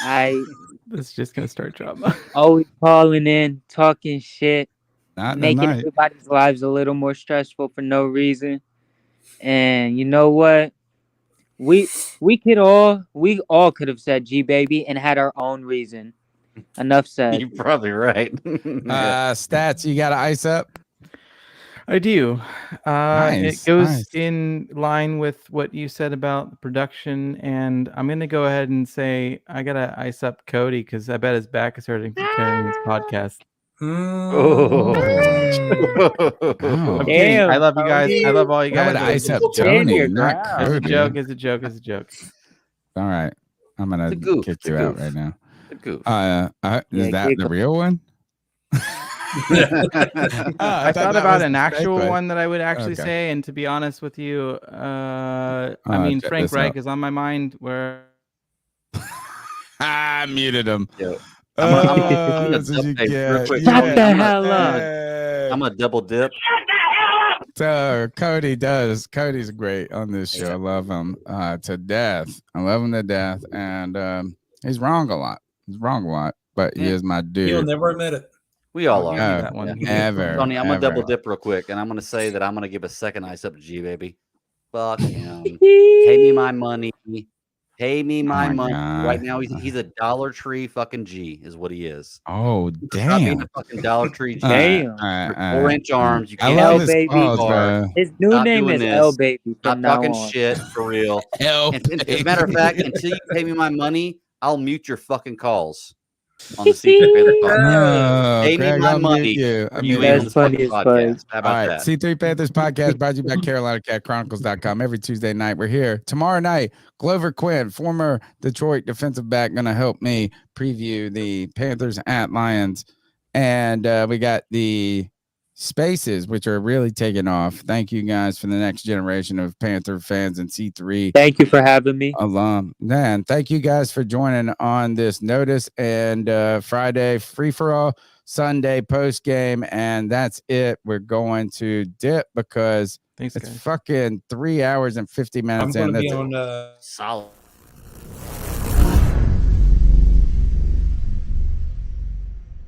S9: This is just gonna start drama.
S2: Always calling in, talking shit,
S3: Not
S2: making
S3: tonight.
S2: everybody's lives a little more stressful for no reason. And you know what? We all could have said G Baby and had our own reason. Enough said.
S16: You're probably right.
S3: Stats, you got to ice up?
S9: I do.
S3: Nice,
S9: It goes
S3: nice.
S9: in line with what you said about the production, and I'm going to go ahead and say I got to ice up Cody because I bet his back is hurting from carrying this podcast.
S3: Oh.
S9: I'm kidding. I love you guys. I love all you
S3: I
S9: guys.
S3: would ice up
S9: Stand
S3: Tony,
S9: your
S3: not
S9: ground. It's a
S3: Cody.
S9: joke. It's a joke. It's a joke.
S3: All right. I'm going to kick you out right now.
S16: It's a goof.
S3: Is that the real one?
S9: I thought about an actual one that I would actually
S3: Okay.
S9: say, and to be honest with you, I mean,
S3: check
S9: Frank
S3: this
S9: Reich
S3: out.
S9: is on my mind. Where
S3: I muted him.
S16: Yeah. I'm gonna
S3: That's what you
S16: hey, real
S3: get.
S16: quick.
S2: Shut
S16: Tony,
S2: the
S16: I'm
S2: hell
S16: gonna,
S2: up.
S16: I'm gonna double dip.
S3: So Cody does. Cody's great on this show. I love him to death. I love him to death, and he's wrong a lot. He's wrong a lot, but he
S16: Yeah.
S3: is my dude.
S5: He'll never admit it.
S16: We all
S9: I'll
S16: are.
S9: give you that one.
S3: Ever.
S16: Tony, I'm gonna
S3: ever.
S16: double dip real quick, and I'm gonna say that I'm gonna give a second ice up to G, baby. Fuck him. Pay me my money. Pay me my
S3: my
S16: money.
S3: God.
S16: Right now, he's a Dollar Tree fucking G, is what he is.
S3: Oh
S16: Stop being
S3: damn!
S16: a fucking Dollar Tree G.
S2: Damn.
S16: Your 4-inch arms. You
S3: I
S16: can't
S3: love
S2: L
S3: his
S2: baby.
S3: balls,
S16: hard.
S3: bro.
S2: His new
S16: Stop
S2: name
S16: doing
S2: is
S16: this.
S2: L baby from
S16: Stop
S2: now
S16: talking
S2: on.
S16: shit for real.
S3: L
S16: And as a matter of fact, until you pay me my money, I'll mute your fucking calls on the C3 Panther podcast. Pay me
S3: Craig,
S16: my
S3: I'll mute
S16: money.
S3: you.
S16: Or you ain't on
S2: That's
S16: this
S2: funny
S16: fucking
S2: as fuck.
S16: podcast. How
S3: All
S16: about
S3: right,
S16: that?
S3: C3 Panthers podcast brought to you by CarolinaCatChronicles.com. Every Tuesday night, we're here. Tomorrow night, Glover Quinn, former Detroit defensive back, going to help me preview the Panthers at Lions. And we got the Spaces, which are really taking off. Thank you guys for the next generation of Panther fans and C3
S2: Thank you for having me.
S3: alum. Man, thank you guys for joining on this notice. And Friday, free for all. Sunday post game, and that's it. We're going to dip because it's fucking 3 hours and 50 minutes.
S5: I'm going to be
S3: That's it.
S5: on
S16: Solid.